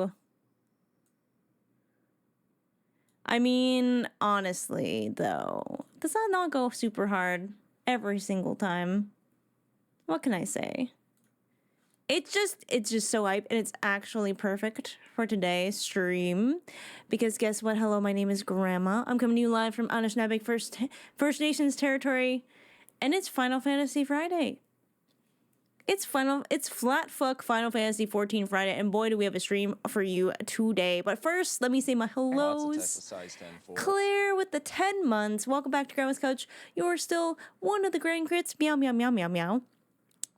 you. I mean, honestly, though, does that not go super hard every single time? What can I say? It's just so hype, and it's actually perfect for today's stream. Because guess what? Hello, my name is Grandma. I'm coming to you live from Anishinaabe First Nations territory, and it's Final Fantasy Friday. It's flat fuck Final Fantasy 14 Friday, and boy do we have a stream for you today. But first, let me say my hellos. Claire with the 10 months. Welcome back to Grandma's Couch. You're still one of the grand crits. Meow, meow, meow, meow, meow.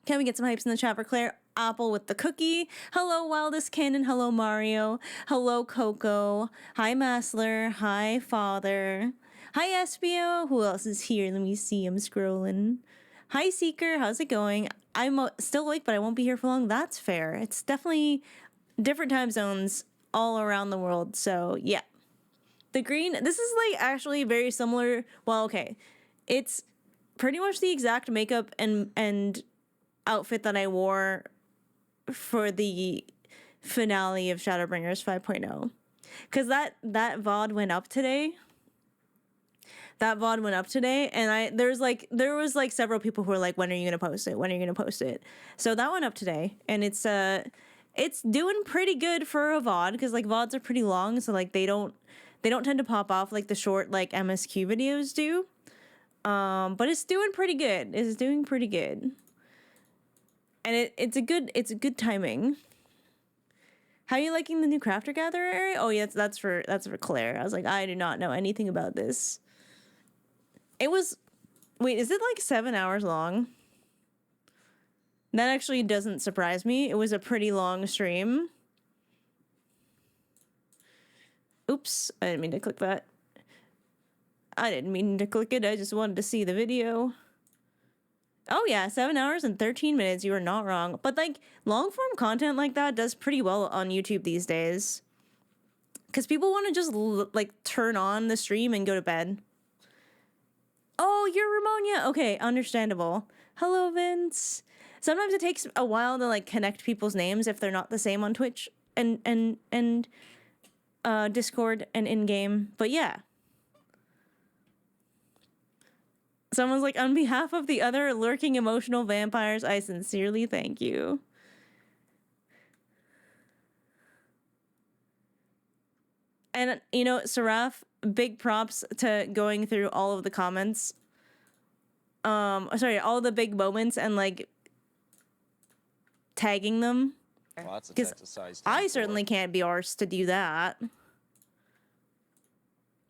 Can we get some hypes in the chat for Claire? Apple with the cookie. Hello, Wildest Cannon. Hello, Mario. Hello, Coco. Hi, Massler. Hi, Father. Hi, Espio. Who else is here? Let me see. I'm scrolling. Hi, Seeker. How's it going? I'm still awake, but I won't be here for long. That's fair. It's definitely different time zones all around the world. So, yeah. The green, this is like actually very similar. Well, okay. It's pretty much the exact makeup and outfit that I wore for the finale of Shadowbringers 5.0. Because that VOD went up today. That VOD went up today, and there was several people who were like, when are you gonna post it? When are you gonna post it? So that went up today, and it's doing pretty good for a VOD, because like VODs are pretty long, so like they don't tend to pop off like the short like MSQ videos do. But it's doing pretty good. It's doing pretty good. And it's a good timing. How are you liking the new Crafter Gatherer area? Oh yeah, that's for Claire. I was like, I do not know anything about this. It was, wait, is it like 7 hours long? That actually doesn't surprise me. It was a pretty long stream. Oops, I didn't mean to click that. I didn't mean to click it. I just wanted to see the video. Oh yeah, 7 hours and 13 minutes. You are not wrong. But like long form content like that does pretty well on YouTube these days. Because people want to just like turn on the stream and go to bed. Oh, you're Ramonia. Okay, understandable. Hello, Vince. Sometimes it takes a while to like connect people's names if they're not the same on Twitch and Discord and in-game. But yeah. Someone's like, on behalf of the other lurking emotional vampires, I sincerely thank you. And, you know, Seraph, big props to going through all of the comments. All the big moments and, like, tagging them. Because I certainly can't be arsed to do that.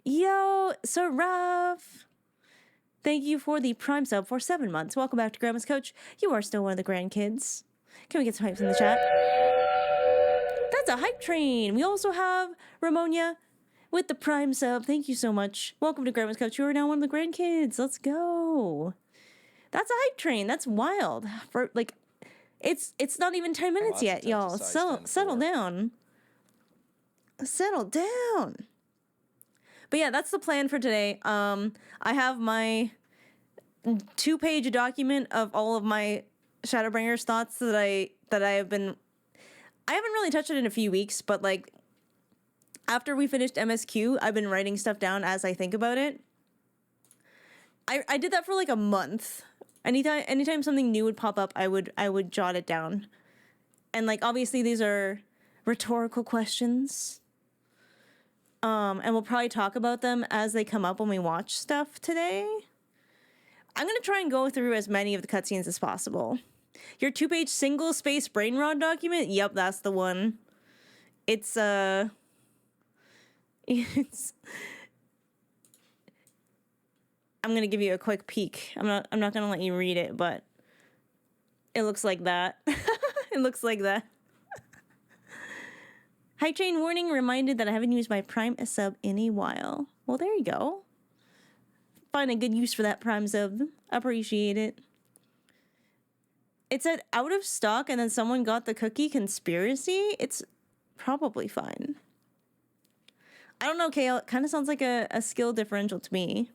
Yo, Seraph! Thank you for the Prime sub for 7 months. Welcome back to Grandma's Couch. You are still one of the grandkids. Can we get some hypes in the chat? That's a hype train. We also have Ramonia with the Prime sub. Thank you so much. Welcome to Grandma's Couch. You are now one of the grandkids. Let's go. That's a hype train. That's wild. For like, it's not even 10 minutes yet, y'all. Settle down. Settle down. But yeah, that's the plan for today. I have my 2-page document of all of my Shadowbringers thoughts that I haven't really touched it in a few weeks, but like after we finished MSQ, I've been writing stuff down as I think about it. I did that for like a month. Anytime something new would pop up, I would jot it down. And like obviously these are rhetorical questions. And we'll probably talk about them as they come up when we watch stuff today. I'm going to try and go through as many of the cutscenes as possible. Your 2-page single-space brain rot document? Yep, that's the one. It's I'm going to give you a quick peek. I'm not going to let you read it, but it looks like that. It looks like that. High train warning reminded that I haven't used my Prime sub in a while. Well, there you go. Find a good use for that Prime sub. Appreciate it. It said out of stock and then someone got the cookie conspiracy. It's probably fine. I don't know, Kale. It kind of sounds like a skill differential to me.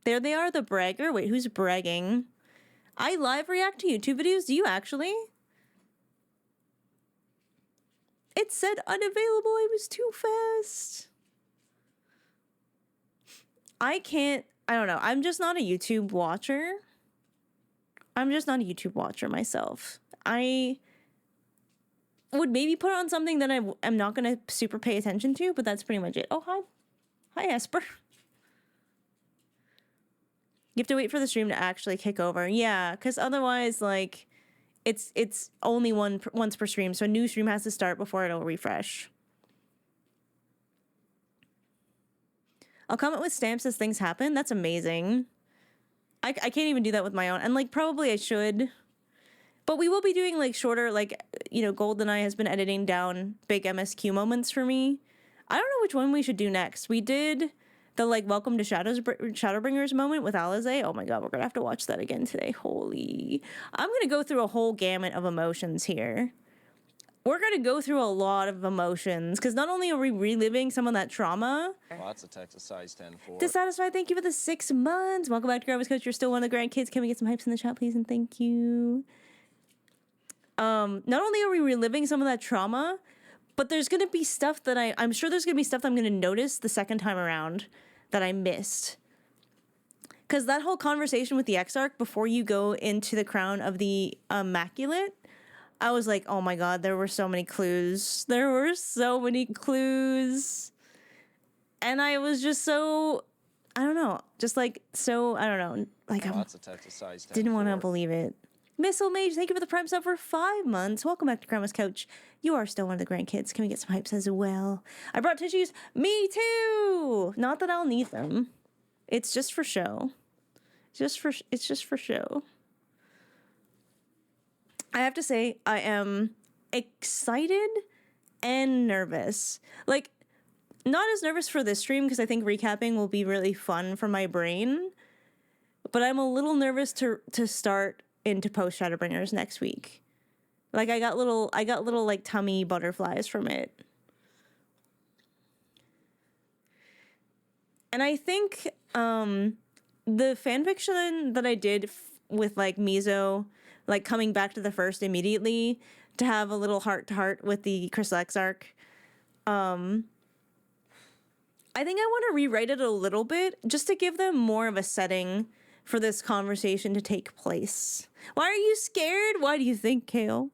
There they are, the bragger. Wait, who's bragging? I live react to YouTube videos. Do you actually? It said unavailable. I was too fast. I don't know. I'm just not a YouTube watcher. I'm just not a YouTube watcher myself. I would maybe put on something that I'm not going to super pay attention to, but that's pretty much it. Oh, hi. Hi, Esper. You have to wait for the stream to actually kick over. Yeah, because otherwise, like, it's only once per stream, so a new stream has to start before it'll refresh. I'll comment with stamps as things happen. That's amazing. I can't even do that with my own. And, like, probably I should. But we will be doing, like, shorter, like, you know, GoldenEye has been editing down big MSQ moments for me. I don't know which one we should do next. We did the, like, Welcome to Shadowbringers moment with Alize. Oh, my God, we're going to have to watch that again today. Holy. I'm going to go through a whole gamut of emotions here. We're going to go through a lot of emotions, because not only are we reliving some of that trauma. Lots of Texas size 10-4. Dissatisfied, thank you for the 6 months. Welcome back to Grandma's Coach. You're still one of the grandkids. Can we get some hypes in the chat, please? And thank you. Not only are we reliving some of that trauma, but there's going to be stuff that I'm sure there's going to be stuff that I'm going to notice the second time around that I missed. Because that whole conversation with the Exarch before you go into the crown of the Immaculate, I was like, oh my God, there were so many clues. There were so many clues. And I was just so, I don't know, just like, so, I don't know. Like, Lots of Texas size 10-4. Didn't want to believe it. Missile Mage, thank you for the Prime sub for 5 months. Welcome back to Grandma's Couch. You are still one of the grandkids. Can we get some hypes as well? I brought tissues. Me too. Not that I'll need them. It's just for show. It's just for show. I have to say, I am excited and nervous. Like, not as nervous for this stream because I think recapping will be really fun for my brain. But I'm a little nervous to start into post Shadowbringers next week. Like, I got little like tummy butterflies from it. And I think the fanfiction that I did with like Mizo, like coming back to the first immediately to have a little heart-to-heart with the Crystal Exarch, I think I want to rewrite it a little bit just to give them more of a setting for this conversation to take place. Why are you scared? Why do you think, Kale?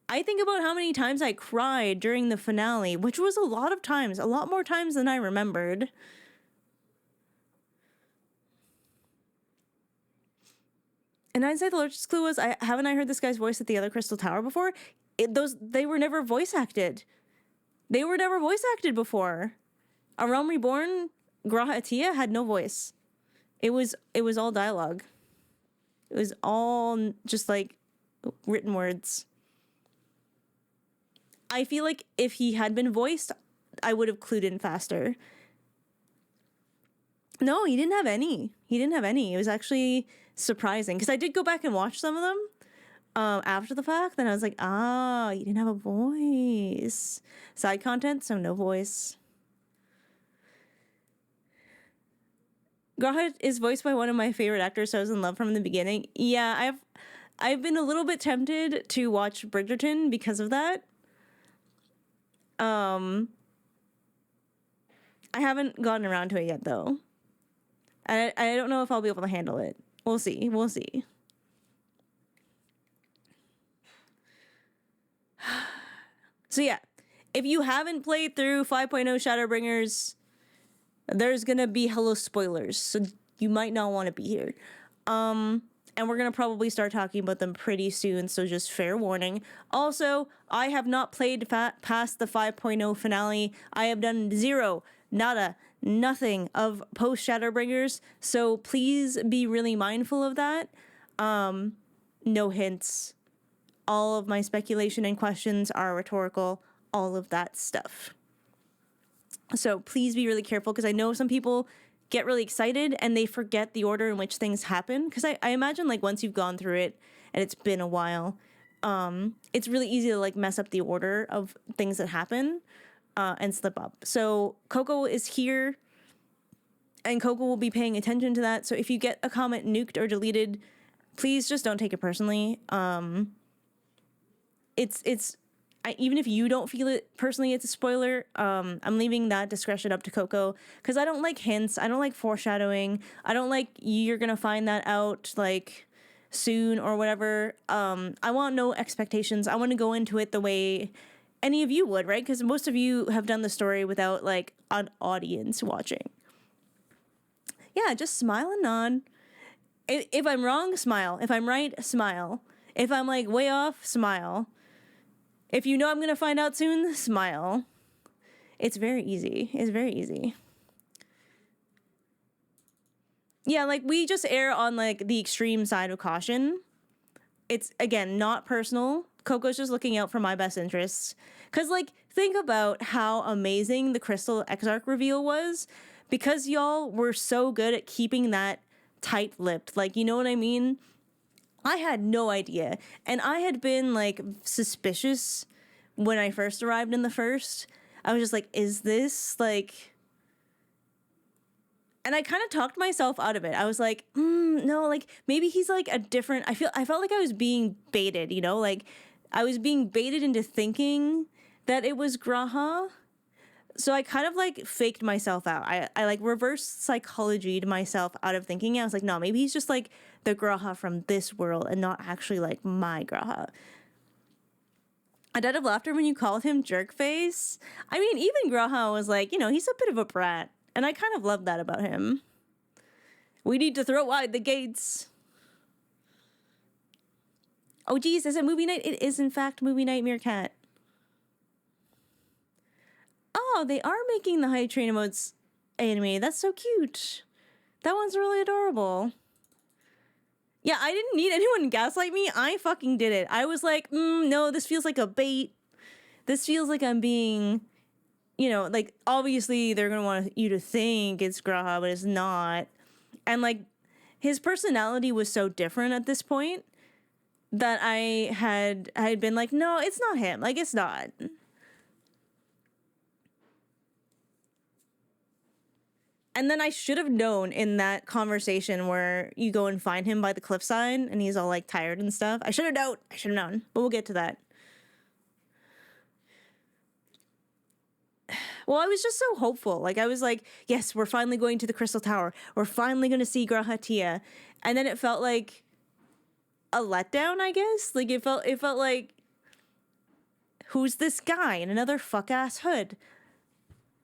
I think about how many times I cried during the finale, which was a lot of times, a lot more times than I remembered. And I'd say the largest clue was, haven't I heard this guy's voice at the other Crystal Tower before? They were never voice acted. They were never voice acted before. A Realm Reborn, Graha Atia had no voice. It was all dialogue. It was all just like written words. I feel like if he had been voiced, I would have clued in faster. No, he didn't have any. It was actually surprising because I did go back and watch some of them after the fact. Then I was like, you didn't have a voice. Side content, so no voice. Graha is voiced by one of my favorite actors, so I was in love from the beginning. Yeah, I've been a little bit tempted to watch Bridgerton because of that. I haven't gotten around to it yet, though. I don't know if I'll be able to handle it. We'll see. So yeah, if you haven't played through 5.0 Shadowbringers, there's gonna be hello spoilers, so you might not want to be here. And we're gonna probably start talking about them pretty soon, so just fair warning. Also, I have not played past the 5.0 finale. I have done zero, nada, nothing of post Shadowbringers, so please be really mindful of that. No hints. All of my speculation and questions are rhetorical, all of that stuff. So please be really careful, because I know some people get really excited and they forget the order in which things happen. Because I imagine, like, once you've gone through it and it's been a while, it's really easy to, like, mess up the order of things that happen and slip up. So Coco is here, and Coco will be paying attention to that. So if you get a comment nuked or deleted, please just don't take it personally. Even if you don't feel it personally, it's a spoiler. I'm leaving that discretion up to Coco because I don't like hints. I don't like foreshadowing. I don't like you're gonna find that out like soon or whatever. I want no expectations. I want to go into it the way any of you would, right? Because most of you have done the story without like an audience watching. Yeah, just smile and nod. If I'm wrong, smile. If I'm right, smile. If I'm like way off, smile. If you know I'm going to find out soon, smile. It's very easy. It's very easy. Yeah, like we just err on like the extreme side of caution. It's, again, not personal. Coco's just looking out for my best interests. Because, like, think about how amazing the Crystal Exarch reveal was. Because y'all were so good at keeping that tight-lipped. Like, you know what I mean? I had no idea. And I had been, like, suspicious when I first arrived in the first. I was just like, is this, like... And I kind of talked myself out of it. I was like, no, like, maybe he's, like, a different... I felt like I was being baited, you know? Like, I was being baited into thinking that it was Graha. So I kind of, like, faked myself out. I like, reverse psychologied myself out of thinking. I was like, no, maybe he's just, like, the Graha from this world and not actually, like, my Graha. I died of laughter when you called him Jerkface. I mean, even Graha was like, you know, he's a bit of a brat. And I kind of love that about him. We need to throw wide the gates. Oh, geez, is it movie night? It is, in fact, movie night, Meerkat. Oh, they are making the Hype Train emotes anime. That's so cute. That one's really adorable. Yeah, I didn't need anyone gaslight me. I fucking did it. I was like, no, this feels like a bait. This feels like I'm being, you know, like, obviously they're going to want you to think it's Graha, but it's not. And, like, his personality was so different at this point that I had been like, no, it's not him. Like, it's not. And then I should have known in that conversation where you go and find him by the cliffside and he's all like tired and stuff. I should have known, but we'll get to that. Well, I was just so hopeful. Like, I was like, yes, we're finally going to the Crystal Tower. We're finally going to see Graha Tia. And then it felt like a letdown, I guess. Like, it felt like, who's this guy in another fuck-ass hood?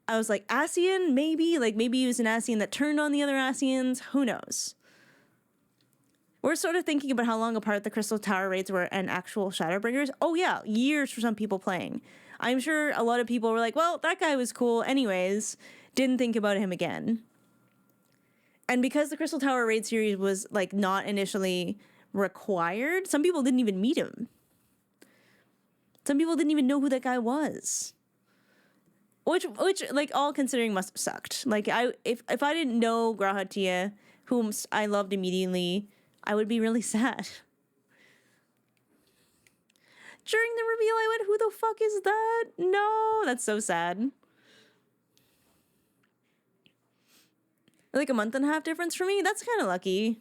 I was like, Ascian, maybe? Like, maybe he was an Ascian that turned on the other Ascians. Who knows? We're sort of thinking about how long apart the Crystal Tower raids were and actual Shadowbringers. Oh, yeah, years for some people playing. I'm sure a lot of people were like, well, that guy was cool anyways. Didn't think about him again. And because the Crystal Tower raid series was, like, not initially required, some people didn't even meet him. Some people didn't even know who that guy was. Which, like, all considering must have sucked. Like, if I didn't know Graha Tia, whom I loved immediately, I would be really sad. During the reveal, I went, who the fuck is that? No, that's so sad. Like a month and a half difference for me? That's kind of lucky.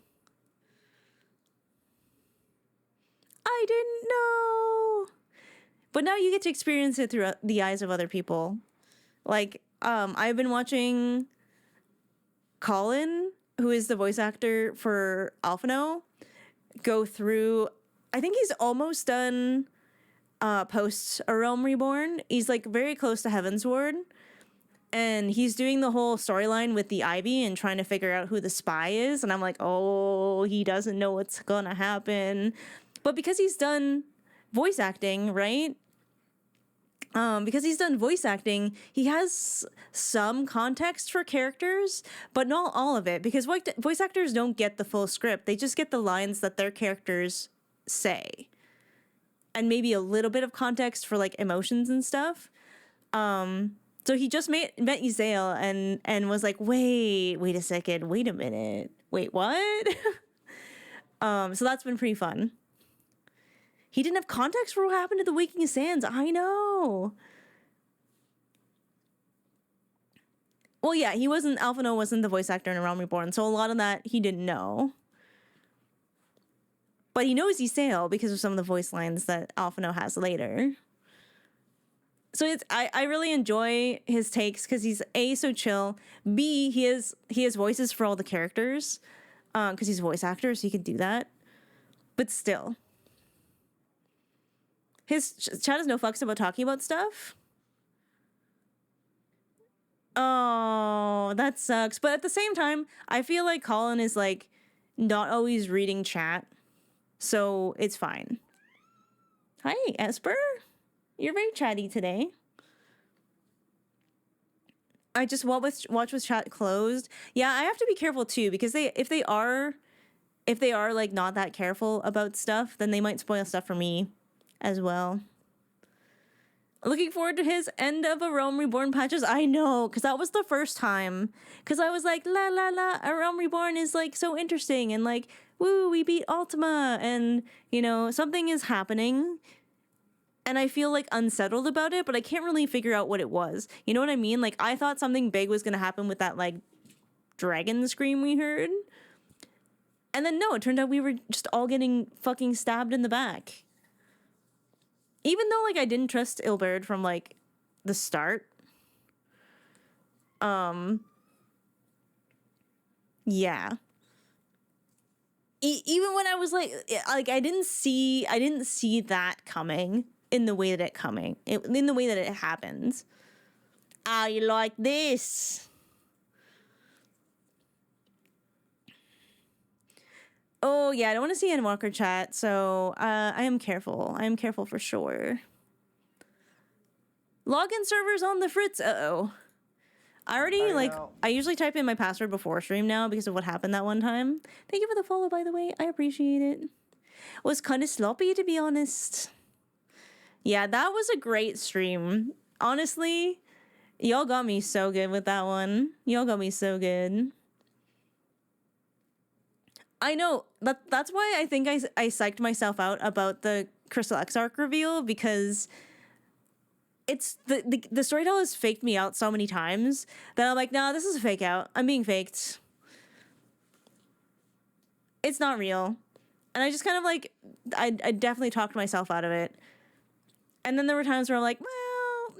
I didn't know. But now you get to experience it through the eyes of other people. Like, I've been watching Colin, who is the voice actor for Alphino, go through, I think he's almost done post A Realm Reborn. He's, like, very close to Heavensward. And he's doing the whole storyline with the Ivy and trying to figure out who the spy is. And I'm like, oh, he doesn't know what's gonna happen. But because he's done voice acting, right? Because he's done voice acting, he has some context for characters, but not all of it. Because voice actors don't get the full script. They just get the lines that their characters say. And maybe a little bit of context for, like, emotions and stuff. So he just met Yzael and was like, wait a second, wait a minute. Wait, what? So that's been pretty fun. He didn't have context for what happened to the Waking Sands. I know. Well, yeah, Alphino wasn't the voice actor in A Realm Reborn, so a lot of that he didn't know. But he knows he's Sale because of some of the voice lines that Alphino has later. So I really enjoy his takes because he's A, so chill. B, he has voices for all the characters because he's a voice actor, so he can do that. But still, his chat has no fucks about talking about stuff. Oh, that sucks. But at the same time, I feel like Colin is like not always reading chat, so it's fine. Hi, Esper. You're very chatty today. I just watch with chat closed. Yeah, I have to be careful too because if they are like not that careful about stuff, then they might spoil stuff for me as well. Looking forward to his End of a Realm Reborn patches. I know, because that was the first time. Because I was like, la la la, a Realm Reborn is like so interesting and like, woo, we beat Ultima and something is happening. And I feel like unsettled about it, but I can't really figure out what it was. You know what I mean? Like I thought something big was gonna happen with that like dragon scream we heard. And then no, it turned out we were just all getting fucking stabbed in the back. Even though like I didn't trust Ilberd from like the start. Yeah. Even when I was like I didn't see that coming in the way that it happened. Ah, you like this? Oh yeah, I don't want to see Endwalker chat, so I am careful. I am careful for sure. Login servers on the fritz. Uh-oh. I usually type in my password before stream now because of what happened that one time. Thank you for the follow, by the way. I appreciate it. Was kind of sloppy, to be honest. Yeah, that was a great stream. Honestly, y'all got me so good with that one. Y'all got me so good. I know. That's why I think I psyched myself out about the Crystal Exarch reveal, because it's the storyteller has faked me out so many times that I'm like, nah, this is a fake out. I'm being faked. It's not real. And I just kind of like, I definitely talked myself out of it. And then there were times where I'm like, well,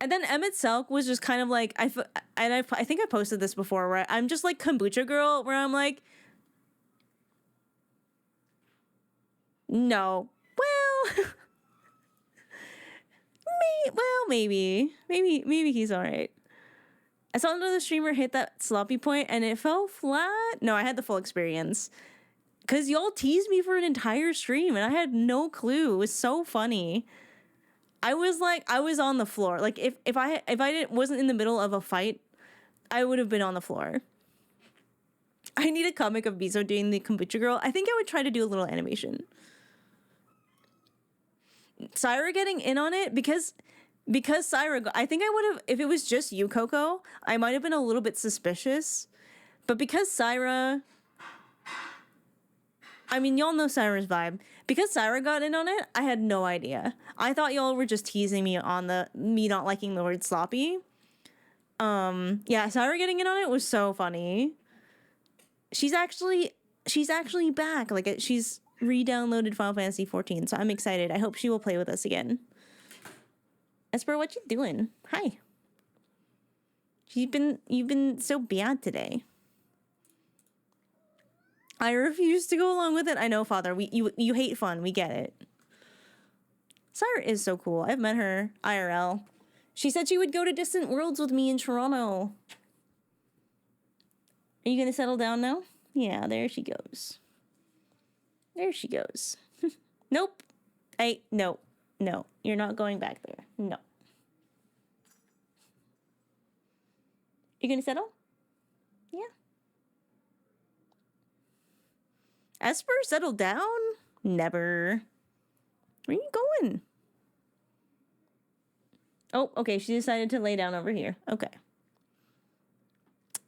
And then Emmett Selk was just kind of like, I think I posted this before, where I'm just like kombucha girl, where I'm like, no, well, maybe he's all right. I saw another streamer hit that sloppy point and it fell flat. No, I had the full experience. Because y'all teased me for an entire stream and I had no clue. It was so funny. I was on the floor. Like, if I wasn't in the middle of a fight, I would have been on the floor. I need a comic of Bizo doing the kombucha girl. I think I would try to do a little animation. Syra getting in on it because Syra, I think I would have, if it was just you, Coco, I might have been a little bit suspicious. But because Syra, I mean, y'all know Syra's vibe. Because Syra got in on it, I had no idea. I thought y'all were just teasing me on me not liking the word sloppy. Yeah, Syra getting in on it was so funny. She's actually back. Like, she's re-downloaded Final Fantasy 14, so I'm excited. I hope she will play with us again. Esper, what you doing? Hi. You've been so bad today. I refuse to go along with it. I know, Father. You hate fun. We get it. Syra is so cool. I've met her IRL. She said she would go to Distant Worlds with me in Toronto. Are you gonna settle down now? Yeah, there she goes. There she goes. Nope. No. You're not going back there. No. You gonna settle? Yeah. Esper, settle down? Never. Where are you going? Oh, okay. She decided to lay down over here. Okay.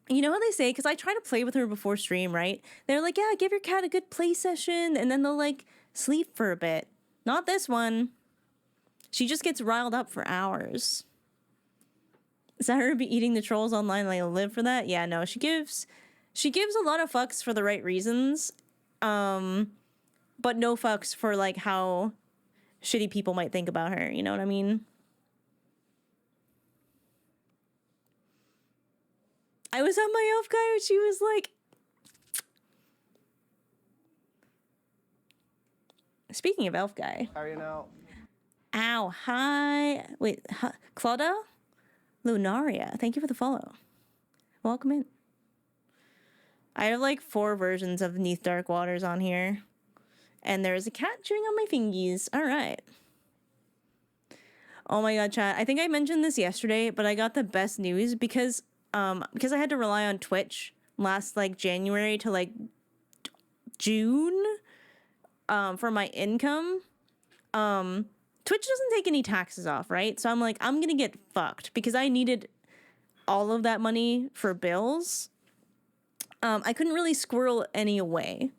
You know how they say, because I try to play with her before stream, right? They're like, yeah, give your cat a good play session, and then they'll, like, sleep for a bit. Not this one. She just gets riled up for hours. Sarah be eating the trolls online, like, live for that? Yeah, no, she gives a lot of fucks for the right reasons, But no fucks for, like, how shitty people might think about her, you know what I mean? I was on my elf guy and she was like... Speaking of elf guy. How are you now? Ow, hi. Wait, Claudia? Lunaria, thank you for the follow. Welcome in. I have like 4 versions of Neath Dark Waters on here. And there's a cat chewing on my fingies. All right. Oh my god, chat. I think I mentioned this yesterday, but I got the best news because I had to rely on Twitch last like January to like June for my income. Twitch doesn't take any taxes off, right? So I'm like, I'm gonna get fucked because I needed all of that money for bills. I couldn't really squirrel any away.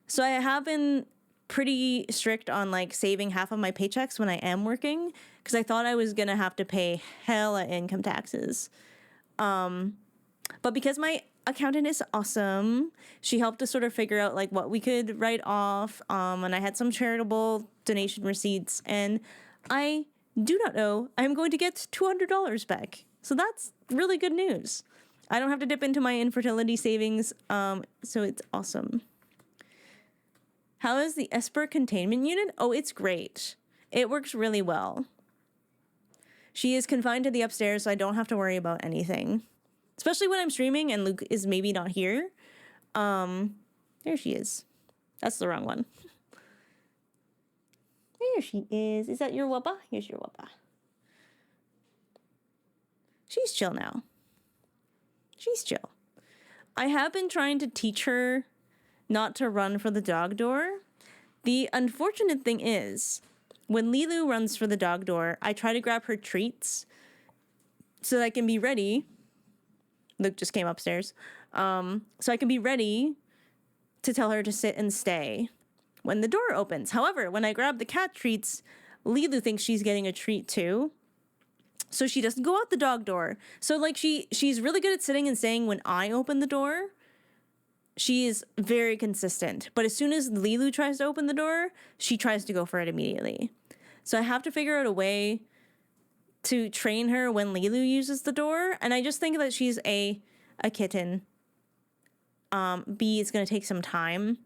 So I have been pretty strict on like saving half of my paychecks when I am working because I thought I was gonna have to pay hella income taxes. But because my accountant is awesome, she helped us sort of figure out like what we could write off. And I had some charitable donation receipts, and I do not know I'm going to get $200 back. So that's really good news. I don't have to dip into my infertility savings, so it's awesome. How is the Esper containment unit? Oh, it's great. It works really well. She is confined to the upstairs, so I don't have to worry about anything. Especially when I'm streaming and Luke is maybe not here. There she is. That's the wrong one. There she is. Is that your wappa? Here's your wappa. She's chill now. She's chill. I have been trying to teach her not to run for the dog door. The unfortunate thing is, when Lilu runs for the dog door, I try to grab her treats so that I can be ready. Luke just came upstairs. So I can be ready to tell her to sit and stay when the door opens. However, when I grab the cat treats, Lilu thinks she's getting a treat too. So she doesn't go out the dog door. So like she's really good at sitting and staying when I open the door. She is very consistent. But as soon as Lilu tries to open the door, she tries to go for it immediately. So I have to figure out a way to train her when Lilu uses the door. And I just think that she's a kitten. B, it's going to take some time.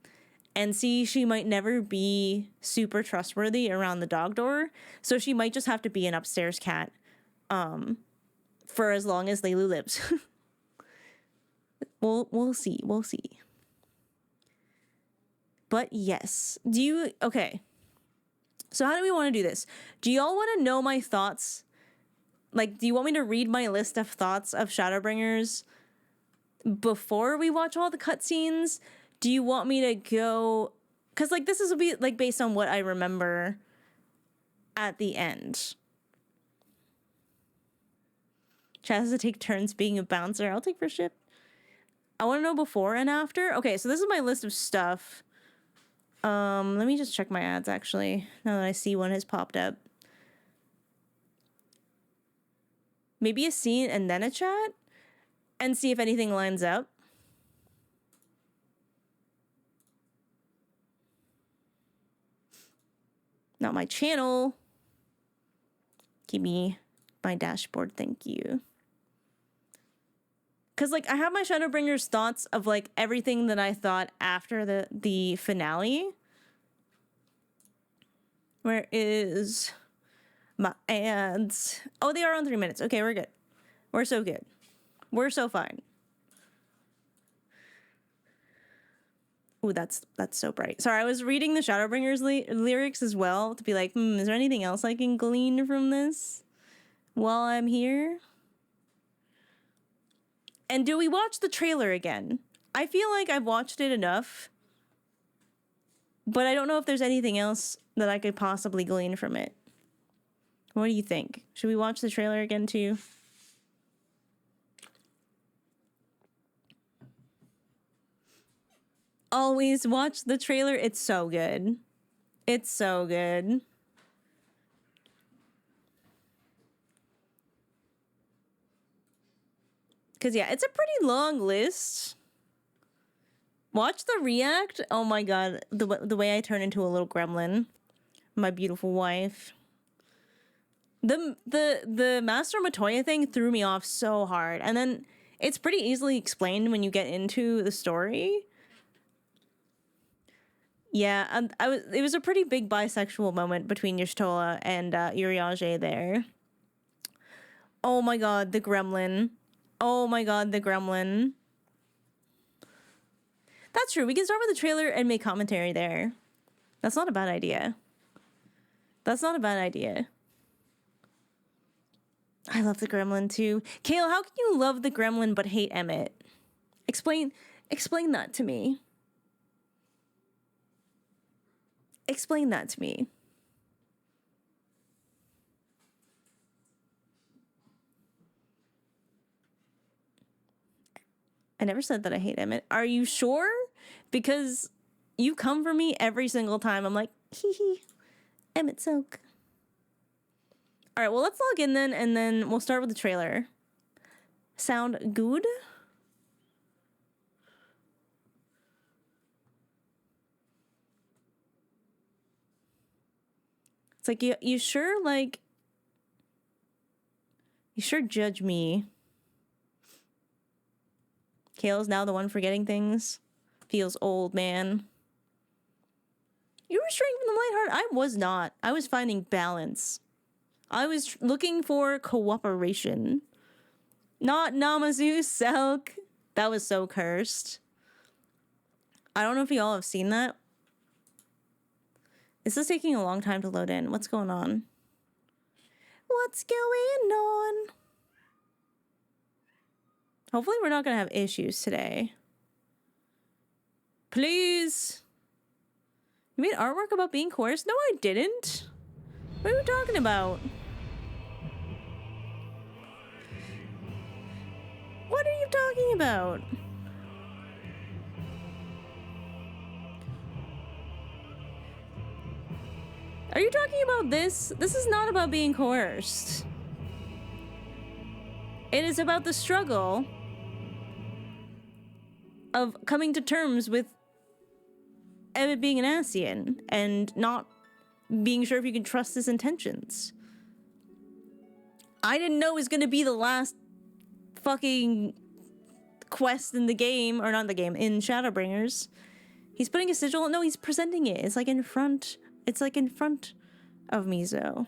And C, she might never be super trustworthy around the dog door. So she might just have to be an upstairs cat for as long as Lilu lives. We'll see. We'll see. But yes. Okay. So how do we want to do this? Do y'all want to know my thoughts? Like, do you want me to read my list of thoughts of Shadowbringers before we watch all the cutscenes? Do you want me to go... Because, like, this will be, like, based on what I remember at the end. Chaz has to take turns being a bouncer. I'll take first shift. I want to know before and after. Okay, so this is my list of stuff. Let me just check my ads, actually, now that I see one has popped up. Maybe a scene and then a chat? And see if anything lines up. Not my channel. Give me my dashboard, thank you. Because, like, I have my Shadowbringers thoughts of, like, everything that I thought after the finale. Where is my ads? Oh, they are on 3 minutes. Okay, we're good. We're so good. We're so fine. Ooh, that's so bright. Sorry, I was reading the Shadowbringers lyrics as well to be like, is there anything else I can glean from this while I'm here? And do we watch the trailer again? I feel like I've watched it enough, but I don't know if there's anything else that I could possibly glean from it. What do you think? Should we watch the trailer again too? Always watch the trailer. It's so good. It's so good. Because, yeah, it's a pretty long list. Watch the react. Oh my god, the way I turn into a little gremlin. My beautiful wife. The Master Matoya thing threw me off so hard, and then it's pretty easily explained when you get into the story. Yeah, and it was a pretty big bisexual moment between Y'shtola and Urianger there. Oh my god, the gremlin. Oh my god, the gremlin. That's true. We can start with the trailer and make commentary there. That's not a bad idea. That's not a bad idea. I love the gremlin too. Kale, how can you love the gremlin but hate Emmett? Explain that to me. Explain that to me. I never said that I hate Emmett. Are you sure? Because you come for me every single time. I'm like, hee hee, Emmett Soak. All right, well, let's log in then, and then we'll start with the trailer. Sound good? It's like, you sure, like, you sure judge me. Kale's now the one forgetting things. Feels old, man. You were straying from the light heart. I was not. I was finding balance. I was looking for cooperation. Not Namazu Selk. That was so cursed. I don't know if y'all have seen that. This is taking a long time to load in. What's going on? What's going on? Hopefully we're not going to have issues today. Please. You made artwork about being coerced? No, I didn't. What are you talking about? What are you talking about? Are you talking about this? This is not about being coerced. It is about the struggle of coming to terms with Emmett being an Asian and not being sure if you can trust his intentions. I didn't know it was going to be the last fucking quest in the game, or not the game, in Shadowbringers. He's putting a sigil. No, he's presenting it. It's like in front. It's like in front of Mizo.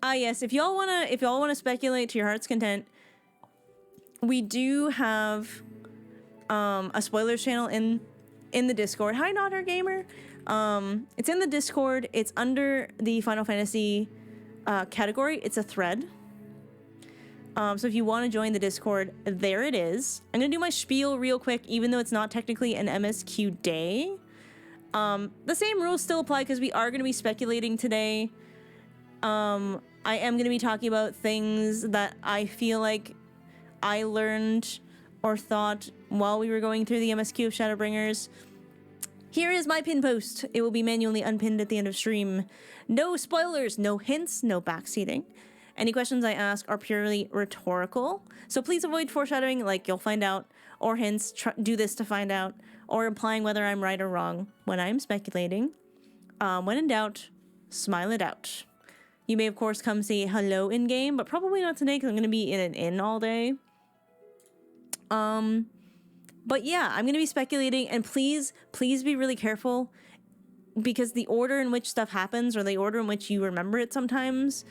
Ah, yes. If y'all wanna speculate to your heart's content, we do have a spoilers channel in the Discord. Hi, Not Our Gamer. It's in the Discord. It's under the Final Fantasy category. It's a thread. So if you want to join the Discord, there it is. I'm gonna do my spiel real quick, even though it's not technically an MSQ day. The same rules still apply because we are gonna be speculating today. I am gonna be talking about things that I feel like I learned or thought while we were going through the MSQ of Shadowbringers. Here is my pin post. It will be manually unpinned at the end of stream. No spoilers, no hints, no backseating. Any questions I ask are purely rhetorical, so please avoid foreshadowing like you'll find out, or hints, do this to find out, or implying whether I'm right or wrong when I'm speculating. When in doubt, smile it out. You may, of course, come say hello in-game, but probably not today because I'm going to be in an inn all day. But yeah, I'm going to be speculating, and please be really careful, because the order in which stuff happens, or the order in which you remember it sometimes,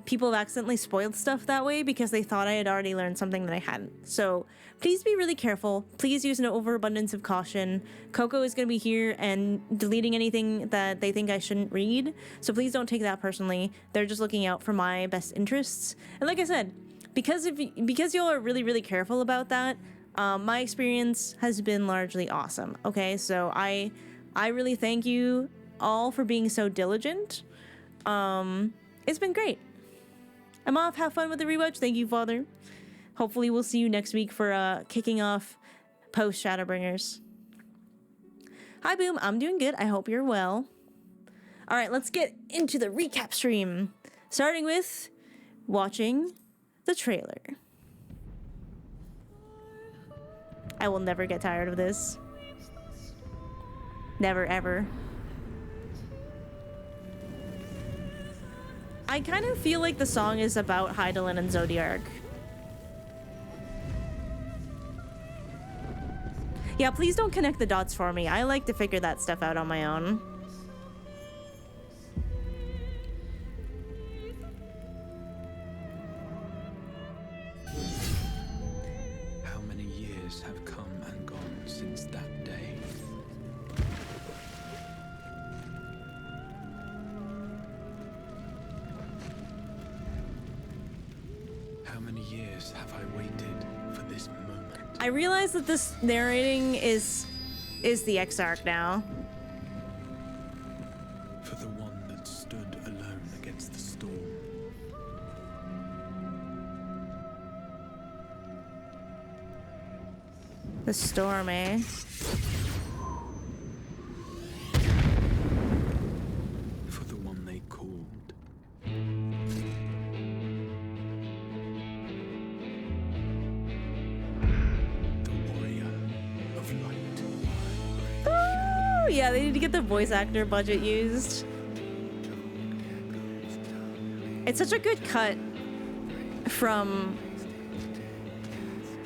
people have accidentally spoiled stuff that way because they thought I had already learned something that I hadn't. So please be really careful. Please use an overabundance of caution. Coco is going to be here and deleting anything that they think I shouldn't read. So please don't take that personally. They're just looking out for my best interests. And like I said, because y'all are really, really careful about that, my experience has been largely awesome. Okay, so I really thank you all for being so diligent. It's been great. I'm off. Have fun with the rewatch. Thank you, Father. Hopefully we'll see you next week for kicking off post Shadowbringers. Hi, Boom. I'm doing good. I hope you're well. All right, let's get into the recap stream, starting with watching the trailer. I will never get tired of this. Never, ever. I kind of feel like the song is about Hydaelyn and Zodiark. Yeah, please don't connect the dots for me. I like to figure that stuff out on my own. How many years have come and gone since that day? How many years have I waited for this moment? I realize that this narrating is the Exarch now. For the one that stood alone against the storm. The storm, eh? For the one they called. The warrior of light. Oh, yeah, they need to get the voice actor budget used. It's such a good cut from,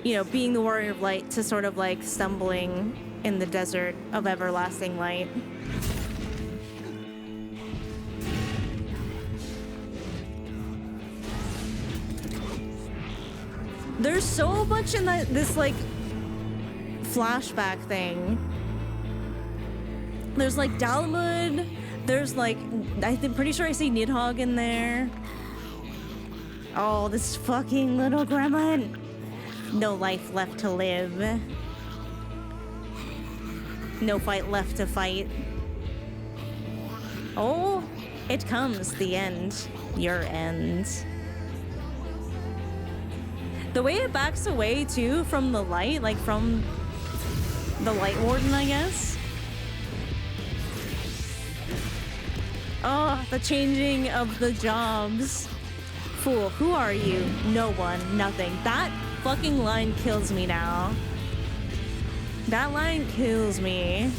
you know, being the warrior of light to sort of like stumbling in the desert of everlasting light. There's so much in this like flashback thing. There's like Dalmud. There's like, I'm pretty sure I see Nidhogg in there. Oh, this fucking little gremlin. No life left to live. No fight left to fight. Oh, it comes, the end. Your end. The way it backs away, too, from the light, like from the Light Warden, I guess. Oh, the changing of the jobs. Fool, who are you? No one, nothing. That fucking line kills me now. That line kills me.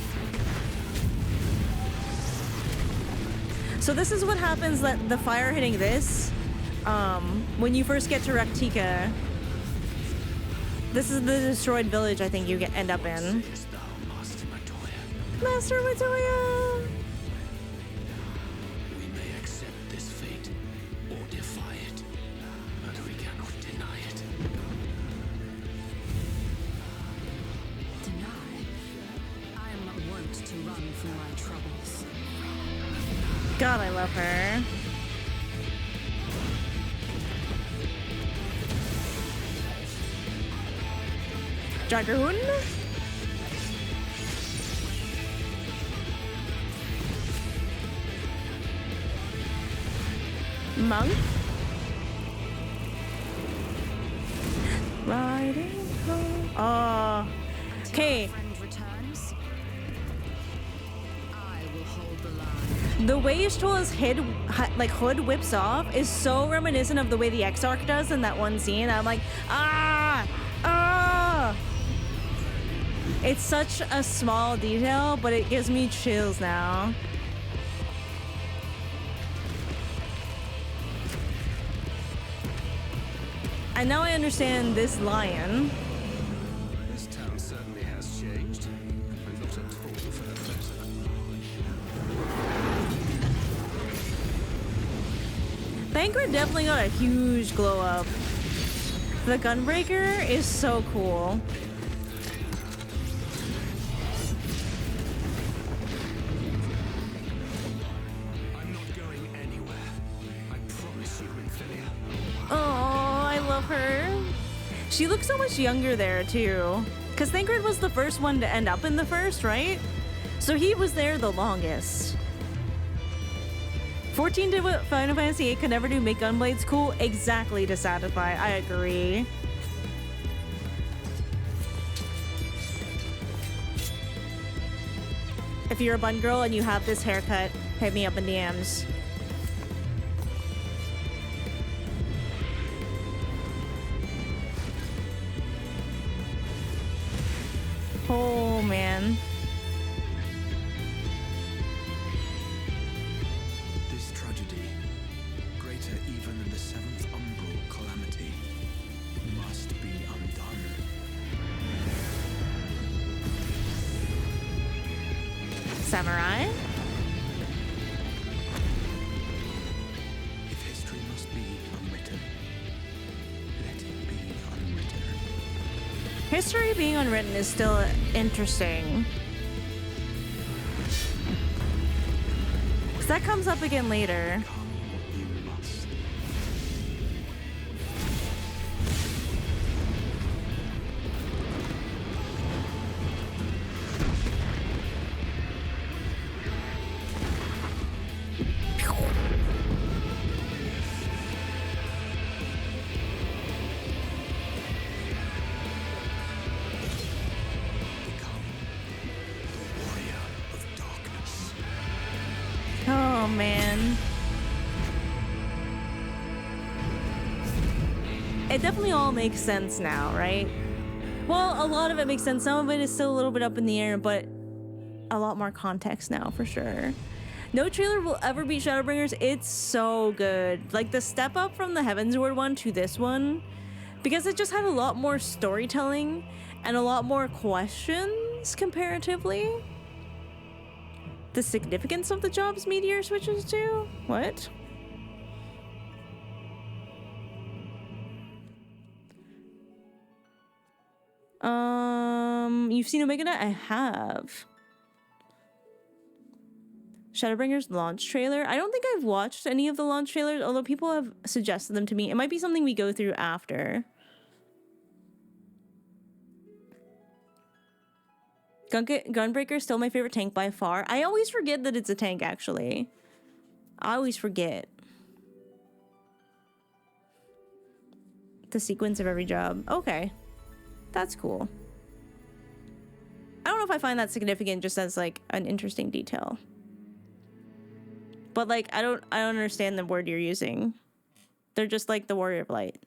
So this is what happens, that the fire hitting this, when you first get to Raktika. This is the destroyed village I think you end up in. Master Matoya! We may accept this fate or defy it, but we cannot deny it. Deny? I'm wont to run from my troubles. God, I love her. Dragoon? Monk? Riding home. Oh. Okay. Friend returns. I will hold the line. The way Strolla's hood whips off is so reminiscent of the way the Exarch does in that one scene. I'm like, ah! Ah! It's such a small detail, but it gives me chills now. And now I understand this lion. This town certainly has changed, and not at all for the better. Thancred definitely got a huge glow up. The Gunbreaker is so cool. I'm not going anywhere. I promise you, Infilia. Oh, I love her. She looks so much younger there, too. Because Thancred was the first one to end up in the first, right? So he was there the longest. 14 to what Final Fantasy VIII could never do make gunblades cool? Exactly, to satisfy. I agree. If you're a bun girl and you have this haircut, hit me up in DMs. man. This tragedy, greater even than the seventh umbral calamity, must be undone. Samurai? If history must be unwritten, let it be unwritten. History being unwritten is still interesting. Because that comes up again later. Come, you must. Become the warrior of darkness. Oh man. It definitely all makes sense now, right? Well, a lot of it makes sense. Some of it is still a little bit up in the air, but a lot more context now for sure. No trailer will ever beat Shadowbringers. It's so good. Like the step up from the Heavensward one to this one, because it just had a lot more storytelling and a lot more questions comparatively. The significance of the jobs Meteor switches to? What? You've seen Omega Knight? I have. Shadowbringers launch trailer? I don't think I've watched any of the launch trailers, although people have suggested them to me. It might be something we go through after. Gunbreaker is still my favorite tank by far. I always forget that it's a tank, actually. I always forget. The sequence of every job. Okay. That's cool. I don't know if I find that significant just as, like, an interesting detail. But, like, I don't understand the word you're using. They're just like the Warrior of Light.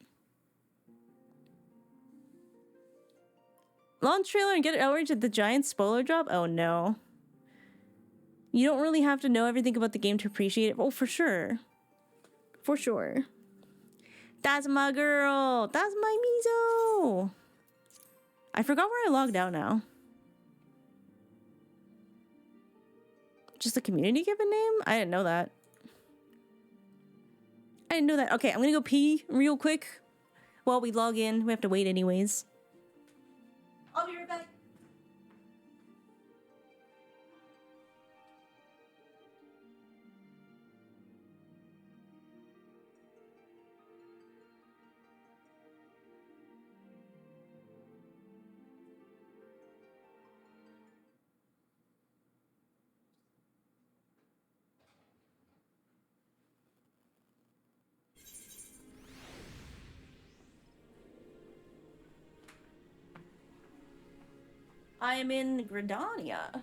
Launch trailer and get outrage at the giant spoiler drop? Oh no. You don't really have to know everything about the game to appreciate it. Oh, for sure. For sure. That's my girl. That's my Mizo. I forgot where I logged out now. Just a community given name? I didn't know that. I didn't know that. Okay, I'm gonna go pee real quick while we log in. We have to wait anyways. I'll be right back. I am in Gridania.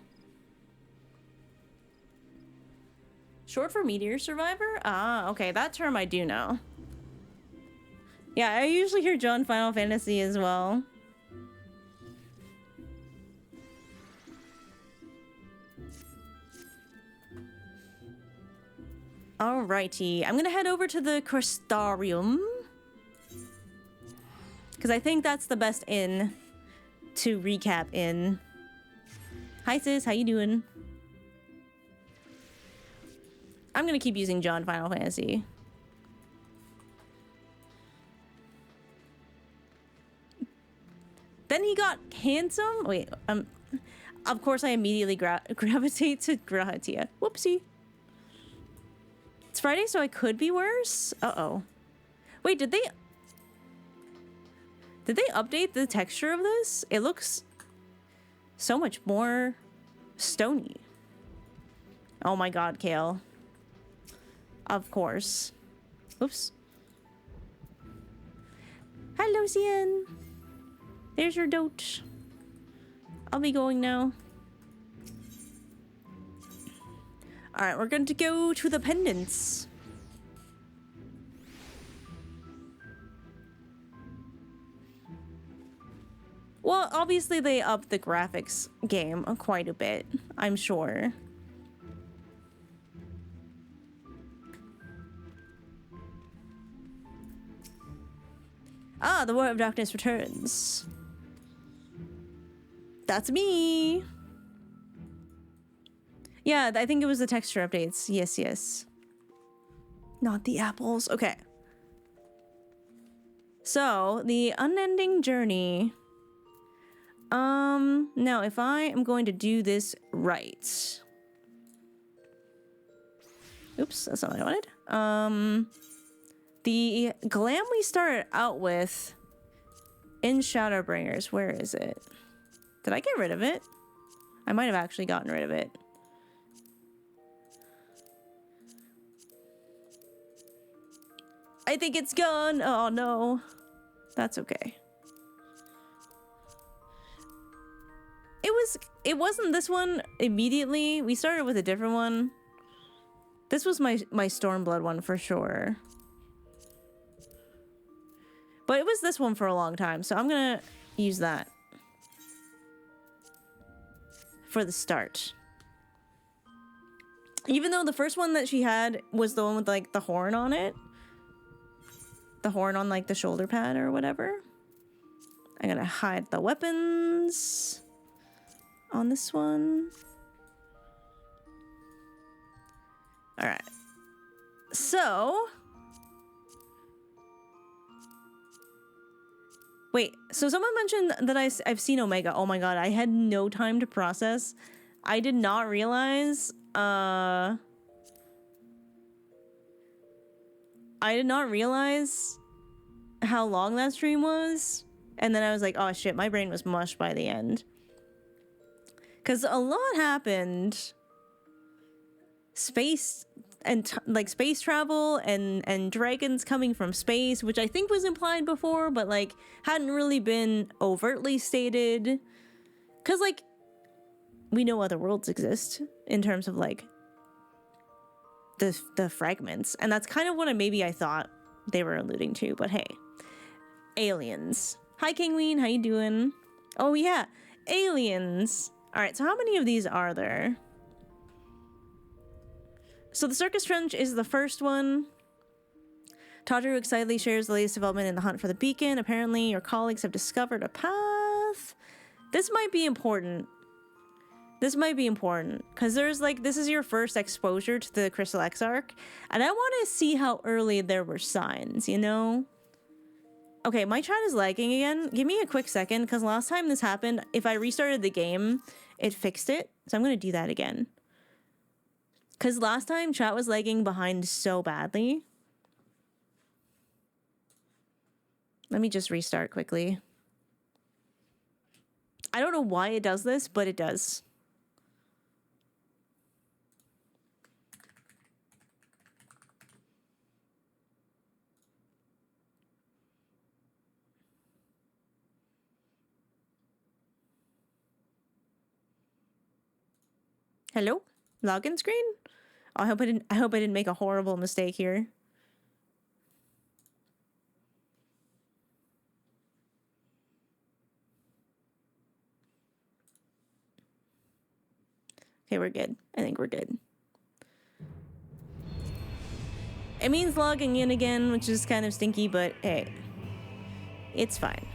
Short for Meteor Survivor? Ah, okay, that term I do know. Yeah, I usually hear John Final Fantasy as well. Alrighty, I'm gonna head over to the Crystarium. Because I think that's the best inn to recap in. Hi sis, how you doing? I'm gonna keep using John Final Fantasy. Then he got handsome. Wait, of course I immediately gravitate to Grahatia. Whoopsie. It's Friday, so I could be worse. Uh-oh. Wait, did they update the texture of this? It looks so much more stony. Oh my god, Kale. Of course. Oops. Hello, Cian. There's your dote. I'll be going now. Alright, we're going to go to the pendants. Well, obviously they upped the graphics game quite a bit, I'm sure. Ah, the War of Darkness returns. That's me. Yeah, I think it was the texture updates. Yes, yes. Not the apples. Okay. So, the unending journey. Now if I am going to do this right. Oops, that's not what I wanted. The glam we started out with in Shadowbringers, where is it? Did I get rid of it? I might have actually gotten rid of it. I think it's gone. Oh no. That's okay. It wasn't this one immediately. We started with a different one. This was my Stormblood one for sure. But it was this one for a long time, so I'm gonna use that for the start. Even though the first one that she had was the one with like the horn on it. The horn on like the shoulder pad or whatever. I'm gonna hide the weapons on this one. All right. So, wait, so someone mentioned that I've seen Omega. Oh my god, I had no time to process. I did not realize, I did not realize how long that stream was. And then I was like, oh shit, my brain was mush by the end. Because a lot happened. Space and like space travel and dragons coming from space, which I think was implied before, but like hadn't really been overtly stated. Because like we know other worlds exist in terms of like the fragments, and that's kind of what I thought they were alluding to. But hey, aliens. Hi Kingween, how you doing? Oh yeah, aliens. All right, so how many of these are there? So the Circus Trench is the first one. Tadru excitedly shares the latest development in the hunt for the beacon. Apparently, your colleagues have discovered a path. This might be important. This might be important because there's like, this is your first exposure to the Crystal Exarch, and I want to see how early there were signs, you know? Okay, my chat is lagging again. Give me a quick second because last time this happened, if I restarted the game, it fixed it. So I'm going to do that again. Because last time chat was lagging behind so badly. Let me just restart quickly. I don't know why it does this, but it does. Hello? Login screen? Oh, I hope I didn't make a horrible mistake here. Okay, we're good. I think we're good. It means logging in again, which is kind of stinky, but hey, it's fine.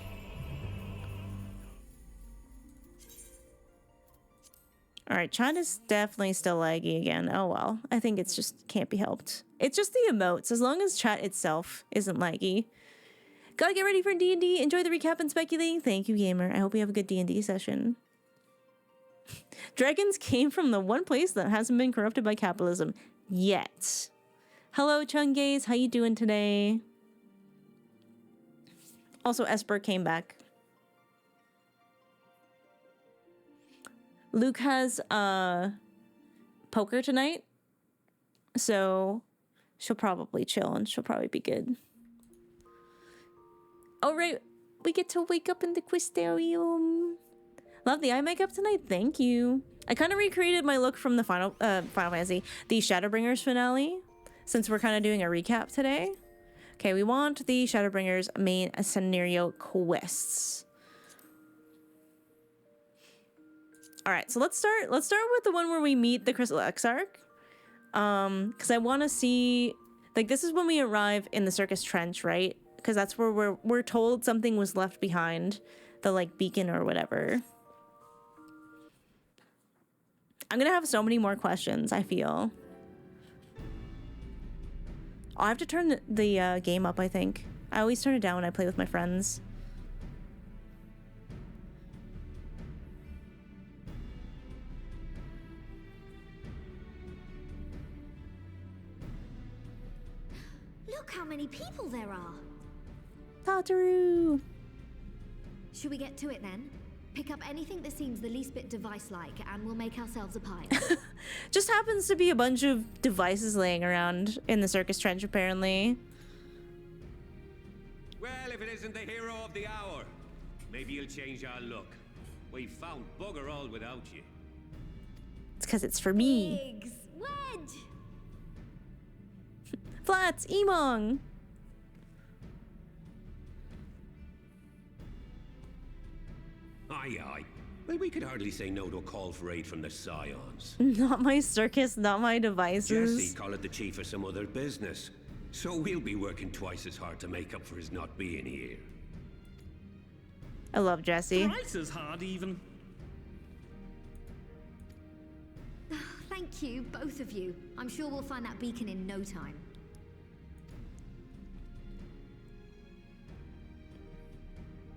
All right, chat is definitely still laggy again. Oh well, I think it's just can't be helped. It's just the emotes. As long as chat itself isn't laggy. Gotta get ready for D&D. Enjoy the recap and speculating. Thank you, gamer. I hope you have a good D&D session. Dragons came from the one place that hasn't been corrupted by capitalism yet. Hello, Chungays. How you doing today? Also, Esper came back. Luke has poker tonight, so she'll probably chill and she'll probably be good. All right, we get to wake up in the Quisterium. Love the eye makeup tonight. Thank you. I kind of recreated my look from the Final Fantasy, the Shadowbringers finale, since we're kind of doing a recap today. Okay, we want the Shadowbringers main scenario quests. All right, so let's start with the one where we meet the Crystal Exarch. Because I want to see, like, this is when we arrive in the Circus Trench, right? Because that's where we're told something was left behind, the like beacon or whatever. I'm gonna have so many more questions, I feel. Oh, I have to turn the game up, I think. I always turn it down when I play with my friends. Look how many people there are. Tataru! Should we get to it then? Pick up anything that seems the least bit device-like and we'll make ourselves a pile. Just happens to be a bunch of devices laying around in the Circus Trench, apparently. Well, if it isn't the hero of the hour, maybe you'll change our look. We've found bugger all without you. It's because it's for me. Biggs, Wedge! Flats, Emong! Aye, aye. Well, we could hardly say no to a call for aid from the Scions. Not my circus, not my devices. Jesse called the chief for some other business. So we'll be working twice as hard to make up for his not being here. I love Jesse. Twice as hard, even. Thank you, both of you. I'm sure we'll find that beacon in no time.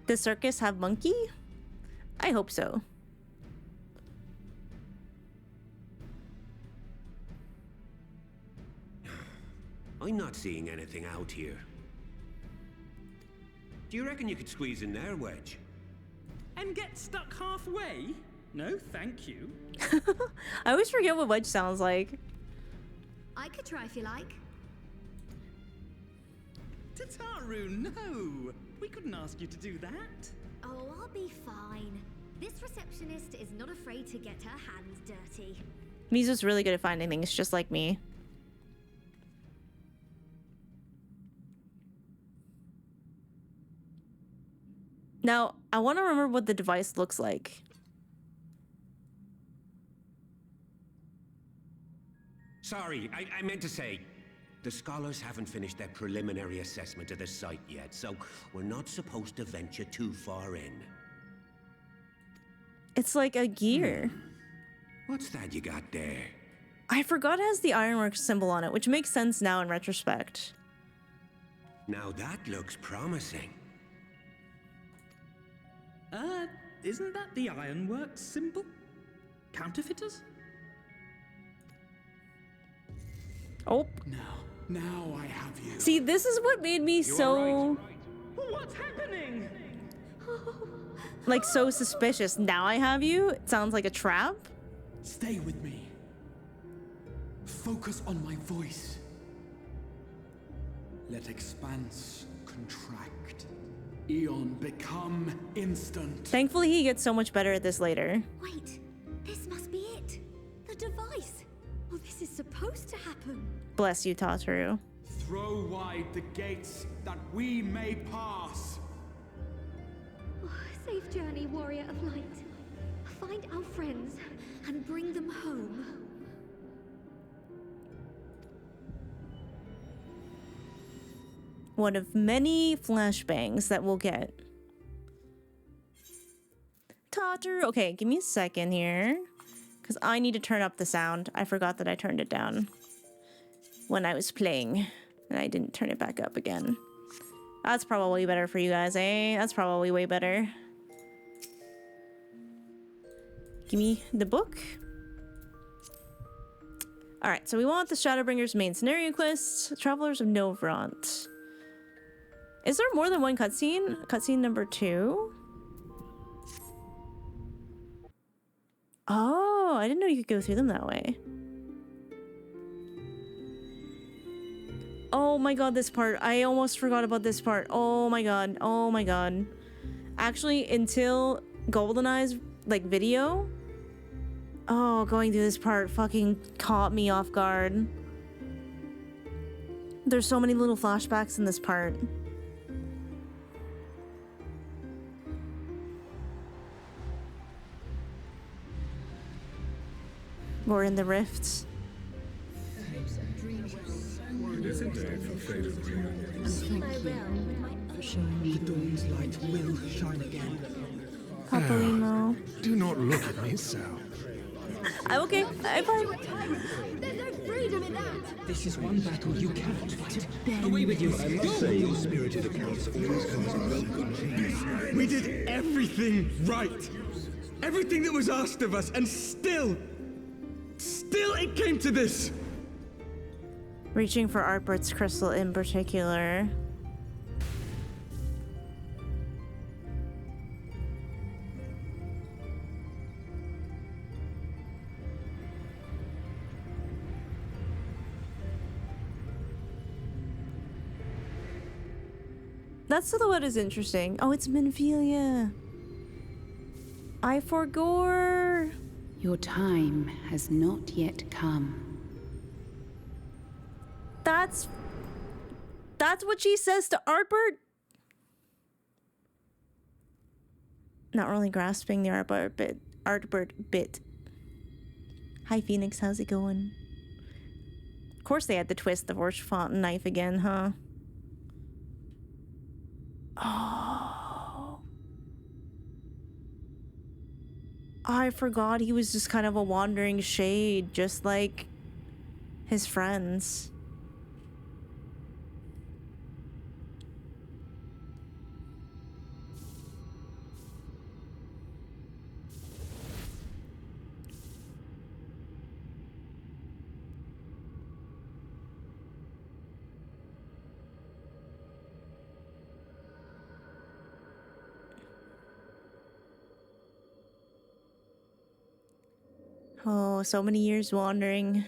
Does circus have monkey? I hope so. I'm not seeing anything out here. Do you reckon you could squeeze in there, Wedge? And get stuck halfway? No, thank you. I always forget what Wedge sounds like. I could try if you like. Tataru, no! We couldn't ask you to do that. Oh, I'll be fine. This receptionist is not afraid to get her hands dirty. Mizu's really good at finding things, just like me. Now, I want to remember what the device looks like. Sorry, I meant to say, the scholars haven't finished their preliminary assessment of the site yet, so we're not supposed to venture too far in. It's like a gear. What's that you got there? I forgot it has the ironworks symbol on it, which makes sense now in retrospect. Now that looks promising. Isn't that the ironworks symbol? Counterfeiters? Oh. Now I have you. See, this is what made me so... What's happening? Like, so suspicious. Now I have you? It sounds like a trap? Stay with me. Focus on my voice. Let expanse contract. Eon become instant. Thankfully, he gets so much better at this later. Wait, this must be it. The device. Oh, this is supposed to happen. Bless you, Tataru. Throw wide the gates that we may pass. Oh, safe journey, warrior of light. Find our friends and bring them home. One of many flashbangs that we'll get. Tataru. Okay, give me a second here. Because I need to turn up the sound. I forgot that I turned it down when I was playing. And I didn't turn it back up again. That's probably better for you guys, eh? That's probably way better. Give me the book. Alright, so we want the Shadowbringers main scenario quest. Travelers of Novrant. Is there more than one cutscene? Cutscene number 2? Oh, I didn't know you could go through them that way. Oh my god, this part. I almost forgot about this part. Oh my god. Oh my god. Actually, until GoldenEye's, like, video... Oh, going through this part fucking caught me off guard. There's so many little flashbacks in this part. Or in the rifts. The dawn's light will shine again. Papalimo. Do not look at me so. I'm okay. I'm fine. There's no freedom in that! This is one battle you cannot fight. Away with you. I must say your spirited approach always comes across. We did everything right. Everything that was asked of us, and still it came to this. Reaching for Artbert's crystal in particular. That silhouette is interesting. Oh, it's Minfilia. I forgore. Your time has not yet come. That's what she says to Artbert. Not really grasping the Artbert bit. Hi Phoenix, how's it going? Of course they had to twist the Forge Font knife again, huh? Oh. I forgot he was just kind of a wandering shade, just like his friends. Oh, so many years wandering.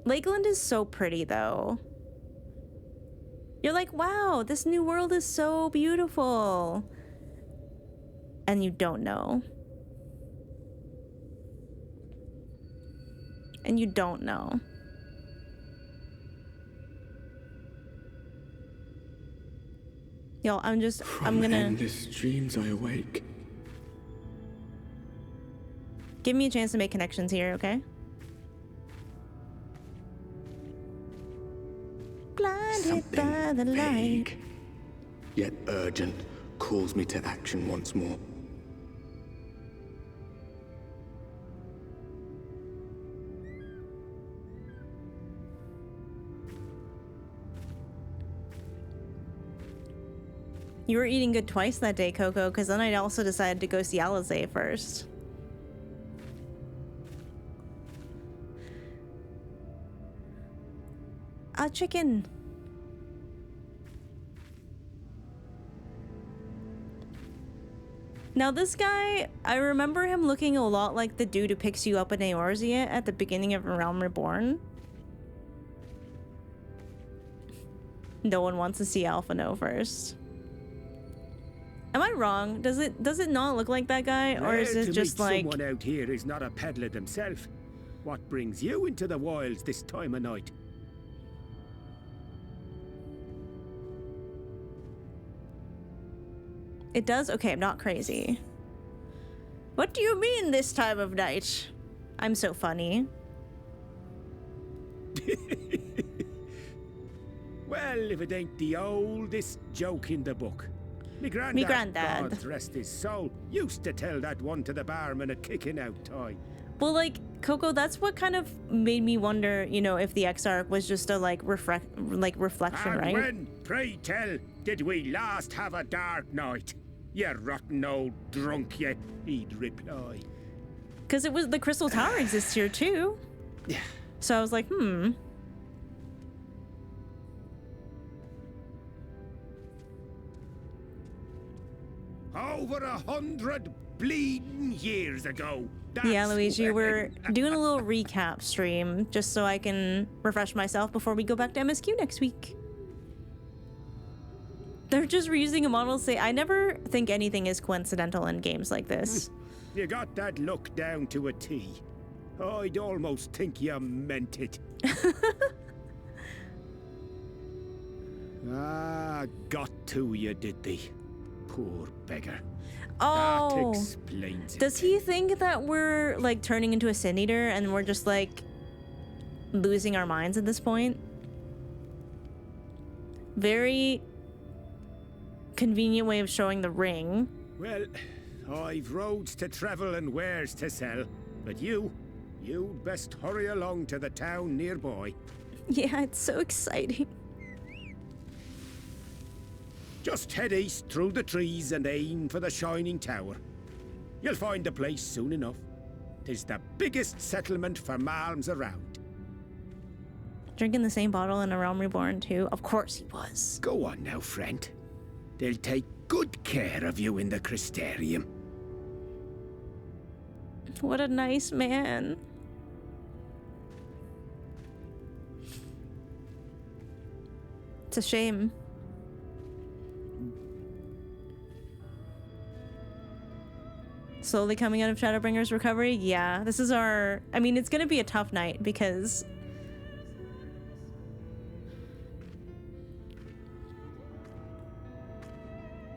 Lakeland is so pretty, though. You're like, wow, this new world is so beautiful. And you don't know. And you don't know. Yo, I'm gonna... endless dreams I awake. Give me a chance to make connections here, okay? Blinded by the light. Vague, yet urgent, calls me to action once more. You were eating good twice that day, Coco, because then I also decided to go see Alizé first. A chicken. Now this guy, I remember him looking a lot like the dude who picks you up in Eorzea at the beginning of Realm Reborn. No one wants to see Alphino first. Am I wrong? Does it not look like that guy, or is it just like someone out here who's not a peddler themselves? What brings you into the wilds this time of night? it does? Okay, I'm not crazy. What do you mean this time of night? I'm so funny. Well, if it ain't the oldest joke in the book. Me granddad, God rest his soul, used to tell that one to the barman at kicking out time. Well, like, Coco, that's what kind of made me wonder, you know, if the Exarch was just a, reflection, And right? when, pray tell, did we last have a dark night? You rotten old drunk, you, he'd reply. Because it was, the Crystal Tower exists here, too. Yeah. So I was like, Over 100 bleeding years ago. Yeah, That's Luigi, when- we're doing a little recap stream just so I can refresh myself before we go back to MSQ next week. They're just reusing a model to say, I never think anything is coincidental in games like this. You got that look down to a T. I'd almost think you meant it. got to you, did they? Poor beggar. Oh, That explains it. does he think that we're like turning into a Sin Eater and we're just like losing our minds at this point? Very convenient way of showing the ring. Well, I've roads to travel and wares to sell, but you'd best hurry along to the town nearby. Yeah, it's so exciting. Just head east through the trees and aim for the Shining Tower. You'll find the place soon enough. 'Tis the biggest settlement for malms around. Drinking the same bottle in A Realm Reborn too? Of course he was. Go on now, friend. They'll take good care of you in the Crystarium. What a nice man. It's a shame. Slowly coming out of Shadowbringers recovery? Yeah, this is our... I mean, it's gonna be a tough night because...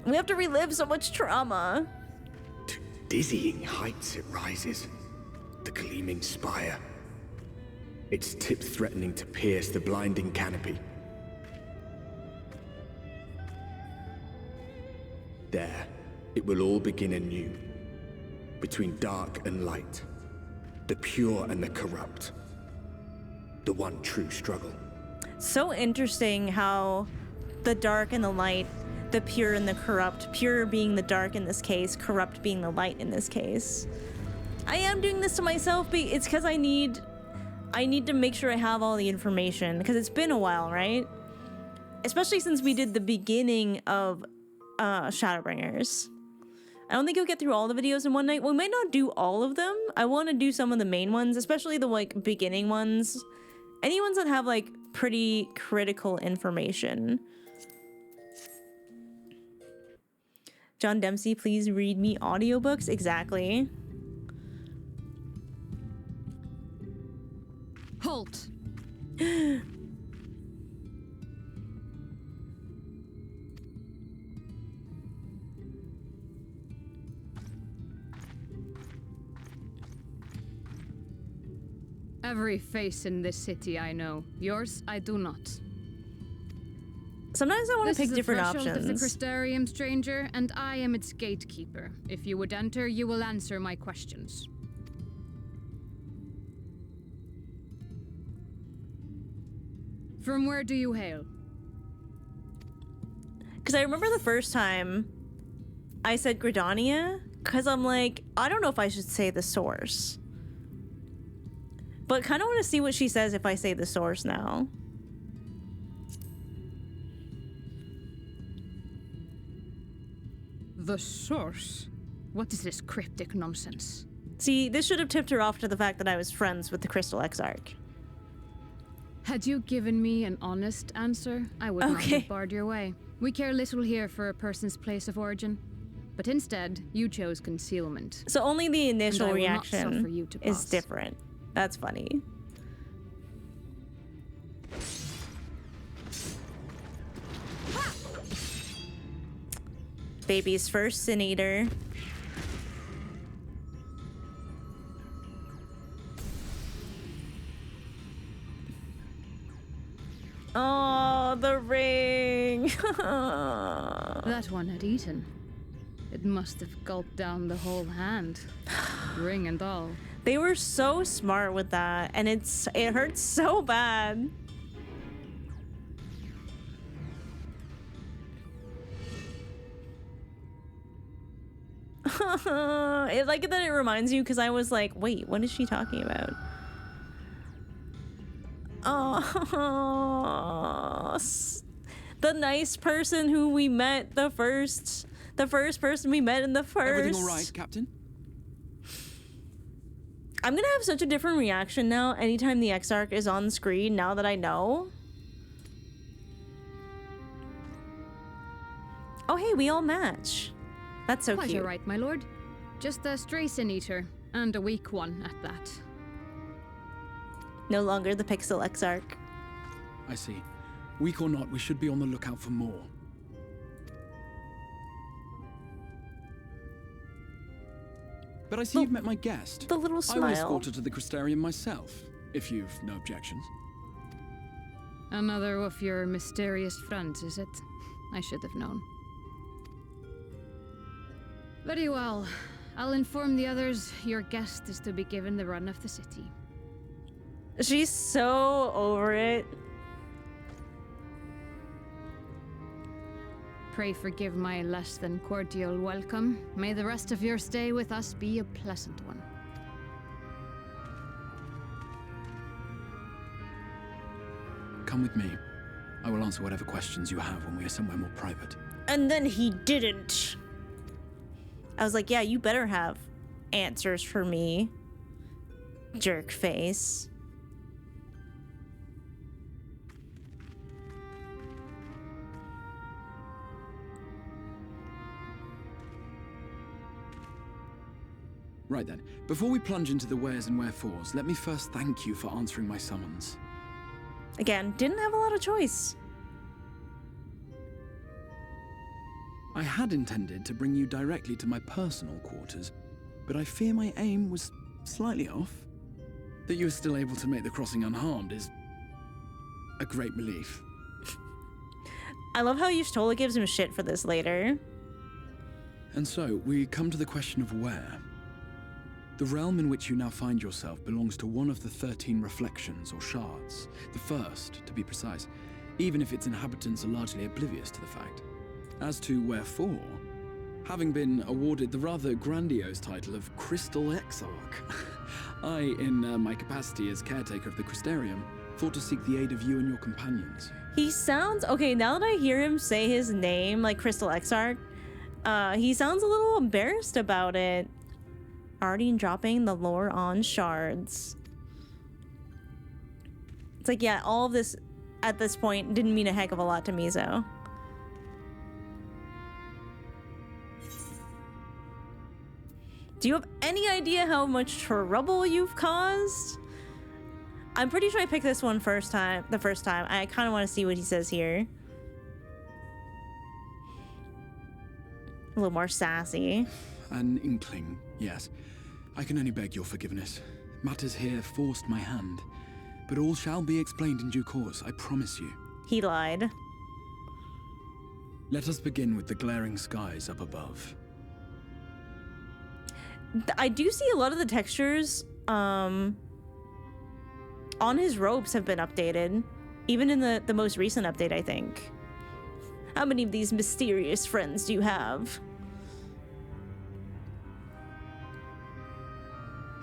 we have to relive so much trauma. To dizzying heights it rises. The gleaming spire. Its tip threatening to pierce the blinding canopy. There, it will all begin anew. Between dark and light. The pure and the corrupt. The one true struggle. So interesting how the dark and the light, the pure and the corrupt, pure being the dark in this case, corrupt being the light in this case. I am doing this to myself, but it's because I need to make sure I have all the information, because it's been a while, right? Especially since we did the beginning of Shadowbringers. I don't think you'll get through all the videos in one night. We might not do all of them. I want to do some of the main ones, especially the like beginning ones. Any ones that have like pretty critical information. John Dempsey, please read me audiobooks. Exactly. Halt! Every face in this city I know. Yours, I do not. Sometimes I want to pick different This is the threshold options. of the Crystarium, stranger, and I am its gatekeeper. If you would enter, you will answer my questions. From where do you hail? Because I remember the first time I said Gridania, because I'm like, I don't know if I should say the source. But kind of want to see what she says if I say the source now. The source? What is this cryptic nonsense? See, this should have tipped her off to the fact that I was friends with the Crystal Exarch. Had you given me an honest answer, I would not Okay. have barred your way. We care little here for a person's place of origin. But instead, you chose concealment. So only the initial And I will not suffer reaction you to is pass. different. That's funny. Baby's first Sin Eater. Oh, the ring. That one had eaten. It must have gulped down the whole hand. Ring and all. They were so smart with that, and it hurts so bad. I like it that it reminds you, because I was like, wait, what is she talking about? Oh, the nice person who we met the first person we met in the first. Everything all right, Captain? I'm gonna have such a different reaction now anytime the Exarch is on screen, now that I know. Oh hey, we all match. That's so Quite cute. all right, my lord. Just a stray Sin Eater, and a weak one at that. No longer the Pixel Exarch. I see. Weak or not, we should be on the lookout for more. But I see you've met my guest. The little I will smile. escort her to the Crystarium myself, if you've no objections. Another of your mysterious friends, is it? I should have known. Very well. I'll inform the others your guest is to be given the run of the city. She's so over it. Pray forgive my less than cordial welcome. May the rest of your stay with us be a pleasant one. Come with me. I will answer whatever questions you have when we are somewhere more private. And then he didn't. I was like, yeah, you better have answers for me. Jerk face. Right then, before we plunge into the wheres and wherefores, let me first thank you for answering my summons. Again, didn't have a lot of choice. I had intended to bring you directly to my personal quarters, but I fear my aim was slightly off. That you were still able to make the crossing unharmed is a great relief. I love how Y'shtola gives him shit for this later. And so, we come to the question of where. The realm in which you now find yourself belongs to one of the 13 reflections, or shards. The first, to be precise, even if its inhabitants are largely oblivious to the fact. As to wherefore, having been awarded the rather grandiose title of Crystal Exarch, I, in my capacity as caretaker of the Crystarium, thought to seek the aid of you and your companions. He sounds... Okay, now that I hear him say his name, like Crystal Exarch, he sounds a little embarrassed about it. Already dropping the lore on shards. It's like, yeah, all of this, at this point, didn't mean a heck of a lot to Mizo. Do you have any idea how much trouble you've caused? I'm pretty sure I picked this one the first time. I kind of want to see what he says here. A little more sassy. An inkling, yes. I can only beg your forgiveness. Matters here forced my hand. But all shall be explained in due course, I promise you. He lied. Let us begin with the glaring skies up above. I do see a lot of the textures on his robes have been updated. Even in the most recent update, I think. How many of these mysterious friends do you have?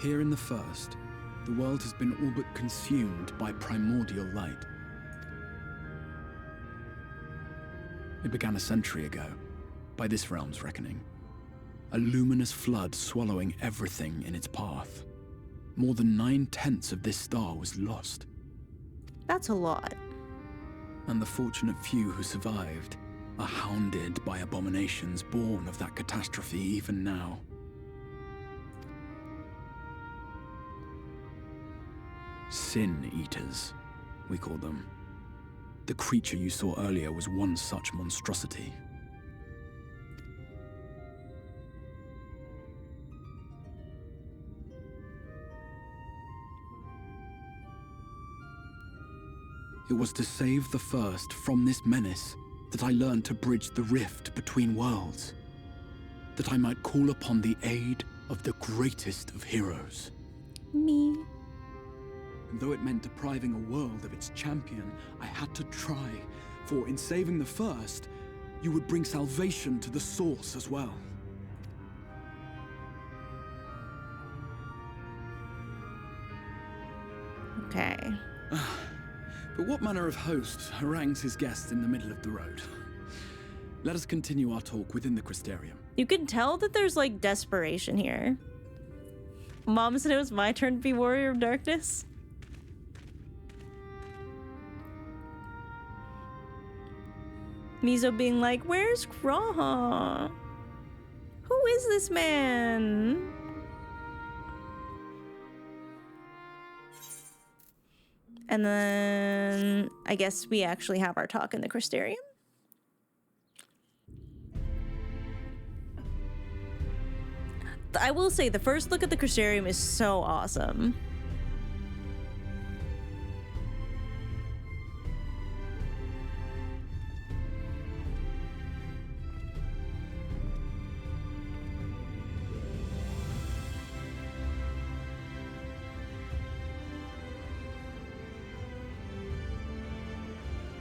Here in the first, the world has been all but consumed by primordial light. It began a century ago, by this realm's reckoning. A luminous flood swallowing everything in its path. More than 9/10 of this star was lost. That's a lot. And the fortunate few who survived are hounded by abominations born of that catastrophe even now. Sin Eaters, we call them. The creature you saw earlier was one such monstrosity. It was to save the first from this menace that I learned to bridge the rift between worlds. That I might call upon the aid of the greatest of heroes. Me. And though it meant depriving a world of its champion, I had to try, for in saving the first, you would bring salvation to the source as well. Okay. But what manner of host harangues his guests in the middle of the road? Let us continue our talk within the Crystarium. You can tell that there's like desperation here. Mom said it was my turn to be Warrior of Darkness. Mizo being like, where's Graha? Who is this man? And then I guess we actually have our talk in the Crystarium. I will say the first look at the Crystarium is so awesome.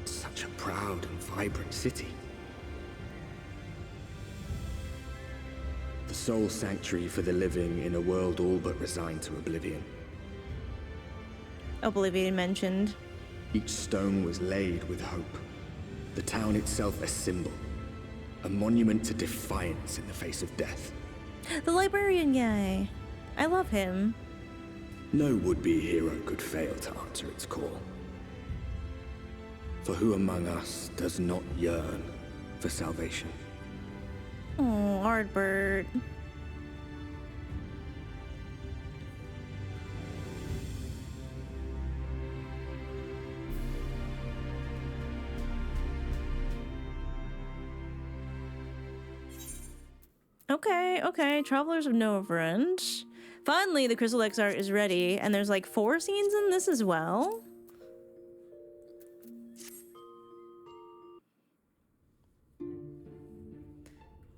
Such a proud and vibrant city. The sole sanctuary for the living in a world all but resigned to oblivion. Oblivion mentioned. Each stone was laid with hope. The town itself a symbol. A monument to defiance in the face of death. The librarian guy. I love him. No would-be hero could fail to answer its call. For who among us does not yearn for salvation? Oh, Ardbert. Okay. Travelers of Novrand. Finally, the Crystal X art is ready, and there's like 4 scenes in this as well.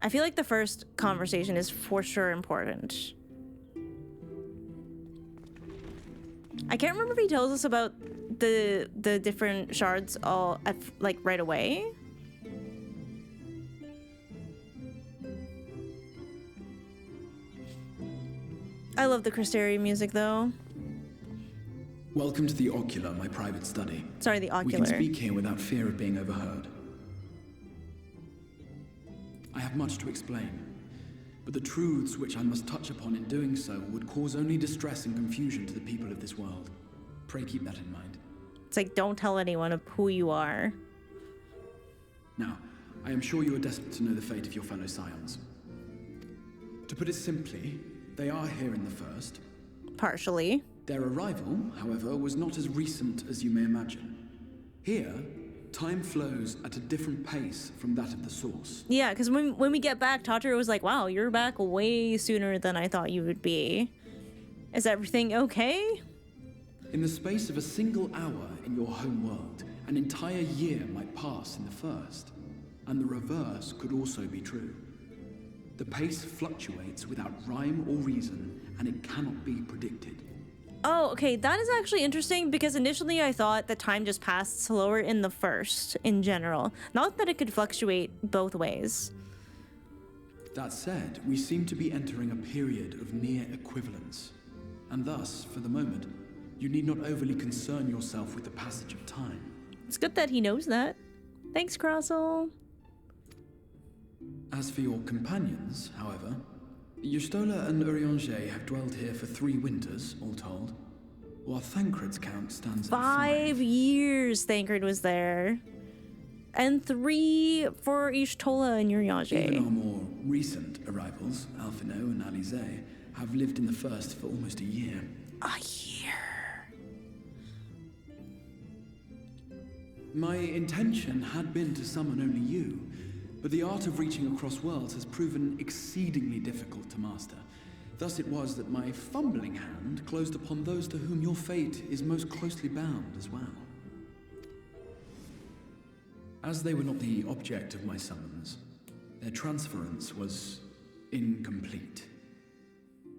I feel like the first conversation is for sure important. I can't remember if he tells us about the different shards all at, like right away. I love the Crystarium music though. Welcome to the Ocular, my private study. Sorry, the Ocular. We can speak here without fear of being overheard. I have much to explain, but the truths which I must touch upon in doing so would cause only distress and confusion to the people of this world. Pray keep that in mind. It's like, don't tell anyone of who you are. Now, I am sure you are desperate to know the fate of your fellow scions. To put it simply, they are here in the first. Partially. Their arrival, however, was not as recent as you may imagine. Here, time flows at a different pace from that of the source. Yeah, because when we get back, Tataru was like, wow, you're back way sooner than I thought you would be. Is everything okay? In the space of a single hour in your home world, an entire year might pass in the first. And the reverse could also be true. The pace fluctuates without rhyme or reason, and it cannot be predicted. Oh, okay, that is actually interesting because initially I thought that time just passed slower in the first, in general. Not that it could fluctuate both ways. That said, we seem to be entering a period of near equivalence. And thus, for the moment, you need not overly concern yourself with the passage of time. It's good that he knows that. Thanks, Crossel. As for your companions, however, Yustola and Urianger have dwelled here for 3 winters, all told, while Thancred's count stands at 5 years Thancred was there. And 3 for Yustola and Urianger. Even our more recent arrivals, Alphino and Alize, have lived in the first for almost a year. A year. My intention had been to summon only you, but the art of reaching across worlds has proven exceedingly difficult to master. Thus it was that my fumbling hand closed upon those to whom your fate is most closely bound as well. As they were not the object of my summons, their transference was incomplete.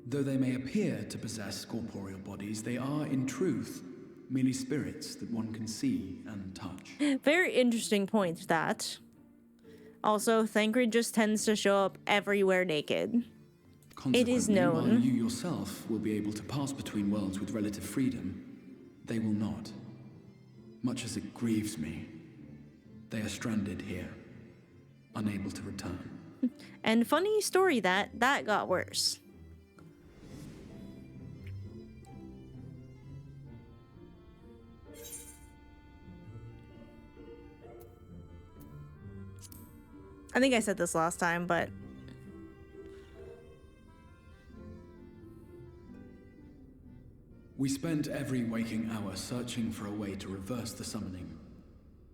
Though they may appear to possess corporeal bodies, they are, in truth, merely spirits that one can see and touch. Very interesting point, that. Also, Thancred just tends to show up everywhere naked. It is known. While you yourself will be able to pass between worlds with relative freedom, they will not. Much as it grieves me, they are stranded here, unable to return. And funny story that got worse. I think I said this last time, but we spent every waking hour searching for a way to reverse the summoning.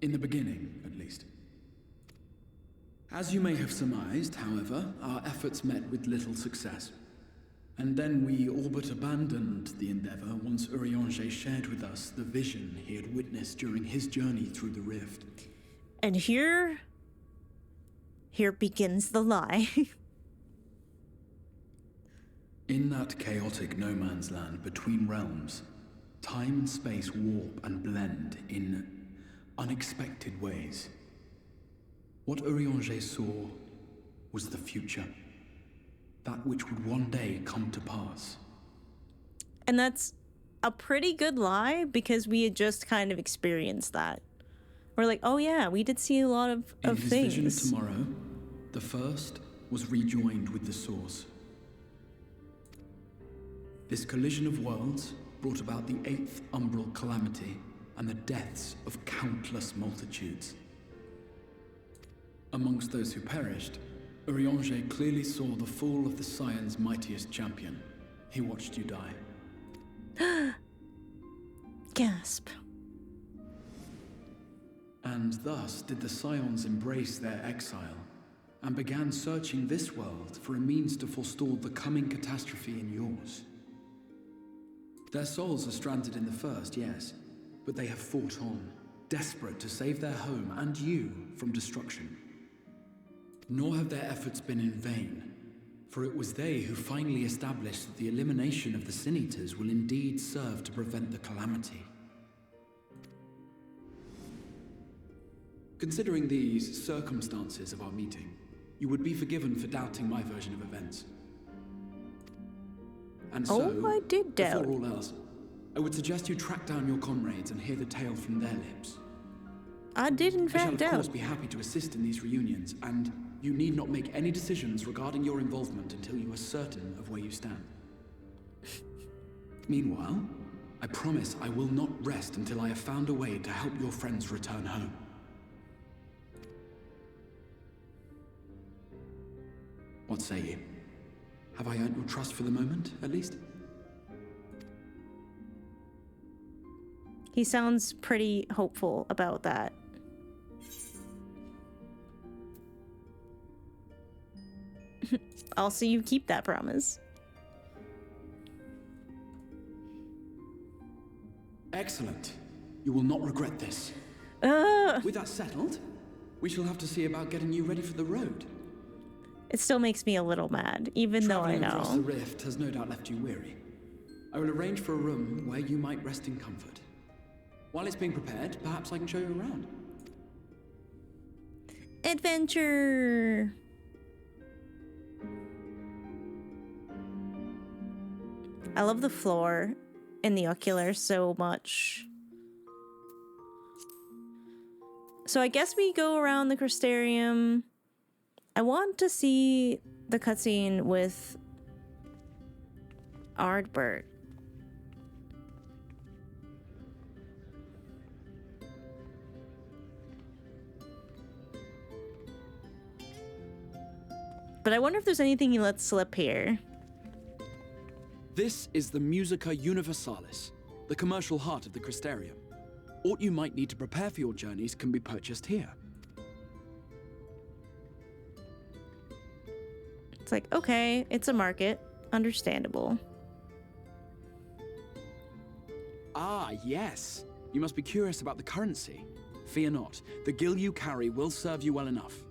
In the beginning, at least. As you may have surmised, however, our efforts met with little success. And then we all but abandoned the endeavor once Urianger shared with us the vision he had witnessed during his journey through the rift. And here begins the lie. In that chaotic no man's land between realms, time and space warp and blend in unexpected ways. What Urianger saw was the future. That which would one day come to pass. And that's a pretty good lie because we had just kind of experienced that. We're like, oh yeah, we did see a lot of In his things. vision of tomorrow, the first was rejoined with the source. This collision of worlds brought about the 8th umbral calamity and the deaths of countless multitudes. Amongst those who perished, Urianger clearly saw the fall of the Scion's mightiest champion. He watched you die. Gasp. And thus did the Scions embrace their exile, and began searching this world for a means to forestall the coming catastrophe in yours. Their souls are stranded in the first, yes, but they have fought on, desperate to save their home and you from destruction. Nor have their efforts been in vain, for it was they who finally established that the elimination of the Sin Eaters will indeed serve to prevent the calamity. Considering these circumstances of our meeting, you would be forgiven for doubting my version of events. And so, I did doubt. before all else, I would suggest you track down your comrades and hear the tale from their lips. I did in I shall fact of doubt. course be happy to assist in these reunions, and you need not make any decisions regarding your involvement until you are certain of where you stand. Meanwhile, I promise I will not rest until I have found a way to help your friends return home. What say you? Have I earned your trust for the moment, at least? He sounds pretty hopeful about that. I'll see you keep that promise. Excellent. You will not regret this. With that settled, we shall have to see about getting you ready for the road. It still makes me a little mad, even though I Traveling across the know. rift has no doubt left you weary. I will arrange for a room where you might rest in comfort. While it's being prepared, perhaps I can show you around. Adventure! I love the floor in the ocular so much. So I guess we go around the Crystarium. I want to see the cutscene with Ardbert. But I wonder if there's anything he lets slip here. This is the Musica Universalis, the commercial heart of the Crystarium. Aught you might need to prepare for your journeys can be purchased here. It's like, okay, it's a market. Understandable. Ah, yes. You must be curious about the currency. Fear not. The gil you carry will serve you well enough.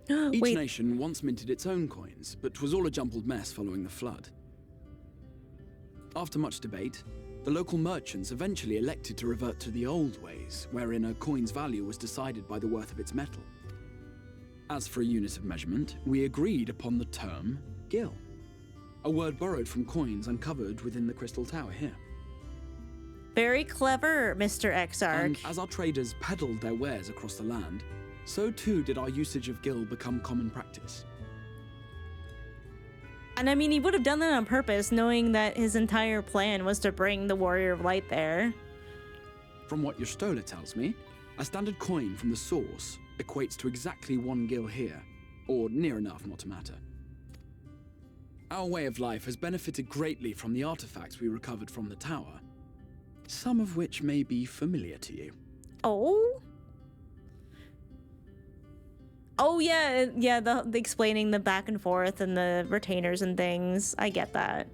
Each Wait. nation once minted its own coins, but 'twas all a jumbled mess following the flood. After much debate, the local merchants eventually elected to revert to the old ways, wherein a coin's value was decided by the worth of its metal. As for a unit of measurement, we agreed upon the term gil, a word borrowed from coins uncovered within the Crystal Tower here. Very clever, Mr. Exarch. And as our traders peddled their wares across the land, so too did our usage of gil become common practice. And I mean, he would have done that on purpose, knowing that his entire plan was to bring the Warrior of Light there. From what your Stola tells me, a standard coin from the source equates to exactly 1 gil here, or near enough not to matter. Our way of life has benefited greatly from the artifacts we recovered from the tower, some of which may be familiar to you. Oh? Oh yeah, yeah. The explaining the back and forth and the retainers and things. I get that.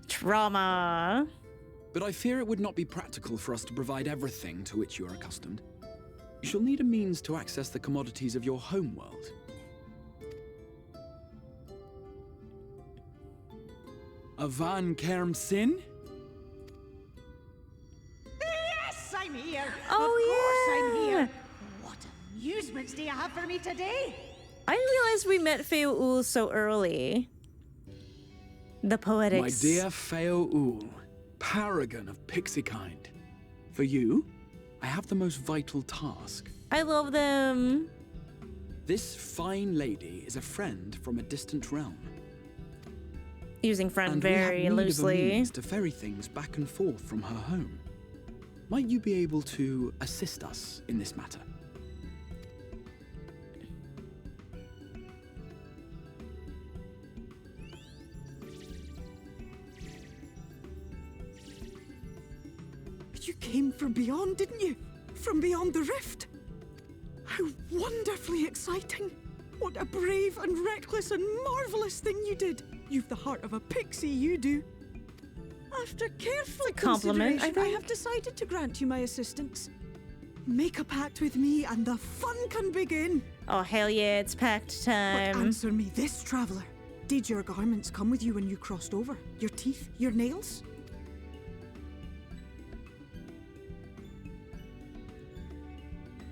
Trauma. But I fear it would not be practical for us to provide everything to which you are accustomed. You shall need a means to access the commodities of your homeworld. A Van Kerm Sin? Yes, I'm here. Oh, of course yeah. I'm here. What amusements do you have for me today? I didn't realize we met Feo Ul so early. The poetics. My dear Feo Ul, paragon of pixie kind. For you, I have the most vital task. I love them. This fine lady is a friend from a distant realm. Using friend And very we have need of a loosely. means to ferry things back and forth from her home. Might you be able to assist us in this matter? You came from beyond, didn't you? From beyond the rift? How wonderfully exciting! What a brave and reckless and marvelous thing you did! You've the heart of a pixie, you do. After careful compliment, I consideration, I think. have decided to grant you my assistance. Make a pact with me and the fun can begin. Oh, hell yeah, it's pact But time. answer me this, traveler. Did your garments come with you when you crossed over? Your teeth? Your nails?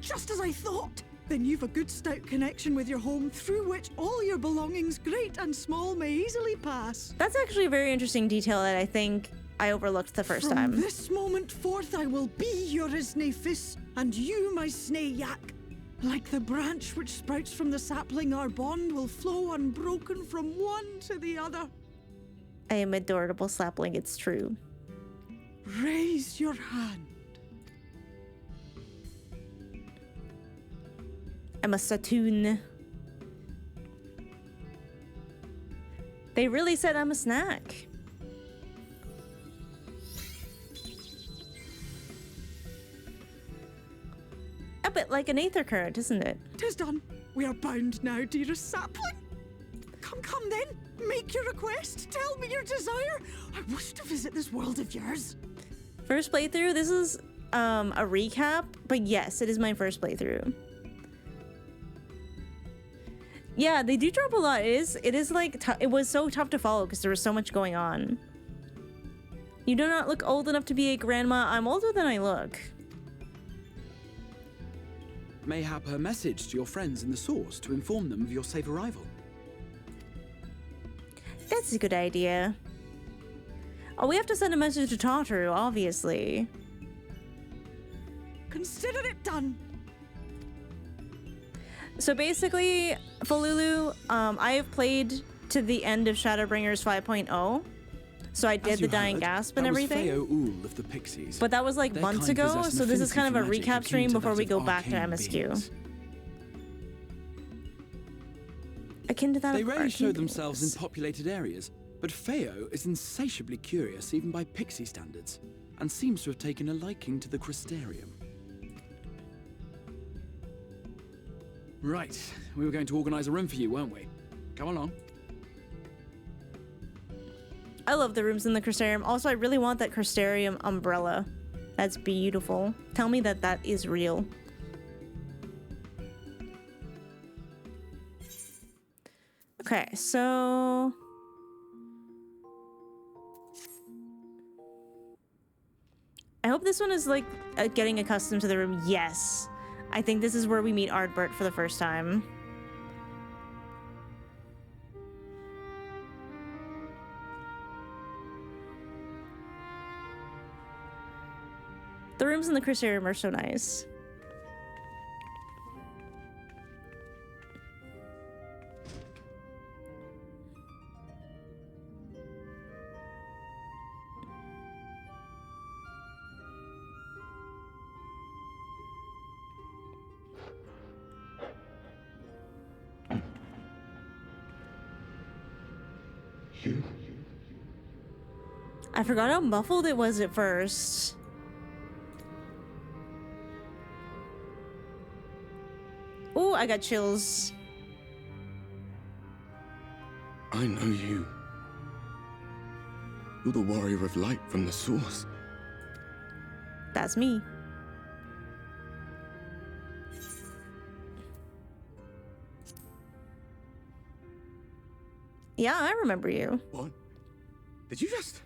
Just as I thought! Then you've a good stout connection with your home through which all your belongings, great and small, may easily pass. That's actually a very interesting detail that I think I overlooked the first From time. this moment forth I will be your Isne Fis, and you my Sne Yak. Like the branch which sprouts from the sapling, our bond will flow unbroken from one to the other. I am adorable sapling, it's true. Raise your hand. I'm a Satoon. They really said I'm a snack. A bit like an aether current, isn't it? 'Tis done. We are bound now, dearest sapling. Come then. Make your request. Tell me your desire. I wish to visit this world of yours. First playthrough, this is a recap, but yes, it is my first playthrough. Yeah, they do drop a lot. It is like, it was so tough to follow because there was so much going on. You do not look old enough to be a grandma. I'm older than I look. Mayhap a message to your friends in the source to inform them of your safe arrival. That's a good idea. Oh, we have to send a message to Tartaru, obviously. Consider it done. So basically, Falulu, I have played to the end of Shadowbringers 5.0. So I did As the you Dying heard, Gasp and that was everything. Feo Ul of the Pixies. But that was like Their months kind ago, possess an so this is kind of a affinity for recap magic stream akin to before that we of go back to arcane MSQ. beings. Akin to that They of rarely show arcane themselves beings. in populated areas, but Feo is insatiably curious even by pixie standards, and seems to have taken a liking to the Crystarium. Right, we were going to organize a room for you, weren't we? Come along. I love the rooms in the Crystarium. Also, I really want that Crystarium umbrella. That's beautiful. Tell me that that is real. Okay, so... I hope this one is like getting accustomed to the room. Yes. I think this is where we meet Ardbert for the first time. The rooms in the Crystarium are so nice. You? I forgot how muffled it was at first. Oh, I got chills. I know you. You're the warrior of light from the source. That's me. Yeah, I remember you. What? Did you just...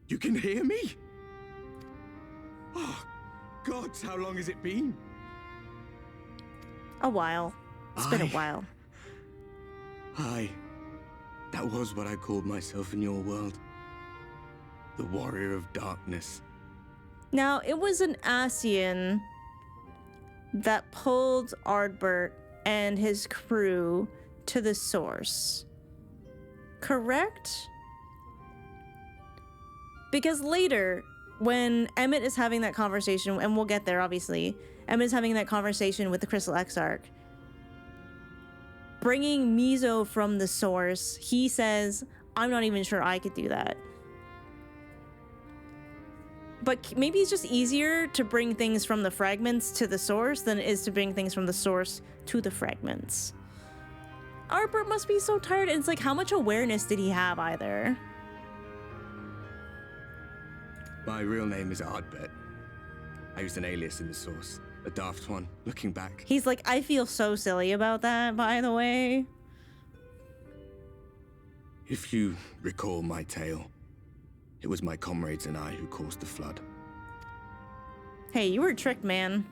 You can hear me? Oh, gods, how long has it been? A while. It's been a while. That was what I called myself in your world. The warrior of darkness. Now, it was an Ascian that pulled Ardbert and his crew to the source. Correct? Because later, when Emmett is having that conversation, and we'll get there, obviously, Emmett is having that conversation with the Crystal Exarch, bringing Mizo from the source, he says, I'm not even sure I could do that. But maybe it's just easier to bring things from the fragments to the source than it is to bring things from the source to the fragments. Ardbert must be so tired, and it's like, how much awareness did he have either? My real name is Ardbert. I used an alias in the source. A daft one, looking back. He's like, I feel so silly about that, by the way. If you recall my tale, it was my comrades and I who caused the flood. Hey, you were tricked, man.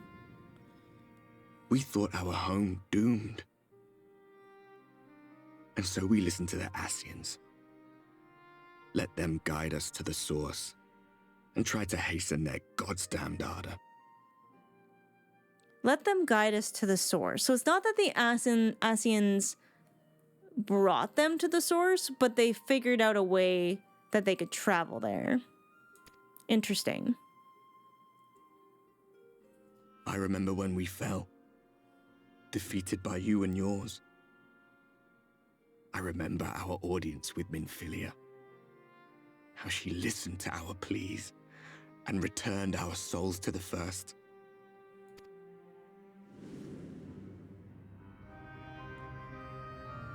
We thought our home doomed. And so we listened to the Ascians. Let them guide us to the source and try to hasten their goddamned ardor. Let them guide us to the source. So it's not that the Ascians brought them to the source, but they figured out a way that they could travel there. Interesting. I remember when we fell, defeated by you and yours. I remember our audience with Minfilia. How she listened to our pleas and returned our souls to the first.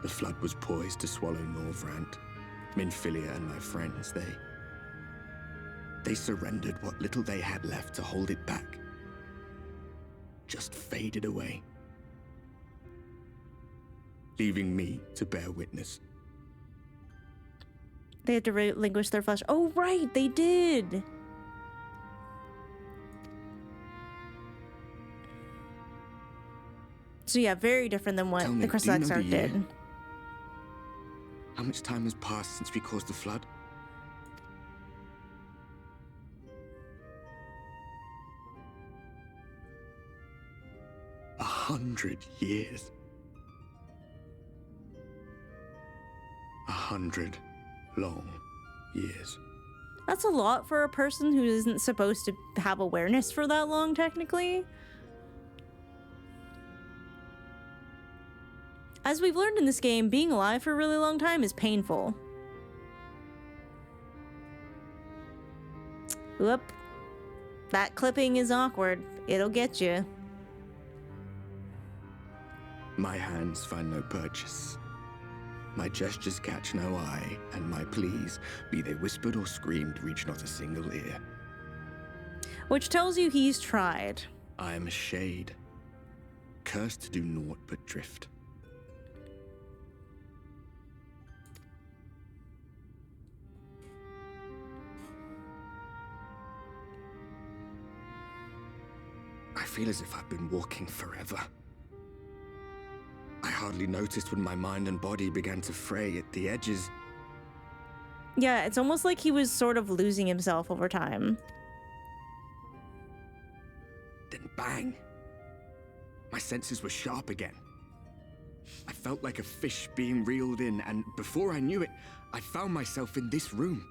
The flood was poised to swallow Norvrant, Minfilia and my friends. They surrendered what little they had left to hold it back. Just faded away, leaving me to bear witness. They had to relinquish their flesh. Oh, right, they did. So yeah, very different than what the Crystal Exarch did. How much time has passed since we caused the flood? $100 years. 100 long years. That's a lot for a person who isn't supposed to have awareness for that long, technically. As we've learned in this game, being alive for a really long time is painful. Whoop. That clipping is awkward. It'll get you. My hands find no purchase. My gestures catch no eye, and my pleas, be they whispered or screamed, reach not a single ear. Which tells you he's tried. I am a shade, cursed to do naught but drift. I feel as if I've been walking forever. I hardly noticed when my mind and body began to fray at the edges. Yeah, it's almost like he was sort of losing himself over time. Then bang! My senses were sharp again. I felt like a fish being reeled in, and before I knew it, I found myself in this room.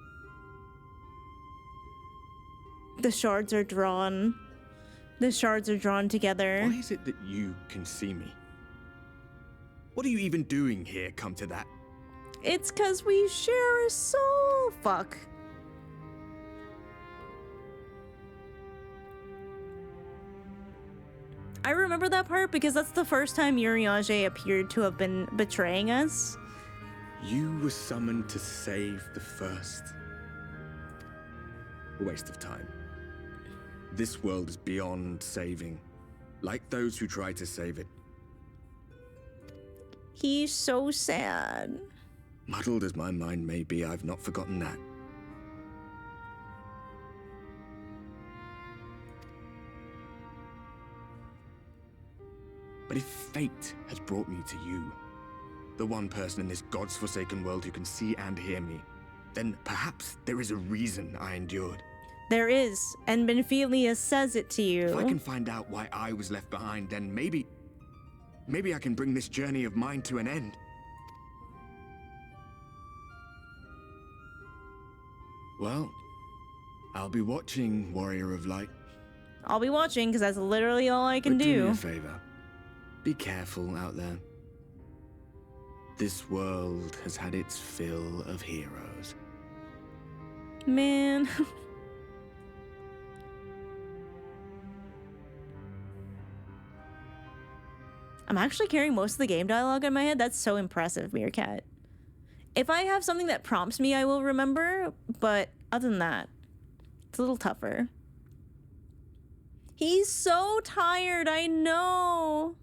The shards are drawn. The shards are drawn together. Why is it that you can see me? What are you even doing here, come to that? It's because we share a soul. Fuck. I remember that part because that's the first time Urianger appeared to have been betraying us. You were summoned to save the first. A waste of time. This world is beyond saving, like those who try to save it. He's so sad. Muddled as my mind may be, I've not forgotten that. But if fate has brought me to you, the one person in this God's forsaken world who can see and hear me, then perhaps there is a reason I endured. There is, and Benfilia says it to you. If I can find out why I was left behind, then maybe I can bring this journey of mine to an end. Well, I'll be watching, Warrior of Light. I'll be watching, because that's literally all I can But do. Do me a favor. Be careful out there. This world has had its fill of heroes. Man. I'm actually carrying most of the game dialogue in my head. That's so impressive, Meerkat. If I have something that prompts me, I will remember, but other than that, it's a little tougher. He's so tired, I know.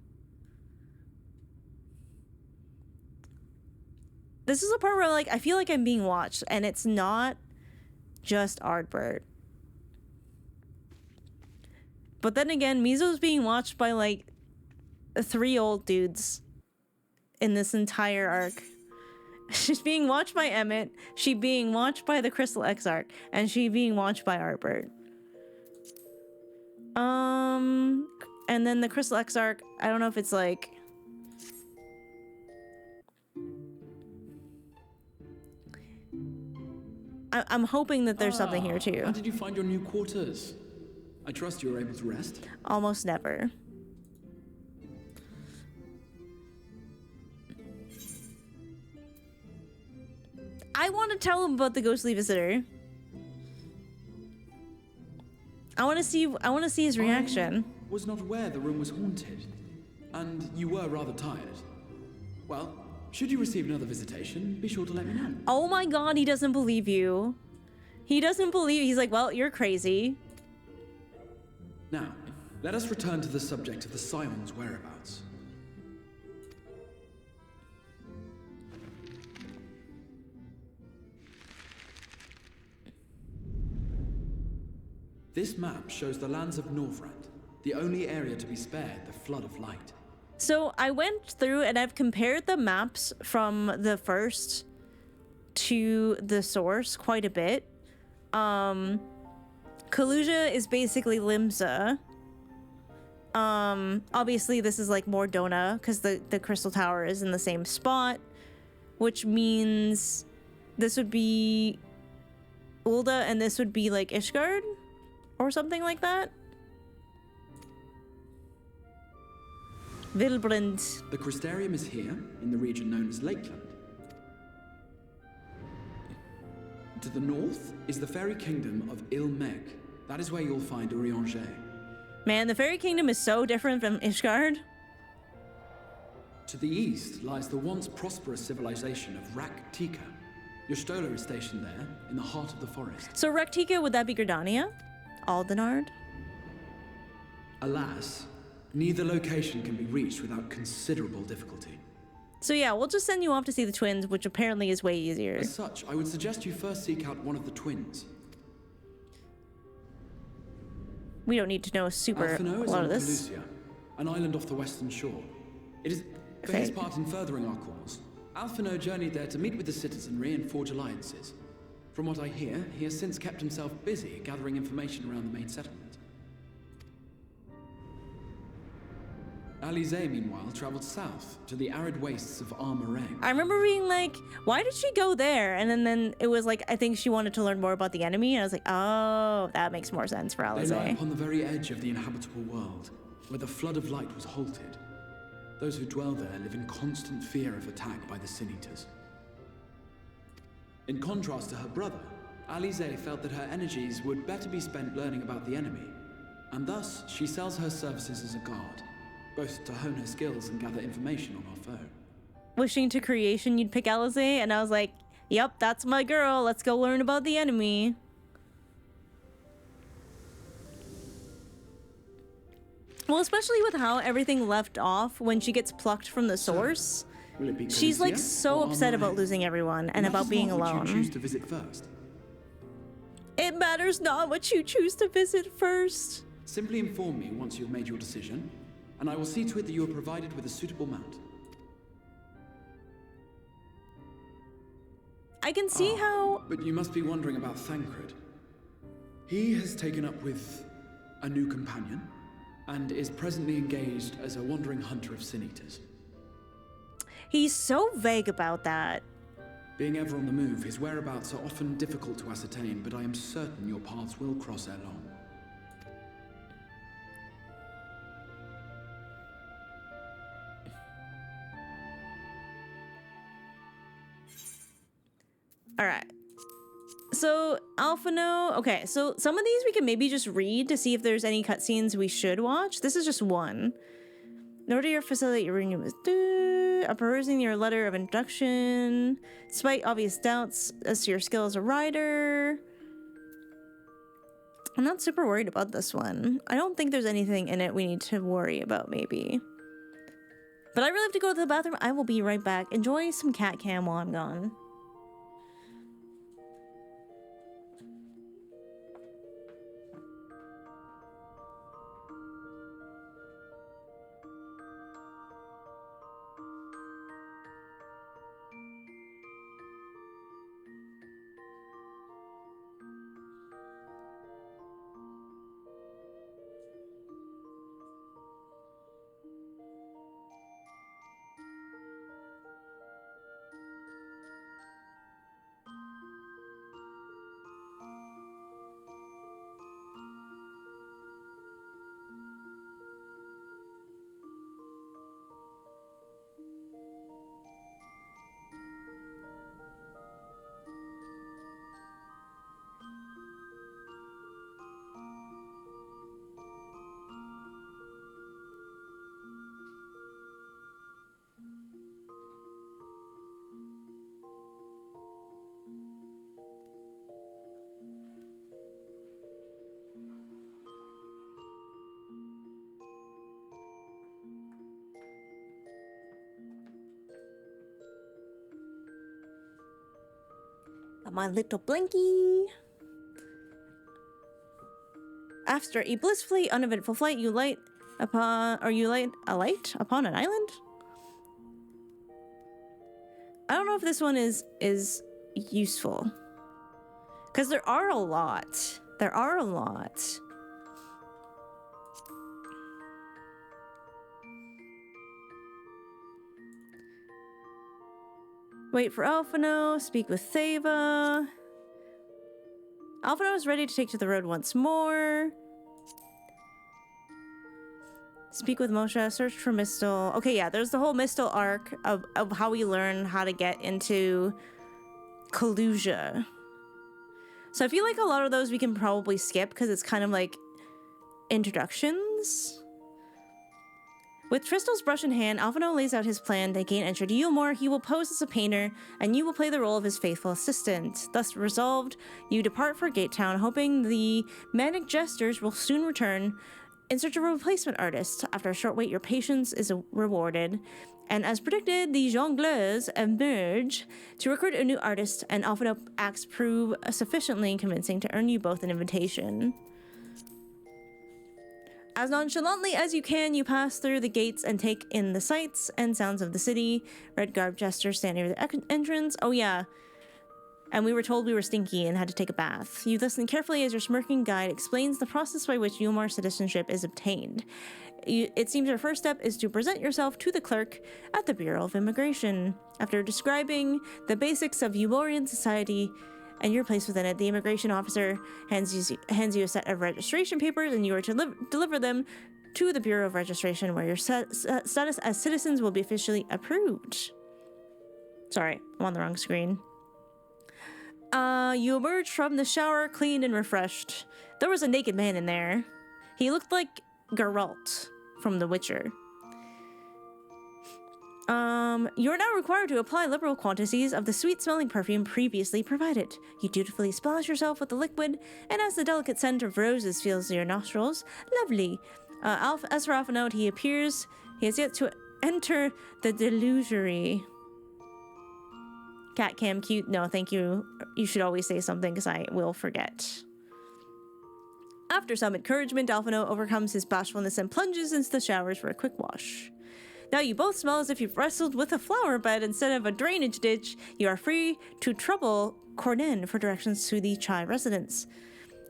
This is a part where, like, I feel like I'm being watched, and it's not just Ardbert. But then again, Mizo's being watched by, like, 3 old dudes in this entire arc. She's being watched by Emmett, she being watched by the Crystal Exarch, and she being watched by Ardbert. And then the Crystal Exarch, I don't know if it's like... I'm hoping that there's something here too. How did you find your new quarters? I trust you were able to rest? Almost never. I want to tell him about the ghostly visitor. I want to see his reaction. I was not aware the room was haunted, and you were rather tired. Well, should you receive another visitation, be sure to let me know. Oh my god, he doesn't believe you. He doesn't believe. He's like, well, you're crazy. Now, let us return to the subject of the Scion's whereabouts. This map shows the lands of Norvrand, the only area to be spared the flood of light. So I went through and I've compared the maps from the first to the source quite a bit. Kaluja is basically Limsa. Obviously this is like more Dona because the Crystal Tower is in the same spot, which means this would be Ulda and this would be like Ishgard or something like that. Vilbrand. The Crystarium is here, in the region known as Lakeland. To the north is the fairy kingdom of Ilmeg. That is where you'll find Urianger. Man, the fairy kingdom is so different from Ishgard. To the east lies the once prosperous civilization of Raktika. Your Stola is stationed there, in the heart of the forest. So Raktika, would that be Gridania? Aldenard? Alas, neither location can be reached without considerable difficulty. So yeah, we'll just send you off to see the twins, which apparently is way easier. As such, I would suggest you first seek out one of the twins. We don't need to know super Alphino a is lot on of this. Pelusia, an island off the western shore. It is for his part in furthering our cause. Alphino journeyed there to meet with the citizenry and forge alliances. From what I hear, he has since kept himself busy gathering information around the main settlement. Alize, meanwhile, traveled south to the arid wastes of Armorang. I remember being like, why did she go there? And then it was like, I think she wanted to learn more about the enemy. And I was like, oh, that makes more sense for Alize. They lie upon the very edge of the inhabitable world, where the flood of light was halted. Those who dwell there live in constant fear of attack by the Sin Eaters. In contrast to her brother, Alize felt that her energies would better be spent learning about the enemy, and thus she sells her services as a guard, both to hone her skills and gather information on our foe. Wishing to creation you'd pick Alize, and I was like, yep, that's my girl. Let's go learn about the enemy. Well, especially with how everything left off when she gets plucked from the source. Will it be She's like Coliseum so or upset about Armoire? losing everyone and Matters about being not which alone. you choose to visit first. It matters not what you choose to visit first. Simply inform me once you've made your decision, and I will see to it that you are provided with a suitable mount. I can see how... But you must be wondering about Thancred. He has taken up with a new companion, and is presently engaged as a wandering hunter of sin-eaters. He's so vague about that. Being ever on the move, his whereabouts are often difficult to ascertain, but I am certain your paths will cross ere long. All right. So, Alphino... Okay, so some of these we can maybe just read to see if there's any cutscenes we should watch. This is just one. In order to facilitate your reunion with perusing your letter of introduction, despite obvious doubts as to your skill as a writer. I'm not super worried about this one. I don't think there's anything in it we need to worry about, maybe. But I really have to go to the bathroom. I will be right back. Enjoy some cat cam while I'm gone. My little blinky. After a blissfully uneventful flight, you light upon an island. I don't know if this one is useful, because there are a lot. There are a lot. Wait for Alphino, speak with Theva. Alphino is ready to take to the road once more. Speak with Moshe, search for Mistel. Okay, yeah, there's the whole Mistel arc of how we learn how to get into Kalusia. So I feel like a lot of those we can probably skip because it's kind of like introductions. With Tristel's brush in hand, Alphino lays out his plan to gain entry to Yulmore. He will pose as a painter, and you will play the role of his faithful assistant. Thus resolved, you depart for Gatetown, hoping the manic jesters will soon return in search of a replacement artist. After a short wait, your patience is rewarded. And as predicted, the jongleurs emerge to recruit a new artist, and Alphino acts prove sufficiently convincing to earn you both an invitation. As nonchalantly as you can, you pass through the gates and take in the sights and sounds of the city. Red-garbed jesters stand near the entrance. Oh yeah, and we were told we were stinky and had to take a bath. You listen carefully as your smirking guide explains the process by which Yulmore citizenship is obtained. It seems your first step is to present yourself to the clerk at the Bureau of Immigration. After describing the basics of Yulmorian society and your place within it, the immigration officer hands you a set of registration papers, and you are to deliver them to the Bureau of Registration, where your status as citizens will be officially approved. Sorry, I'm on the wrong screen. You emerged from the shower clean and refreshed. There was a naked man in there. He looked like Geralt from The Witcher. You're now required to apply liberal quantities of the sweet-smelling perfume previously provided. You dutifully splash yourself with the liquid, and as the delicate scent of roses fills your nostrils, lovely. As for Alphinaud, he appears. He has yet to enter the delusory. Cat cam cute. No, thank you. You should always say something because I will forget. After some encouragement, Alphinaud overcomes his bashfulness and plunges into the showers for a quick wash. Now you both smell as if you've wrestled with a flower bed instead of a drainage ditch. You are free to trouble Cornen for directions to the Chai residence.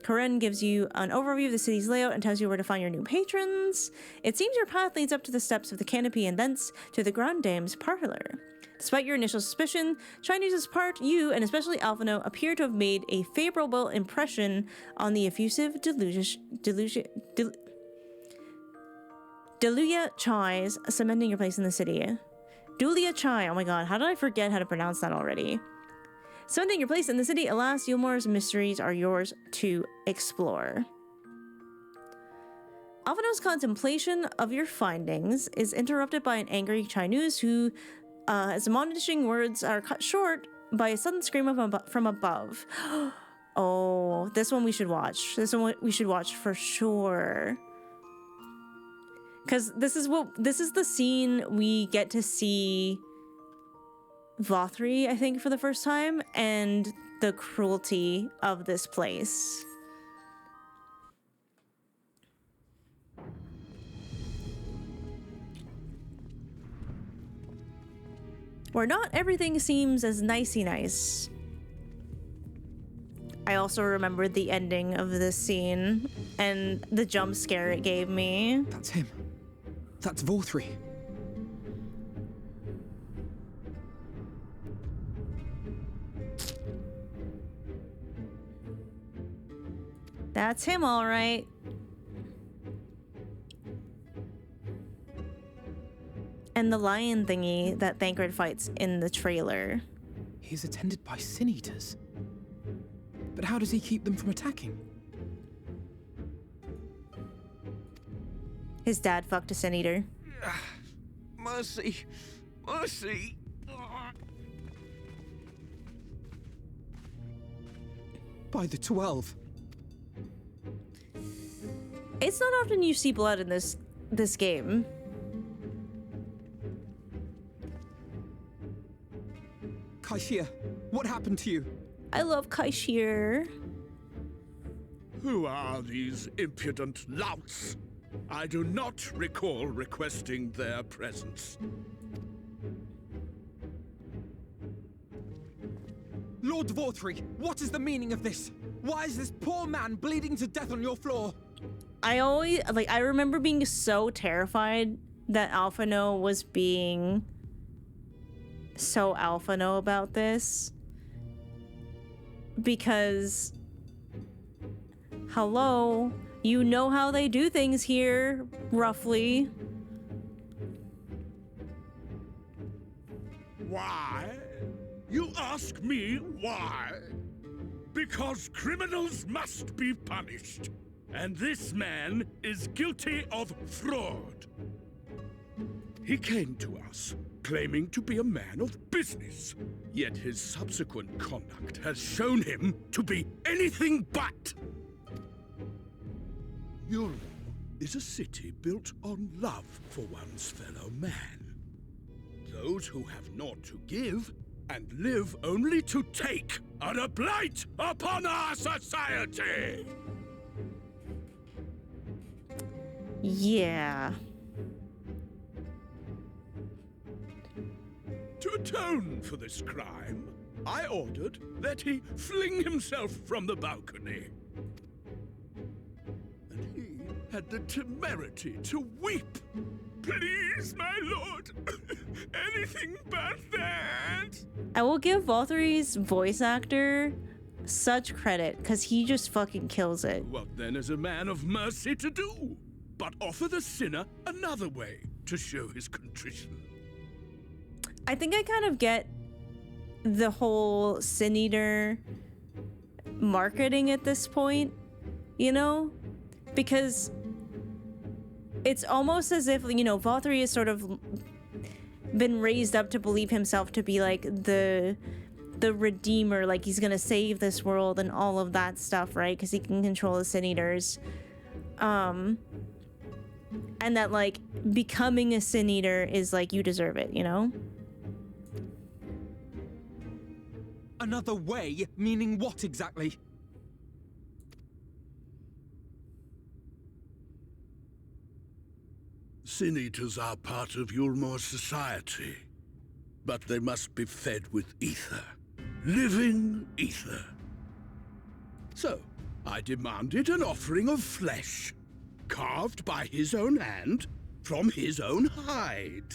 Cornen gives you an overview of the city's layout and tells you where to find your new patrons. It seems your path leads up to the steps of the canopy and thence to the Grand Dame's parlor. Despite your initial suspicion, Chinese's part, you, and especially Alphinaud, appear to have made a favorable impression on the effusive Deluya Chai's, cementing your place in the city. Deluya Chai, oh my god, how did I forget how to pronounce that already? Cementing your place in the city, alas, Yulmar's mysteries are yours to explore. Alphinaud's contemplation of your findings is interrupted by an angry Chinese who, his admonishing words are cut short by a sudden scream from above. Oh, this one we should watch. This one we should watch for sure. Because this is the scene we get to see Vothri, I think, for the first time, and the cruelty of this place. Where not everything seems as nicey nice. I also remembered the ending of this scene and the jump scare it gave me. That's him. That's Vothri. That's him, all right. And the lion thingy that Thancred fights in the trailer. He's attended by sin eaters. But how does he keep them from attacking? His dad fucked a sin eater. Mercy. Mercy. By the 12. It's not often you see blood in this game. Kaishir, what happened to you? I love Kaishir. Who are these impudent louts? I do not recall requesting their presence. Lord Vothri, what is the meaning of this? Why is this poor man bleeding to death on your floor? I remember being so terrified that Alphinaud was being so Alphinaud about this. Because, hello, you know how they do things here, roughly. Why? You ask me why? Because criminals must be punished. And this man is guilty of fraud. He came to us, claiming to be a man of business. Yet his subsequent conduct has shown him to be anything but. Yulmore is a city built on love for one's fellow man. Those who have naught to give and live only to take are a blight upon our society! Yeah. To atone for this crime, I ordered that he fling himself from the balcony. And he had the temerity to weep. Please, my lord, anything but that. I will give Vothri's voice actor such credit, because he just fucking kills it. What then is a man of mercy to do? But offer the sinner another way to show his contrition. I think I kind of get the whole Sin Eater marketing at this point, you know? Because it's almost as if, you know, Valtteri has sort of been raised up to believe himself to be like the redeemer, like he's gonna save this world and all of that stuff, right? Because he can control the Sin Eaters. And that, like, becoming a Sin Eater is like, you deserve it, you know? Another way? Meaning what exactly? Sin Eaters are part of Yulmor's society, but they must be fed with ether. Living ether. So, I demanded an offering of flesh, carved by his own hand, from his own hide.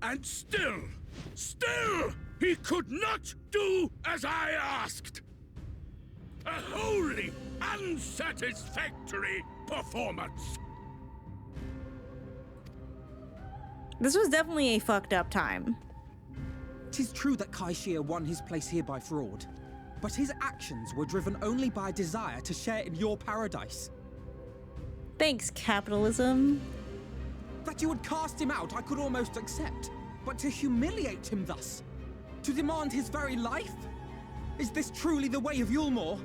And still, he could not do as I asked. A wholly unsatisfactory performance. This was definitely a fucked up time. 'Tis true that Kaishia won his place here by fraud, but his actions were driven only by a desire to share in your paradise. Thanks, capitalism. That you would cast him out I could almost accept, but to humiliate him thus? To demand his very life? Is this truly the way of Yulmor?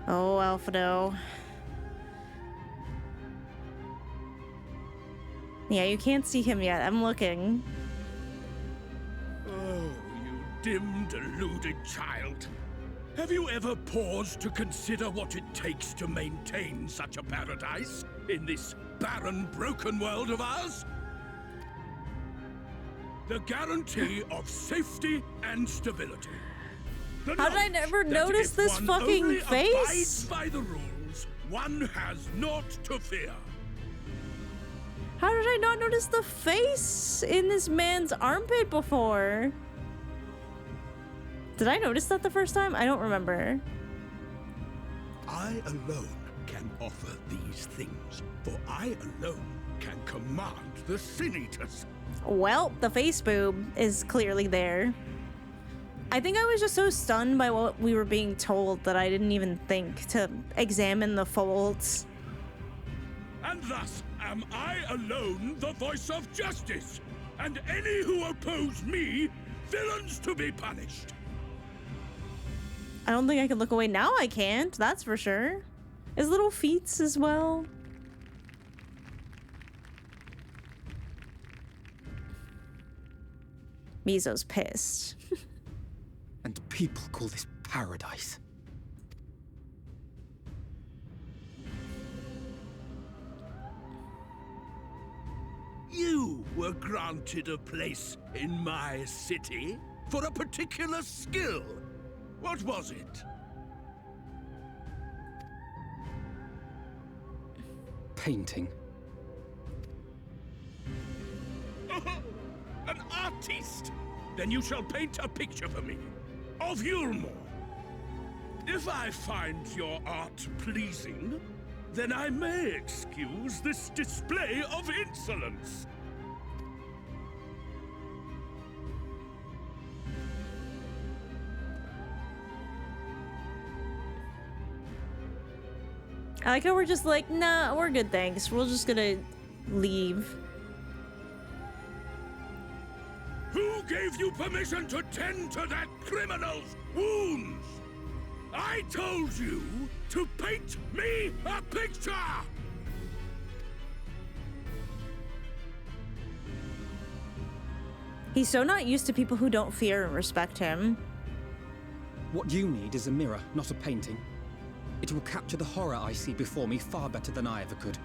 Oh, Alfredo. Yeah, you can't see him yet. I'm looking. Oh, you dim, deluded child. Have you ever paused to consider what it takes to maintain such a paradise in this barren, broken world of ours? The guarantee of safety and stability. How did I never notice this fucking face? Abides by the rules, one has naught to fear. How did I not notice the face in this man's armpit before? Did I notice that the first time? I don't remember. I alone can offer these things, for I alone can command the Sin Eaters. Well, the face boob is clearly there. I think I was just so stunned by what we were being told that I didn't even think to examine the folds. And thus am I alone the voice of justice, and any who oppose me, villains to be punished. I don't think I can look away. Now I can't, that's for sure. His little feet as well. Mizo's pissed. And people call this paradise. You were granted a place in my city for a particular skill. What was it? Painting. An artiste! Then you shall paint a picture for me of Yulmor. If I find your art pleasing, then I may excuse this display of insolence. I like how we're just like, nah, we're good, thanks. We're just gonna leave. Who gave you permission to tend to that criminal's wounds? I told you to paint me a picture! He's so not used to people who don't fear and respect him. What you need is a mirror, not a painting. It will capture the horror I see before me far better than I ever could.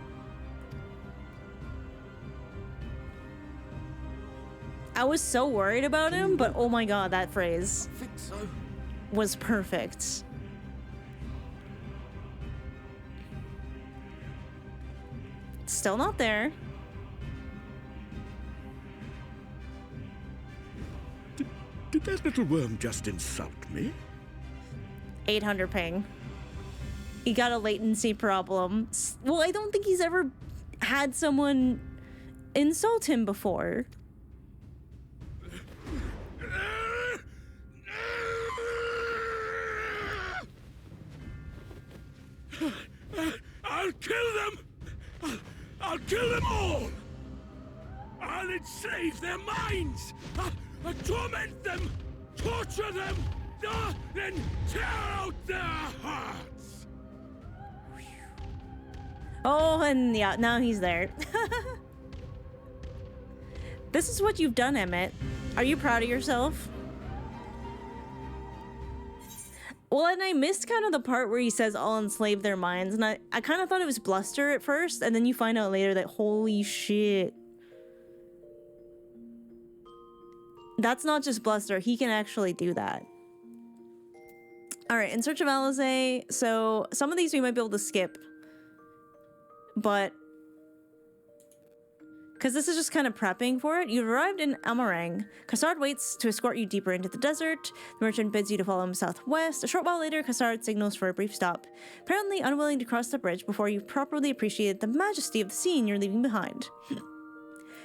I was so worried about him, but oh my god, that phrase was perfect. Still not there. Did that little worm just insult me? 800 ping. He got a latency problem. Well, I don't think he's ever had someone insult him before. kill them! I'll kill them all! I'll enslave their minds! I'll torment them! Torture them! Then tear out their hearts! Oh, and yeah, now he's there. This is what you've done, Emmett. Are you proud of yourself? Well, and I missed kind of the part where he says I'll enslave their minds, and I kind of thought it was bluster at first, and then you find out later that holy shit. That's not just bluster, he can actually do that. Alright, in search of Alizé, so some of these we might be able to skip. But because this is just kind of prepping for it. You've arrived in Amarang. Cassard waits to escort you deeper into the desert. The merchant bids you to follow him southwest. A short while later, Cassard signals for a brief stop, apparently unwilling to cross the bridge before you've properly appreciated the majesty of the scene you're leaving behind.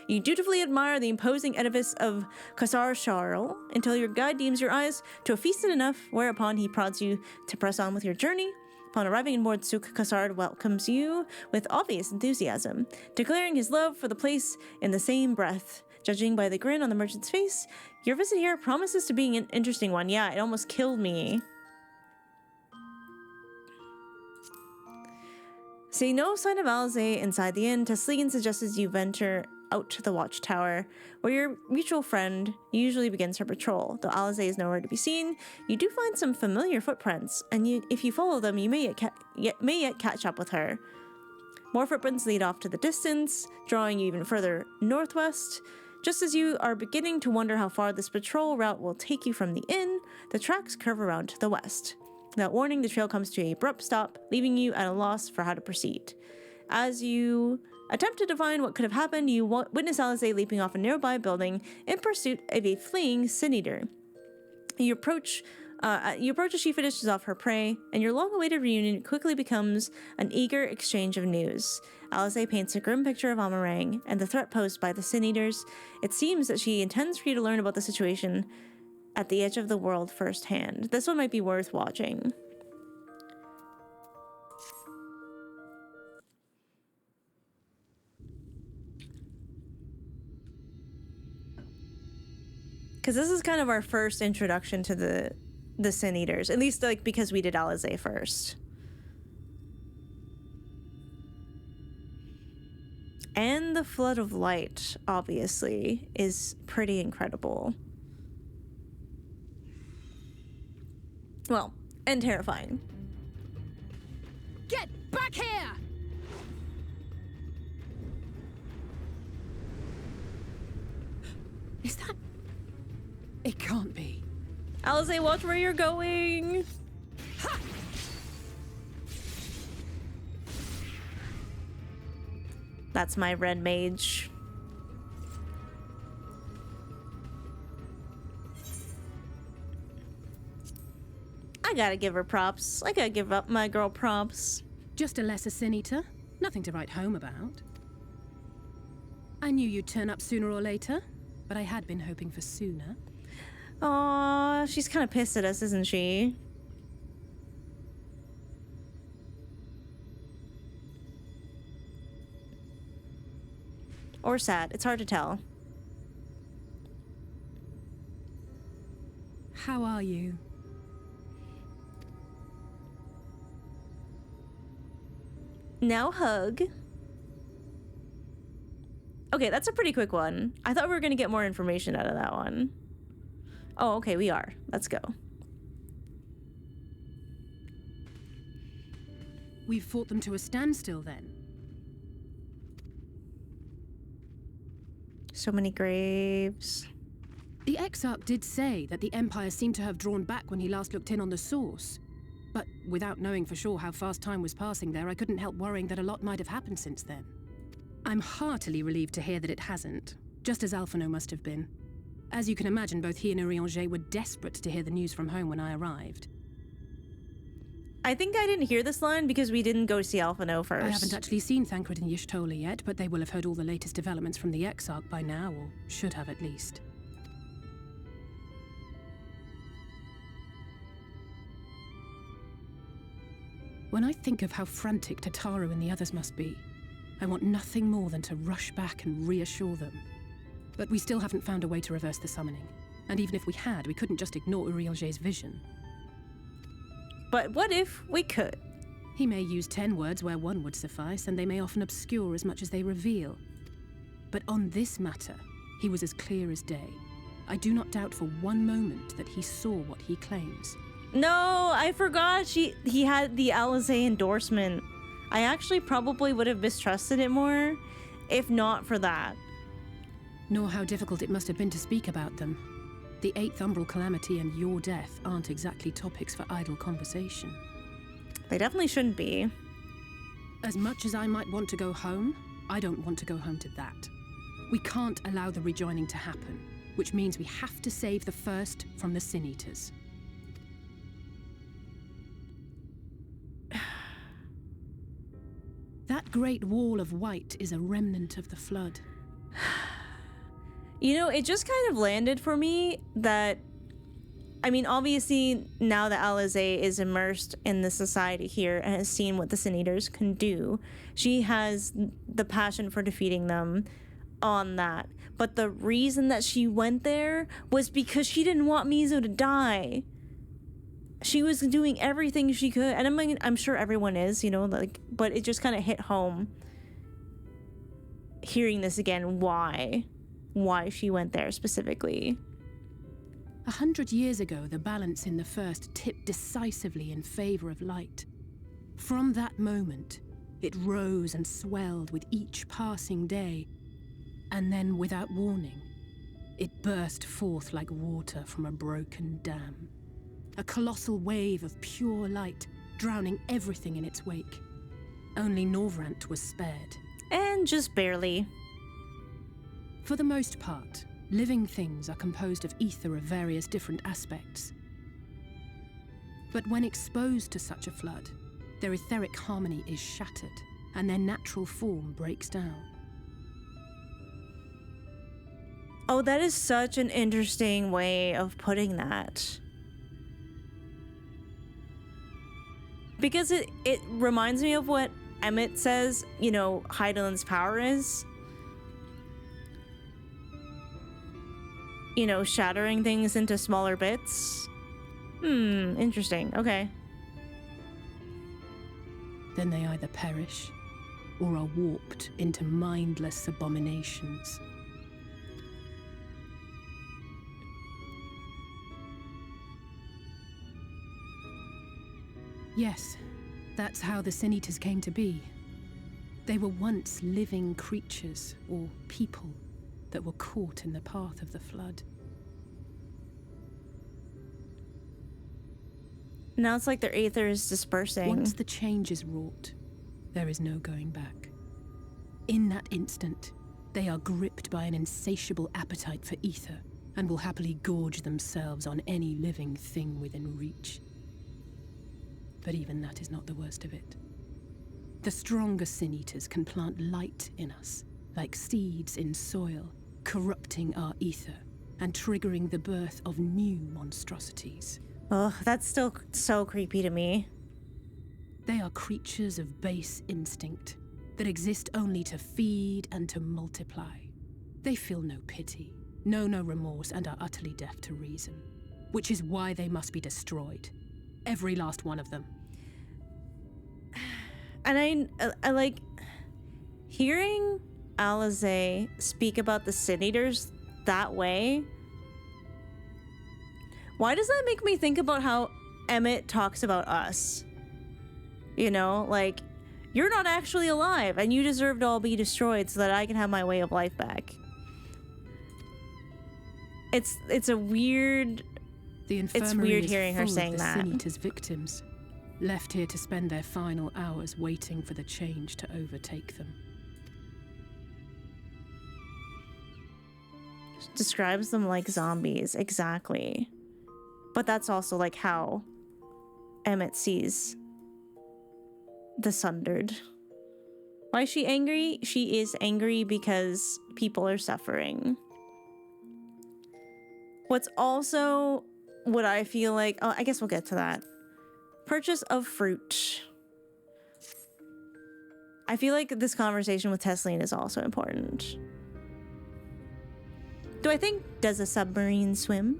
You dutifully admire the imposing edifice of Cassar Charles until your guide deems your eyes to have feasted enough, whereupon he prods you to press on with your journey. Upon arriving in Mord Souk, Cassard welcomes you with obvious enthusiasm, declaring his love for the place in the same breath. Judging by the grin on the merchant's face, your visit here promises to be an interesting one. Yeah, it almost killed me. Seeing no sign of Alizé inside the inn, Tesligan suggests you venture out to the watchtower, where your mutual friend usually begins her patrol. Though Alizé is nowhere to be seen, you do find some familiar footprints, and if you follow them, you may yet catch up with her. More footprints lead off to the distance, drawing you even further northwest. Just as you are beginning to wonder how far this patrol route will take you from the inn, the tracks curve around to the west. Without warning, the trail comes to an abrupt stop, leaving you at a loss for how to proceed. As you attempt to define what could have happened, you witness Alizé leaping off a nearby building in pursuit of a fleeing sin eater. You approach as she finishes off her prey, and your long-awaited reunion quickly becomes an eager exchange of news. Alizé paints a grim picture of Amarang and the threat posed by the sin eaters. It seems that she intends for you to learn about the situation at the edge of the world firsthand. This one might be worth watching. Because this is kind of our first introduction to the Sin Eaters. At least, like, because we did Alizé first. And the Flood of Light, obviously, is pretty incredible. Well, and terrifying. Get back here! Is that... It can't be. Alizé, watch where you're going! Ha! That's my red mage. I gotta give her props. I gotta give up my girl props. Just a lesser sin eater. Nothing to write home about. I knew you'd turn up sooner or later, but I had been hoping for sooner. Aww, she's kind of pissed at us, isn't she? Or sad. It's hard to tell. How are you? Now hug. Okay, that's a pretty quick one. I thought we were gonna get more information out of that one. Oh, okay, we are. Let's go. We've fought them to a standstill then. So many graves. The Exarch did say that the Empire seemed to have drawn back when he last looked in on the source. But without knowing for sure how fast time was passing there, I couldn't help worrying that a lot might have happened since then. I'm heartily relieved to hear that it hasn't, just as Alphino must have been. As you can imagine, both he and Urianger were desperate to hear the news from home when I arrived. I think I didn't hear this line because we didn't go see Alphino first. I haven't actually seen Thancred and Y'shtola yet, but they will have heard all the latest developments from the Exarch by now, or should have at least. When I think of how frantic Tataru and the others must be, I want nothing more than to rush back and reassure them. But we still haven't found a way to reverse the summoning. And even if we had, we couldn't just ignore Urielge's vision. But what if we could? He may use 10 words where one would suffice, and they may often obscure as much as they reveal. But on this matter, he was as clear as day. I do not doubt for one moment that he saw what he claims. No, I forgot he had the Alizé endorsement. I actually probably would have mistrusted it more if not for that. Nor how difficult it must have been to speak about them. The 8th Umbral Calamity and your death aren't exactly topics for idle conversation. They definitely shouldn't be. As much as I might want to go home, I don't want to go home to that. We can't allow the rejoining to happen, which means we have to save the first from the Sin Eaters. That great wall of white is a remnant of the flood. You know, it just kind of landed for me that, I mean, obviously now that Alizé is immersed in the society here and has seen what the Sin Eaters can do, she has the passion for defeating them on that. But the reason that she went there was because she didn't want Mizo to die. She was doing everything she could, and I'm sure everyone is, you know, like, but it just kind of hit home hearing this again, why she went there specifically. 100 years ago, the balance in the First tipped decisively in favor of light. From that moment, it rose and swelled with each passing day, and then, without warning, it burst forth like water from a broken dam. A colossal wave of pure light, drowning everything in its wake. Only Norvrant was spared. And just barely. For the most part, living things are composed of ether of various different aspects. But when exposed to such a flood, their etheric harmony is shattered, and their natural form breaks down. Oh, that is such an interesting way of putting that. Because it reminds me of what Emmett says, you know, Heidelin's power is. You know, shattering things into smaller bits. Interesting. Okay. Then they either perish, or are warped into mindless abominations. Yes, that's how the Sin Eaters came to be. They were once living creatures, or people, that were caught in the path of the flood. Now it's like their aether is dispersing. Once the change is wrought, there is no going back. In that instant, they are gripped by an insatiable appetite for ether, and will happily gorge themselves on any living thing within reach. But even that is not the worst of it. The stronger Sin Eaters can plant light in us, like seeds in soil, corrupting our ether and triggering the birth of new monstrosities. Oh, that's still so creepy to me. They are creatures of base instinct that exist only to feed and to multiply. They feel no pity, know no remorse, and are utterly deaf to reason, which is why they must be destroyed. Every last one of them. And I like hearing Alizé speak about the Sin Eaters that way. Why does that make me think about how Emmett talks about us? You know, like, you're not actually alive and you deserve to all be destroyed so that I can have my way of life back. It's a weird... It's weird hearing her saying that. Sin Eaters' victims, left here to spend their final hours waiting for the change to overtake them. Describes them like zombies, exactly. But that's also like how Emmett sees the Sundered. Why is she angry? She is angry because people are suffering. What's also what I feel like, oh, I guess we'll get to that. Purchase of fruit. I feel like this conversation with Tesleen is also important. Does a submarine swim?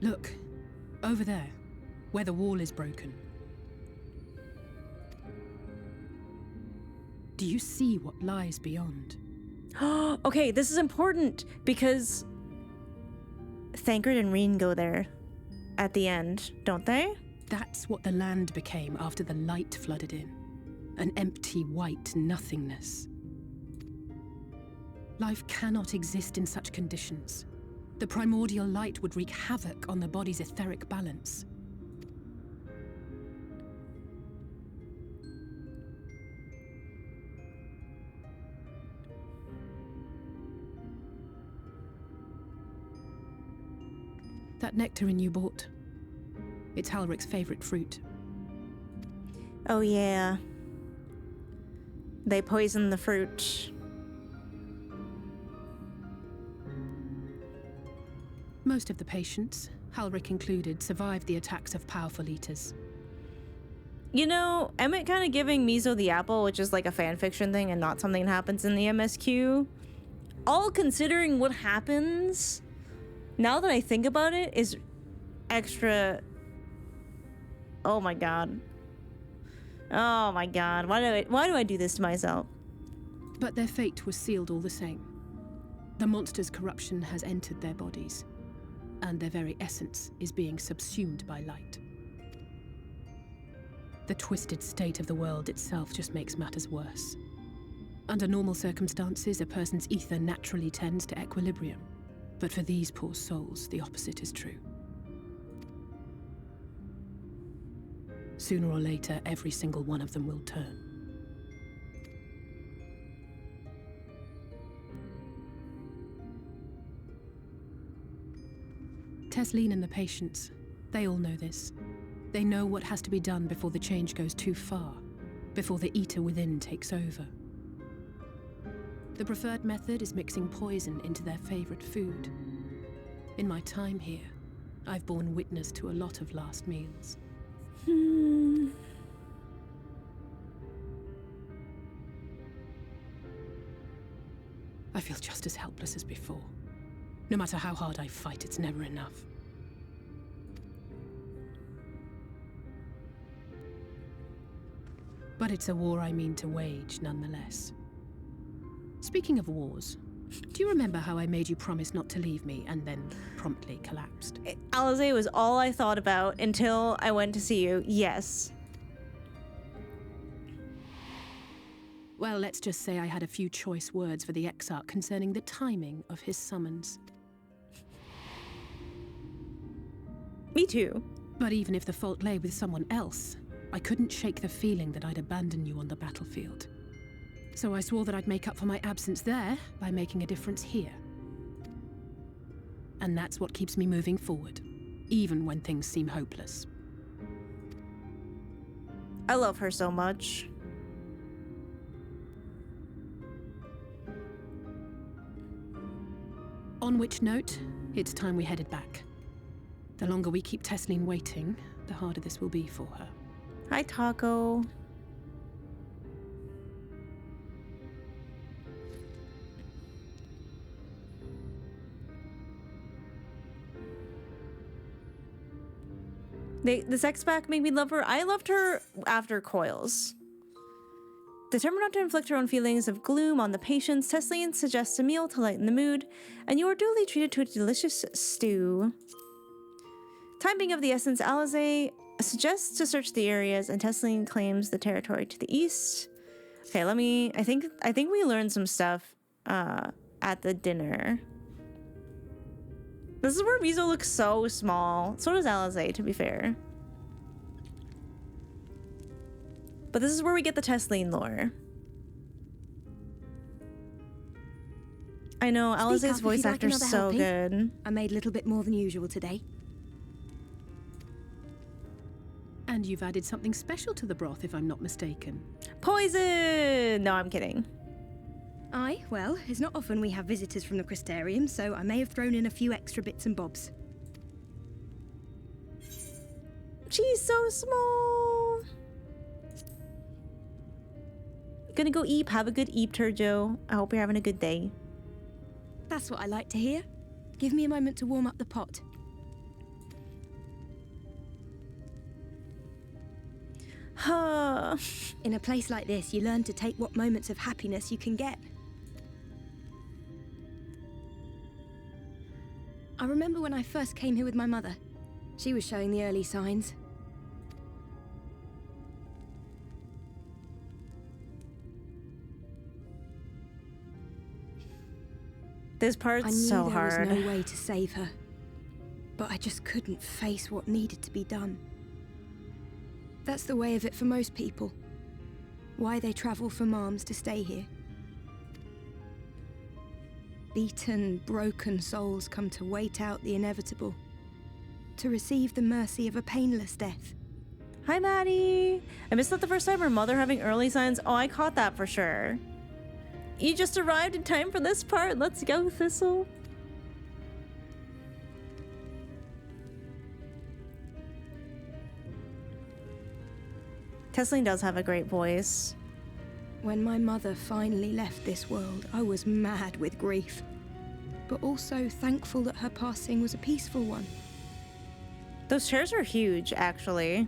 Look, over there, where the wall is broken. Do you see what lies beyond? Okay, this is important because Thancred and Reen go there at the end, don't they? That's what the land became after the light flooded in. An empty white nothingness. Life cannot exist in such conditions. The primordial light would wreak havoc on the body's etheric balance. That nectarine you bought. It's Halric's favorite fruit. Oh yeah. They poison the fruit. Most of the patients, Halric included, survived the attacks of powerful eaters. You know, Emmett kind of giving Mizo the apple, which is like a fanfiction thing and not something that happens in the MSQ. All considering what happens, now that I think about it, is extra... Oh my god. Oh my god. Why do I do this to myself? But their fate was sealed all the same. The monster's corruption has entered their bodies, and their very essence is being subsumed by light. The twisted state of the world itself just makes matters worse. Under normal circumstances, a person's ether naturally tends to equilibrium. But for these poor souls, the opposite is true. Sooner or later, every single one of them will turn. Tesleen and the patients, they all know this. They know what has to be done before the change goes too far, before the eater within takes over. The preferred method is mixing poison into their favorite food. In my time here, I've borne witness to a lot of last meals. I feel just as helpless as before. No matter how hard I fight, it's never enough. But it's a war I mean to wage, nonetheless. Speaking of wars, do you remember how I made you promise not to leave me and then promptly collapsed? Alizé was all I thought about until I went to see you. Yes. Well, let's just say I had a few choice words for the Exarch concerning the timing of his summons. Me too. But even if the fault lay with someone else, I couldn't shake the feeling that I'd abandon you on the battlefield. So I swore that I'd make up for my absence there by making a difference here. And that's what keeps me moving forward, even when things seem hopeless. I love her so much. On which note, it's time we headed back. The longer we keep Tesleen waiting, the harder this will be for her. Hi, Taco. The sex pack made me love her. I loved her after Coils. Determined not to inflict her own feelings of gloom on the patients, Tesleen suggests a meal to lighten the mood, and you are duly treated to a delicious stew. Time being of the essence, Alizé suggests to search the areas, and Tesleen claims the territory to the east. Okay, I think we learned some stuff at the dinner. This is where Mizo looks so small. So does Alizé, to be fair. But this is where we get the Tesleen lore. I know, Alizé's voice actor's so good. I made a little bit more than usual today. And you've added something special to the broth, if I'm not mistaken. Poison! No, I'm kidding. Aye, well, it's not often we have visitors from the Crystarium, so I may have thrown in a few extra bits and bobs. She's so small. Gonna go eep. Have a good eep, Turjo. I hope you're having a good day. That's what I like to hear. Give me a moment to warm up the pot. In a place like this, you learn to take what moments of happiness you can get. I remember when I first came here with my mother. She was showing the early signs. This part's so hard. I knew there was no way to save her, but I just couldn't face what needed to be done. That's the way of it for most people. Why they travel from arms to stay here. Beaten, broken souls come to wait out the inevitable, to receive the mercy of a painless death. Hi, Maddie. I missed that the first time her mother having early signs. Oh, I caught that for sure. You just arrived in time for this part. Let's go, Thistle. Tessling does have a great voice. When my mother finally left this world, I was mad with grief, but also thankful that her passing was a peaceful one. Those chairs are huge, actually.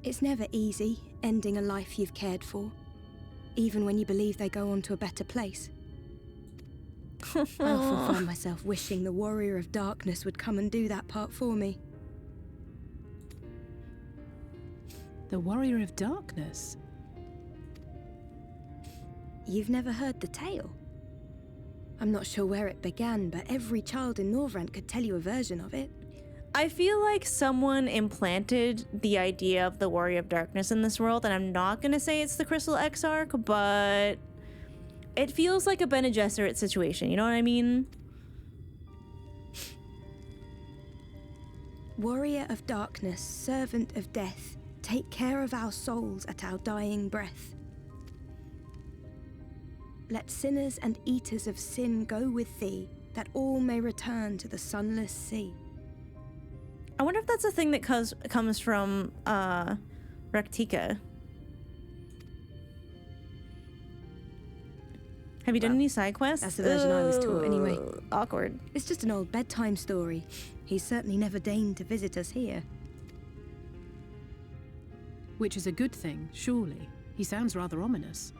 It's never easy, ending a life you've cared for, even when you believe they go on to a better place. I often find myself wishing the Warrior of Darkness would come and do that part for me. The Warrior of Darkness? You've never heard the tale? I'm not sure where it began, but every child in Norvrent could tell you a version of it. I feel like someone implanted the idea of the Warrior of Darkness in this world, and I'm not gonna say it's the Crystal Exarch, but it feels like a Bene Gesserit situation, you know what I mean? Warrior of Darkness, servant of death, take care of our souls at our dying breath. Let sinners and eaters of sin go with thee, that all may return to the sunless sea. I wonder if that's a thing that comes from Raktika. Have you done any side quests? That's the version I was taught anyway. Awkward. It's just an old bedtime story. He's certainly never deigned to visit us here. Which is a good thing, surely. He sounds rather ominous.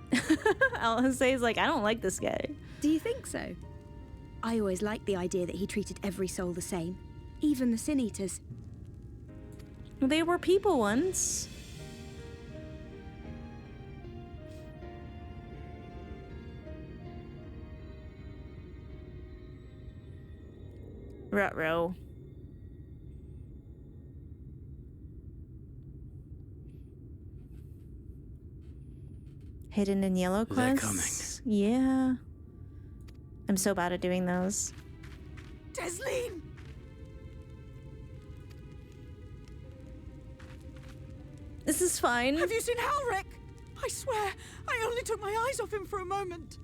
I'll say is like, I don't like this guy. Do you think so? I always liked the idea that he treated every soul the same. Even the Sin Eaters. They were people once. Ruh-roh. Hidden in yellow quests? They're coming. Yeah. I'm so bad at doing those. Desleen! This is fine. Have you seen Halric? I swear, I only took my eyes off him for a moment.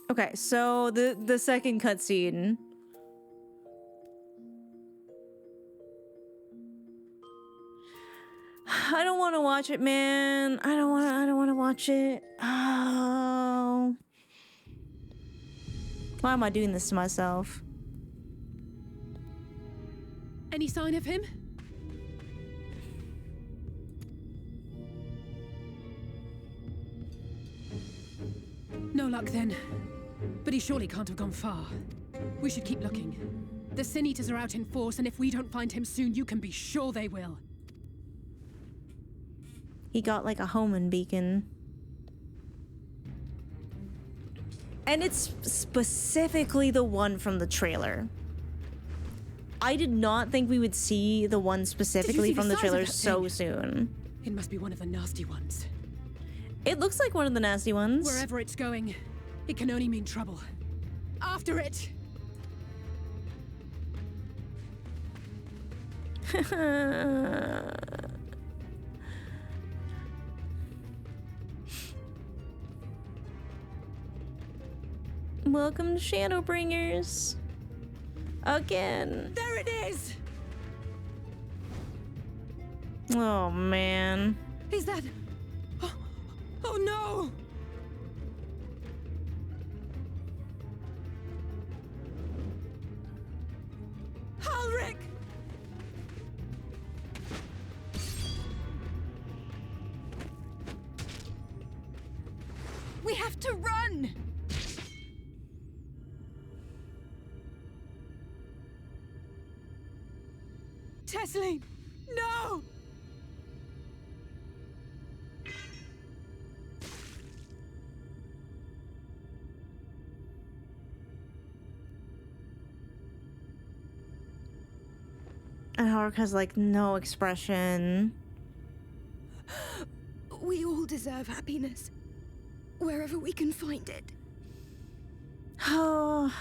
Okay, so the second cutscene. I don't want to watch it, man. I don't want to watch it. Oh. Why am I doing this to myself? Any sign of him? No luck then. But he surely can't have gone far. We should keep looking. The Sin Eaters are out in force, and if we don't find him soon, you can be sure they will. He got like a homing beacon. And it's specifically the one from the trailer. I did not think we would see the one specifically from the trailer so soon. It must be one of the nasty ones. It looks like one of the nasty ones. Wherever it's going, it can only mean trouble. After it! Welcome to Shadowbringers. Again. There it is! Oh, man. Is that... Oh no! Ulrich! We have to run! Tesleen! No! And Hark has like no expression. We all deserve happiness, wherever we can find it. Oh.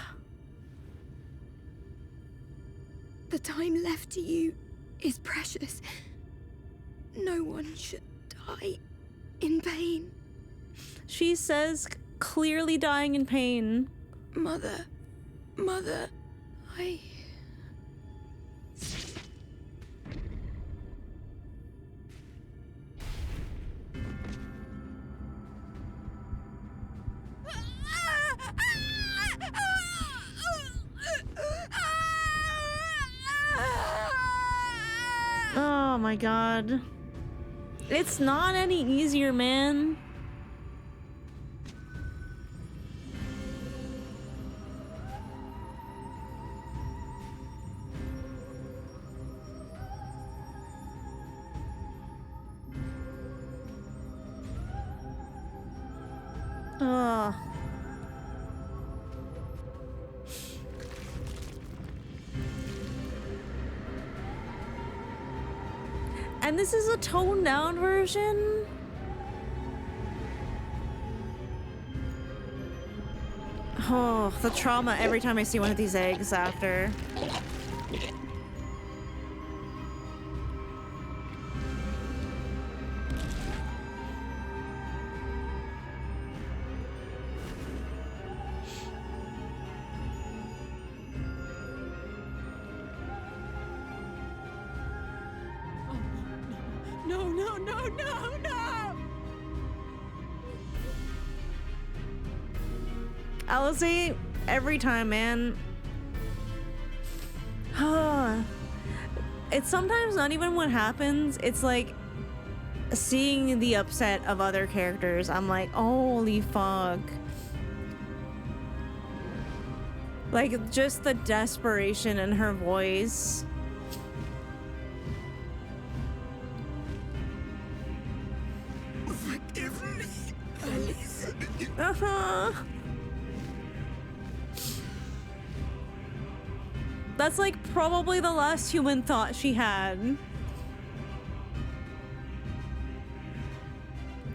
The time left to you is precious. No one should die in pain. She says, clearly dying in pain. Mother, I... Oh my god. It's not any easier, man. Ugh. And this is a toned down version? Oh, the trauma every time I see one of these eggs after. Alizé, every time, man. It's sometimes not even what happens. It's like seeing the upset of other characters. I'm like, holy fuck. Like, just the desperation in her voice. Forgive me, Alice. That's like probably the last human thought she had.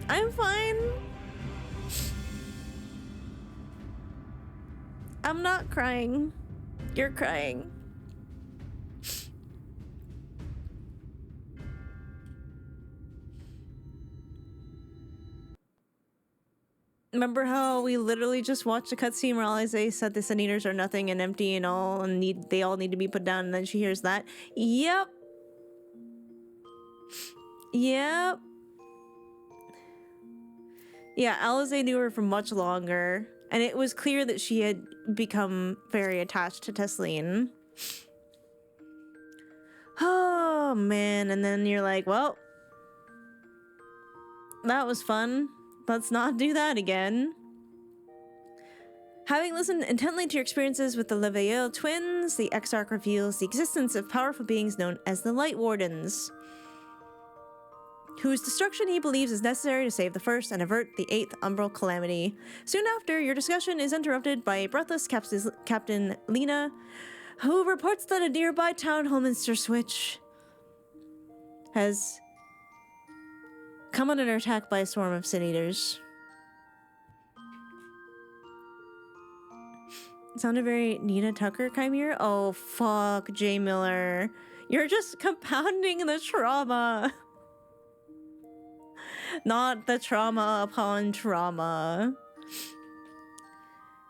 I'm fine. I'm not crying. You're crying. Remember how we literally just watched a cutscene where Alizé said the Sun Eaters are nothing and empty and all, and they all need to be put down, and then she hears that? Yep. Yep. Yeah, Alizé knew her for much longer, and it was clear that she had become very attached to Tesleen. Oh, man, and then you're like, well, that was fun. Let's not do that again. Having listened intently to your experiences with the Leveille twins, the Exarch reveals the existence of powerful beings known as the Light Wardens, whose destruction he believes is necessary to save the first and avert the 8th umbral calamity. Soon after, your discussion is interrupted by a breathless Captain Lena, who reports that a nearby town, Holminster Switch, has come under attack by a swarm of Sin Eaters. Sounded very Nina Tucker Chimera. Oh, fuck, Jay Miller. You're just compounding the trauma. Not the trauma upon trauma.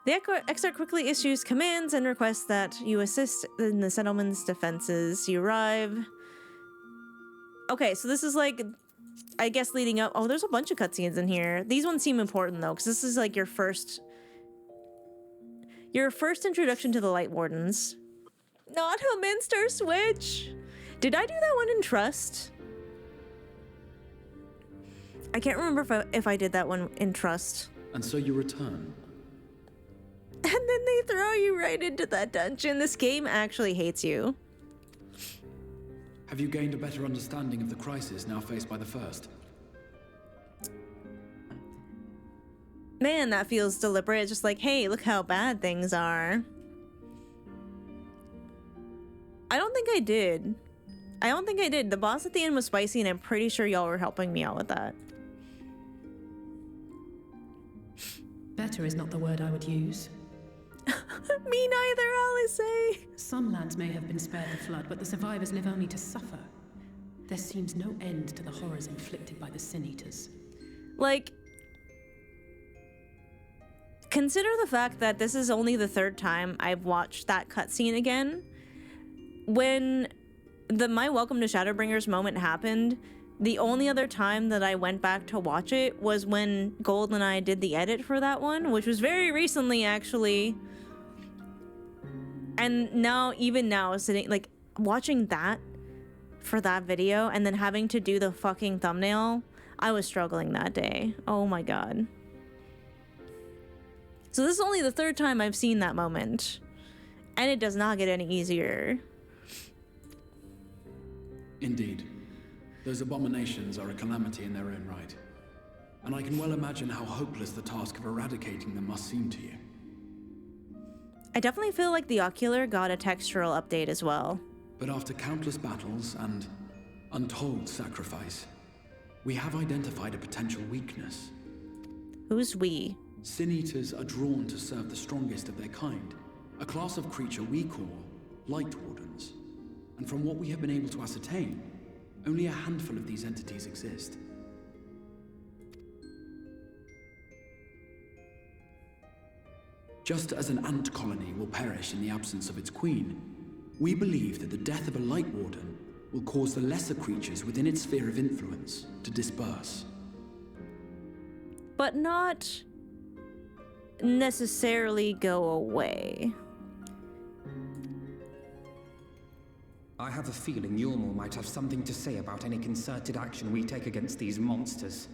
The Exarch quickly issues commands and requests that you assist in the settlement's defenses. You arrive. Okay, so this is like, I guess leading up. Oh, there's a bunch of cutscenes in here. These ones seem important though, because this is like your first introduction to the Light Wardens. Not Holminster Switch. Did I do that one in Trust? I can't remember if I did that one in Trust. And so you return. And then they throw you right into that dungeon. This game actually hates you. Have you gained a better understanding of the crisis now faced by the First? Man, that feels deliberate. It's just like, hey, look how bad things are. I don't think I did. The boss at the end was spicy, and I'm pretty sure y'all were helping me out with that. Better is not the word I would use. Me neither, Alice. Some lands may have been spared the flood, but the survivors live only to suffer. There seems no end to the horrors inflicted by the Sin Eaters. Like, consider the fact that this is only the third time I've watched that cutscene again. When my Welcome to Shadowbringers moment happened, the only other time that I went back to watch it was when Gold and I did the edit for that one, which was very recently, actually. And now, even now, sitting, like, watching that for that video and then having to do the fucking thumbnail, I was struggling that day. Oh my god. So this is only the third time I've seen that moment. And it does not get any easier. Indeed. Those abominations are a calamity in their own right. And I can well imagine how hopeless the task of eradicating them must seem to you. I definitely feel like the Ocular got a textural update as well. But after countless battles and untold sacrifice, we have identified a potential weakness. Who's we? Sin Eaters are drawn to serve the strongest of their kind, a class of creature we call Light Wardens. And from what we have been able to ascertain, only a handful of these entities exist. Just as an ant colony will perish in the absence of its queen, we believe that the death of a Light Warden will cause the lesser creatures within its sphere of influence to disperse. But not necessarily go away. I have a feeling Yulmor might have something to say about any concerted action we take against these monsters.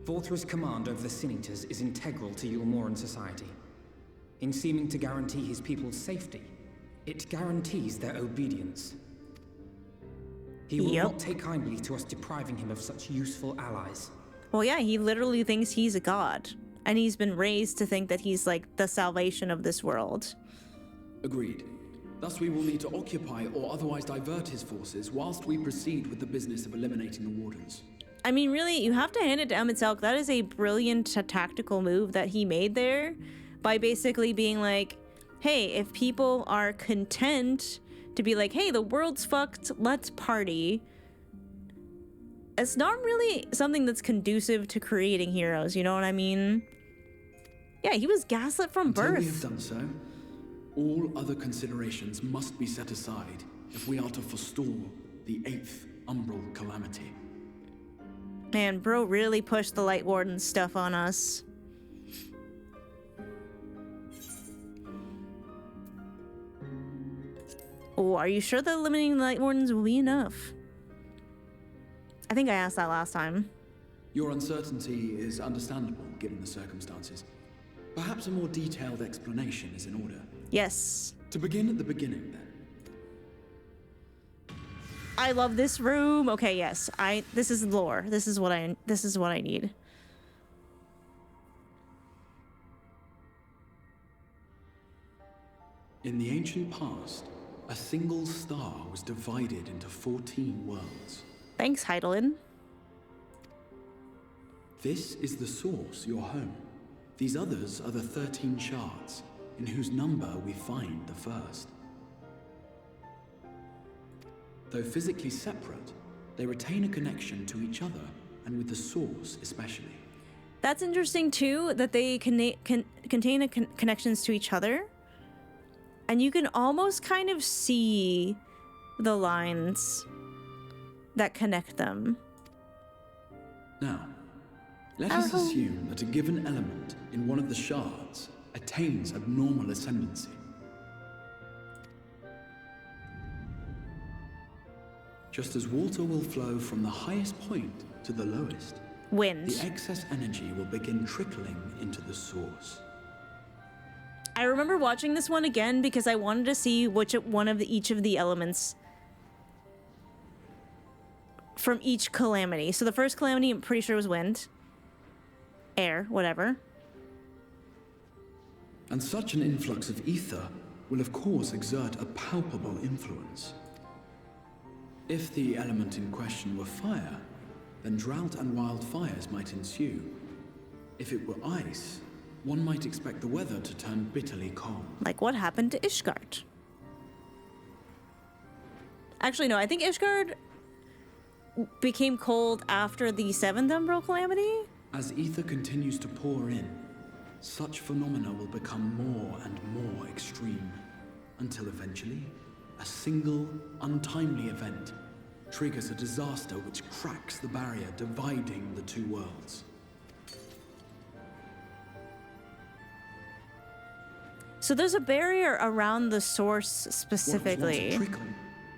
Vorthra's command over the Sin Eaters is integral to Yulmoran society. In seeming to guarantee his people's safety, it guarantees their obedience. He will not take kindly to us depriving him of such useful allies. Well, yeah, he literally thinks he's a god. And he's been raised to think that he's like the salvation of this world. Agreed. Thus we will need to occupy or otherwise divert his forces whilst we proceed with the business of eliminating the Wardens. I mean, really, you have to hand it to Emet-Selch. That is a brilliant tactical move that he made there by basically being like, hey, if people are content to be like, hey, the world's fucked, let's party. It's not really something that's conducive to creating heroes, you know what I mean? Yeah, he was gaslit from birth. Until we have done so, all other considerations must be set aside if we are to forestall the 8th Umbral Calamity. Man, bro really pushed the Light Warden stuff on us. Oh, are you sure that eliminating the Light Wardens will be enough? I think I asked that last time. Your uncertainty is understandable given the circumstances. Perhaps a more detailed explanation is in order. Yes. To begin at the beginning, then. I love this room. Okay, yes. This is lore. This is what I need. In the ancient past, a single star was divided into 14 worlds. Thanks, Heidelin. This is the source, your home. These others are the 13 shards, in whose number we find the first. Though physically separate, they retain a connection to each other, and with the source especially. That's interesting too, that they contain connections to each other. And you can almost kind of see the lines that connect them. Now, let us assume that a given element in one of the shards attains abnormal ascendancy. Just as water will flow from the highest point to the lowest, wind. The excess energy will begin trickling into the source. I remember watching this one again because I wanted to see which one of each of the elements from each calamity. So the first calamity, I'm pretty sure was wind, air, whatever. And such an influx of ether will of course exert a palpable influence. If the element in question were fire, then drought and wildfires might ensue. If it were ice, one might expect the weather to turn bitterly cold. Like what happened to Ishgard. Actually, no, I think Ishgard became cold after the 7th Umbral Calamity. As ether continues to pour in, such phenomena will become more and more extreme, until eventually, a single, untimely event triggers a disaster which cracks the barrier dividing the two worlds. So there's a barrier around the source specifically. What was once a trickle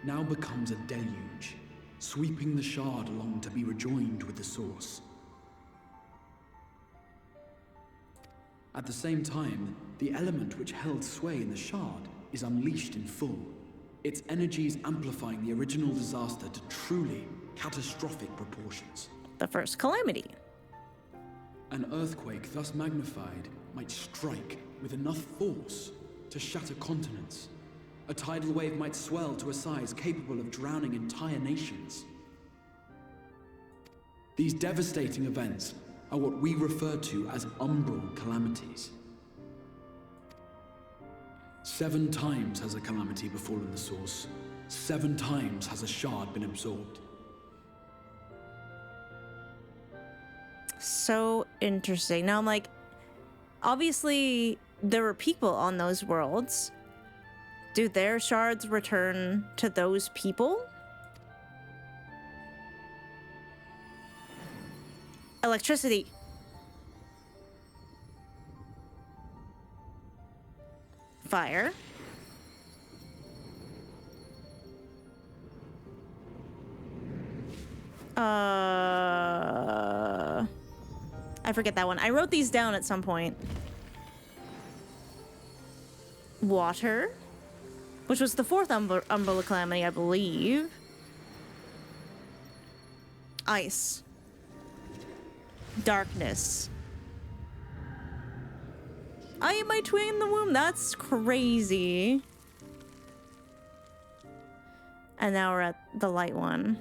now becomes a deluge, sweeping the shard along to be rejoined with the source. At the same time, the element which held sway in the shard is unleashed in full, its energies amplifying the original disaster to truly catastrophic proportions. The first calamity. An earthquake thus magnified might strike with enough force to shatter continents. A tidal wave might swell to a size capable of drowning entire nations. These devastating events are what we refer to as umbral calamities. 7 times has a calamity befallen the source. 7 times has a shard been absorbed. So interesting. Now I'm like, obviously there were people on those worlds. Do their shards return to those people? Electricity. Fire. I forget that one. I wrote these down at some point. Water, which was the 4th Umbrella Calamity, I believe. Ice. Darkness. I am my twin in the womb. That's crazy. And now we're at the light one.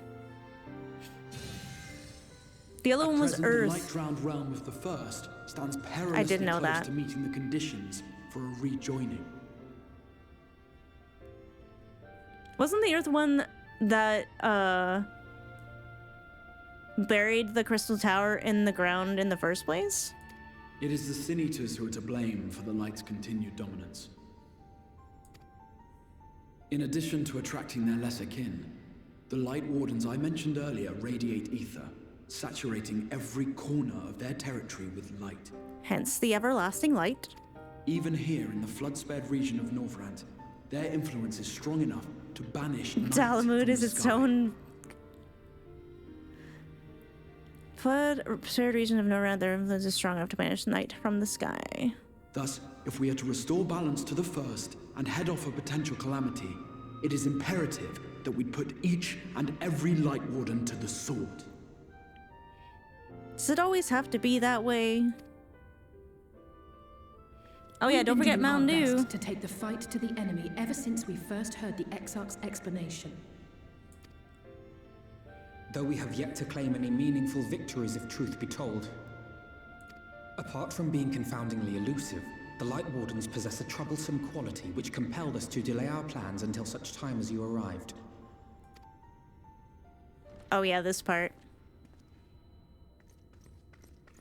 The other one was Earth. The light-drowned realm of the first stands I perilously didn't know close that. to meeting the conditions for a rejoining. Wasn't the Earth one that buried the Crystal Tower in the ground in the first place? It is the Sin Eaters who are to blame for the light's continued dominance. In addition to attracting their lesser kin, the Light Wardens I mentioned earlier radiate ether, saturating every corner of their territory with light. Hence the everlasting light. Even here in the flood-spared region of Northrend, their influence is strong enough to banish night Dalamud from is the its sky. own flood-spared region of Northrend. Their influence is strong enough to banish night from the sky. Thus, if we are to restore balance to the first and head off a potential calamity, it is imperative that we put each and every Light Warden to the sword. Does it always have to be that way? Oh yeah, don't forget Mountain Dew. To take the fight to the enemy ever since we first heard the Exarch's explanation. Though we have yet to claim any meaningful victories if truth be told. Apart from being confoundingly elusive, the Light Wardens possess a troublesome quality which compelled us to delay our plans until such time as you arrived. Oh yeah, this part.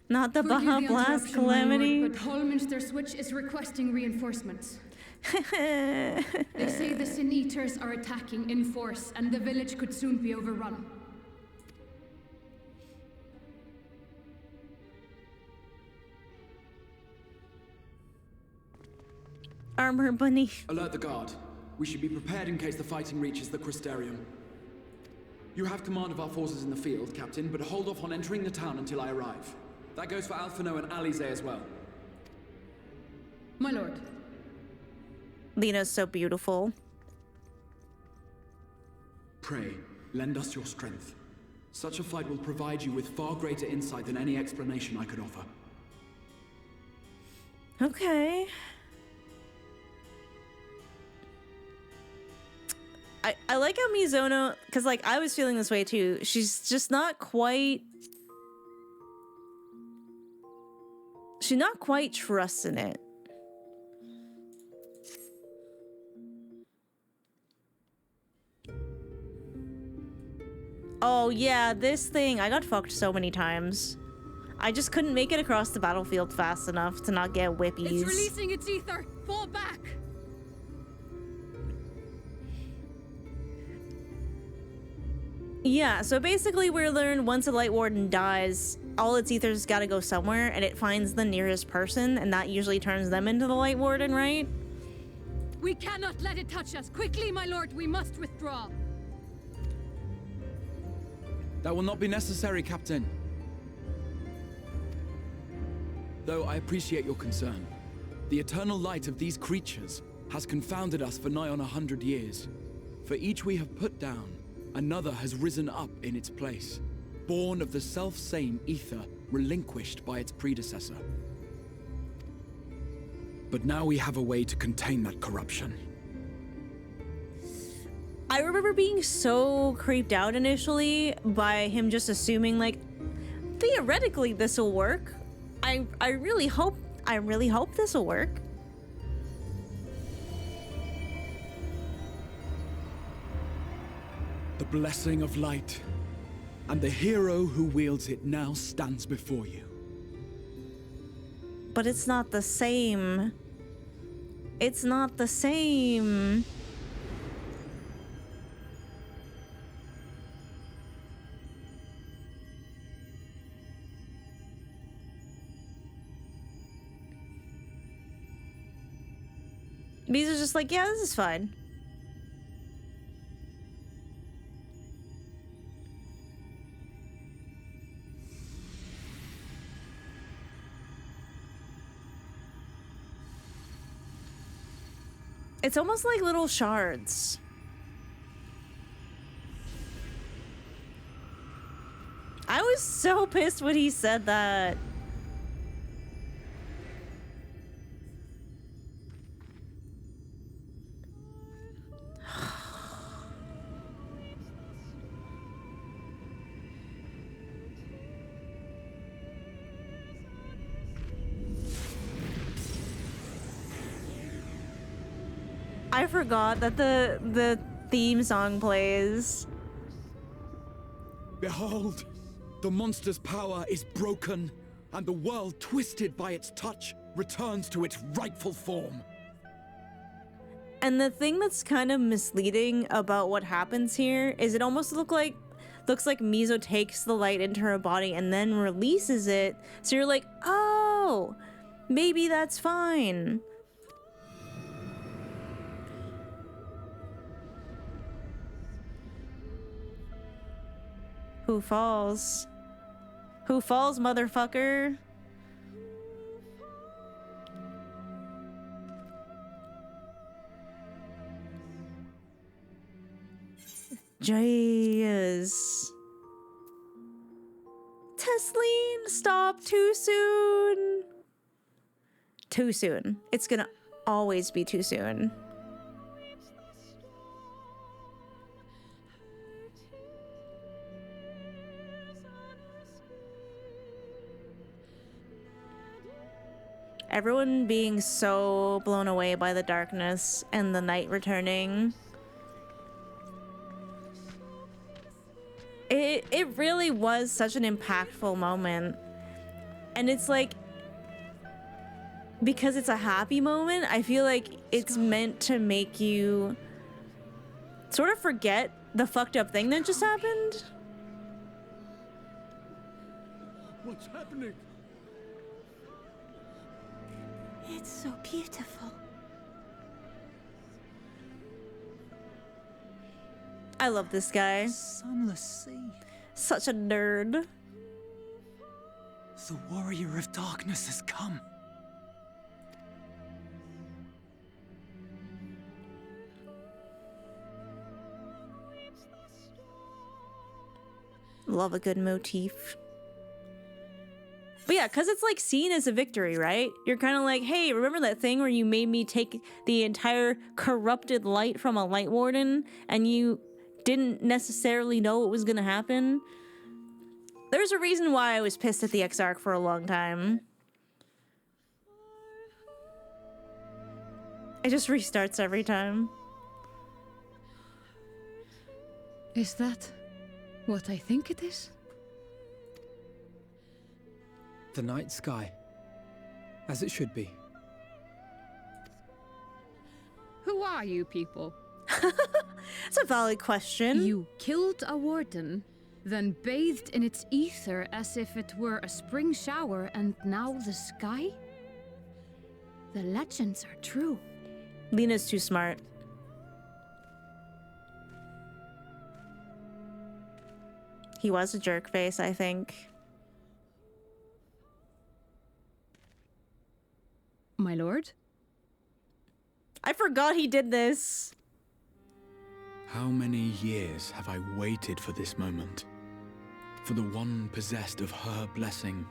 Not the Forgive Baja the Blast interruption, my calamity. lord, but Hallminster Switch is requesting reinforcements. They say the Sin Eaters are attacking in force, and the village could soon be overrun. Armor Bunny. Alert the guard. We should be prepared in case the fighting reaches the Crystarium. You have command of our forces in the field, Captain, but hold off on entering the town until I arrive. That goes for Alphino and Alize as well. My lord. Lena's so beautiful. Pray, lend us your strength. Such a fight will provide you with far greater insight than any explanation I could offer. Okay. I like how Mizono, because like I was feeling this way too. She's just not quite. She's not quite trusting it. Oh yeah, this thing. I got fucked so many times. I just couldn't make it across the battlefield fast enough to not get whippies. It's releasing its ether. Fall back. Yeah, so basically we learned once a Light Warden dies, all its ether's gotta go somewhere, and it finds the nearest person, and that usually turns them into the Light Warden, right? We cannot let it touch us. Quickly, my lord, we must withdraw. That will not be necessary, Captain. Though I appreciate your concern. The eternal light of these creatures has confounded us for nigh on 100 years. For each we have put down, another has risen up in its place, born of the self-same ether relinquished by its predecessor. But now we have a way to contain that corruption. I remember being so creeped out initially by him just assuming like, theoretically this will work. I really hope this will work. The blessing of light, and the hero who wields it now stands before you. But it's not the same. It's not the same. Bees are just like, yeah, this is fine. It's almost like little shards. I was so pissed when he said that. I forgot that the theme song plays. Behold, the monster's power is broken, and the world, twisted by its touch, returns to its rightful form. And the thing that's kind of misleading about what happens here is it almost looks like Mizo takes the light into her body and then releases it. So you're like, oh, maybe that's fine. Who falls? Who falls, motherfucker? Jeez. Tesleen, stop too soon. too soon. It's gonna always be too soon. Everyone being so blown away by the darkness and the night returning. It really was such an impactful moment. And it's like, because it's a happy moment, I feel like it's meant to make you sort of forget the fucked up thing that just happened. What's happening? It's so beautiful. I love this guy. Sunless sea. Such a nerd. The warrior of darkness has come. Love a good motif. But yeah, because it's like seen as a victory, right? You're kind of like, hey, remember that thing where you made me take the entire corrupted light from a light warden and you didn't necessarily know what was going to happen? There's a reason why I was pissed at the Exarch for a long time. It just restarts every time. Is that what I think it is? The night sky, as it should be. Who are you people? That's a valid question. You killed a warden, then bathed in its ether as if it were a spring shower, and now the sky? The legends are true. Lena's too smart. He was a jerkface, I think. My lord? I forgot he did this. How many years have I waited for this moment? For the one possessed of her blessing.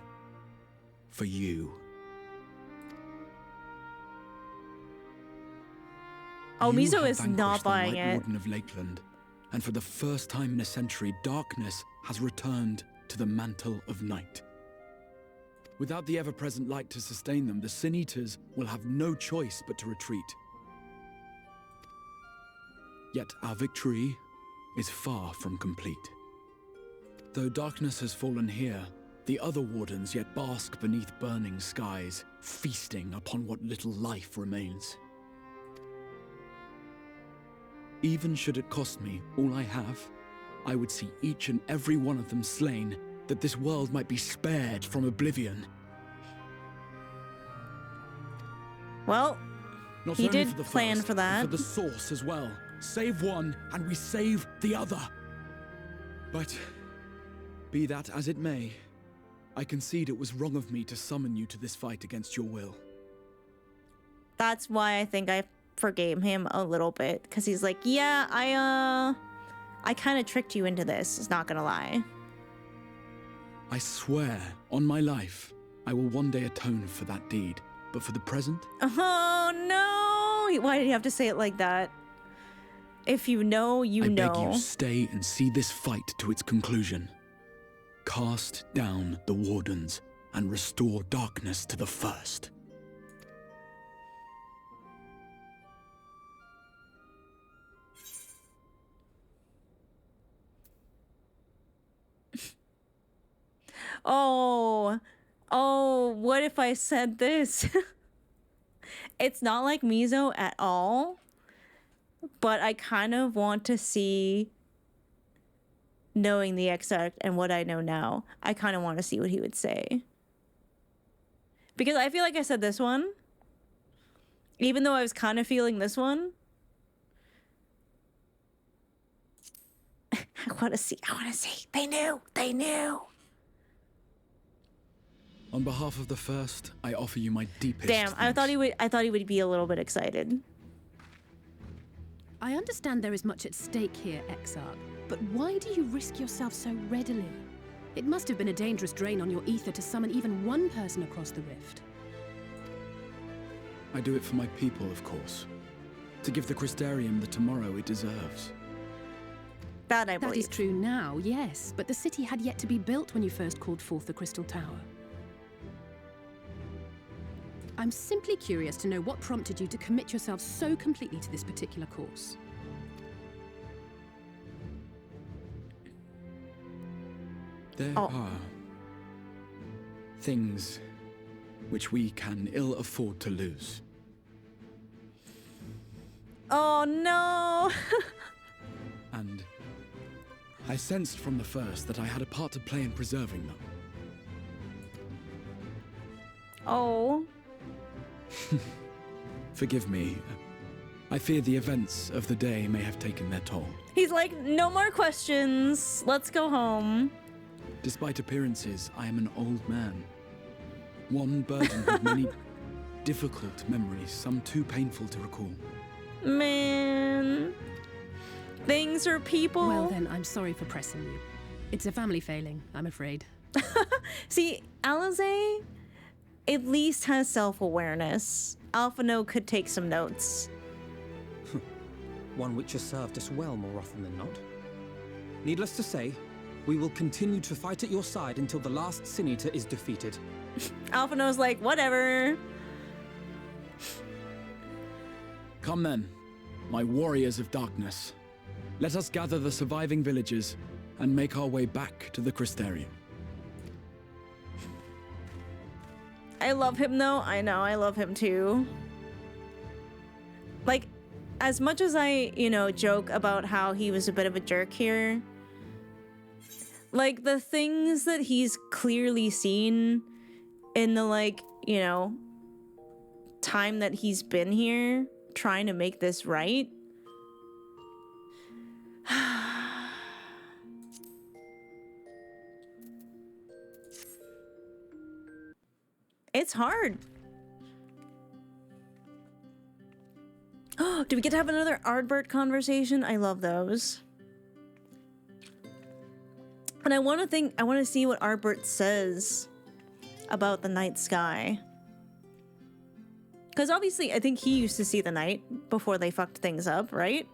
For you. Oh, You Mizo have is not vanquished the buying White it. Warden of Lakeland, and for the first time in a century, darkness has returned to the mantle of night. Without the ever-present light to sustain them, the Sin Eaters will have no choice but to retreat. Yet our victory is far from complete. Though darkness has fallen here, the other wardens yet bask beneath burning skies, feasting upon what little life remains. Even should it cost me all I have, I would see each and every one of them slain, that this world might be spared from oblivion. Well, Not he only did for the plan first, for that. but for the source as well. Save one, and we save the other. But, be that as it may, I concede it was wrong of me to summon you to this fight against your will. That's why I think I forgave him a little bit, because he's like, yeah, I kind of tricked you into this, it's not gonna lie. I swear, on my life, I will one day atone for that deed. But for the present? Oh no! Why did you have to say it like that? If you know, you know. I beg you, stay and see this fight to its conclusion. Cast down the wardens and restore darkness to the first. Oh, what if I said this? It's not like Mizo at all, but I kind of want to see, knowing the Exarch and what I know now, I kind of want to see what he would say. Because I feel like I said this one, even though I was kind of feeling this one. I want to see. They knew. On behalf of the first, I offer you my deepest Damn, thanks. I thought he would be a little bit excited. I understand there is much at stake here, Exarch, but why do you risk yourself so readily? It must have been a dangerous drain on your ether to summon even one person across the rift. I do it for my people, of course. To give the Crystarium the tomorrow it deserves. That I believe. That is true now, yes, but the city had yet to be built when you first called forth the Crystal Tower. I'm simply curious to know what prompted you to commit yourself so completely to this particular course. There are things which we can ill afford to lose. Oh no! And I sensed from the first that I had a part to play in preserving them. Oh. Forgive me. I fear the events of the day may have taken their toll. He's like, no more questions. Let's go home. Despite appearances, I am an old man. One burdened with many difficult memories, some too painful to recall. Man. Things are people. Well then, I'm sorry for pressing you. It's a family failing, I'm afraid. See, Alize at least has self-awareness. Alphino could take some notes. One which has served us well more often than not. Needless to say, we will continue to fight at your side until the last Sin Eater is defeated. Alphino's like, whatever. Come then, my warriors of darkness. Let us gather the surviving villagers and make our way back to the Crystarium. I love him though. I know, I love him too. Like, as much as I, joke about how he was a bit of a jerk here, like, the things that he's clearly seen in the, time that he's been here trying to make this right. It's hard. Do we get to have another Ardbert conversation? I love those. And I want to see what Ardbert says about the night sky. Because obviously, I think he used to see the night before they fucked things up, right?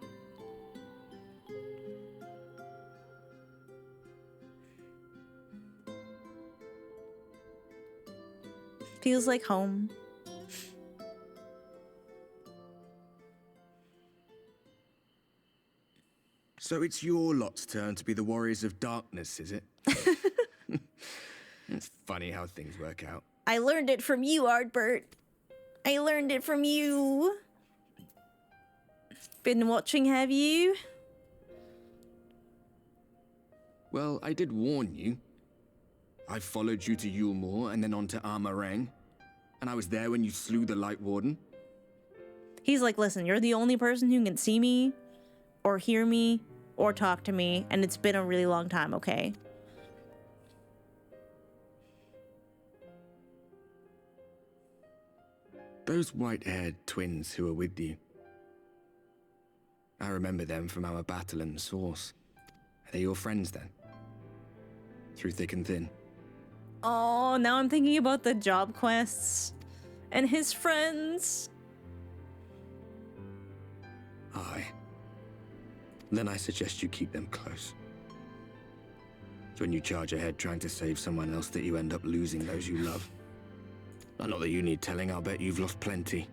Feels like home. So it's your lot's turn to be the warriors of darkness, is it? It's funny how things work out. I learned it from you, Ardbert. I learned it from you. Been watching, have you? Well, I did warn you. I followed you to Yulmore and then on to Armarang. And I was there when you slew the Light Warden. He's like, listen, you're the only person who can see me, or hear me, or talk to me, and it's been a really long time, okay? Those white-haired twins who were with you. I remember them from our battle in the Source. Are they your friends then? Through thick and thin? Oh, now I'm thinking about the job quests and his friends. Aye. Then I suggest you keep them close. It's when you charge ahead trying to save someone else that you end up losing those you love. Not that you need telling, I'll bet you've lost plenty.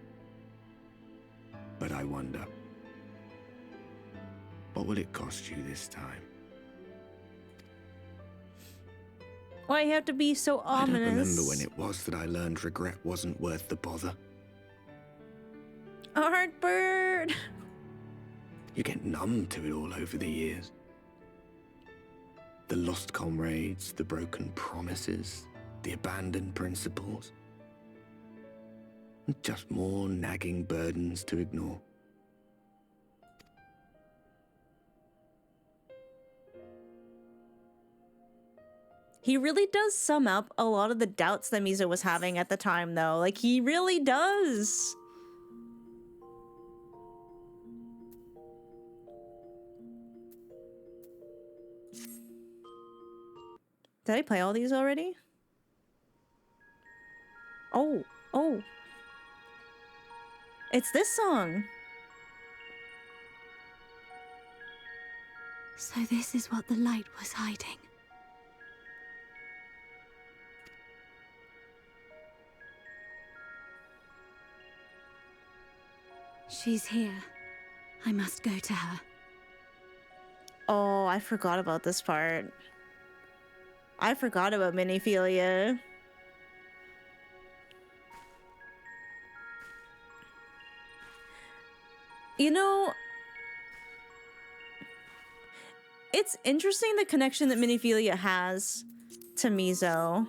But I wonder, what will it cost you this time? Why you have to be so ominous? I don't remember when it was that I learned regret wasn't worth the bother. Ardbert! You get numb to it all over the years. The lost comrades, the broken promises, the abandoned principles. Just more nagging burdens to ignore. He really does sum up a lot of the doubts that Misa was having at the time, though. Like, he really does. Did I play all these already? Oh. It's this song. So this is what the light was hiding. She's here. I must go to her. Oh, I forgot about this part. I forgot about Miniphilia. You know, it's interesting the connection that Miniphilia has to Mizo.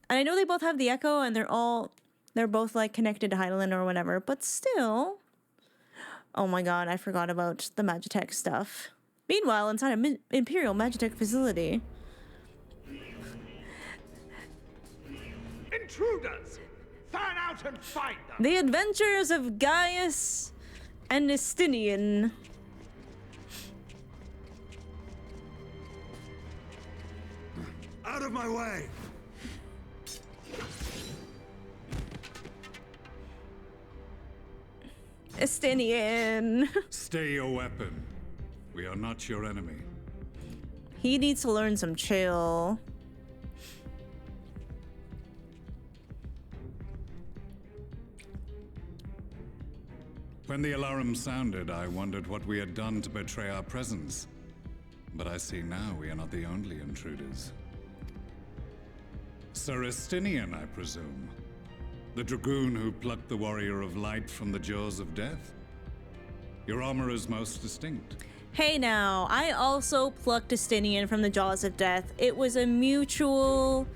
And I know they both have the Echo and they're both like connected to Hydaelyn or whatever, but still. Oh my god, I forgot about the Magitech stuff. Meanwhile, inside an Imperial Magitech facility. Intruders! Fan out and find them! The Adventures of Gaius and Nistinian. Out of my way! Estinian. Stay your weapon. We are not your enemy. He needs to learn some chill. When the alarm sounded, I wondered what we had done to betray our presence. But I see now we are not the only intruders. Sir Estinian, I presume. The dragoon who plucked the Warrior of Light from the jaws of death? Your armor is most distinct. Hey now, I also plucked Estinian from the jaws of death. It was a mutual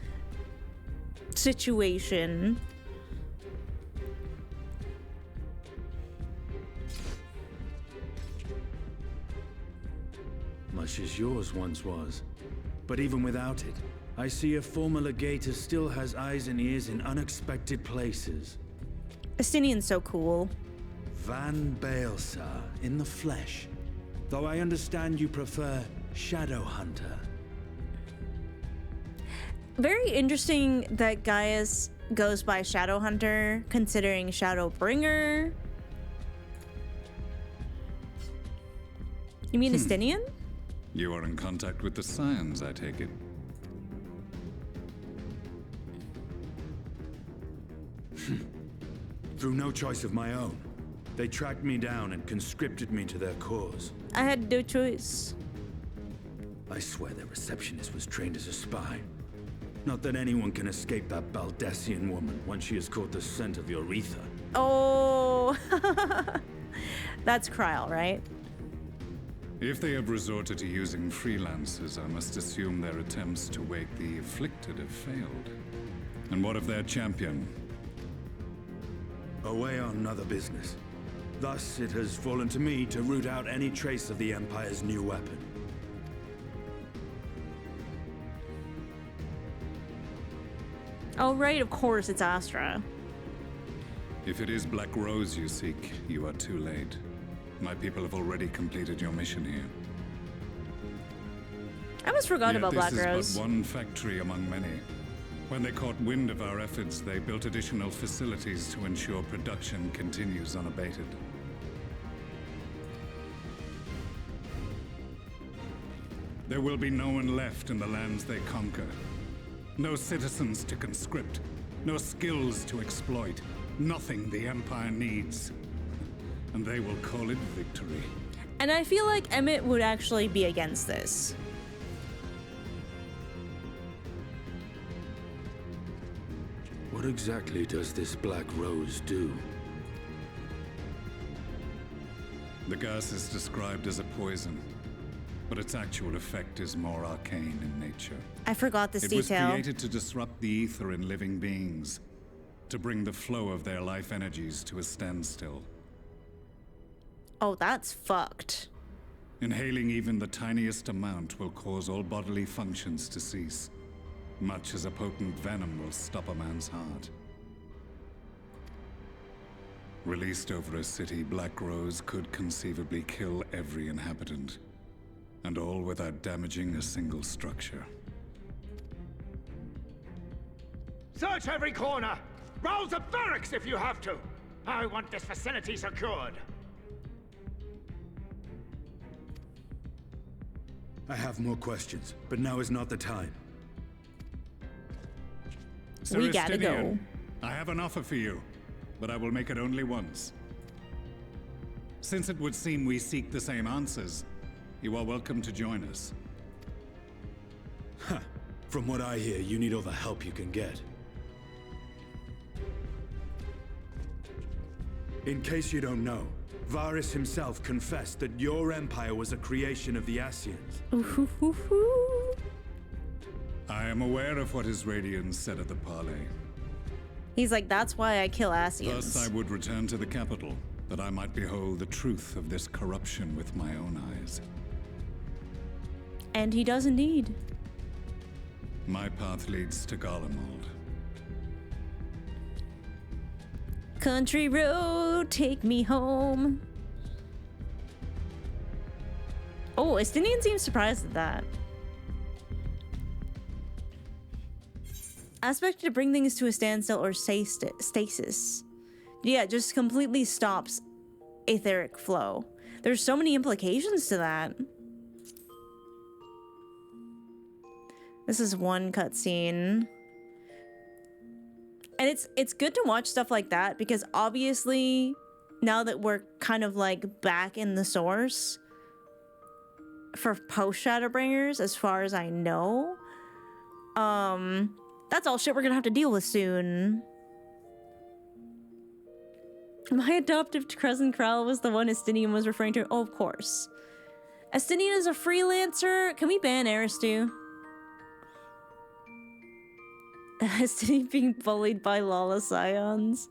situation. Much as yours once was. But even without it, I see a former legator still has eyes and ears in unexpected places. Estinian's so cool. Van Baelsar, in the flesh. Though I understand you prefer Shadow Hunter. Very interesting that Gaius goes by Shadow Hunter, considering Shadowbringer. You mean Estinian? You are in contact with the Scions, I take it. Through no choice of my own. They tracked me down and conscripted me to their cause. I had no choice. I swear their receptionist was trained as a spy. Not that anyone can escape that Baldessian woman once she has caught the scent of your ether. Oh, that's Kryl, right? If they have resorted to using freelancers, I must assume their attempts to wake the afflicted have failed. And what of their champion? Away on other business. Thus, it has fallen to me to root out any trace of the Empire's new weapon. Oh, right, of course, it's Astra. If it is Black Rose you seek, you are too late. My people have already completed your mission here. I almost forgot about Black Rose. This is but one factory among many. When they caught wind of our efforts, they built additional facilities to ensure production continues unabated. There will be no one left in the lands they conquer. No citizens to conscript. No skills to exploit. Nothing the Empire needs. And they will call it victory. And I feel like Emmett would actually be against this. What exactly does this Black Rose do? The gas is described as a poison, but its actual effect is more arcane in nature. I forgot this detail. It was created to disrupt the ether in living beings, to bring the flow of their life energies to a standstill. Oh, that's fucked. Inhaling even the tiniest amount will cause all bodily functions to cease, much as a potent venom will stop a man's heart. Released over a city, Black Rose could conceivably kill every inhabitant, and all without damaging a single structure. Search every corner! Roll the barracks if you have to! I want this facility secured. I have more questions, but now is not the time. Sir We gotta Estinian, go. I have an offer for you, but I will make it only once. Since it would seem we seek the same answers, you are welcome to join us. Huh. From what I hear, you need all the help you can get. In case you don't know, Varys himself confessed that your empire was a creation of the Ascians. I am aware of what his Radiance said at the parley. He's like, that's why I kill Thus Ascians. I would return to the capital, that I might behold the truth of this corruption with my own eyes. And he does indeed. My path leads to Garlemald. Country road, take me home. Oh, Estinian seems surprised at that. Aspect to bring things to a standstill or stasis. Yeah, it just completely stops etheric flow. There's so many implications to that. This is one cutscene. And it's good to watch stuff like that because obviously now that we're kind of like back in the source for post Shadowbringers, as far as I know, that's all shit we're gonna have to deal with soon. My adoptive cousin Krell was the one Estinian was referring to. Oh, of course. Estinian is a freelancer. Can we ban Aristu? Estinian being bullied by Lala Scions.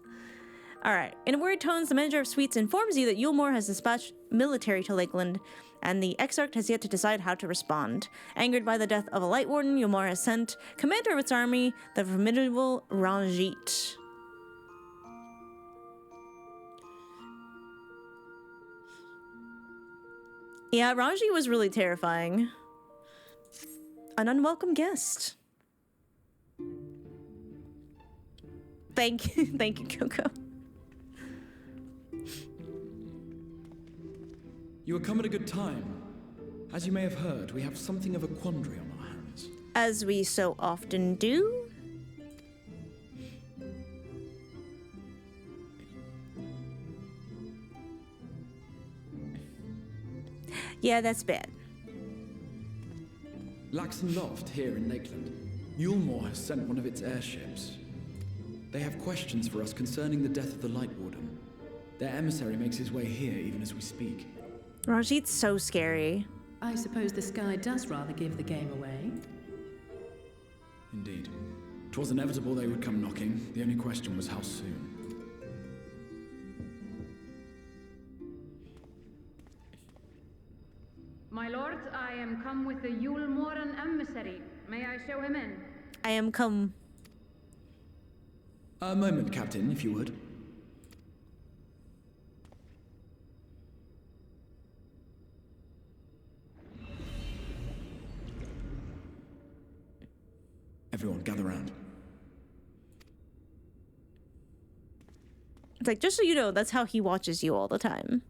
Alright. In word tones, the manager of Sweets informs you that Yulmore has dispatched military to Lakeland, and the Exarch has yet to decide how to respond. Angered by the death of a Light Warden, Yulmore has sent commander of its army, the formidable Ranjit. Yeah, Ranjit was really terrifying. An unwelcome guest. Thank you, Coco. You have come at a good time. As you may have heard, we have something of a quandary on our hands. As we so often do. Yeah, that's bad. Laxon Loft here in Lakeland. Yulmore has sent one of its airships. They have questions for us concerning the death of the Light Warden. Their emissary makes his way here even as we speak. Ranjit's so scary. I suppose the sky does rather give the game away. Indeed. 'Twas inevitable they would come knocking. The only question was how soon. My lord, I am come with the Yulmoran emissary. May I show him in? I am come. A moment, Captain, if you would. Everyone, gather round. It's like, just so you know, that's how he watches you all the time.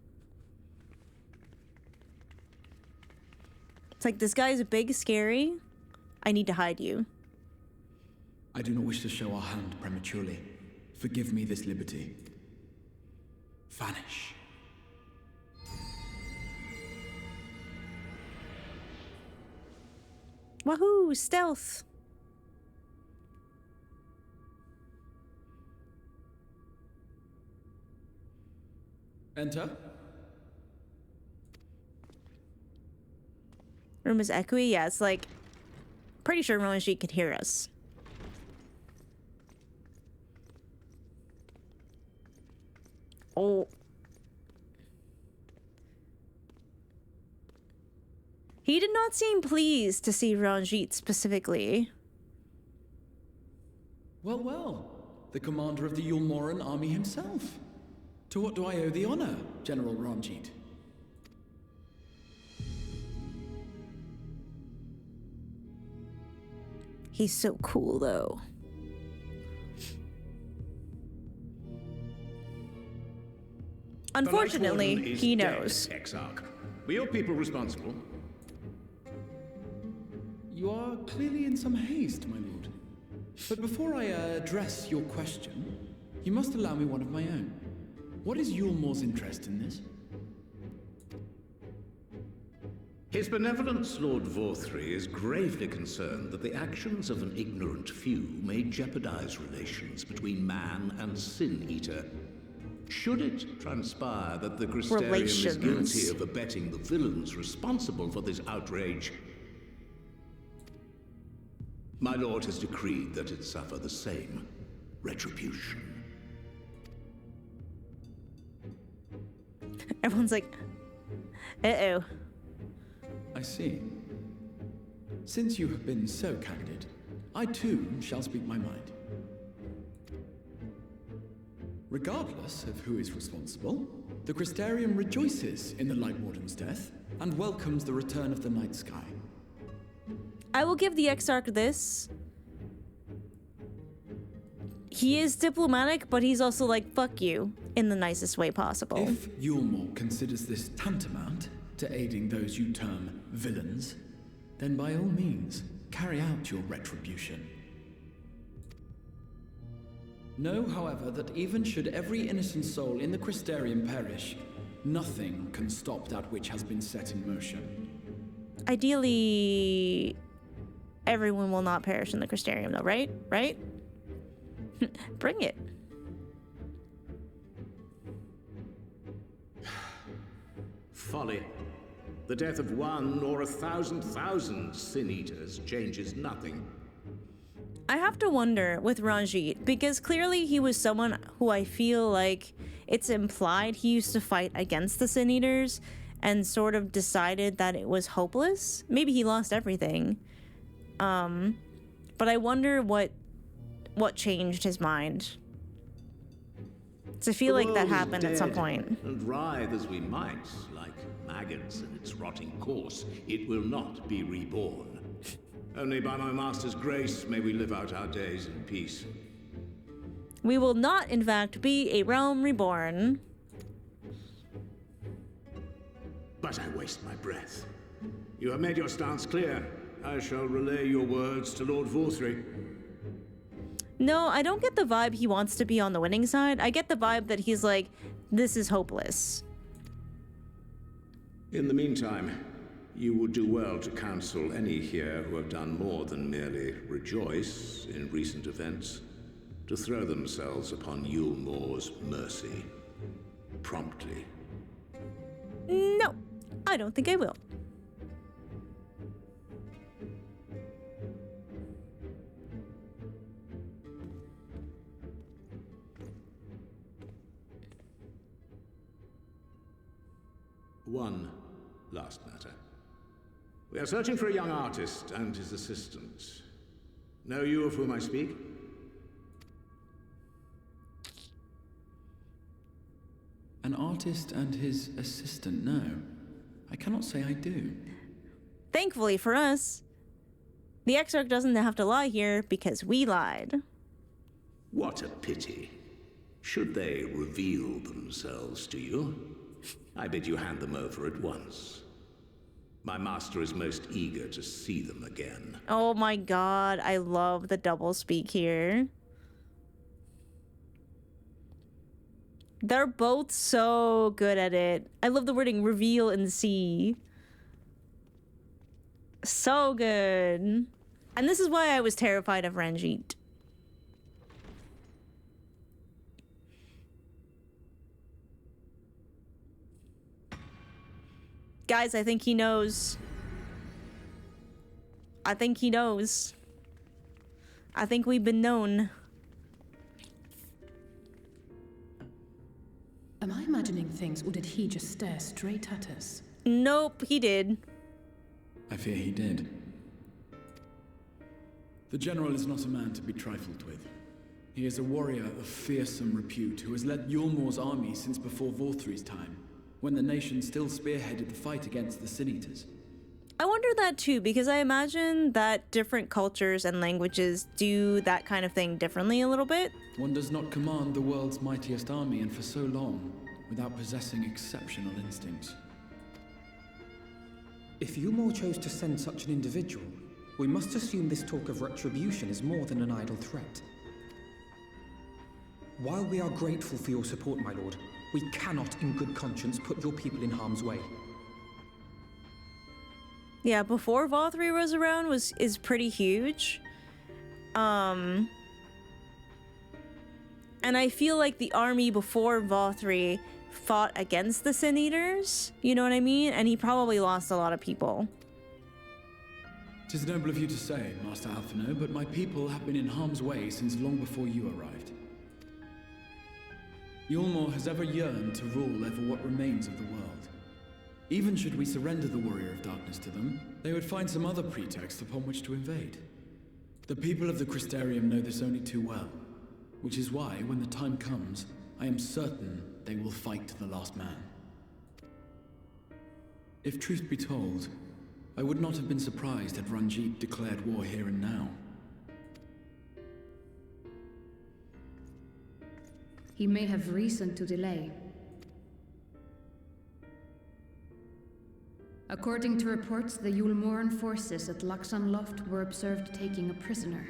It's like, this guy is big, scary. I need to hide you. I do not wish to show our hand prematurely. Forgive me this liberty. Vanish. Wahoo! Stealth! Enter. Room is echoey? Yeah, it's like... Pretty sure Ranjit could hear us. Oh. He did not seem pleased to see Ranjit specifically. Well, well. The commander of the Yulmoran army himself. To what do I owe the honor, General Ranjit? He's so cool, though. Unfortunately, he knows. Exarch. Were your people responsible? You are clearly in some haste, my lord. But before I address your question, you must allow me one of my own. What is Yulmore's interest in this? His benevolence, Lord Vorthry, is gravely concerned that the actions of an ignorant few may jeopardize relations between man and Sin-Eater. Should it transpire that the Crystarium is guilty of abetting the villains responsible for this outrage, my lord has decreed that it suffer the same retribution. Everyone's like, uh-oh. I see. Since you have been so candid, I too shall speak my mind. Regardless of who is responsible, the Crystarium rejoices in the Light Warden's death and welcomes the return of the night sky. I will give the Exarch this. He is diplomatic, but he's also like, fuck you, in the nicest way possible. If Yulmore considers this tantamount to aiding those you term villains, then by all means, carry out your retribution. Know, however, that even should every innocent soul in the Crystarium perish, nothing can stop that which has been set in motion. Ideally, everyone will not perish in the Crystarium, though, right? Right? Bring it. Folly. The death of one or 1,000,000 Sin-Eaters changes nothing. I have to wonder with Ranjit, because clearly he was someone who I feel like it's implied he used to fight against the Sin-Eaters and sort of decided that it was hopeless. Maybe he lost everything. But I wonder what changed his mind. So I feel like that happened at some point. And writhe as we might, like maggots in its rotting course, it will not be reborn. Only by my master's grace may we live out our days in peace. We will not, in fact, be a realm reborn. But I waste my breath. You have made your stance clear. I shall relay your words to Lord Vorthry. No, I don't get the vibe he wants to be on the winning side. I get the vibe that he's like, this is hopeless. In the meantime, you would do well to counsel any here who have done more than merely rejoice in recent events, to throw themselves upon Yulmore's mercy. Promptly. No, I don't think I will. One last matter. We are searching for a young artist and his assistant. Know you of whom I speak? An artist and his assistant, no. I cannot say I do. Thankfully for us, the Exarch doesn't have to lie here because we lied. What a pity. Should they reveal themselves to you, I bid you hand them over at once. My master is most eager to see them again. Oh my god, I love the doublespeak here. They're both so good at it. I love the wording reveal and see. So good. And this is why I was terrified of Ranjit. Guys, I think he knows. I think he knows. I think we've been known. Am I imagining things, or did he just stare straight at us? Nope, he did. I fear he did. The General is not a man to be trifled with. He is a warrior of fearsome repute who has led Yulmore's army since before Vorthry's time, when the nation still spearheaded the fight against the Sin-Eaters. I wonder that too, because I imagine that different cultures and languages do that kind of thing differently a little bit. One does not command the world's mightiest army, and for so long, without possessing exceptional instincts. If Yulmore chose to send such an individual, we must assume this talk of retribution is more than an idle threat. While we are grateful for your support, my lord, we cannot in good conscience put your people in harm's way. Yeah, before VOTH was around is pretty huge. And I feel like the army before VOTH fought against the Sin Eaters, you know what I mean? And he probably lost a lot of people. 'Tis noble of you to say, Master Alphino, but my people have been in harm's way since long before you arrived. Yulmore has ever yearned to rule over what remains of the world. Even should we surrender the Warrior of Darkness to them, they would find some other pretext upon which to invade. The people of the Crystarium know this only too well, which is why, when the time comes, I am certain they will fight to the last man. If truth be told, I would not have been surprised had Ranjit declared war here and now. He may have reason to delay. According to reports, the Yulmoran forces at Laxan Loft were observed taking a prisoner.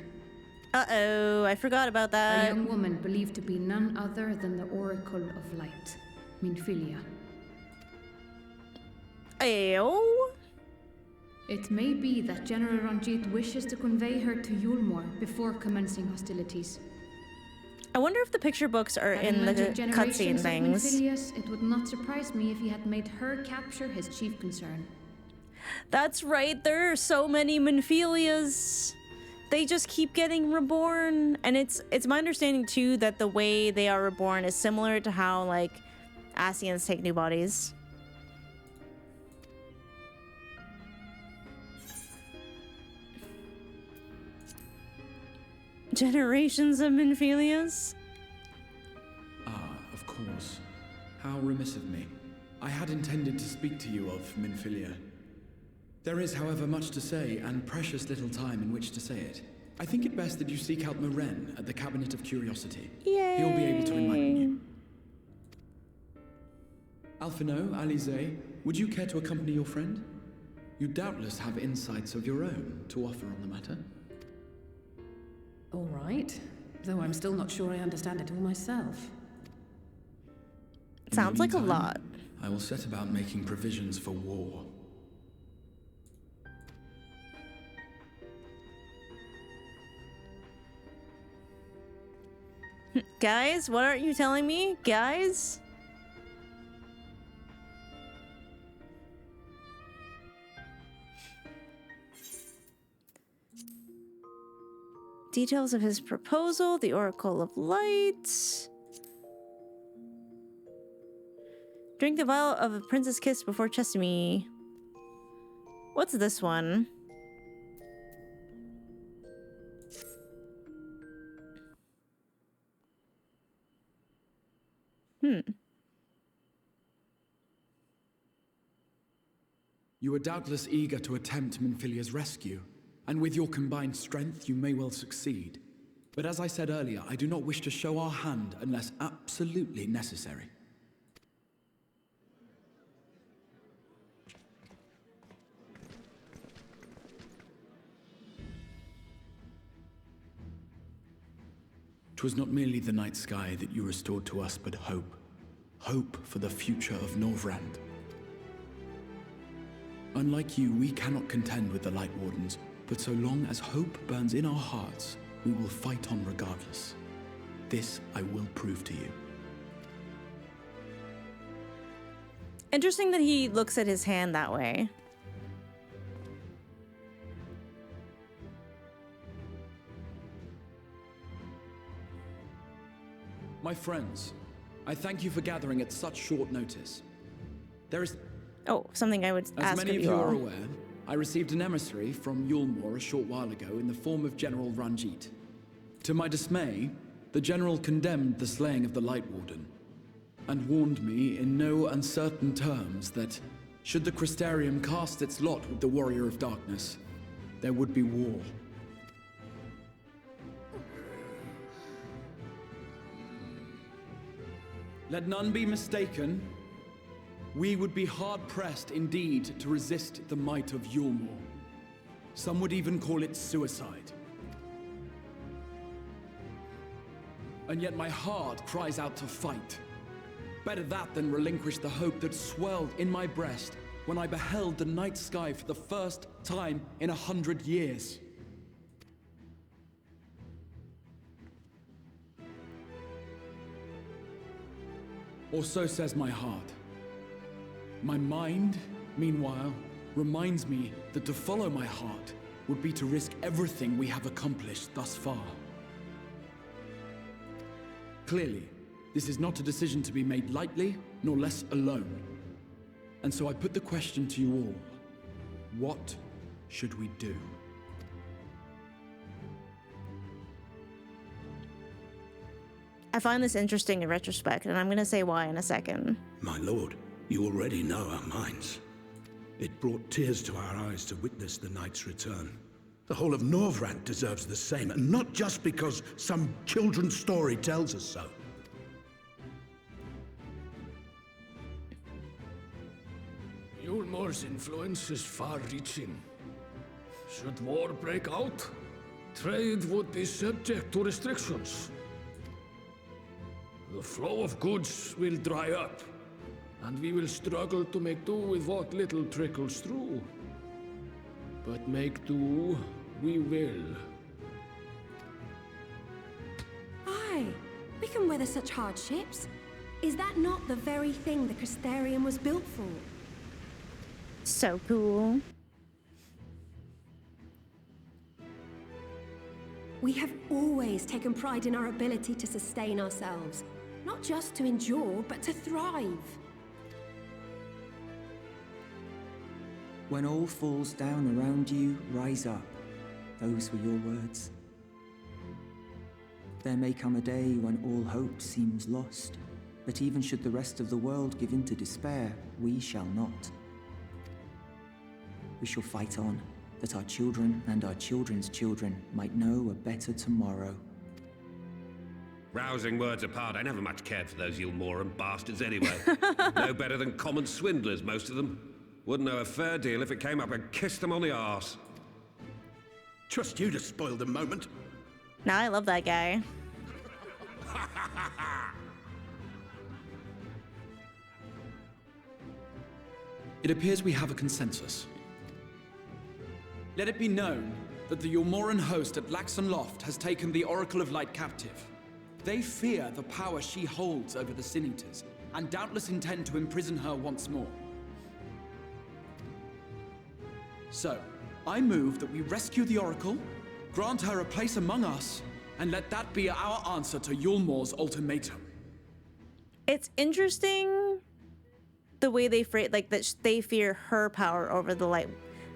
Uh-oh, I forgot about that. A young woman believed to be none other than the Oracle of Light, Minfilia. Ayo? It may be that General Ranjit wishes to convey her to Yulmore before commencing hostilities. I wonder if the picture books are in the cutscene things. Minfilius, it would not surprise me if he had made her capture his chief concern. That's right, there are so many Minfilias. They just keep getting reborn. And it's my understanding too that the way they are reborn is similar to how like Ascians take new bodies. Generations of Minfilias? Ah, of course. How remiss of me. I had intended to speak to you of Minfilia. There is, however, much to say, and precious little time in which to say it. I think it best that you seek out Maren at the Cabinet of Curiosity. Yay! He'll be able to enlighten you. Alphino, Alize, would you care to accompany your friend? You doubtless have insights of your own to offer on the matter. All right, though I'm still not sure I understand it all myself. Sounds like a lot. I will set about making provisions for war. Guys, what aren't you telling me? Guys? Details of his proposal, the Oracle of Light. Drink the vial of a princess kiss before Chesame. What's this one? You are doubtless eager to attempt Minfilia's rescue, and with your combined strength, you may well succeed. But as I said earlier, I do not wish to show our hand unless absolutely necessary. "'Twas not merely the night sky that you restored to us, but hope. Hope for the future of Norvrand. Unlike you, we cannot contend with the Light Wardens, but so long as hope burns in our hearts, we will fight on regardless. This I will prove to you." Interesting that he looks at his hand that way. My friends, I thank you for gathering at such short notice. There is... Oh, something I would ask As many of you you all. are aware, I received an emissary from Yulmore a short while ago in the form of General Ranjit. To my dismay, the General condemned the slaying of the Light Warden, and warned me in no uncertain terms that, should the Crystarium cast its lot with the Warrior of Darkness, there would be war. Let none be mistaken. We would be hard-pressed indeed to resist the might of Yulmor. Some would even call it suicide. And yet my heart cries out to fight. Better that than relinquish the hope that swelled in my breast when I beheld the night sky for the first time in 100 years. Or so says my heart. My mind, meanwhile, reminds me that to follow my heart would be to risk everything we have accomplished thus far. Clearly, this is not a decision to be made lightly, nor less alone. And so I put the question to you all. What should we do? I find this interesting in retrospect, and I'm going to say why in a second. My lord, you already know our minds. It brought tears to our eyes to witness the knight's return. The whole of Norvrand deserves the same, and not just because some children's story tells us so. Yulmor's influence is far-reaching. Should war break out, trade would be subject to restrictions. The flow of goods will dry up, and we will struggle to make do with what little trickles through. But make do we will. Aye, we can weather such hardships. Is that not the very thing the Crystarium was built for? So cool. We have always taken pride in our ability to sustain ourselves. Not just to endure, but to thrive. When all falls down around you, rise up. Those were your words. There may come a day when all hope seems lost, but even should the rest of the world give in to despair, we shall not. We shall fight on, that our children and our children's children might know a better tomorrow. Rousing words apart, I never much cared for those Yulmoran bastards anyway. No better than common swindlers, most of them. Wouldn't know a fair deal if it came up and kissed them on the arse. Trust you to spoil the moment. Now I love that guy. It appears we have a consensus. Let it be known that the Yulmoran host at Laxon Loft has taken the Oracle of Light captive. They fear the power she holds over the Sin Eaters, and doubtless intend to imprison her once more. So, I move that we rescue the Oracle, grant her a place among us, and let that be our answer to Yulmor's ultimatum. It's interesting the way they phrase, like, that they fear her power over the light,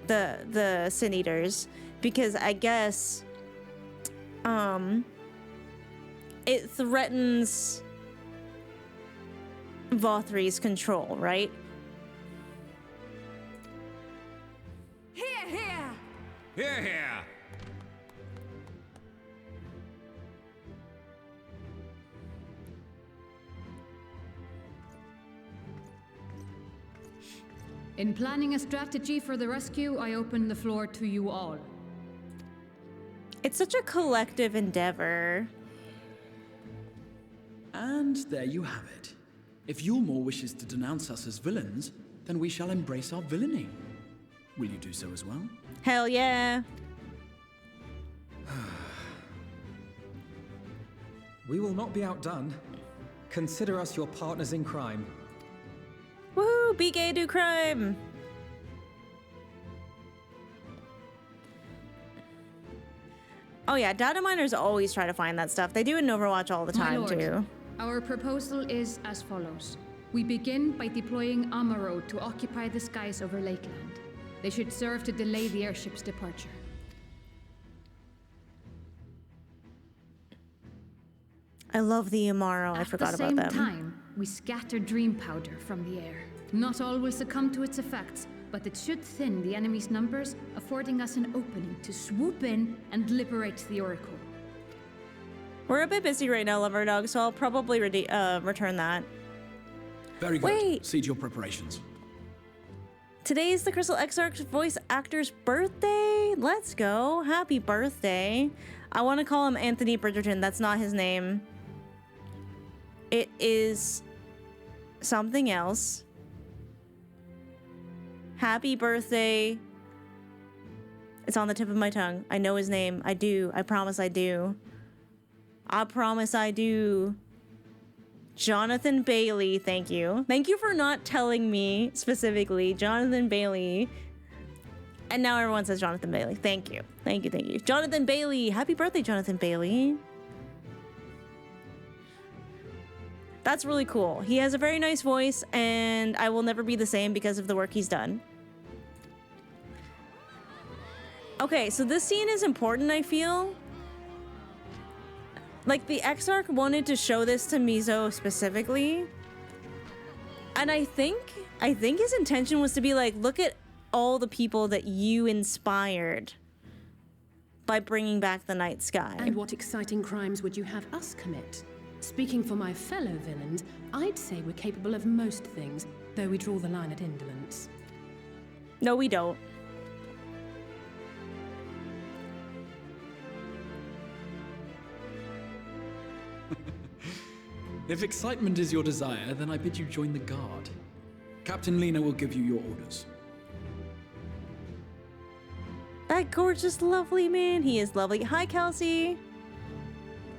the Sin Eaters, because I guess it threatens Vothri's control, right? Here, here! Here, here! In planning a strategy for the rescue, I open the floor to you all. It's such a collective endeavor. And there you have it. If Yulmor wishes to denounce us as villains, then we shall embrace our villainy. Will you do so as well? Hell yeah. We will not be outdone. Consider us your partners in crime. Woohoo! Be gay, do crime! Oh yeah, data miners always try to find that stuff. They do in Overwatch all the time, too. Our proposal is as follows. We begin by deploying Amaro to occupy the skies over Lakeland. They should serve to delay the airship's departure. I love the Amaro. I forgot about them. At the same time, we scatter dream powder from the air. Not all will succumb to its effects, but it should thin the enemy's numbers, affording us an opening to swoop in and liberate the Oracle. We're a bit busy right now, Lover Dog, so I'll probably return that. Very good. Wait. See to your preparations. Today is the Crystal Exarch's voice actor's birthday. Let's go. Happy birthday. I want to call him Anthony Bridgerton. That's not his name. It is something else. Happy birthday. It's on the tip of my tongue. I know his name. I do. I promise I do. I promise I do. Jonathan Bailey, thank you. Thank you for not telling me specifically. Jonathan Bailey. And now everyone says Jonathan Bailey. Thank you. Thank you, thank you. Jonathan Bailey. Happy birthday, Jonathan Bailey. That's really cool. He has a very nice voice, and I will never be the same because of the work he's done. Okay, so this scene is important, I feel. Like, the Exarch wanted to show this to Mizo specifically. And I think his intention was to be like, look at all the people that you inspired by bringing back the night sky. And what exciting crimes would you have us commit? Speaking for my fellow villains, I'd say we're capable of most things, though we draw the line at indolence. No, we don't. If excitement is your desire, then I bid you join the guard. Captain Lena will give you your orders. That gorgeous, lovely man. He is lovely. Hi, Kelsey.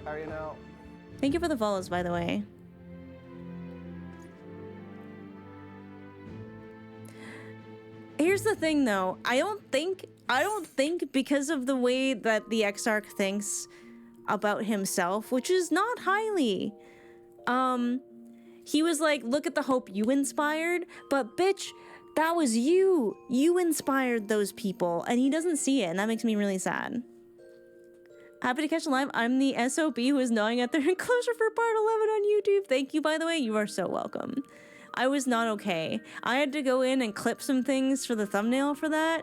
How are you now? Thank you for the follows, by the way. Here's the thing, though. I don't think because of the way that the Exarch thinks about himself, which is not highly. He was like, look at the hope you inspired, but bitch, that was you. You inspired those people, and he doesn't see it, and that makes me really sad. Happy to catch a live. I'm the SOB who is gnawing at their enclosure for part 11 on YouTube. Thank you, by the way. You are so welcome. I was not okay. I had to go in and clip some things for the thumbnail for that,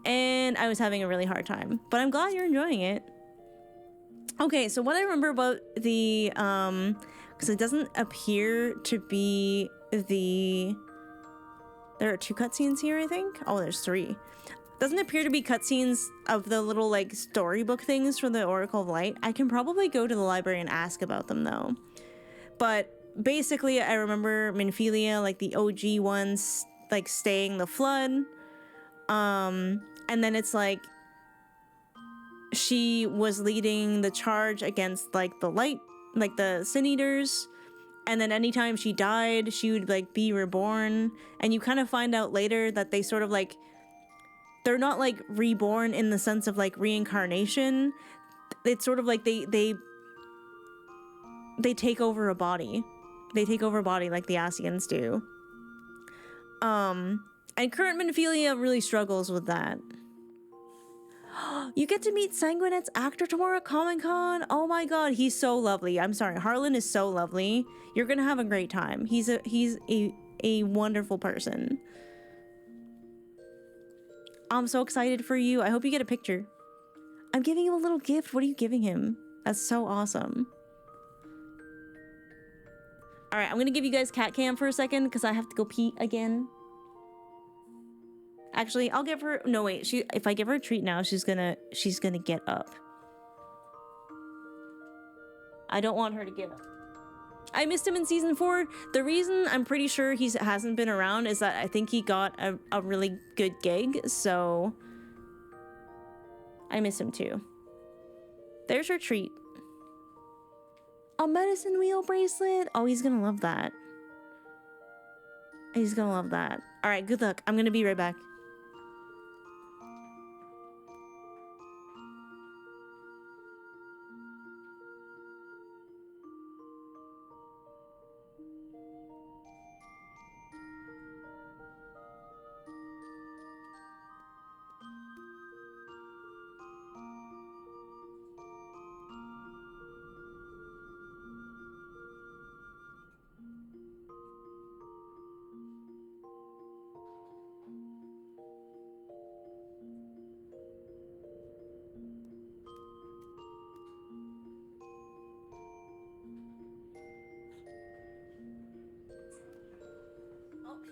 and I was having a really hard time. But I'm glad you're enjoying it. Okay, so what I remember about the, because it doesn't appear to be the... There are 2 cutscenes here, I think? Oh, there's 3. Doesn't appear to be cutscenes of the little, like, storybook things for the Oracle of Light. I can probably go to the library and ask about them, though. But basically, I remember Minfilia, like, the OG ones, like, staying the flood. And then it's, like, she was leading the charge against, like, the light, like, the Sin Eaters. And then anytime she died, she would, like, be reborn. And you kind of find out later that they sort of, like, they're not, like, reborn in the sense of, like, reincarnation. It's sort of like they take over a body. They take over a body like the Asians do. And current Minfilia really struggles with that. You get to meet Sanguinet's actor tomorrow at Comic-Con. Oh my god, he's so lovely. I'm sorry, Harlan is so lovely. You're gonna have a great time. He's a wonderful person. I'm so excited for you. I hope you get a picture. I'm giving him a little gift. What are you giving him? That's so awesome. All right, I'm gonna give you guys cat cam for a second because I have to go pee again. Actually, I'll give her, no wait, if I give her a treat now, she's gonna get up. I don't want her to get up. I missed him in season 4. The reason I'm pretty sure he hasn't been around is that I think he got a really good gig, so I miss him too. There's her treat. A medicine wheel bracelet. Oh, he's gonna love that. He's gonna love that. All right, good luck. I'm gonna be right back.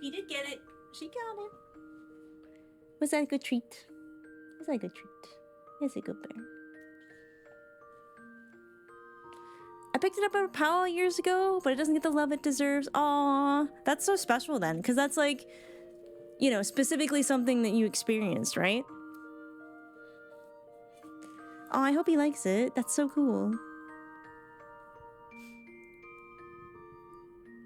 He did get it. She got it. Was that a good treat? Was that a good treat? Yes, a good bear. I picked it up at Powell years ago, but it doesn't get the love it deserves. Aww, that's so special then, because that's like, you know, specifically something that you experienced, right? Oh, I hope he likes it. That's so cool.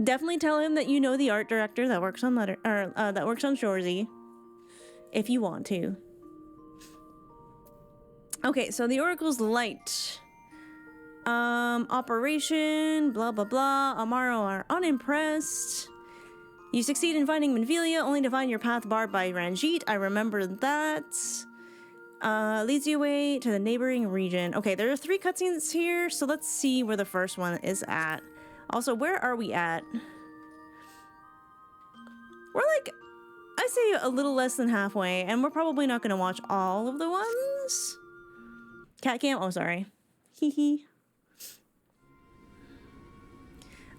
Definitely tell him that you know the art director that works on that works on Shorzy, if you want to. Okay, so the Oracle's light. Operation, blah blah blah. Amaro are unimpressed. You succeed in finding Minfilia, only to find your path barred by Ranjit. I remember that. Leads you away to the neighboring region. Okay, there are 3 cutscenes here, so let's see where the first one is at. Also, where are we at? We're like, I say a little less than halfway, and we're probably not gonna watch all of the ones. Cat cam, oh sorry. Hee hee.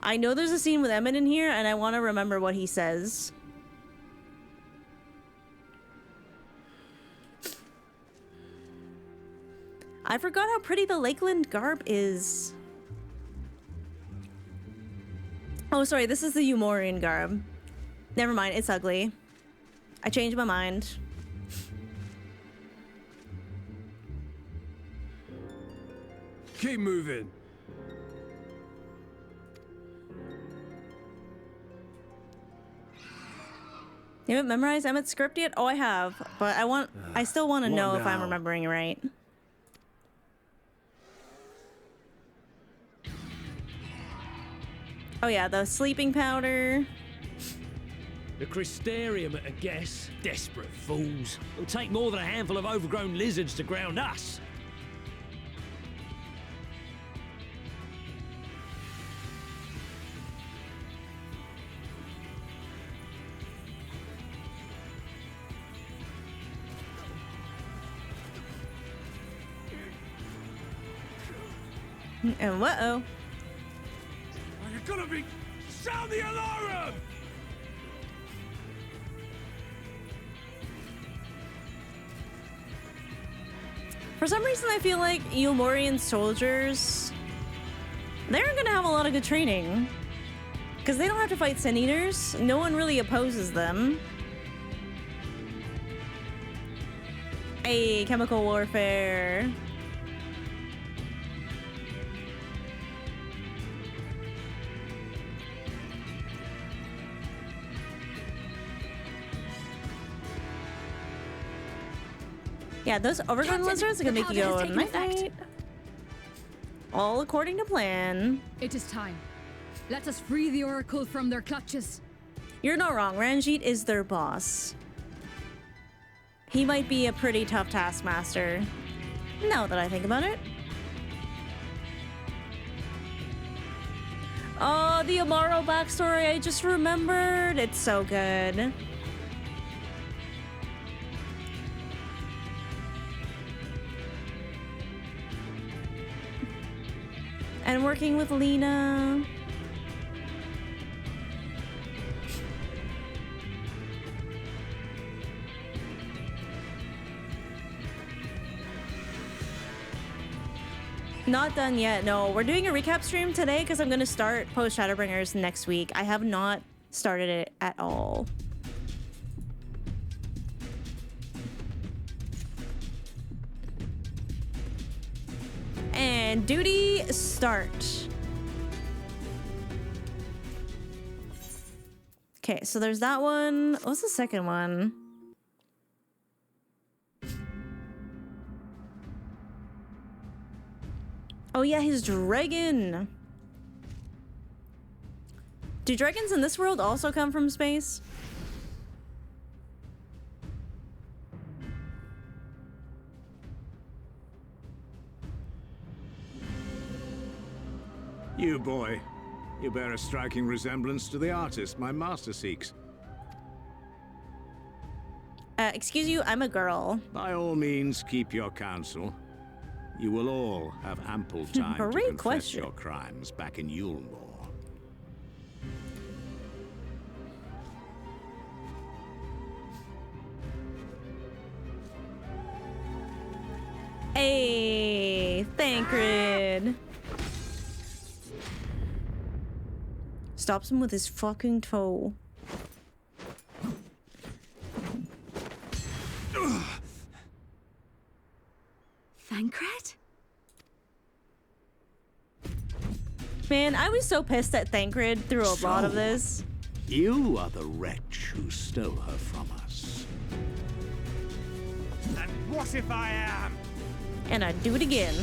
I know there's a scene with Emmett in here, and I want to remember what he says. I forgot how pretty the Lakeland garb is. Oh, sorry, this is the Umorian garb. Never mind, it's ugly. I changed my mind. Keep moving. You haven't memorized Emmett's script yet? Oh, I have, but I still want to know if I'm remembering right. Oh yeah, the sleeping powder. The Crystarium at a guess. Desperate fools. It'll take more than a handful of overgrown lizards to ground us. And whoa. You're gonna be... Sound the alarm! For some reason, I feel like Eulmorian soldiers, they're gonna have a lot of good training. Because they don't have to fight Sin Eaters. No one really opposes them. Hey, chemical warfare. Yeah, those overgrown lizards are gonna make you go night-night. All according to plan. It is time. Let us free the Oracle from their clutches. You're not wrong. Ranjit is their boss. He might be a pretty tough taskmaster, now that I think about it. Oh, the Amaro backstory, I just remembered. It's so good. And working with Lena. Not done yet, no. We're doing a recap stream today because I'm going to start post Shadowbringers next week. I have not started it at all. And duty start. Okay, so there's that one. What's the second one? Oh yeah, his dragon. Do dragons in this world also come from space? You boy, you bear a striking resemblance to the artist my master seeks. Excuse you, I'm a girl. By all means, keep your counsel. You will all have ample time to confess your crimes back in Yulmore. Hey, Thancred. Stops him with his fucking toe. Thancred? Man, I was so pissed at Thancred through a lot of this. You are the wretch who stole her from us. And what if I am? And I'd do it again.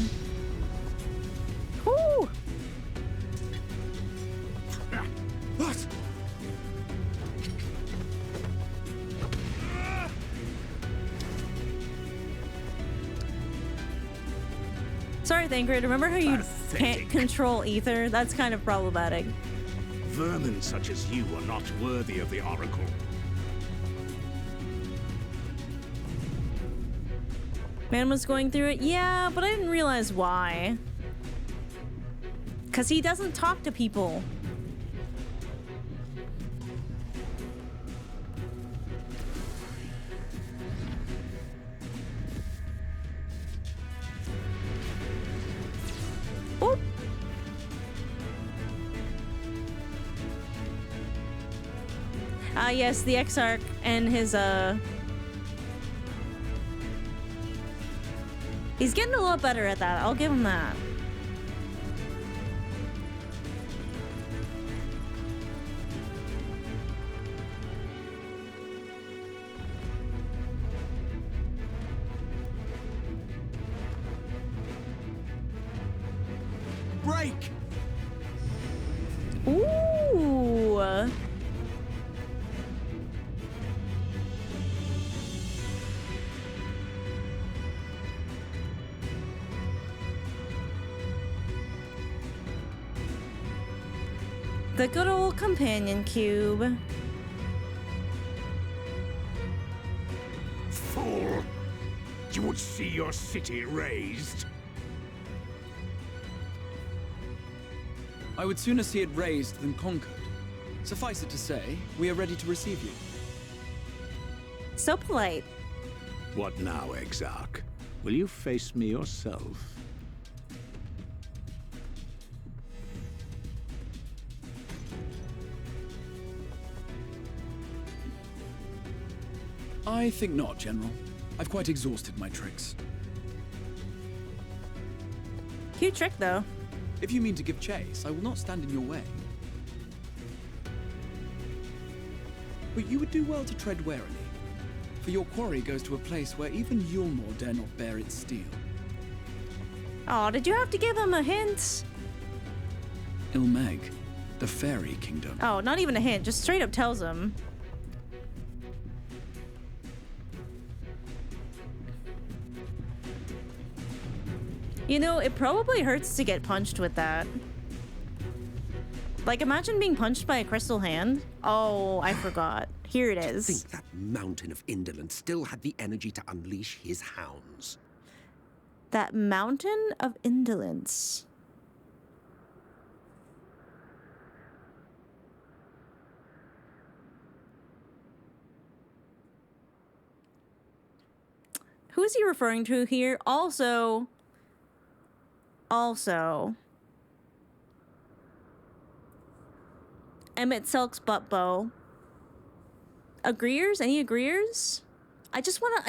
Whoo! What? Sorry, Thancred. Remember how you can't control ether? That's kind of problematic. Vermin such as you are not worthy of the Oracle. Man was going through it? Yeah, but I didn't realize why. Because he doesn't talk to people. Oop. Yes, the Exarch and his, he's getting a lot better at that. I'll give him that. Break! Ooh. The good old companion cube. Fool! You would see your city razed. I would sooner see it razed than conquered. Suffice it to say, we are ready to receive you. So polite. What now, Exarch? Will you face me yourself? I think not, General. I've quite exhausted my tricks. Cute trick, though. If you mean to give chase, I will not stand in your way. But you would do well to tread warily, for your quarry goes to a place where even Yulmore dare not bear its steel. Oh, did you have to give him a hint? Ilmeg, the fairy kingdom. Oh, not even a hint, just straight up tells him. You know, it probably hurts to get punched with that. Like, imagine being punched by a crystal hand. Oh, I forgot. Here it is. To think that mountain of indolence still had the energy to unleash his hounds. That mountain of indolence. Who is he referring to here? Also, Emmett Selk's butt bow. Agreeers? Any agreeers? I just wanna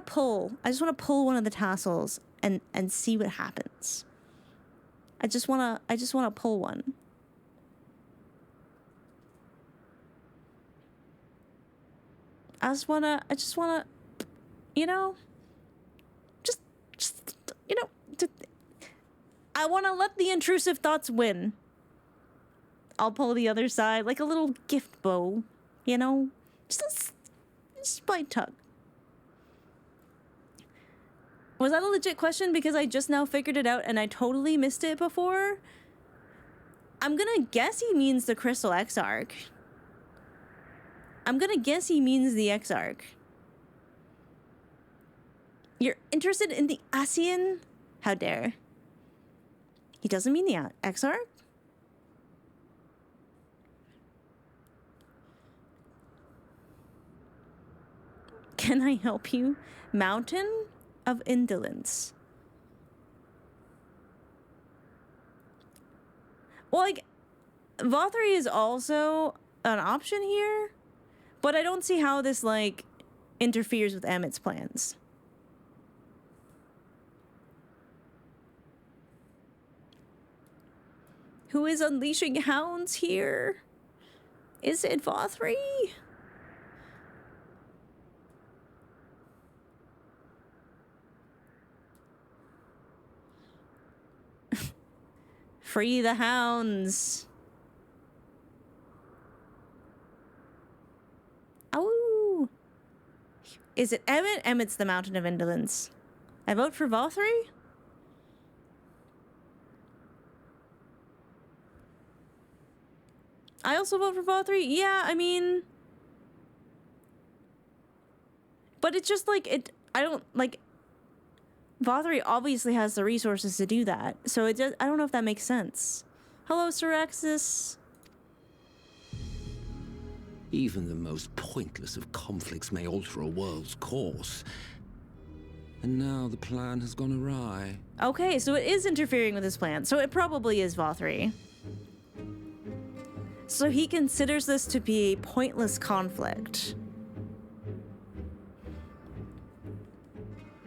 pull one of the tassels and see what happens. I just wanna pull one. I just wanna, you know, just, you know, I wanna let the intrusive thoughts win. I'll pull the other side like a little gift bow, you know, just a spite tug. Was that a legit question? Because I just now figured it out and I totally missed it before. I'm gonna guess he means the Crystal Exarch. I'm gonna guess he means the Exarch. You're interested in the Asian? How dare. He doesn't mean the Exarch? Can I help you? Mountain of indolence. Well, like, Vothri is also an option here, but I don't see how this, like, interferes with Emmett's plans. Who is unleashing hounds here? Is it Vothri? Free the hounds. Oh. Is it Emmett? Emmett's the Mountain of Indolence. I vote for Vothri? I also vote for Vothri? Yeah, I mean... But it's just like, I don't, like... Vothri obviously has the resources to do that, so I don't know if that makes sense. Hello, Syraxis. Even the most pointless of conflicts may alter a world's course. And now the plan has gone awry. Okay, so it is interfering with his plan, so it probably is Vothri. So he considers this to be a pointless conflict.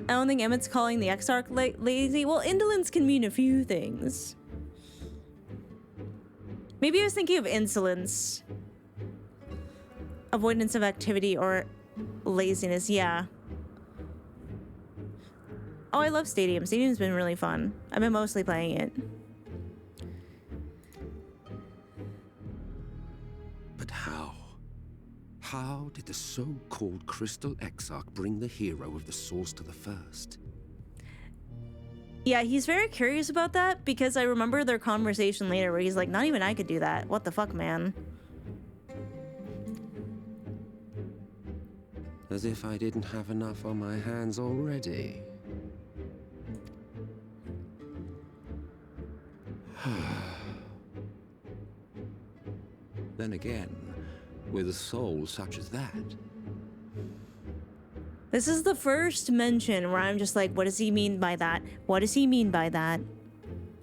I don't think Emmett's calling the Exarch lazy. Well, indolence can mean a few things. Maybe I was thinking of insolence. Avoidance of activity or laziness, yeah. Oh, I love Stadium. Stadium's been really fun. I've been mostly playing it. But how? How did the so-called Crystal Exarch bring the hero of the Source to the First? Yeah, he's very curious about that because I remember their conversation later where he's like, not even I could do that. What the fuck, man? As if I didn't have enough on my hands already. Then again, with a soul such as that. This is the first mention where I'm just like, what does he mean by that? What does he mean by that?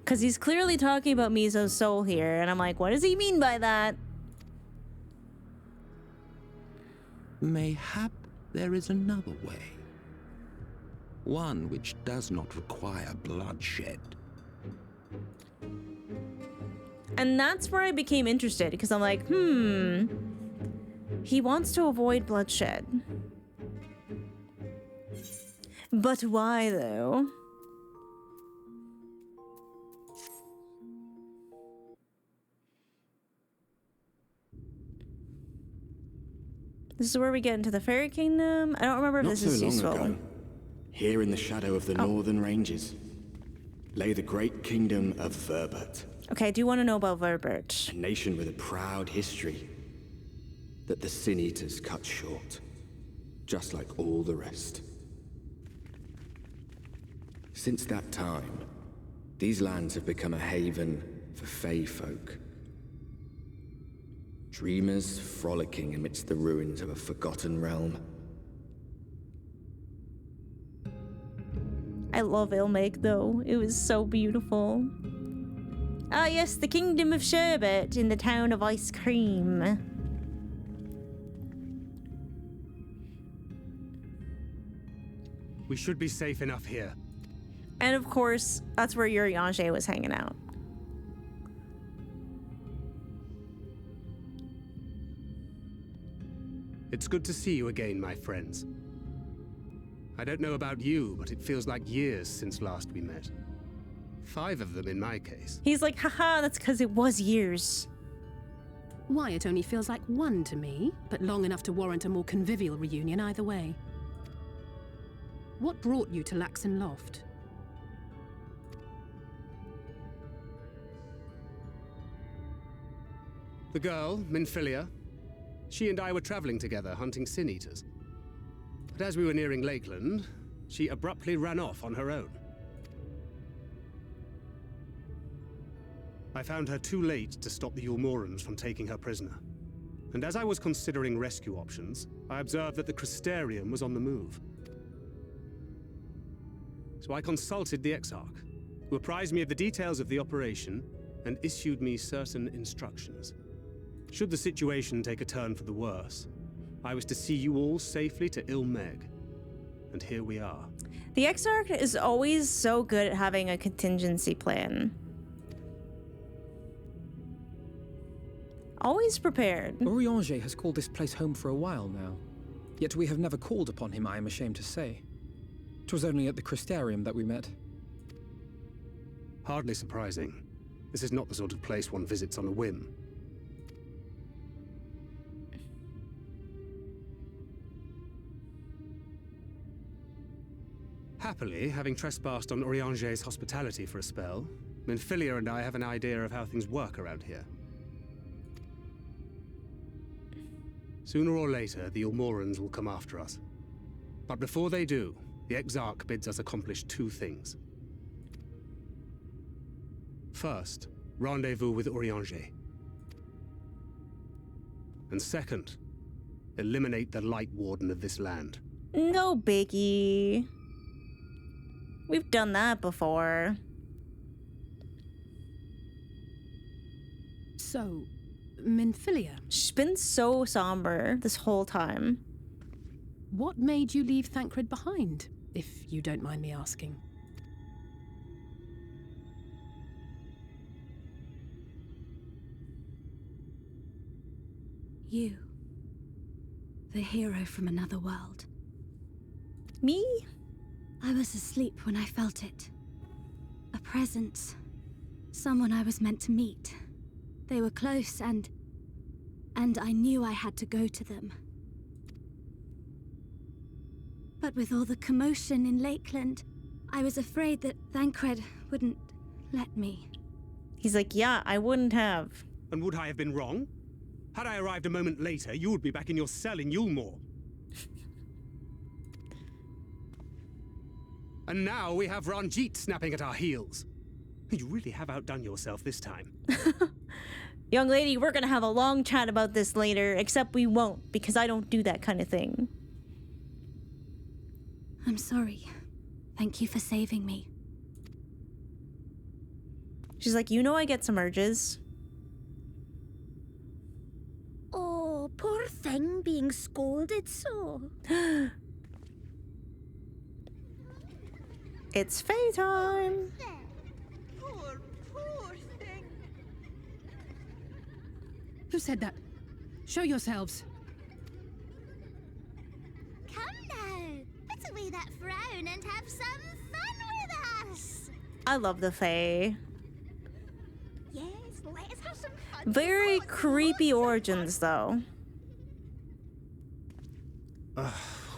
Because he's clearly talking about Mizo's soul here, and I'm like, what does he mean by that? Mayhap there is another way. One which does not require bloodshed. And that's where I became interested, because I'm like, he wants to avoid bloodshed. But why, though? This is where we get into the Fairy Kingdom. I don't remember if this is useful. Not so long ago, here in the shadow of the northern ranges, lay the great kingdom of Verbert. Okay, I do want to know about Verbert. A nation with a proud history that the Sin Eaters cut short, just like all the rest. Since that time, these lands have become a haven for Fey folk. Dreamers frolicking amidst the ruins of a forgotten realm. I love Ilmake, though. It was so beautiful. Ah, yes, the Kingdom of Sherbet in the town of Ice Cream. We should be safe enough here. And of course, that's where Urianger was hanging out. It's good to see you again, my friends. I don't know about you, but it feels like years since last we met. 5 of them in my case. He's like, haha, that's because it was years. Why, it only feels like 1 to me, but long enough to warrant a more convivial reunion either way. What brought you to Laxon Loft? The girl, Minfilia, she and I were traveling together, hunting Sin Eaters. But as we were nearing Lakeland, she abruptly ran off on her own. I found her too late to stop the Ulmorans from taking her prisoner. And as I was considering rescue options, I observed that the Crystarium was on the move. So I consulted the Exarch, who apprised me of the details of the operation and issued me certain instructions. Should the situation take a turn for the worse, I was to see you all safely to Ilmeg. And here we are. The Exarch is always so good at having a contingency plan. Always prepared. Orianger has called this place home for a while now. Yet we have never called upon him, I am ashamed to say. 'Twas only at the Crystarium that we met. Hardly surprising. This is not the sort of place one visits on a whim. Happily, having trespassed on Orianger's hospitality for a spell, Minfilia and I have an idea of how things work around here. Sooner or later, the Ilmorans will come after us. But before they do, the Exarch bids us accomplish two things. First, rendezvous with Orianger. And second, eliminate the Light Warden of this land. No biggie. We've done that before. So, Minfilia? She's been so somber this whole time. What made you leave Thancred behind, if you don't mind me asking? You. The hero from another world. Me? I was asleep when I felt it. A presence. Someone I was meant to meet. They were close and I knew I had to go to them. But with all the commotion in Lakeland, I was afraid that Thancred wouldn't let me. He's like, yeah, I wouldn't have. And would I have been wrong? Had I arrived a moment later, you would be back in your cell in Yulmore. And now we have Ranjit snapping at our heels. You really have outdone yourself this time. Young lady, we're gonna have a long chat about this later, except we won't, because I don't do that kind of thing. I'm sorry. Thank you for saving me. She's like, you know I get some urges. Oh, poor thing being scolded so. It's Faye time. Poor thing. Who said that? Show yourselves. Come now, put away that frown and have some fun with us. I love the Fae. Yes, let's have some fun. Very creepy origins, though.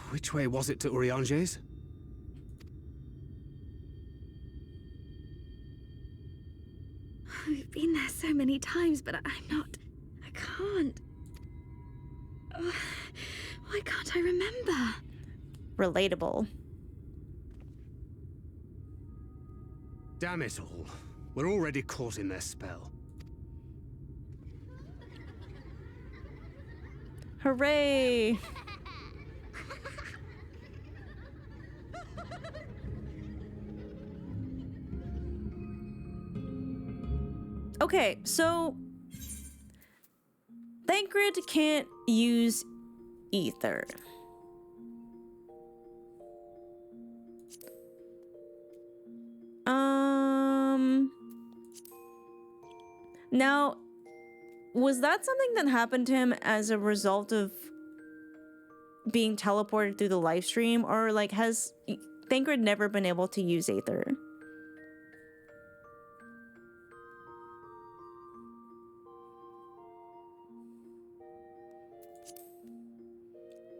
Which way was it to Orianger's? We've been there so many times, but I can't. Why can't I remember? Relatable. Damn it all. We're already caught in their spell. Hooray! Okay, so Thancred can't use ether. Now, was that something that happened to him as a result of being teleported through the live stream, or like has Thancred never been able to use ether?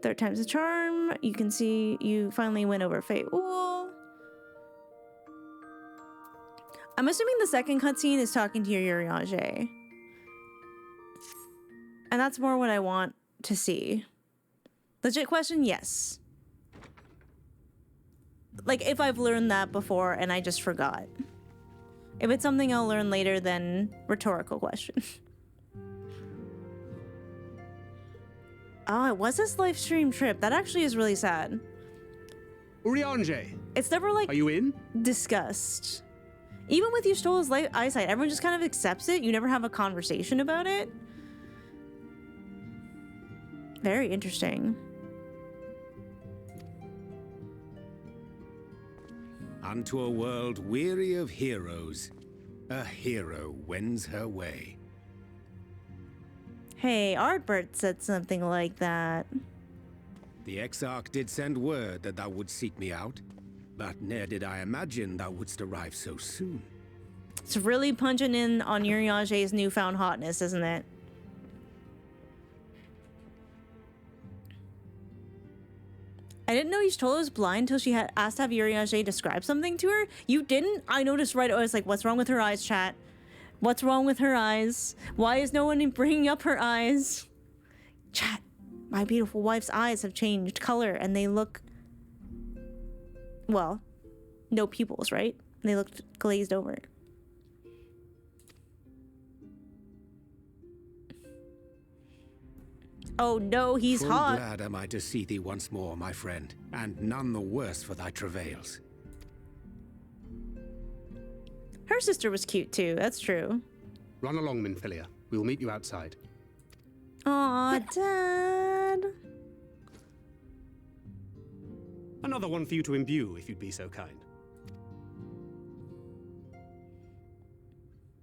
Third time's a charm. You can see you finally went over Fate. Ooh. I'm assuming the second cutscene is talking to your Urianger. And that's more what I want to see. Legit question, yes. Like, if I've learned that before and I just forgot. If it's something I'll learn later, then rhetorical question. Oh, it was this live stream trip. That actually is really sad. Urianger! It's never like... Are you in? Discussed. Even with Y'shtola's eyesight, everyone just kind of accepts it. You never have a conversation about it. Very interesting. Unto a world weary of heroes, a hero wends her way. Hey, Artbert said something like that. The Exarch did send word that thou wouldst seek me out, but ne'er did I imagine thou wouldst arrive so soon. It's really punching in on Urianger's newfound hotness, isn't it? I didn't know Y'shtola was blind until she had asked to have Urianger describe something to her. You didn't? I noticed right away. I was like, what's wrong with her eyes, chat? What's wrong with her eyes? Why is no one bringing up her eyes? Chat, my beautiful wife's eyes have changed color and they look... Well, no pupils, right? They looked glazed over. Oh no, he's Full hot. glad am I to see thee once more, my friend, and none the worse for thy travails. Her sister was cute too, that's true. Run along, Minfilia. We will meet you outside. Aw, Dad. Another one for you to imbue, if you'd be so kind.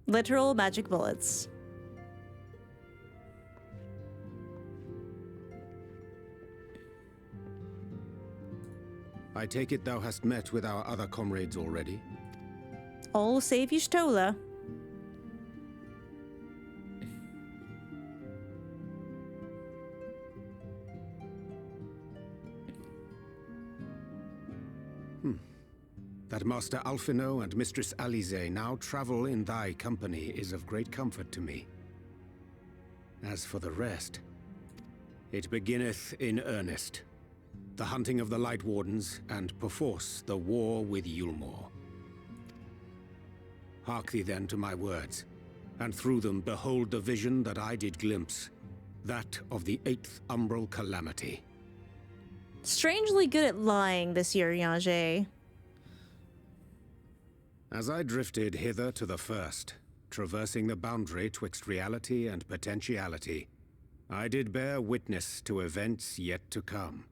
Literal magic bullets. I take it thou hast met with our other comrades already? All save Y'shtola. That Master Alphino and Mistress Alize now travel in thy company is of great comfort to me. As for the rest, it beginneth in earnest. The hunting of the Light Wardens, and perforce the war with Yulmore. Hark thee then to my words, and through them behold the vision that I did glimpse, that of the 8th Umbral Calamity. Strangely good at lying this year, Urianger. As I drifted hither to the first, traversing the boundary twixt reality and potentiality, I did bear witness to events yet to come.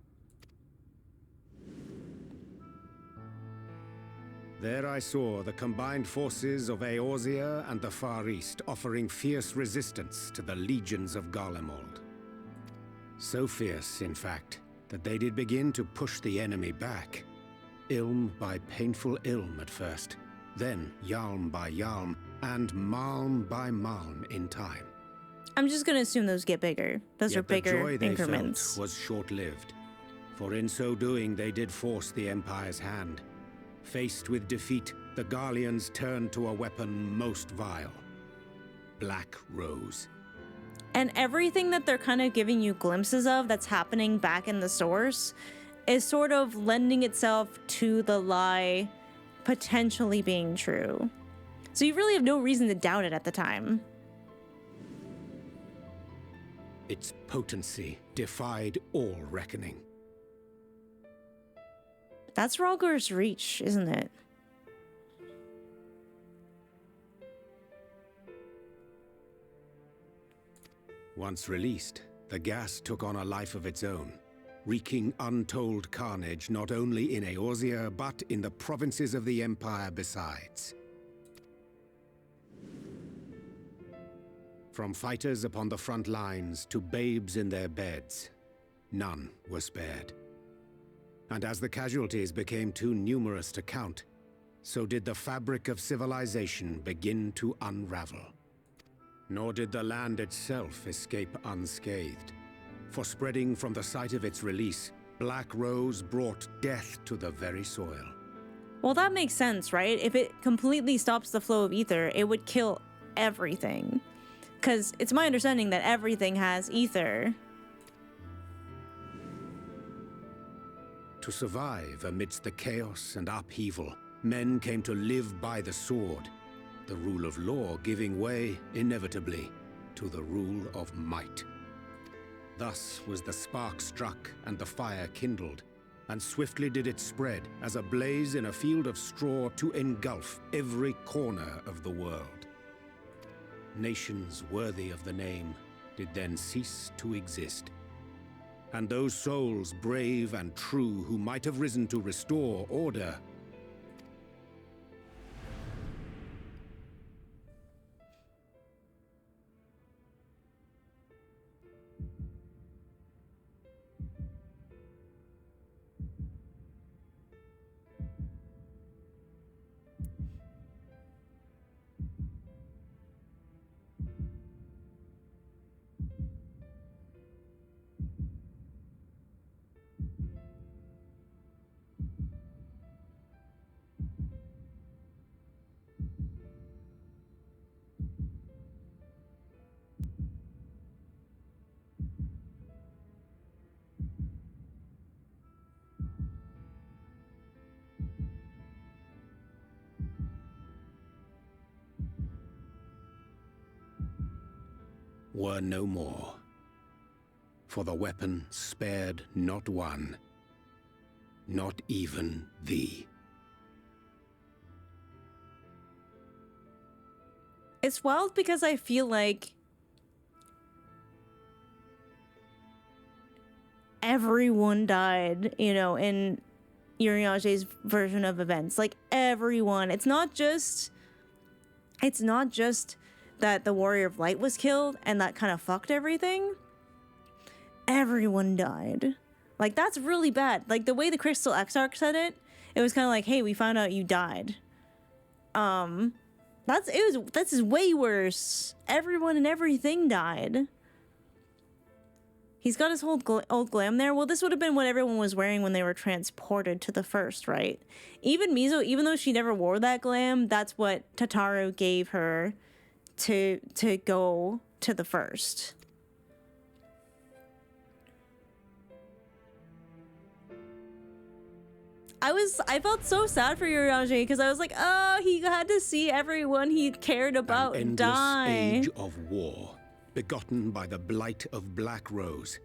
There I saw the combined forces of Eorzea and the Far East offering fierce resistance to the legions of Garlemald. So fierce, in fact, that they did begin to push the enemy back. Ilm by painful ilm at first, then Yalm by Yalm, and Malm by Malm in time. I'm just gonna assume those get bigger. Those are bigger the joy they increments. felt was short-lived, for in so doing they did force the Empire's hand. Faced with defeat, the Garleans turned to a weapon most vile. Black Rose. And everything that they're kind of giving you glimpses of that's happening back in the source is sort of lending itself to the lie potentially being true. So you really have no reason to doubt it at the time. Its potency defied all reckoning. That's Rhalgr's reach, isn't it? Once released, the gas took on a life of its own, wreaking untold carnage not only in Eorzea, but in the provinces of the Empire besides. From fighters upon the front lines to babes in their beds, none were spared. And as the casualties became too numerous to count, so did the fabric of civilization begin to unravel. Nor did the land itself escape unscathed, for spreading from the site of its release, Black Rose brought death to the very soil. Well, that makes sense, right? If it completely stops the flow of ether, it would kill everything. Because it's my understanding that everything has ether. To survive amidst the chaos and upheaval, men came to live by the sword, the rule of law giving way, inevitably, to the rule of might. Thus was the spark struck and the fire kindled, and swiftly did it spread, as a blaze in a field of straw to engulf every corner of the world. Nations worthy of the name did then cease to exist. And those souls brave and true who might have risen to restore order were no more. For the weapon spared not one, not even thee. It's wild because I feel like everyone died, you know, in Urianger's version of events. Like, everyone. It's not just that the Warrior of Light was killed and that kind of fucked everything. Everyone died. Like, that's really bad. Like, the way the Crystal Exarch said it, it was kind of like, hey, we found out you died. That's way worse. Everyone and everything died. He's got his whole old glam there. Well, this would have been what everyone was wearing when they were transported to the first, right? Even Mizo, even though she never wore that glam, that's what Tataru gave her to go to the first. I felt so sad for Urianger because I was like, oh, he had to see everyone he cared about An endless die. age of war, begotten by the blight of Black Rose.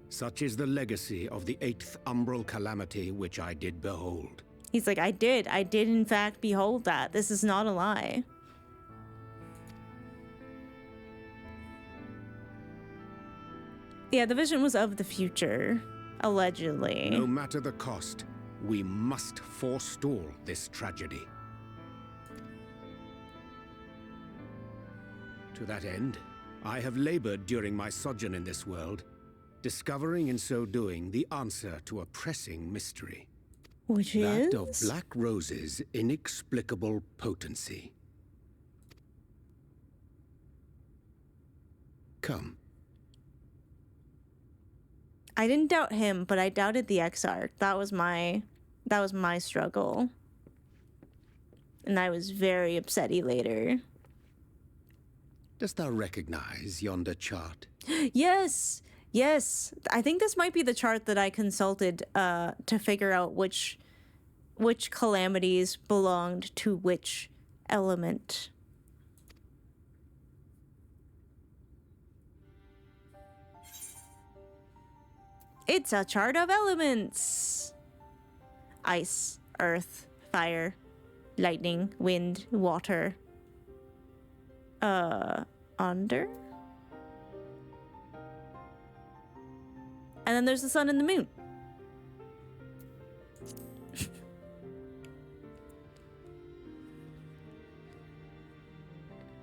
Such is the legacy of the 8th umbral calamity which I did behold. He's like, I did in fact behold that. This is not a lie. Yeah, the vision was of the future, allegedly. No matter the cost, we must forestall this tragedy. To that end, I have labored during my sojourn in this world, discovering in so doing the answer to a pressing mystery. Which that is? of Black Rose's inexplicable potency. Come. I didn't doubt him, but I doubted the Exarch. That was my struggle. And I was very upsetty later. Dost thou recognize yonder chart? Yes! Yes! I think this might be the chart that I consulted to figure out which calamities belonged to which element. It's a chart of elements. Ice, earth, fire, lightning, wind, water. Under? And then there's the sun and the moon.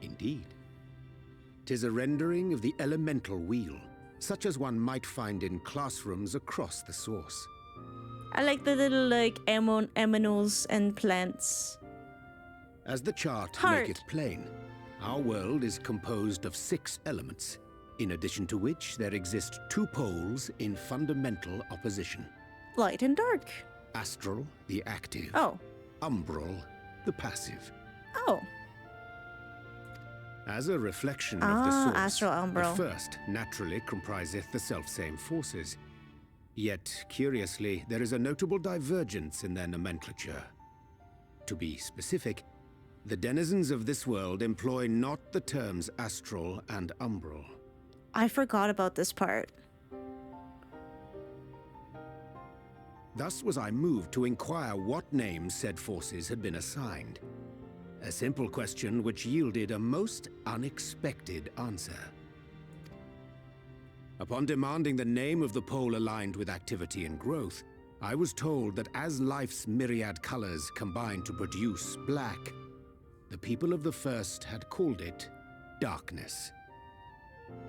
Indeed. 'Tis a rendering of the elemental wheel, such as one might find in classrooms across the source. I like the little, like, aminals and plants. As the chart Heart. maketh plain, our world is composed of 6 elements, in addition to which there exist 2 poles in fundamental opposition. Light and dark. Astral, the active. Oh. Umbral, the passive. Oh. As a reflection of the source, astral umbral. the first naturally compriseth the selfsame forces. Yet, curiously, there is a notable divergence in their nomenclature. To be specific, the denizens of this world employ not the terms astral and umbral. I forgot about this part. Thus was I moved to inquire what names said forces had been assigned. A simple question which yielded a most unexpected answer. Upon demanding the name of the pole aligned with activity and growth, I was told that as life's myriad colors combined to produce black, the people of the First had called it darkness.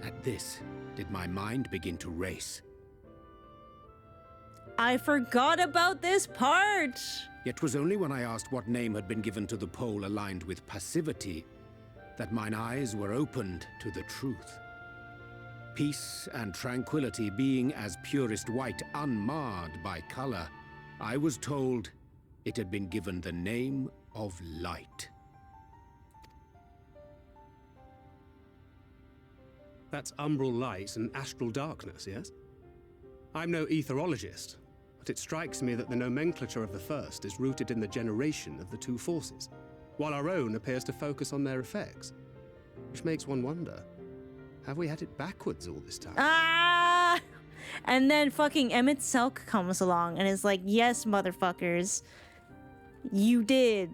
At this, did my mind begin to race. I forgot about this part! Yet 'twas only when I asked what name had been given to the pole aligned with passivity that mine eyes were opened to the truth. Peace and tranquility being as purest white, unmarred by color, I was told it had been given the name of light. That's umbral light and astral darkness, yes? I'm no etherologist, but it strikes me that the nomenclature of the First is rooted in the generation of the two forces, while our own appears to focus on their effects. Which makes one wonder, have we had it backwards all this time? Ah! And then fucking Emmett Selk comes along and is like, yes, motherfuckers, you did.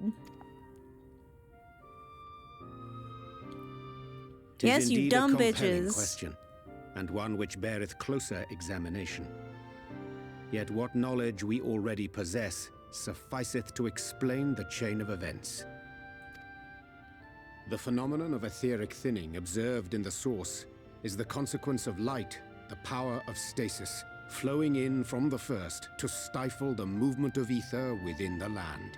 Yes, you dumb bitches. Question, and one which beareth closer examination. Yet what knowledge we already possess sufficeth to explain the chain of events. The phenomenon of etheric thinning observed in the source is the consequence of light, the power of stasis, flowing in from the First to stifle the movement of ether within the land.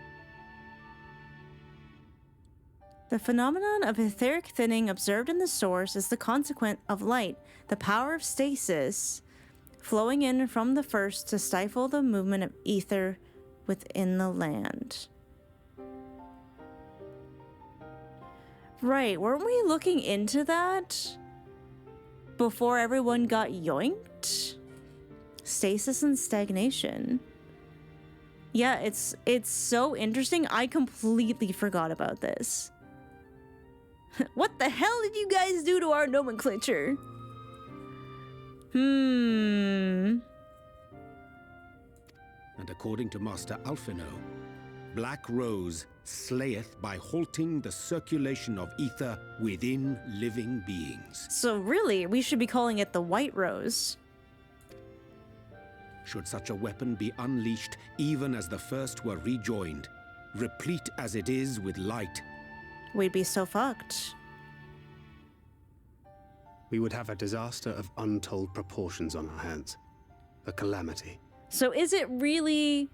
The phenomenon of etheric thinning observed in the source is the consequence of light, the power of stasis, flowing in from the First to stifle the movement of ether within the land. Right, weren't we looking into that before everyone got yoinked? Stasis and stagnation. Yeah, it's so interesting. I completely forgot about this. What the hell did you guys do to our nomenclature? And according to Master Alphino, Black Rose slayeth by halting the circulation of ether within living beings. So really, we should be calling it the White Rose. Should such a weapon be unleashed even as the First were rejoined, replete as it is with light, we'd be so fucked. We would have a disaster of untold proportions on our hands. A calamity. So is it really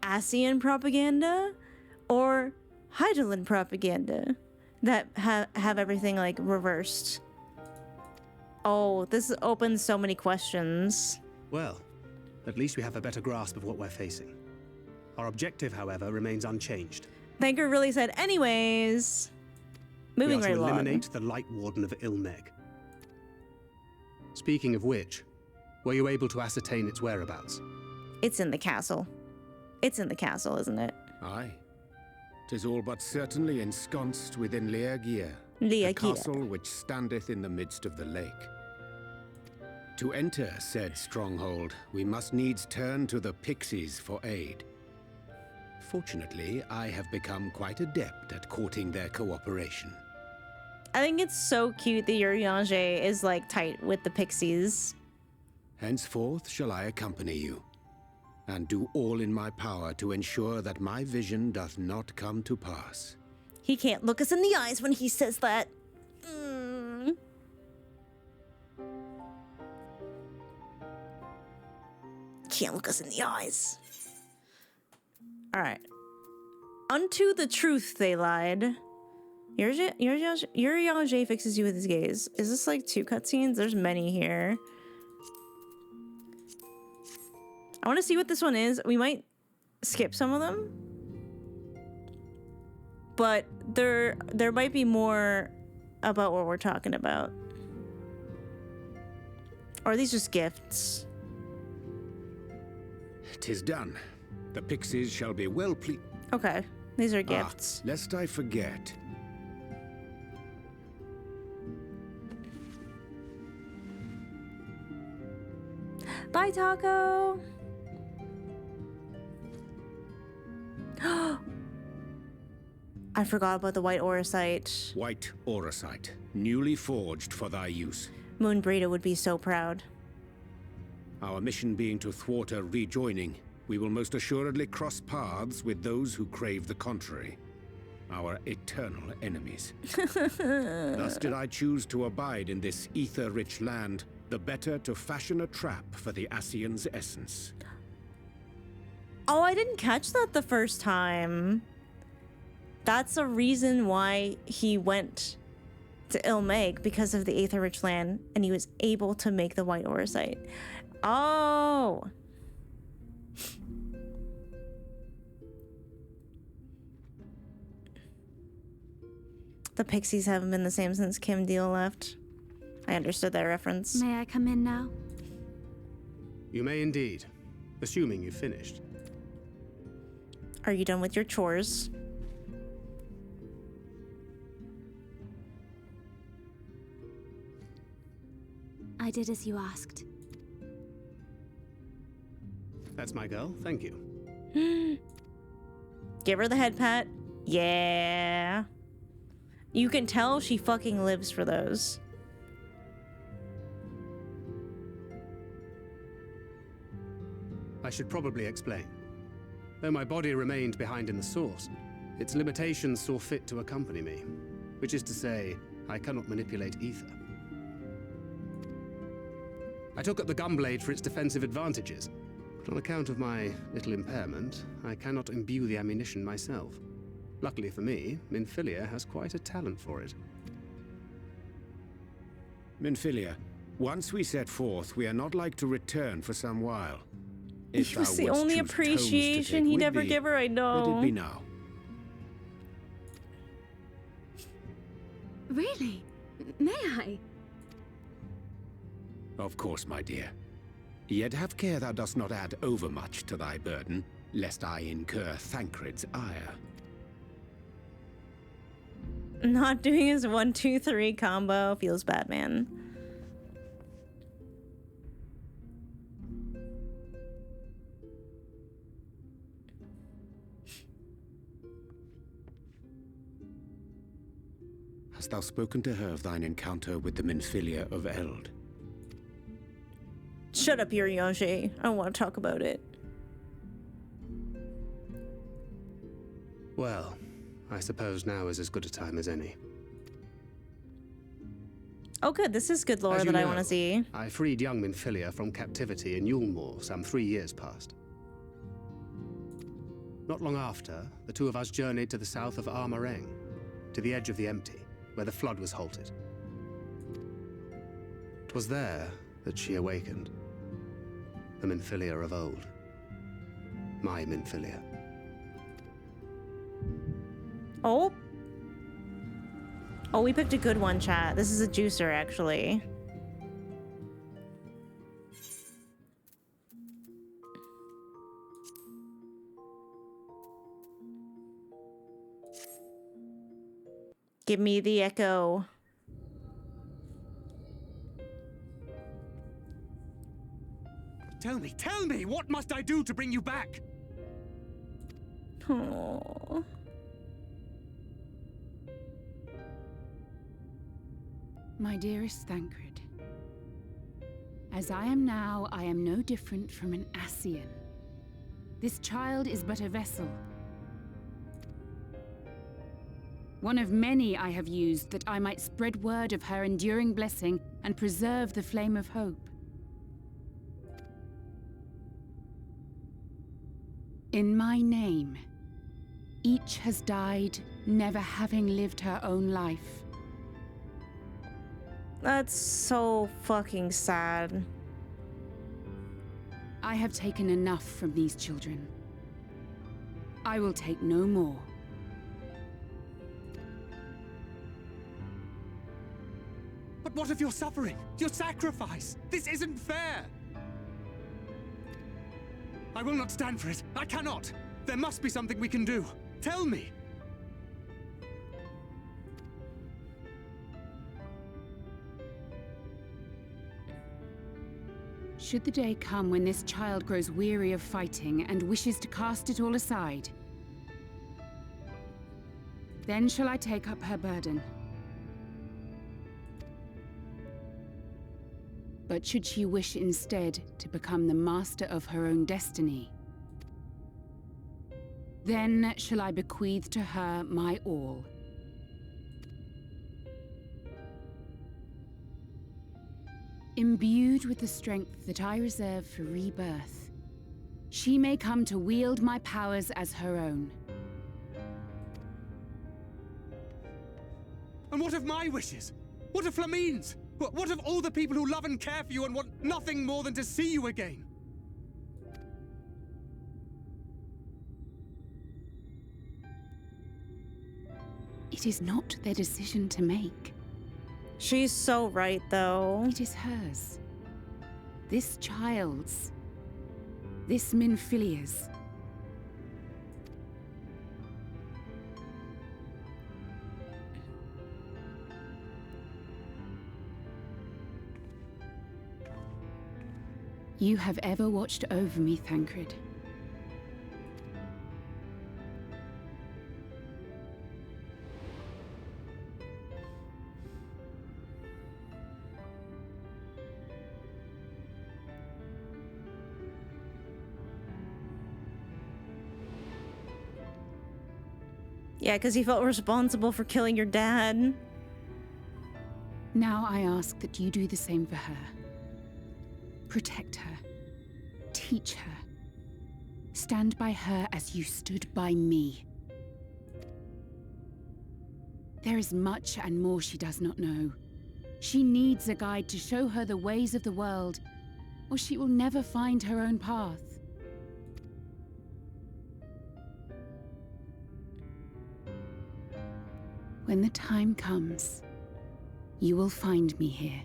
Asian propaganda or Hydaelyn propaganda that have everything like reversed? Oh, this opens so many questions. Well, at least we have a better grasp of what we're facing. Our objective, however, remains unchanged. Thanker really said, anyways. Moving right along. We are to eliminate the Light Warden of Ilmeg. Speaking of which, were you able to ascertain its whereabouts? It's in the castle. It's in the castle, isn't it? Aye. 'Tis all but certainly ensconced within Leagia, the castle which standeth in the midst of the lake. To enter said stronghold, we must needs turn to the pixies for aid. Fortunately, I have become quite adept at courting their cooperation. I think it's so cute that Urianger is like tight with the pixies. Henceforth shall I accompany you, and do all in my power to ensure that my vision doth not come to pass. He can't look us in the eyes when he says that. Can't look us in the eyes. All right. Unto the truth they lied. Urianger fixes you with his gaze. Is this like 2 cutscenes? There's many here. I want to see what this one is. We might skip some of them. But there might be more about what we're talking about. Or are these just gifts? 'Tis done. The pixies shall be well pleased. Okay, these are gifts. Lest I forget. Bye, Taco. I forgot about the white auracite. White auracite, newly forged for thy use. Moon Brita would be so proud. Our mission being to thwart a rejoining, we will most assuredly cross paths with those who crave the contrary. Our eternal enemies. Thus did I choose to abide in this ether-rich land, the better to fashion a trap for the Ascian's essence. Oh, I didn't catch that the first time. That's a reason why he went to Ilmeg, because of the ether-rich land, and he was able to make the white auracite. Oh! The Pixies haven't been the same since Kim Deal left. I understood that reference. May I come in now? You may indeed, assuming you've finished. Are you done with your chores? I did as you asked. That's my girl, thank you. Give her the head pat. Yeah. You can tell she fucking lives for those. I should probably explain. Though my body remained behind in the source, its limitations saw fit to accompany me. Which is to say, I cannot manipulate ether. I took up the gunblade for its defensive advantages, but on account of my little impairment, I cannot imbue the ammunition myself. Luckily for me, Minfilia has quite a talent for it. Minfilia, once we set forth, we are not like to return for some while. If It was thou the wouldst only choose appreciation tomes to he'd take ever with give her, I know. Let it be now. Really? May I? Of course, my dear. Yet have care thou dost not add overmuch to thy burden, lest I incur Thancred's ire. Not doing his 1, 2, 3 combo feels bad, man. Hast thou spoken to her of thine encounter with the Minfilia of Eld? Shut up, Yuriange. I don't want to talk about it. Well, I suppose now is as good a time as any. Oh good, this is good lore As you that I know, want to see. I freed young Minfilia from captivity in Yulmore some 3 years past. Not long after, the two of us journeyed to the south of Armareng, to the edge of the Empty, where the flood was halted. 'Twas there that she awakened. The Minfilia of old. My Minfilia. Oh. Oh, we picked a good one, chat. This is a juicer, actually. Give me the echo. Tell me, what must I do to bring you back? Oh. My dearest Thancred, as I am now, I am no different from an Ascian. This child is but a vessel. One of many I have used that I might spread word of her enduring blessing and preserve the flame of hope. In my name, each has died, never having lived her own life. That's so fucking sad. I have taken enough from these children. I will take no more. But what of your suffering? Your sacrifice? This isn't fair! I will not stand for it. I cannot! There must be something we can do. Tell me! Should the day come when this child grows weary of fighting and wishes to cast it all aside, Then shall I take up her burden. But should she wish instead to become the master of her own destiny, then shall I bequeath to her my all. Imbued with the strength that I reserve for rebirth, she may come to wield my powers as her own. And what of my wishes? What of Flamine's? What of all the people who love and care for you and want nothing more than to see you again? It is not their decision to make. She's so right, though. It is hers. This child's. This Minfilia's. You have ever watched over me, Thancred. Yeah, because he felt responsible for killing your dad. Now I ask that you do the same for her. Protect her. Teach her. Stand by her as you stood by me. There is much and more she does not know. She needs a guide to show her the ways of the world, or she will never find her own path. When the time comes, you will find me here.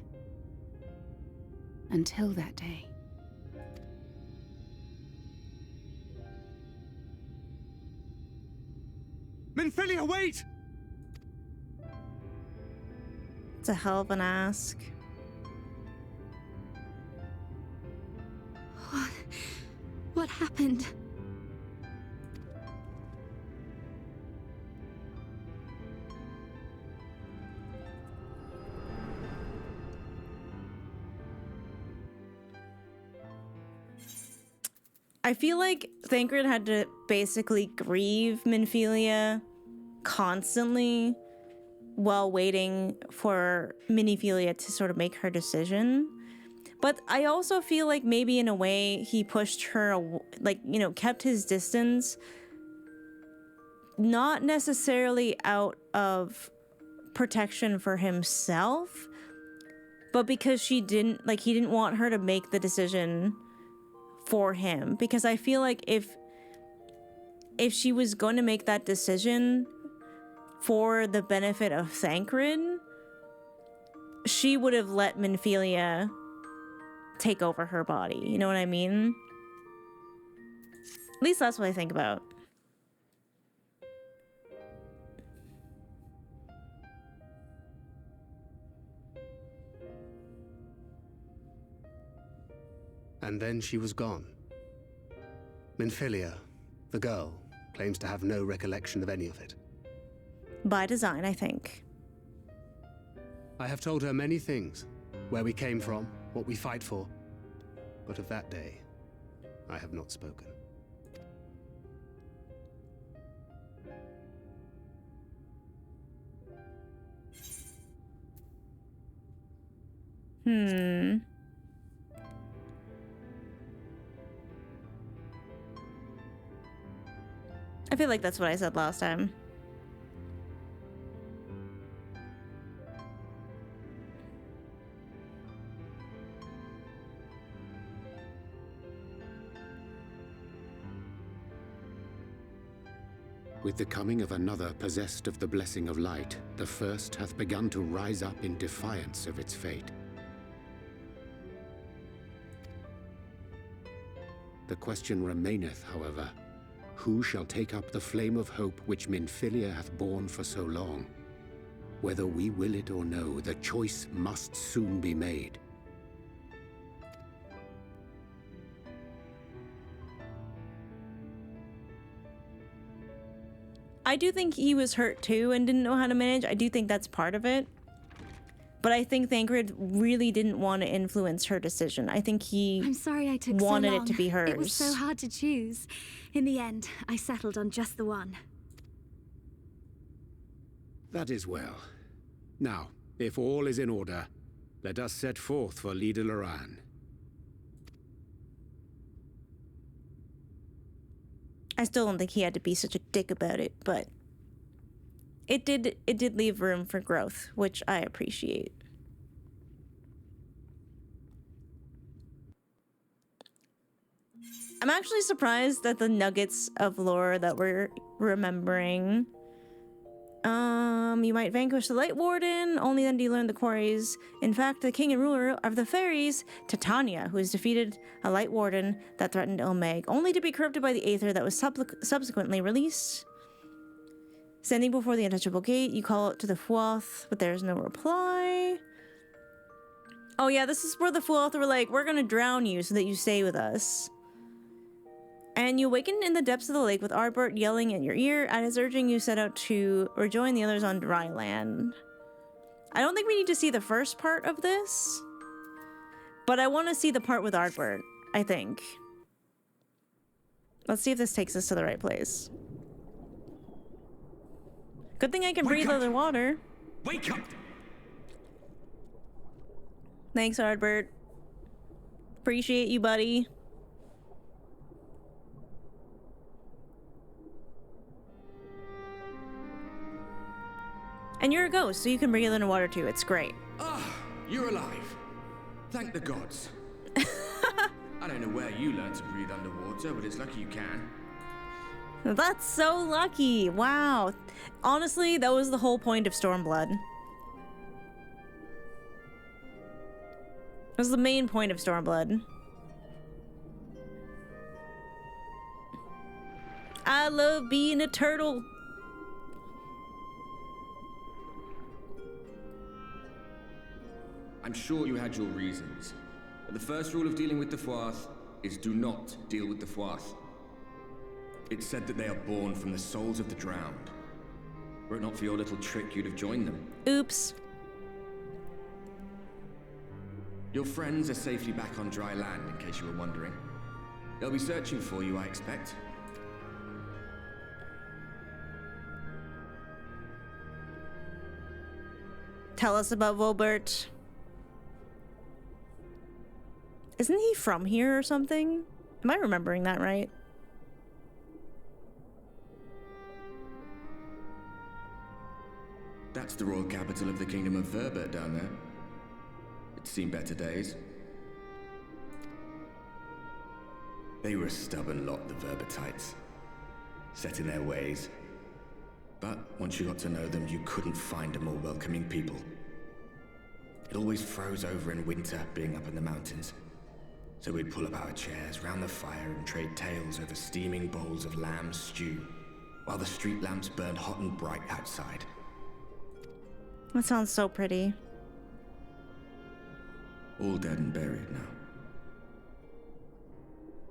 Until that day. Minfilia, wait! It's a hell of an ask. What happened? I feel like Thancred had to basically grieve Minfilia constantly while waiting for Minfilia to sort of make her decision. But I also feel like maybe in a way he pushed her, like, you know, kept his distance, not necessarily out of protection for himself, but because he didn't want her to make the decision for him. Because I feel like if she was going to make that decision for the benefit of Thancred, she would have let Minfilia take over her body. You know what I mean? At least that's what I think about. And then she was gone. Minfilia, the girl, claims to have no recollection of any of it. By design, I think. I have told her many things. Where we came from, what we fight for. But of that day, I have not spoken. I feel like that's what I said last time. With the coming of another possessed of the blessing of light, the first hath begun to rise up in defiance of its fate. The question remaineth, however, who shall take up the flame of hope which Minfilia hath borne for so long? Whether we will it or no, the choice must soon be made. I do think he was hurt too and didn't know how to manage. I do think that's part of it. But I think Thancred really didn't want to influence her decision. I think he I'm sorry I took wanted so long. it to be hers. It was so hard to choose. In the end, I settled on just the one. That is well. Now, if all is in order, let us set forth for Leader Loran. I still don't think he had to be such a dick about it, but it did leave room for growth, which I appreciate. I'm actually surprised at the nuggets of lore that we're remembering. You might vanquish the Light Warden, only then do you learn the quarries. In fact, the king and ruler of the fairies, Titania, who has defeated a Light Warden that threatened Ilmeg, only to be corrupted by the Aether that was subsequently released. Standing before the untouchable gate, you call out to the Fuoth, but there's no reply. Oh yeah, this is where the Fuoth were like, we're gonna drown you so that you stay with us. And you awaken in the depths of the lake with Ardbert yelling in your ear. At his urging, you set out to rejoin the others on dry land. I don't think we need to see the first part of this, but I want to see the part with Ardbert, I think. Let's see if this takes us to the right place. Good thing I can breathe other water. Wake up! Thanks, Ardbert. Appreciate you, buddy. And you're a ghost, so you can breathe underwater too. It's great. Ah, you're alive. Thank the gods. I don't know where you learned to breathe underwater, but it's lucky you can. That's so lucky. Wow. Honestly, that was the whole point of Stormblood. That was the main point of Stormblood. I love being a turtle. I'm sure you had your reasons, but the first rule of dealing with the Fuoth is do not deal with the Fuoth. It's said that they are born from the souls of the drowned. Were it not for your little trick, you'd have joined them. Oops. Your friends are safely back on dry land, in case you were wondering. They'll be searching for you, I expect. Tell us about Volbert. Isn't he from here or something? Am I remembering that right? That's the royal capital of the Kingdom of Verbert down there. It's seen better days. They were a stubborn lot, the Verbertites. Set in their ways. But once you got to know them, you couldn't find a more welcoming people. It always froze over in winter, being up in the mountains. So we'd pull up our chairs round the fire and trade tales over steaming bowls of lamb stew, while the street lamps burned hot and bright outside. That sounds so pretty. All dead and buried now.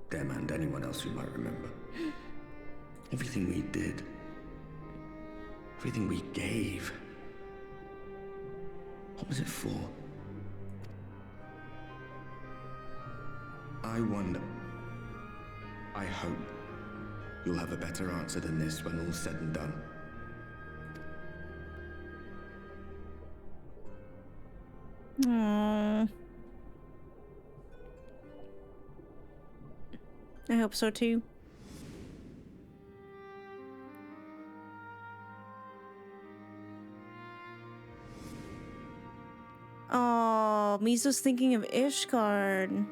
Them and anyone else who might remember. Everything we did. Everything we gave. What was it for? I wonder. I hope you'll have a better answer than this when all's said and done. Aww. I hope so too. Oh, Mizo's thinking of Ishgard.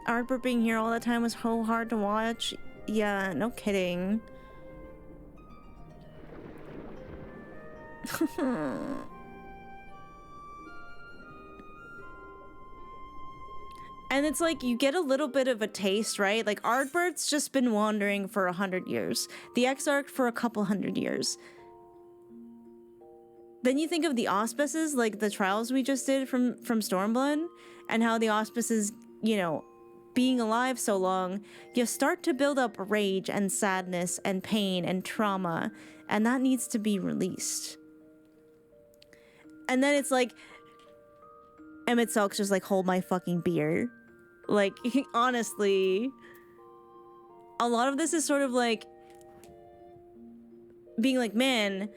Ardbert being here all the time was so hard to watch. Yeah, no kidding. And it's like, you get a little bit of a taste, right? Like, Ardbert's just been wandering for 100 years. The Exarch for a couple hundred years. then you think of the auspices, like the trials we just did from Stormblood, and how the auspices, you know, being alive so long, you start to build up rage and sadness and pain and trauma, and that needs to be released. And then it's like, Emmett Selk's just like, hold my fucking beer. Like, honestly, a lot of this is sort of like being like, man,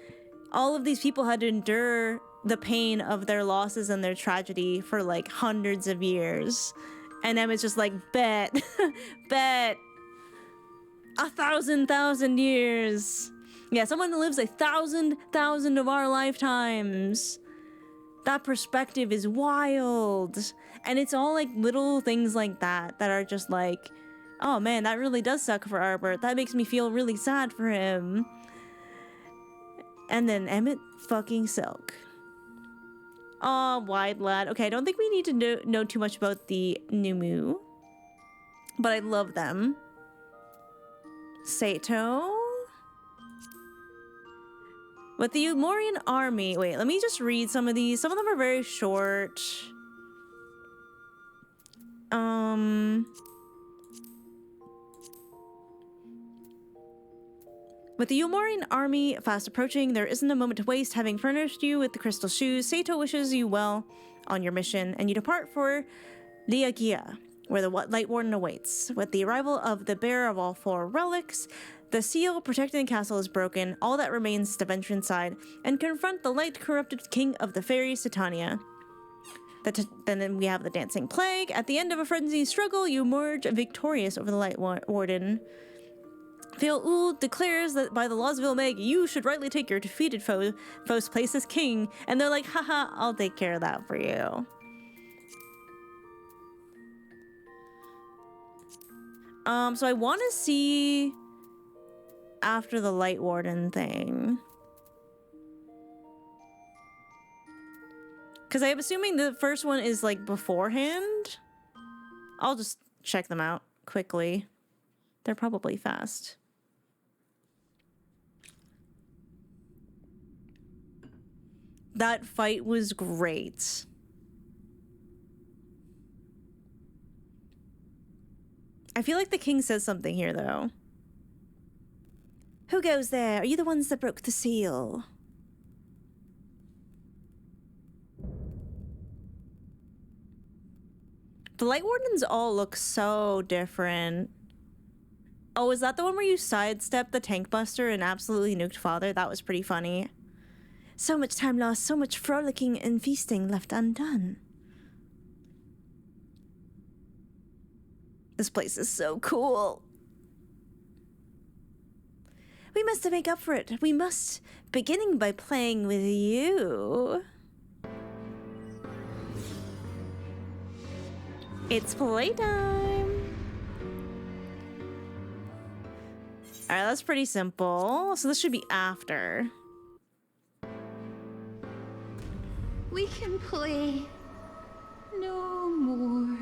all of these people had to endure the pain of their losses and their tragedy for like hundreds of years. And Emmett's just like, bet, bet, 1,000 years. Yeah, someone who lives 1,000 of our lifetimes. That perspective is wild. And it's all like little things like that that are just like, oh man, that really does suck for Arbor. That makes me feel really sad for him. And then Emmett fucking Silk. Aw, wide lad. Okay, I don't think we need to know too much about the Numu, but I love them. Sato. With the Umorian army. Wait, let me just read some of these. Some of them are very short. With the Umorian army fast approaching, there isn't a moment to waste. Having furnished you with the crystal shoes, Sato wishes you well on your mission, and you depart for Liagia, where the Light Warden awaits. With the arrival of the bearer of all four relics, the seal protecting the castle is broken. All that remains is to venture inside and confront the light-corrupted king of the fairies, Titania. Then we have the Dancing Plague. At the end of a frenzied struggle, you emerge victorious over the Light Warden. Phil declares that by the laws of Ilmeg, you should rightly take your defeated foe's place as king. And they're like, haha, I'll take care of that for you. So I want to see after the Light Warden thing. Because I'm assuming the first one is like beforehand. I'll just check them out quickly. They're probably fast. That fight was great. I feel like the king says something here, though. Who goes there? Are you the ones that broke the seal? The Light Wardens all look so different. Oh, is that the one where you sidestepped the tank buster and absolutely nuked father? That was pretty funny. So much time lost, so much frolicking and feasting left undone. This place is so cool. We must make up for it. We must, beginning by playing with you. It's playtime. Alright, that's pretty simple. So this should be after. We can play no more.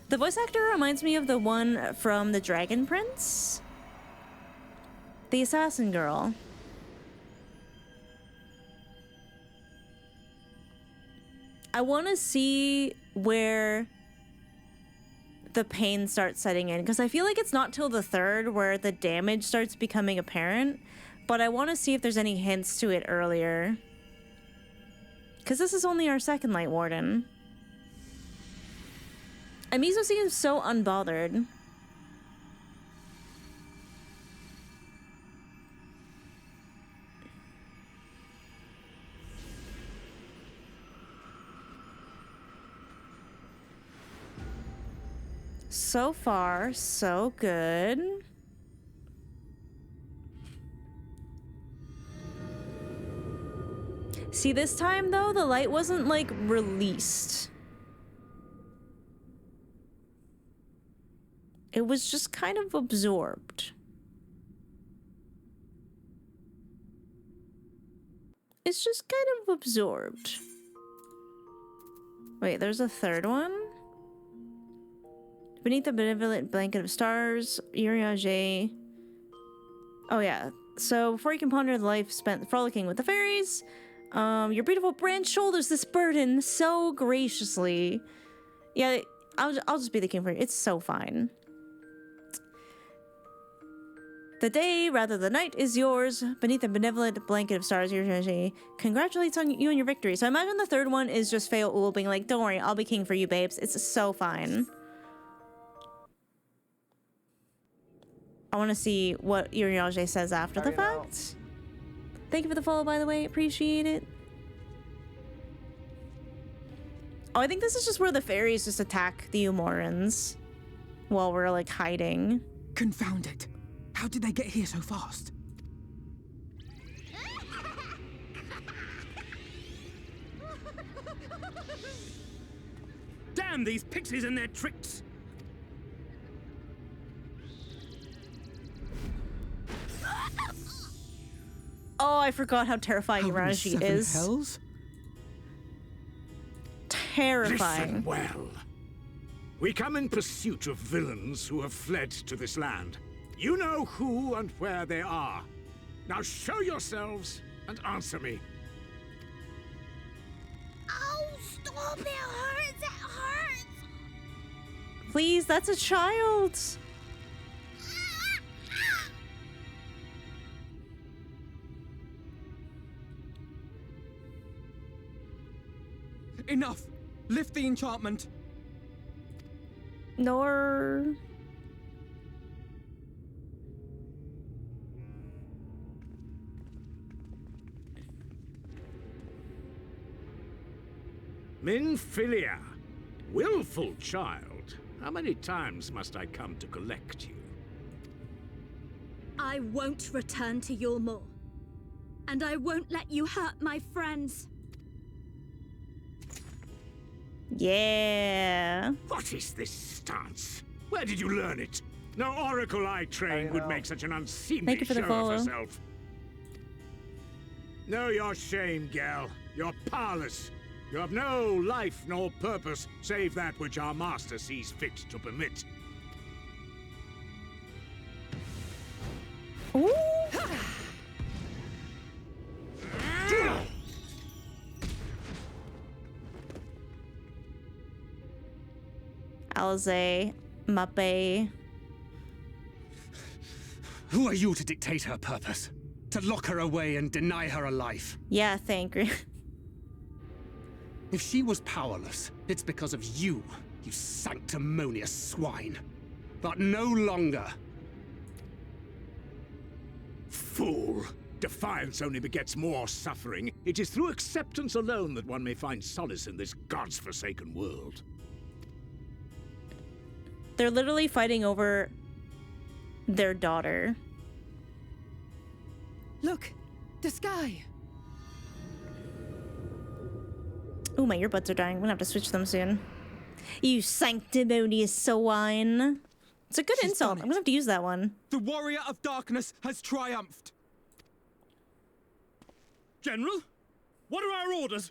The voice actor reminds me of the one from The Dragon Prince. The assassin girl. I want to see where the pain starts setting in, because I feel like it's not till the third where the damage starts becoming apparent, but I want to see if there's any hints to it earlier. Because this is only our second Light Warden. And Mizo seems so unbothered. So far, so good. See, this time though, the light wasn't like released. It was just kind of absorbed. It's just kind of absorbed. Wait, there's a third one? Beneath the benevolent blanket of stars, Uriage. Oh yeah, So before you can ponder the life spent frolicking with the fairies, your beautiful branch shoulders this burden so graciously. Yeah, I'll just be the king for you. It's so fine. The day, rather the night, is yours. Beneath a benevolent blanket of stars, congratulates on you and your victory. So I imagine the third one is just Fail Ul being like, don't worry, I'll be king for you, babes. It's so fine. I want to see what Urianger says after the fact. Thank you for the follow, by the way. Appreciate it. Oh, I think this is just where the fairies just attack the Umorans while we're, like, hiding. Confound it. How did they get here so fast? Damn these pixies and their tricks! Oh, I forgot how terrifying Urashi is. Hells? Terrifying. Listen well. We come in pursuit of villains who have fled to this land. You know who and where they are. Now show yourselves and answer me. Oh, stop! It hurts! It hurts! Please, that's a child. Enough! Lift the enchantment! Nor... Minfilia, willful child. How many times must I come to collect you? I won't return to Yulmore. And I won't let you hurt my friends. Yeah. What is this stance? Where did you learn it? No oracle I trained would make such an unseemly show of herself. Know your shame, gal. You're powerless. You have no life nor purpose, save that which our master sees fit to permit. Ooh. Alze, Mappe. Who are you to dictate her purpose? To lock her away and deny her a life? Yeah, thank you. If she was powerless, it's because of you, you sanctimonious swine. But no longer. Fool! Defiance only begets more suffering. It is through acceptance alone that one may find solace in this god's-forsaken world. They're literally fighting over their daughter. Look! The sky! Ooh, my earbuds are dying. I'm gonna have to switch them soon. You sanctimonious swine. It's a good insult. I'm gonna have to use that one. The warrior of darkness has triumphed. General? What are our orders?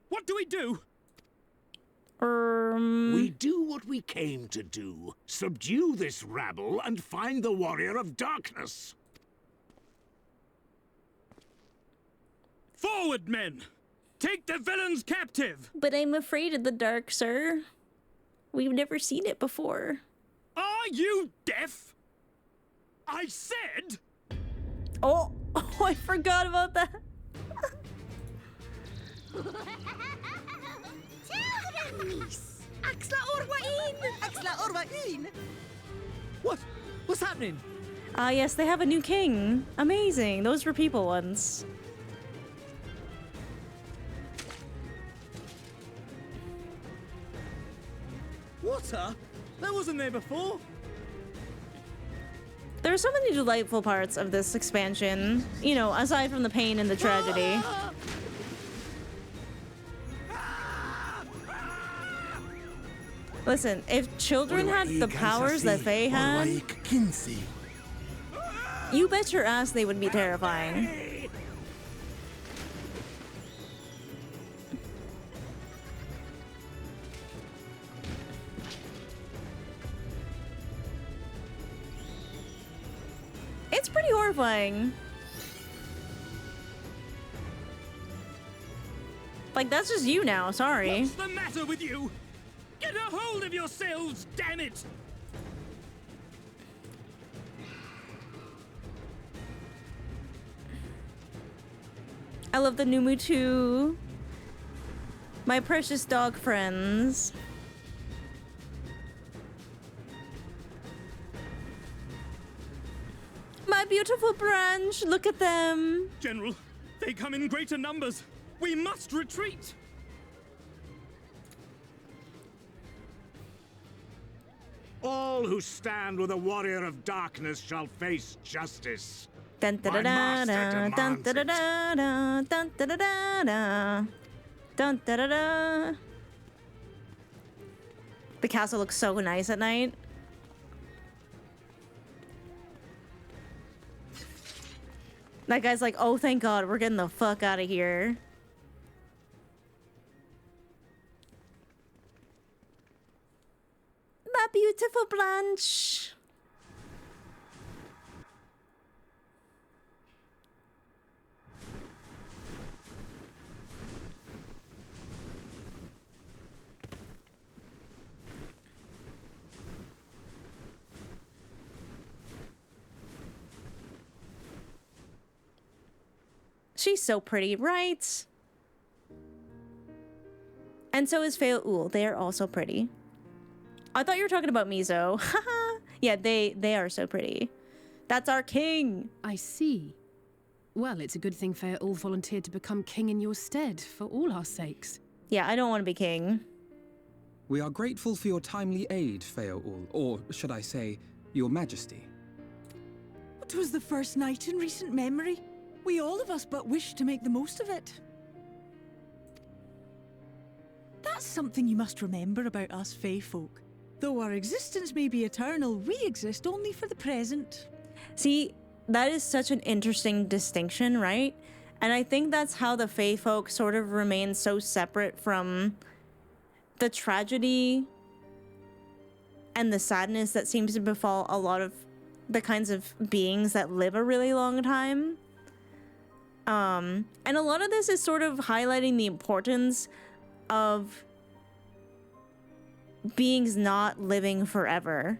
What do we do? We do what we came to do. Subdue this rabble and find the warrior of darkness. Forward, men! Take the villains captive! But I'm afraid of the dark, sir. We've never seen it before. Are you deaf? I said... Oh, I forgot about that. What? What's happening? Yes, they have a new king. Amazing. Those were people once. Water? That wasn't there before. There are so many delightful parts of this expansion, you know, aside from the pain and the tragedy. Listen, if children had the powers that Faye had, you bet your ass they would be terrifying. It's pretty horrifying. Like, that's just you now, sorry. What's the matter with you? Get a hold of yourselves, damn it! I love the Numu too. My precious dog friends. My beautiful branch, look at them. General, they come in greater numbers. We must retreat. All who stand with a warrior of darkness shall face justice. Dun da da da da dun da da da da dun da da da da dun da da da. The castle looks so nice at night. That guy's like, oh, thank God, we're getting the fuck out of here. My beautiful Blanche. She's so pretty, right? And so is Feoul. They are also pretty. I thought you were talking about Mizo. Haha. Yeah, they are so pretty. That's our king. I see. Well, it's a good thing Feoul volunteered to become king in your stead, for all our sakes. Yeah, I don't want to be king. We are grateful for your timely aid, Feoul, or should I say, your majesty. It was the first night in recent memory. We all of us but wish to make the most of it. That's something you must remember about us Fae folk. Though our existence may be eternal, we exist only for the present. See, that is such an interesting distinction, right? And I think that's how the Fae folk sort of remain so separate from the tragedy and the sadness that seems to befall a lot of the kinds of beings that live a really long time. And a lot of this is sort of highlighting the importance of beings not living forever.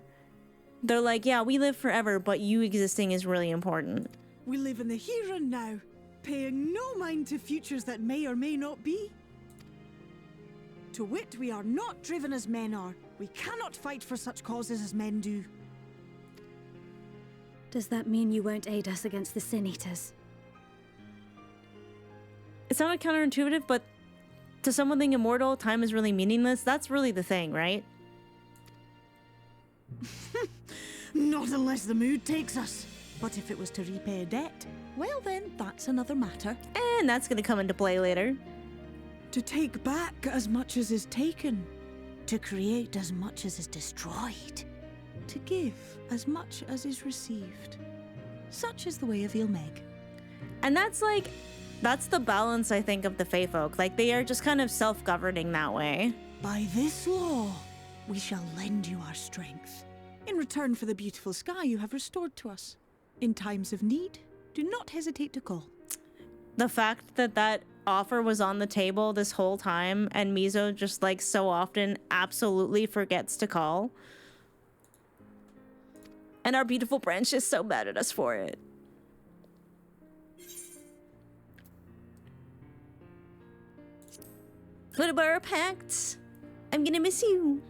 They're like, yeah, we live forever, but you existing is really important. We live in the here and now, paying no mind to futures that may or may not be. To wit, we are not driven as men are. We cannot fight for such causes as men do. Does that mean you won't aid us against the Sin Eaters? It sounded counterintuitive, but to someone being immortal, time is really meaningless. That's really the thing, right? Not unless the mood takes us. But if it was to repay a debt, well then, that's another matter. And that's gonna come into play later. To take back as much as is taken. To create as much as is destroyed. To give as much as is received. Such is the way of Ilmeg. And that's like... that's the balance, I think, of the Fae folk. Like, they are just kind of self-governing that way. By this law, we shall lend you our strength. In return for the beautiful sky you have restored to us. In times of need, do not hesitate to call. The fact that that offer was on the table this whole time and Mizo just, like, so often absolutely forgets to call. And our beautiful branch is so mad at us for it. What about our pact? I'm gonna miss you.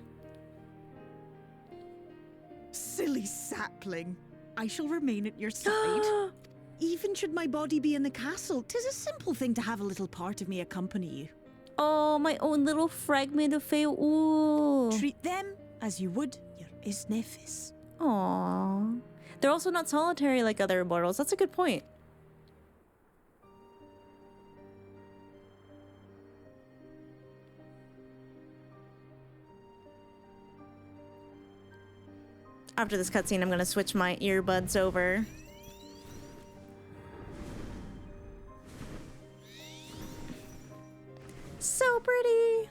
Silly sapling. I shall remain at your side. Even should my body be in the castle, 'tis a simple thing to have a little part of me accompany you. Oh, my own little fragment of Feoul. Treat them as you would your Isnefis. Aww. They're also not solitary like other immortals. That's a good point. After this cutscene, I'm gonna switch my earbuds over. So pretty!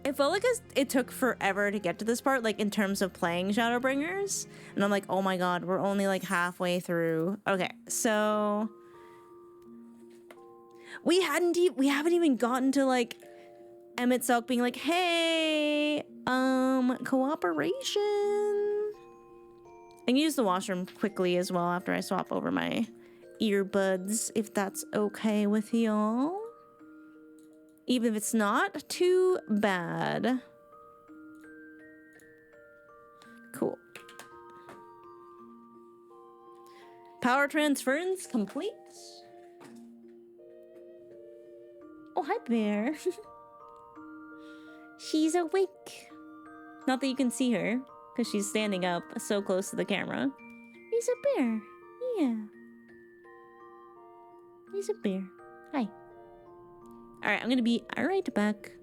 It felt like it took forever to get to this part, like in terms of playing Shadowbringers. And I'm like, oh my god, we're only like halfway through. Okay, so We haven't even gotten to like Emmett Selk being like, hey, cooperation. I can use the washroom quickly as well after I swap over my earbuds, if that's okay with y'all. Even if it's not too bad. Cool. Power transference complete. Oh, hi, Bear. She's awake. Not that you can see her, because she's standing up so close to the camera. He's a bear. Yeah. He's a bear. Hi. Alright, I'm gonna be right back.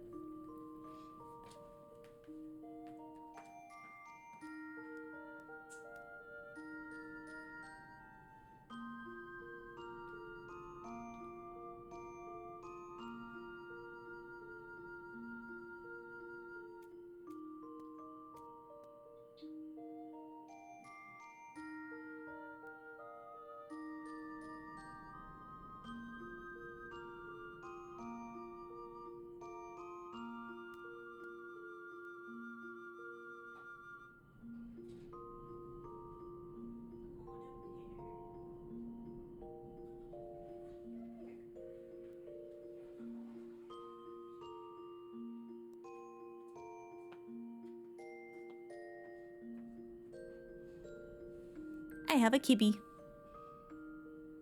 I have a kibby.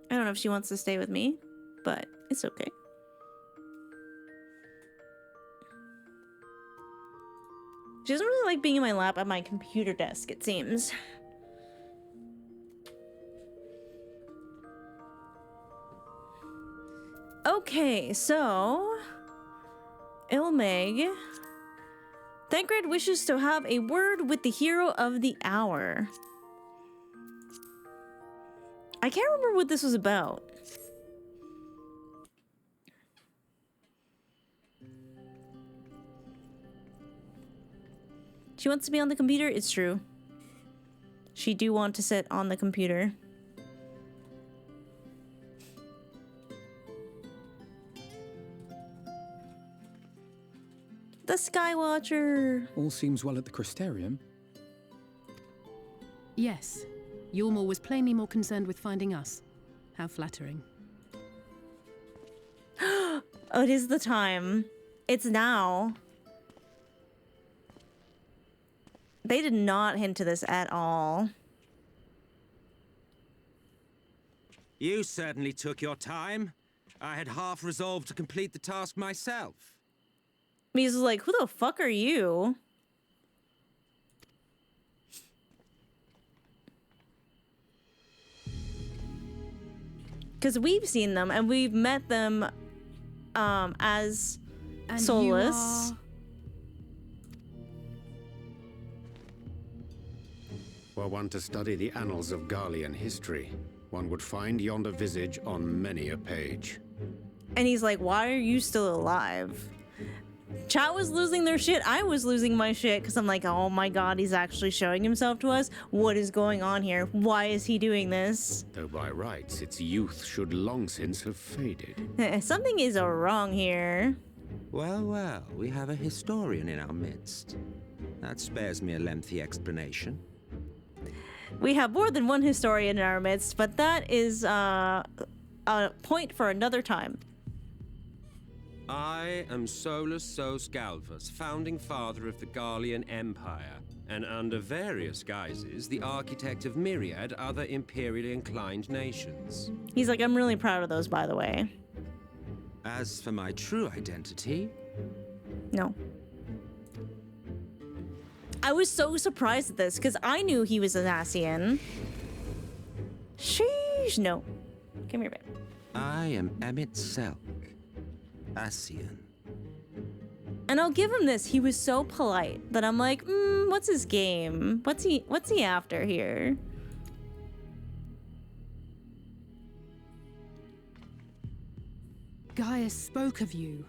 I don't know if she wants to stay with me, but it's okay. She doesn't really like being in my lap at my computer desk, it seems. Okay, so Ilmeg. Thancred wishes to have a word with the hero of the hour. I can't remember what this was about. She wants to be on the computer? It's true. She do want to sit on the computer. The Skywatcher! All seems well at the Crystarium. Yes. Yulmore was plainly more concerned with finding us. How flattering. Oh, it is the time. It's now. They did not hint to this at all. You certainly took your time. I had half resolved to complete the task myself. Mies was like, who the fuck are you? Because we've seen them and we've met them as and Solus. Were one to study the annals of Garlean history, one would find yonder visage on many a page. And he's like, why are you still alive? Chat was losing their shit. I was losing my shit because I'm like, oh my god, he's actually showing himself to us. What is going on here? Why is he doing this? Though by rights, its youth should long since have faded. Something is wrong here. Well, well, we have a historian in our midst. That spares me a lengthy explanation. We have more than one historian in our midst, but that is a point for another time. I am Solus Sos Galvus, founding father of the Garlean Empire, and under various guises, the architect of myriad other imperially inclined nations. He's like, I'm really proud of those, by the way. As for my true identity... No. I was so surprised at this, because I knew he was an Ascian. Sheesh, no. Come here, babe. I am Emmett Selk, Ascian. And I'll give him this. He was so polite that I'm like, what's his game? What's he after here? Gaius spoke of you,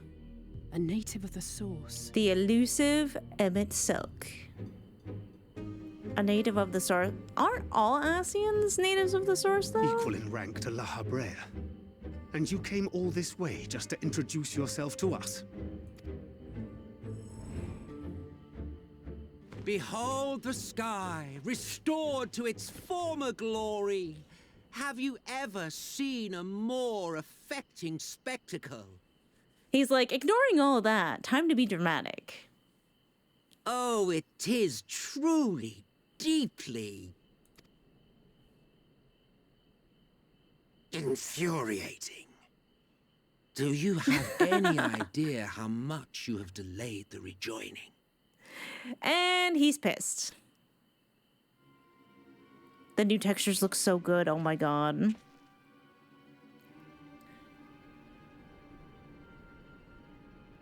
a native of the Source. The elusive Emmett Selk. A native of the Source. Aren't all Ascians natives of the Source, though? Equal in rank to La Habrea. And you came all this way just to introduce yourself to us? Behold the sky, restored to its former glory. Have you ever seen a more affecting spectacle? He's like, ignoring all that, time to be dramatic. Oh, it is truly, deeply infuriating. Do you have any idea how much you have delayed the rejoining? And he's pissed. The new textures look so good, oh my god.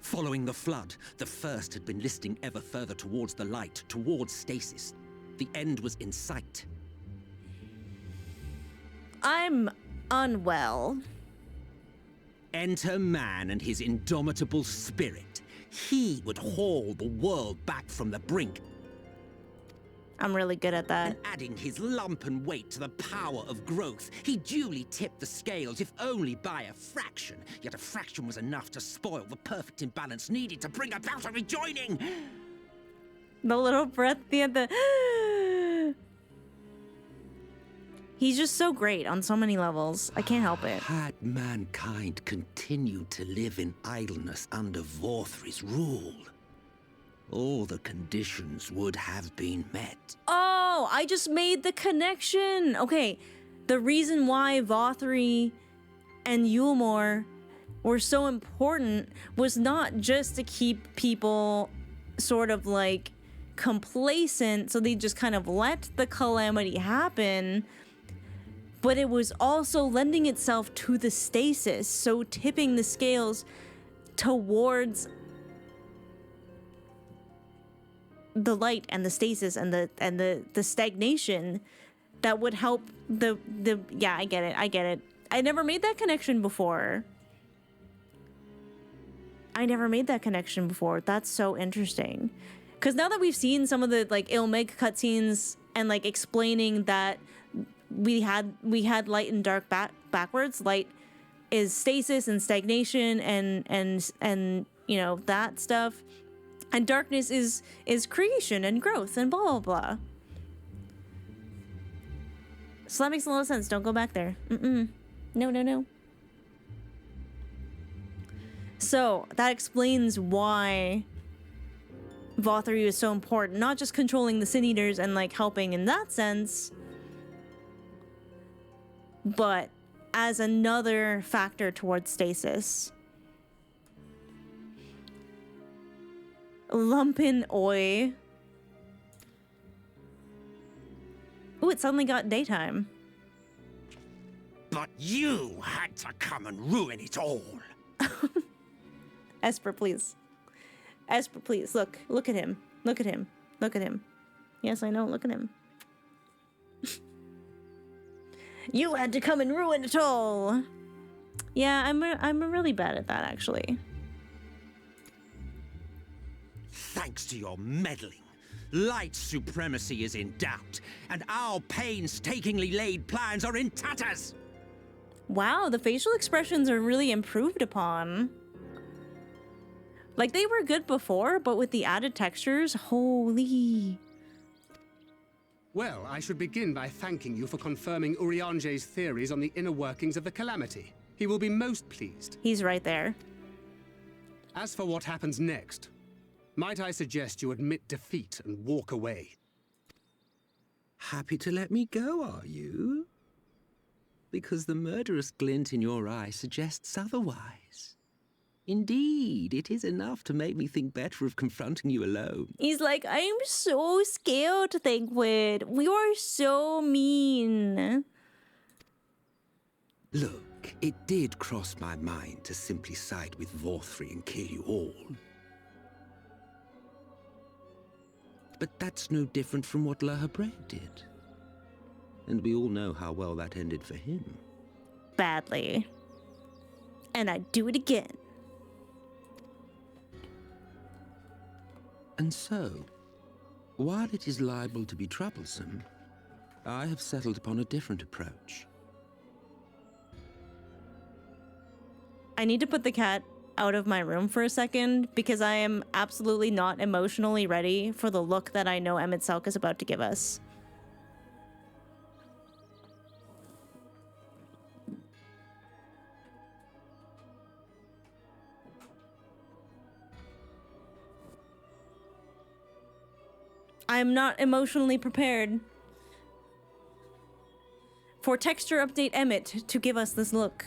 Following the flood, the First had been listing ever further towards the light, towards stasis. The end was in sight. I'm unwell. Enter man and his indomitable spirit. He would haul the world back from the brink. I'm really good at that. And adding his lumpen weight to the power of growth, he duly tipped the scales, if only by a fraction. Yet a fraction was enough to spoil the perfect imbalance needed to bring about a rejoining. The little breath at the end. He's just so great on so many levels. I can't help it. Had mankind continued to live in idleness under Vorthry's rule, all the conditions would have been met. Oh, I just made the connection. Okay, the reason why Vothry and Yulmore were so important was not just to keep people sort of like complacent so they just kind of let the calamity happen, but it was also lending itself to the stasis, so tipping the scales towards the light and the stasis and the stagnation that would help the yeah, I get it. I never made that connection before. That's so interesting. Because now that we've seen some of the like Ilmig cutscenes and like explaining that we had light and dark backwards. Light is stasis and stagnation and you know that stuff, and darkness is creation and growth and blah blah blah. So that makes a lot of sense. Don't go back there. No. So that explains why Vothry is so important. Not just controlling the Sin Eaters and like helping in that sense, but as another factor towards stasis. Lumpin' Oi. Ooh, it suddenly got daytime. But you had to come and ruin it all. Esper, please. Esper, please. Look at him. Look at him. Yes, I know. Look at him. You had to come and ruin it all. Yeah, I'm really bad at that, actually. Thanks to your meddling, light supremacy is in doubt, and our painstakingly laid plans are in tatters. Wow, the facial expressions are really improved upon. Like, they were good before, but with the added textures, holy. Well, I should begin by thanking you for confirming Urianger's theories on the inner workings of the Calamity. He will be most pleased. He's right there. As for what happens next, might I suggest you admit defeat and walk away? Happy to let me go, are you? Because the murderous glint in your eye suggests otherwise. Indeed, it is enough to make me think better of confronting you alone. He's like, I'm so scared, Thancred. We are so mean. Look, it did cross my mind to simply side with Vorthry and kill you all. But that's no different from what Lahabred did. And we all know how well that ended for him. Badly. And I'd do it again. And so, while it is liable to be troublesome, I have settled upon a different approach. I need to put the cat out of my room for a second because I am absolutely not emotionally ready for the look that I know Emmett Selk is about to give us. I'm not emotionally prepared for Texture Update Emmett to give us this look.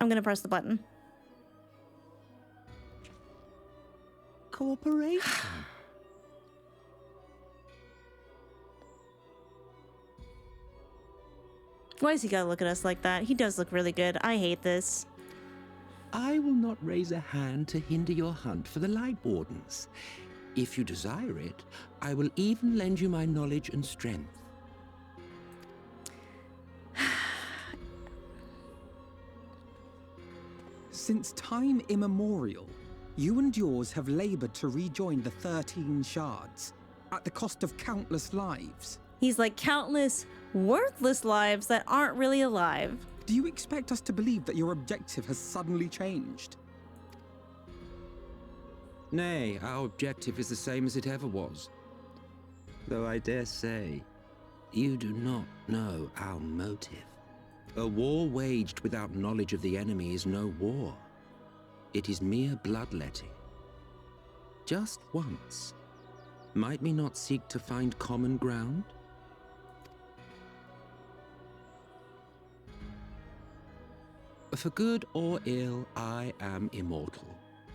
I'm gonna press the button. Cooperation. Why does he gotta look at us like that? He does look really good. I hate this. I will not raise a hand to hinder your hunt for the Light Wardens. If you desire it, I will even lend you my knowledge and strength. Since time immemorial, you and yours have labored to rejoin the 13 shards, at the cost of countless lives. He's like countless worthless lives that aren't really alive. Do you expect us to believe that your objective has suddenly changed? Nay, our objective is the same as it ever was. Though I dare say, you do not know our motive. A war waged without knowledge of the enemy is no war. It is mere bloodletting. Just once, might we not seek to find common ground? For good or ill, I am immortal.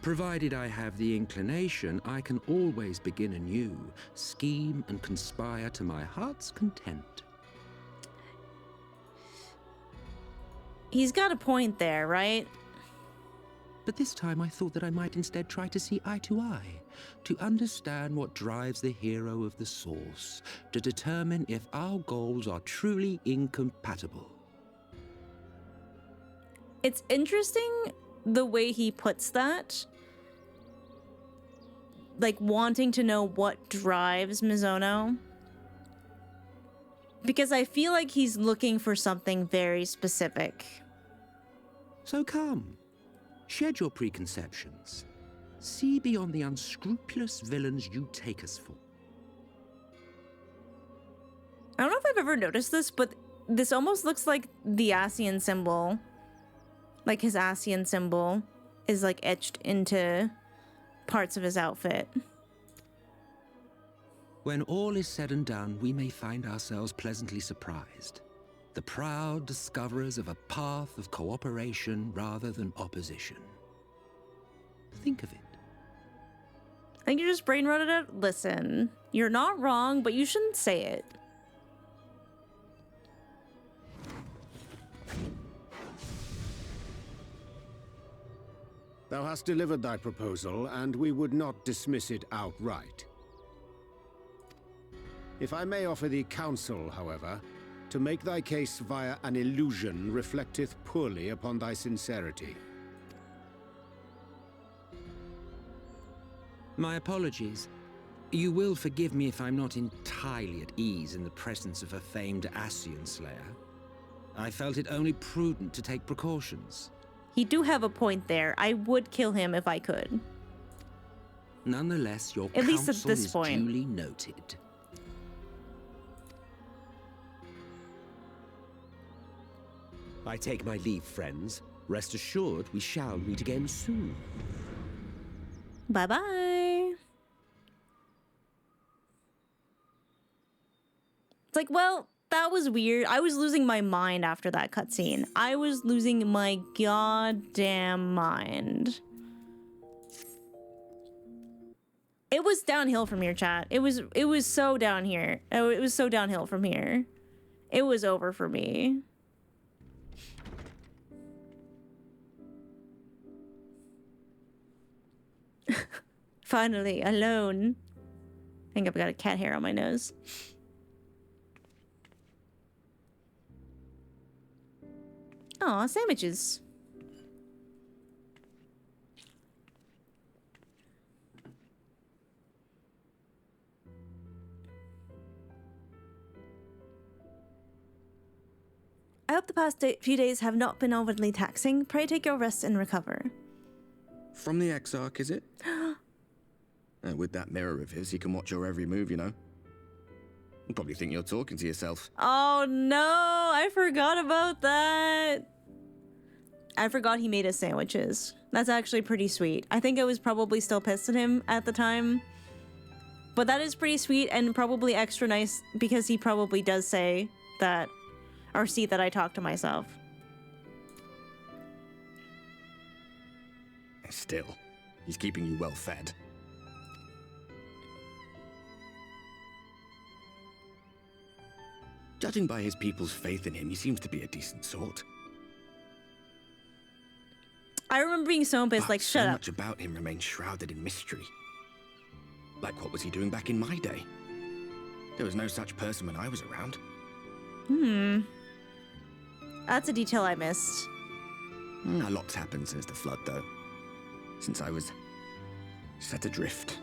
Provided I have the inclination, I can always begin anew, scheme and conspire to my heart's content. He's got a point there, right? But this time I thought that I might instead try to see eye to eye, to understand what drives the hero of the source, to determine if our goals are truly incompatible. It's interesting the way he puts that. Like, wanting to know what drives Mizono. Because I feel like he's looking for something very specific. So come, shed your preconceptions. See beyond the unscrupulous villains you take us for. I don't know if I've ever noticed this, but this almost looks like the Ascian symbol. Like his Ascian symbol is like etched into parts of his outfit. When all is said and done, we may find ourselves pleasantly surprised. The proud discoverers of a path of cooperation rather than opposition. Think of it. I think you just brain-rotted it. Listen, you're not wrong, but you shouldn't say it. Thou hast delivered thy proposal, and we would not dismiss it outright. If I may offer thee counsel, however, to make thy case via an illusion reflecteth poorly upon thy sincerity. My apologies. You will forgive me if I'm not entirely at ease in the presence of a famed Ascian slayer. I felt it only prudent to take precautions. He do have a point there. I would kill him if I could. Nonetheless, your at least at counsel this is point. duly noted. I take my leave, friends. Rest assured, we shall meet again soon. Bye-bye. It's like, well, that was weird. I was losing my mind after that cutscene. I was losing my goddamn mind. It was downhill from here, chat. It was so down here. It was so downhill from here. It was over for me. Finally, alone. I think I've got a cat hair on my nose. Aw, sandwiches. I hope the past few days have not been overly taxing. Pray take your rest and recover. From the Exarch, is it? With that mirror of his, he can watch your every move, you know. He'll probably think you're talking to yourself. Oh no, I forgot about that. I forgot he made us sandwiches. That's actually pretty sweet. I think I was probably still pissed at him at the time. But that is pretty sweet and probably extra nice because he probably does say that, or see that I talk to myself. Still, he's keeping you well fed. Judging by his people's faith in him, he seems to be a decent sort. I remember being so pissed, like, shut up. So much about him remains shrouded in mystery. Like, what was he doing back in my day? There was no such person when I was around. That's a detail I missed. A lot's happened since the flood, though. Since I was set adrift.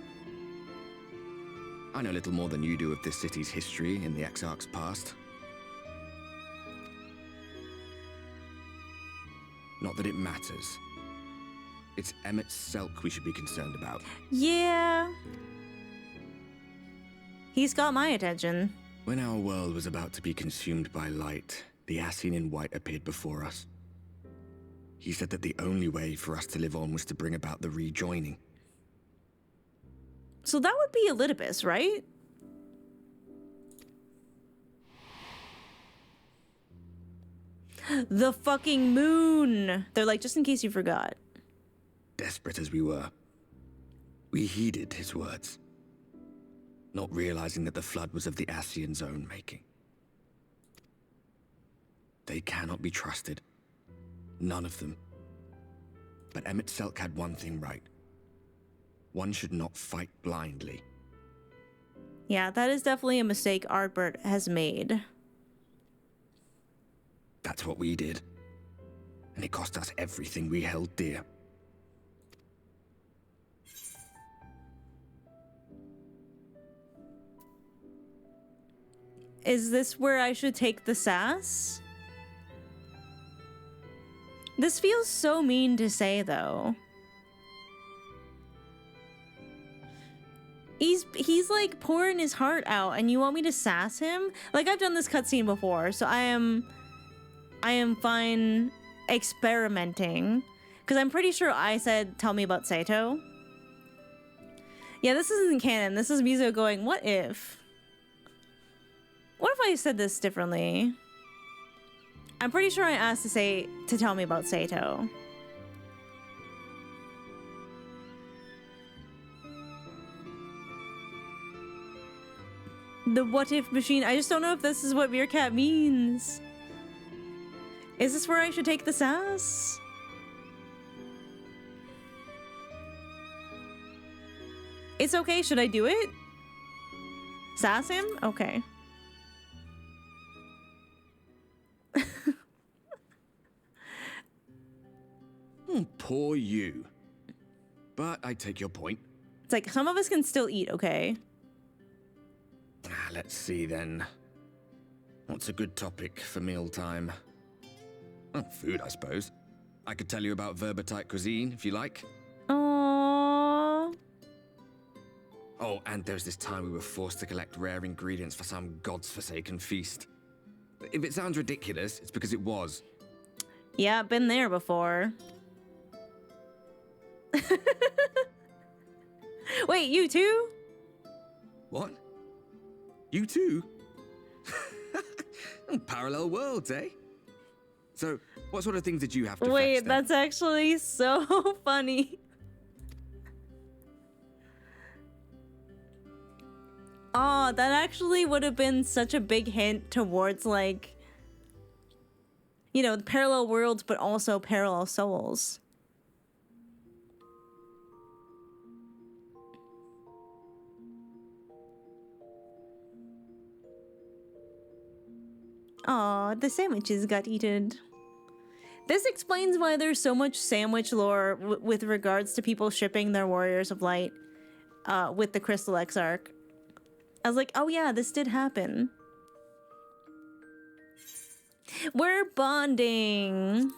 I know little more than you do of this city's history in the Exarch's past. Not that it matters. It's Emmett Selk we should be concerned about. Yeah. He's got my attention. When our world was about to be consumed by light, the Ascian in white appeared before us. He said that the only way for us to live on was to bring about the rejoining. So that would be Elidibus, right? The fucking moon! They're like, just in case you forgot. Desperate as we were, we heeded his words, not realizing that the flood was of the Ascian's own making. They cannot be trusted. None of them. But Emmett Selk had one thing right. One should not fight blindly. Yeah, that is definitely a mistake Ardbert has made. That's what we did. And it cost us everything we held dear. Is this where I should take the sass? This feels so mean to say, though. He's like pouring his heart out, and you want me to sass him? Like, I've done this cutscene before, so I am fine experimenting. Because I'm pretty sure I said, tell me about Saito. Yeah, this isn't canon. This is Mizo going, what if? What if I said this differently? I'm pretty sure I asked to tell me about Saito. The what if machine. I just don't know if this is what Meerkat means. Is this where I should take the sass? It's okay. Should I do it? Sass him? Okay. Poor you. But I take your point. It's like some of us can still eat, okay? Let's see then. What's a good topic for mealtime? Oh, food, I suppose. I could tell you about Verbatite cuisine, if you like. Aww. Oh, and there's this time we were forced to collect rare ingredients for some god's-forsaken feast. If it sounds ridiculous, it's because it was. Yeah, been there before. Wait, you too? What? You too? Parallel worlds, eh? So, what sort of things did you have to Wait, fetch, then? that's actually so funny. Oh, that actually would have been such a big hint towards, like, you know, parallel worlds, but also parallel souls. Aw, the sandwiches got eaten. This explains why there's so much sandwich lore with regards to people shipping their Warriors of Light with the Crystal Exarch. I was like, oh yeah, this did happen. We're bonding.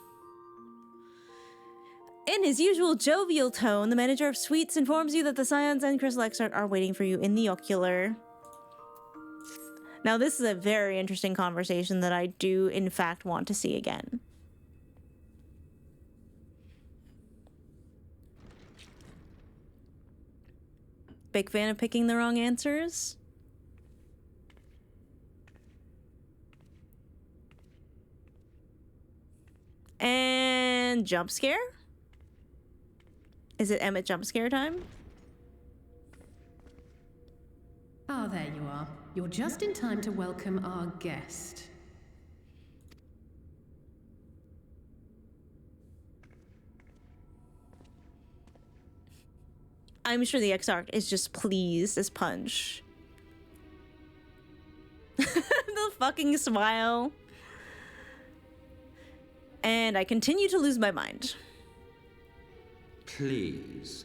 In his usual jovial tone, the manager of Sweets informs you that the Scions and Crystal Exarch are waiting for you in the ocular. Now, this is a very interesting conversation that I do, in fact, want to see again. Big fan of picking the wrong answers. And jump scare? Is it Emmett jump scare time? Ah, there you are. You're just in time to welcome our guest. I'm sure the Exarch is just pleased as punch. The fucking smile. And I continue to lose my mind. Please.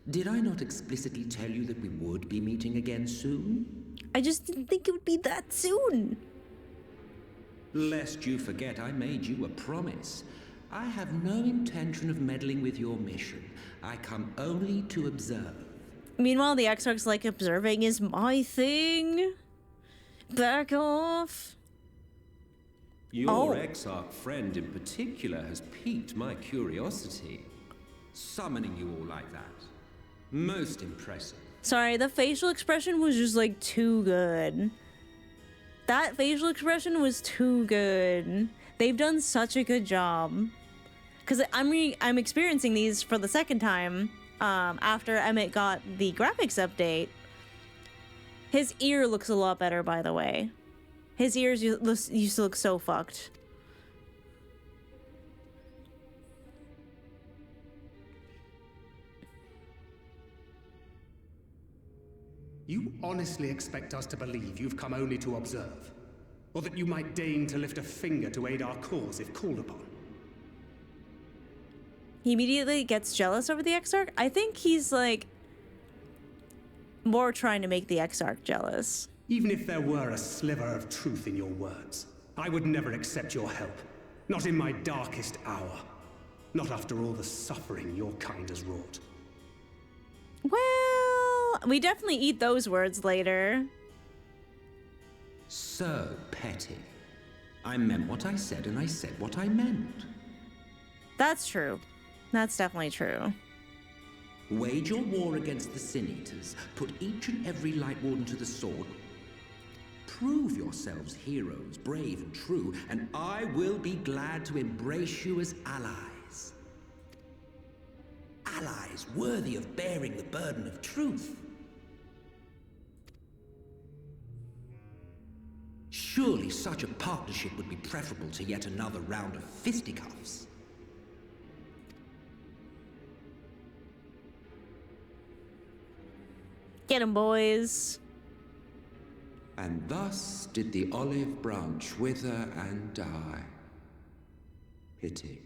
Did I not explicitly tell you that we would be meeting again soon? I just didn't think it would be that soon. Lest you forget, I made you a promise. I have no intention of meddling with your mission. I come only to observe. Meanwhile, the Exarch's like, observing is my thing. Back off. Your Exarch friend in particular has piqued my curiosity. Summoning you all like that. Most impressive. Sorry, the facial expression was just like too good. That facial expression was too good. They've done such a good job. Because I'm experiencing these for the second time after Emmett got the graphics update. His ear looks a lot better, by the way. His ears used to look so fucked. You honestly expect us to believe you've come only to observe? Or that you might deign to lift a finger to aid our cause if called upon? He immediately gets jealous over the Exarch. I think he's like more trying to make the Exarch jealous. Even if there were a sliver of truth in your words, I would never accept your help. Not in my darkest hour. Not after all the suffering your kind has wrought. Well, we definitely eat those words later. So petty. I meant what I said and I said what I meant. That's true. That's definitely true. Wage your war against the Sin Eaters. Put each and every Light Warden to the sword. Prove yourselves heroes, brave and true, and I will be glad to embrace you as allies. Allies worthy of bearing the burden of truth. Surely such a partnership would be preferable to yet another round of fisticuffs. Get 'em, boys. And thus did the olive branch wither and die. Pity.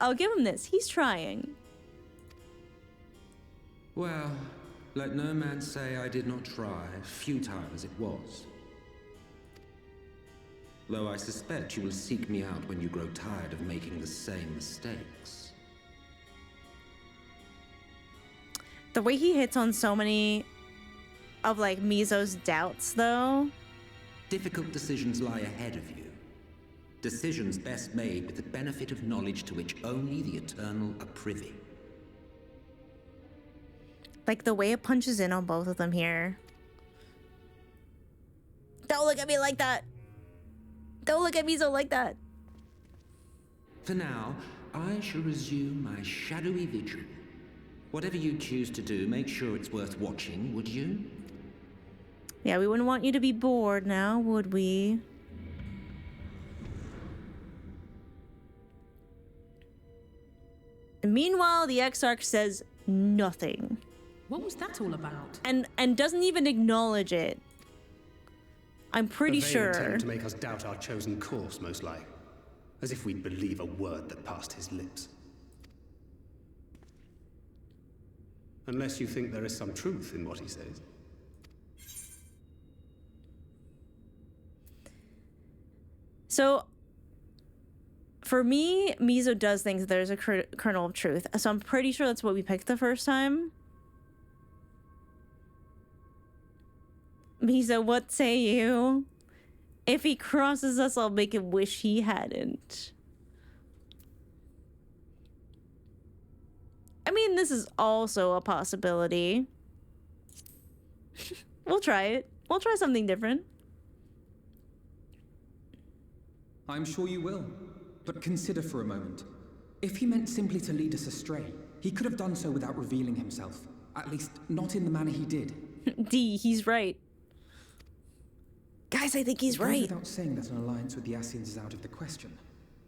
I'll give him this. He's trying. Well, let no man say I did not try, futile as it was. Though I suspect you will seek me out when you grow tired of making the same mistakes. The way he hits on so many of like Mizo's doubts, though. Difficult decisions lie ahead of you. Decisions best made with the benefit of knowledge to which only the eternal are privy. Like the way it punches in on both of them here. Don't look at me like that. Don't look at Mizo like that. For now, I shall resume my shadowy vigil. Whatever you choose to do, make sure it's worth watching, would you? Yeah, we wouldn't want you to be bored now, would we? And meanwhile, the Exarch says nothing. What was that all about? And doesn't even acknowledge it. I'm pretty sure. Attempt to make us doubt our chosen course, most like. As if we'd believe a word that passed his lips. Unless you think there is some truth in what he says. So, For me, Mizo does think that there's a kernel of truth, so I'm pretty sure that's what we picked the first time. Mizo, what say you? If he crosses us, I'll make him wish he hadn't. I mean, this is also a possibility. We'll try it. We'll try something different. I'm sure you will. But consider for a moment. If he meant simply to lead us astray, he could have done so without revealing himself. At least, not in the manner he did. D, he's right. Guys, I think he's right. Without saying that an alliance with the Ascians is out of the question.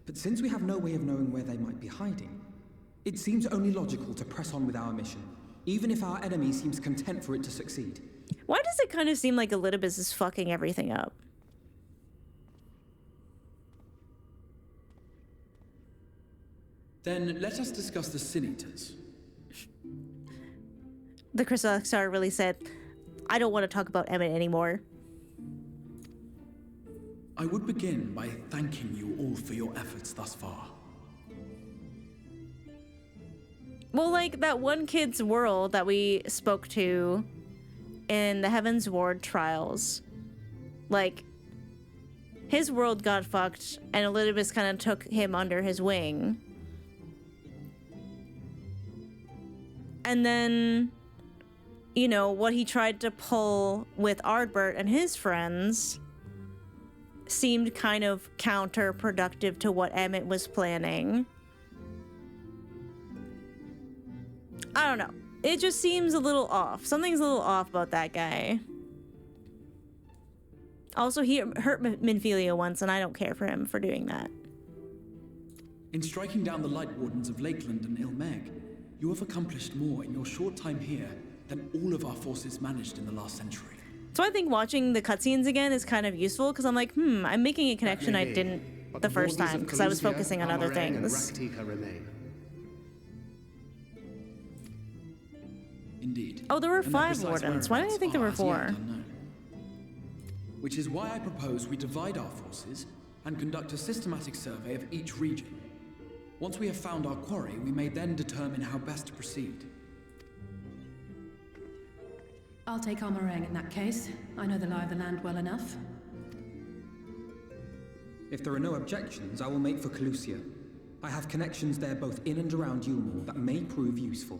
But since we have no way of knowing where they might be hiding, it seems only logical to press on with our mission, even if our enemy seems content for it to succeed. Why does it kind of seem like Elidibus is fucking everything up? Then let us discuss the Sin Eaters. The Crystal XR really said, I don't want to talk about Emmett anymore. I would begin by thanking you all for your efforts thus far. Well, like that one kid's world that we spoke to in the Heaven's Ward trials. Like, his world got fucked, and Elidibus kind of took him under his wing. And then, you know, what he tried to pull with Ardbert and his friends seemed kind of counterproductive to what Emmett was planning. I don't know. It just seems a little off. Something's a little off about that guy. Also, he hurt Minfilia once, and I don't care for him for doing that. In striking down the Light Wardens of Lakeland and Ilmeg, you have accomplished more in your short time here than all of our forces managed in the last century. So I think watching the cutscenes again is kind of useful, because I'm like, I'm making a connection I didn't the first time, because I was focusing on other things. Indeed. Oh, there were 5 wardens. Why did I think there were 4? Which is why I propose we divide our forces and conduct a systematic survey of each region. Once we have found our quarry, we may then determine how best to proceed. I'll take Armorang in that case. I know the lie of the land well enough. If there are no objections, I will make for Calusia. I have connections there both in and around Yulmore that may prove useful.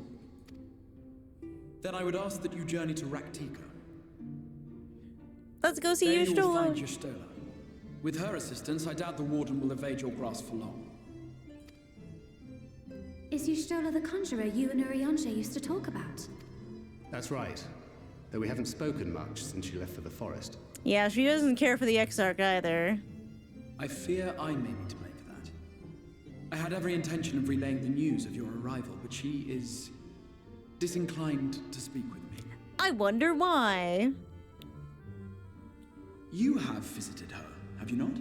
Then I would ask that you journey to Raktika. Let's go see there you will Y'shtola. find Y'shtola. With her assistance, I doubt the Warden will evade your grasp for long. Is Y'shtola the conjurer you and Urianger used to talk about? That's right. Though we haven't spoken much since she left for the forest. Yeah, she doesn't care for the Exarch either. I fear I may be to blame for that. I had every intention of relaying the news of your arrival, but she is disinclined to speak with me. I wonder why. You have visited her, have you not?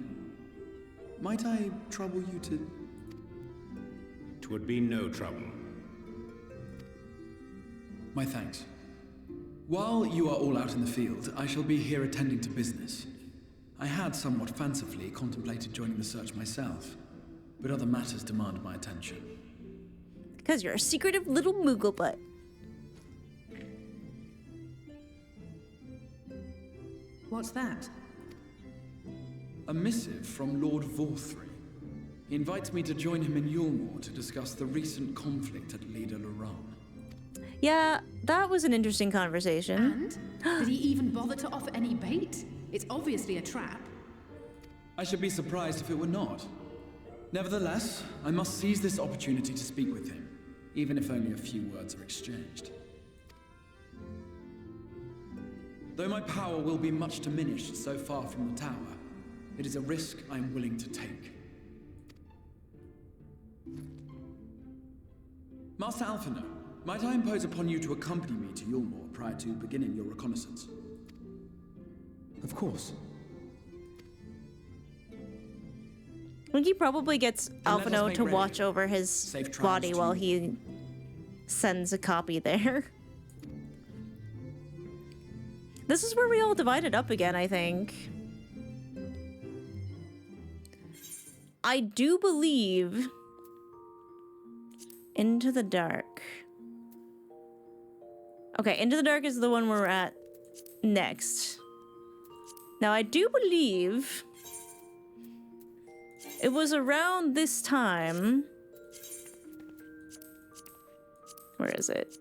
Might I trouble you to... 'Twould be no trouble. My thanks. While you are all out in the field, I shall be here attending to business. I had somewhat fancifully contemplated joining the search myself, but other matters demand my attention. Because you're a secretive little Moogle butt. What's that? A missive from Lord Vorthry. He invites me to join him in Yulmore to discuss the recent conflict at Lida Luran. Yeah, that was an interesting conversation. And? Did he even bother to offer any bait? It's obviously a trap. I should be surprised if it were not. Nevertheless, I must seize this opportunity to speak with him, even if only a few words are exchanged. Though my power will be much diminished so far from the tower, it is a risk I am willing to take. Master Alphino, might I impose upon you to accompany me to Yulmore prior to beginning your reconnaissance? Of course. I think he probably gets Alphino to watch over his body while he sends a copy there. This is where we all divided up again, I think. I do believe Into the Dark. Okay, Into the Dark is the one we're at next. Now, I do believe it was around this time. Where is it?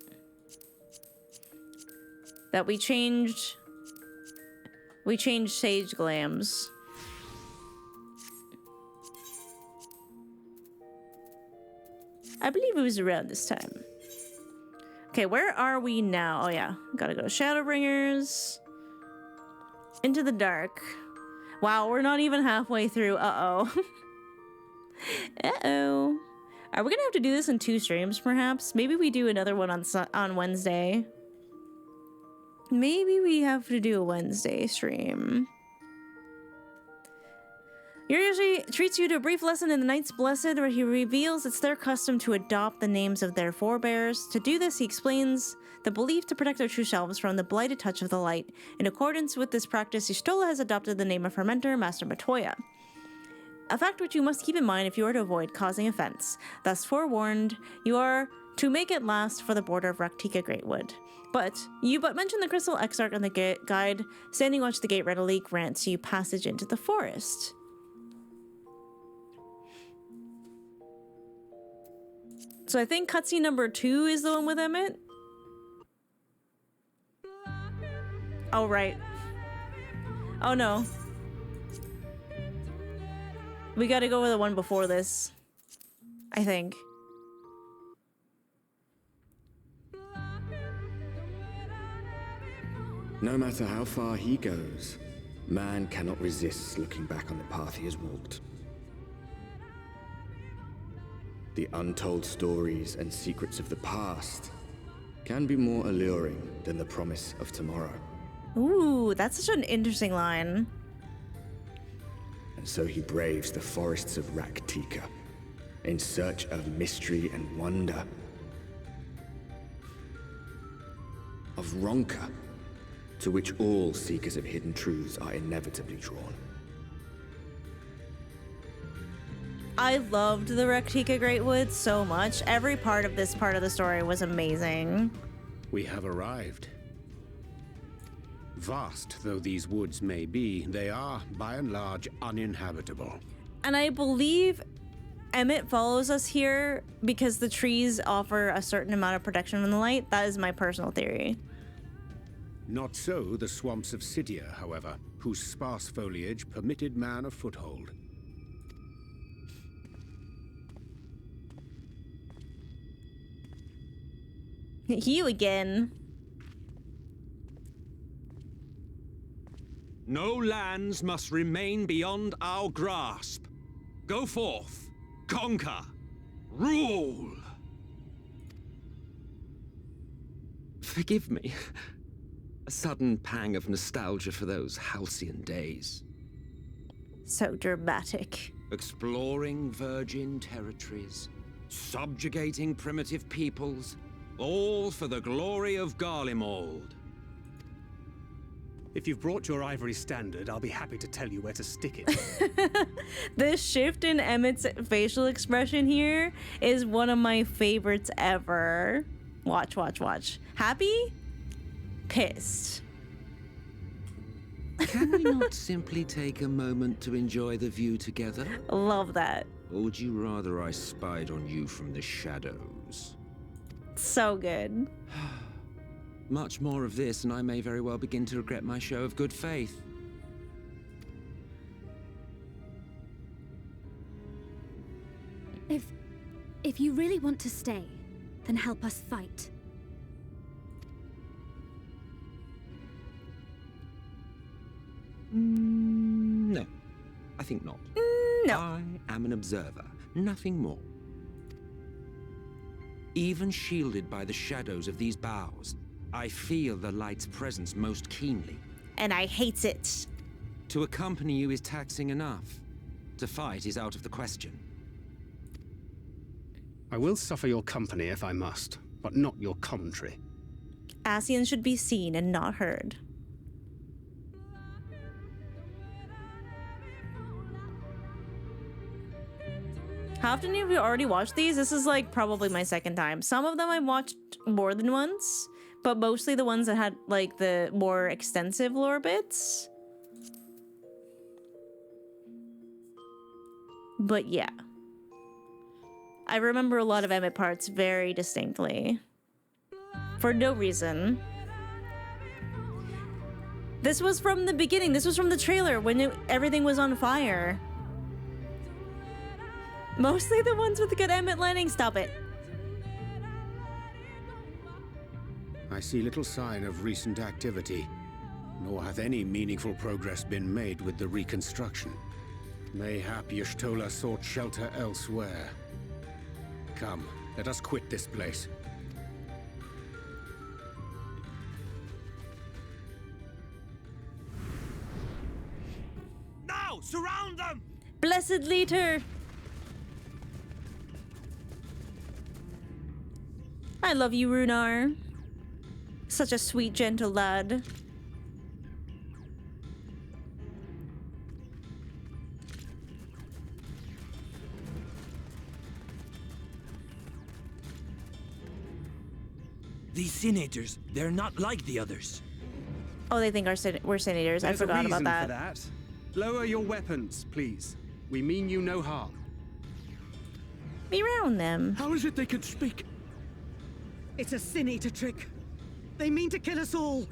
That we changed Sage Glams. I believe it was around this time. Okay, where are we now? Oh yeah, gotta go to Shadowbringers. Into the Dark. Wow, we're not even halfway through. Uh-oh. Uh-oh. Are we gonna have to do this in 2 streams, perhaps? Maybe we do another one on Wednesday. Maybe we have to do a Wednesday stream. Yoriyoshi treats you to a brief lesson in the Knights Blessed, where he reveals it's their custom to adopt the names of their forebears. To do this, he explains the belief to protect their true selves from the blighted touch of the light. In accordance with this practice, Y'shtola has adopted the name of her mentor, Master Matoya. A fact which you must keep in mind if you are to avoid causing offense. Thus forewarned, you are to make it last for the border of Raktika Greatwood. But you mention the Crystal Exarch and the guide, standing watch the gate readily grants you passage into the forest. So I think cutscene number 2 is the one with Emmett. Oh, right. Oh, no. We gotta go with the one before this, I think. No matter how far he goes, man cannot resist looking back on the path he has walked. The untold stories and secrets of the past can be more alluring than the promise of tomorrow. Ooh, that's such an interesting line. And so he braves the forests of Raktika in search of mystery and wonder. Of Ronka, to which all seekers of hidden truths are inevitably drawn. I loved the Raktika Greatwood so much. Every part of this part of the story was amazing. We have arrived. Vast though these woods may be, they are, by and large, uninhabitable. And I believe Emmett follows us here because the trees offer a certain amount of protection from the light. That is my personal theory. Not so the swamps of Cydia, however, whose sparse foliage permitted man a foothold. You again. No lands must remain beyond our grasp. Go forth, conquer, rule. Forgive me. A sudden pang of nostalgia for those halcyon days. So dramatic. Exploring virgin territories, subjugating primitive peoples, all for the glory of Garlemald. If you've brought your ivory standard, I'll be happy to tell you where to stick it. The shift in Emmett's facial expression here is one of my favorites ever. Watch, watch, watch. Happy? Pissed. Can we not simply take a moment to enjoy the view together? Love that. Or would you rather I spied on you from the shadows? So good. Much more of this, and I may very well begin to regret my show of good faith. If you really want to stay, then help us fight. No, I think not. No. I am an observer, nothing more. Even shielded by the shadows of these boughs, I feel the light's presence most keenly. And I hate it. To accompany you is taxing enough. To fight is out of the question. I will suffer your company if I must, but not your commentary. Ascians should be seen and not heard. How often have you already watched these? This is like probably my second time. Some of them I watched more than once, but mostly the ones that had like the more extensive lore bits. But yeah. I remember a lot of Emmett parts very distinctly. For no reason. This was from the beginning. This was from the trailer when everything was on fire. Mostly the ones with the good Emmett landing. Stop it. I see little sign of recent activity, nor hath any meaningful progress been made with the reconstruction. Mayhap Y'shtola sought shelter elsewhere. Come, let us quit this place. Now, surround them! Blessed leader! I love you, Runar. Such a sweet, gentle lad. These senators, they're not like the others. Oh, they think we're senators. I forgot about that. For that. Lower your weapons, please. We mean you no harm. Be around them. How is it they can speak? It's a Sin Eater trick. They mean to kill us all.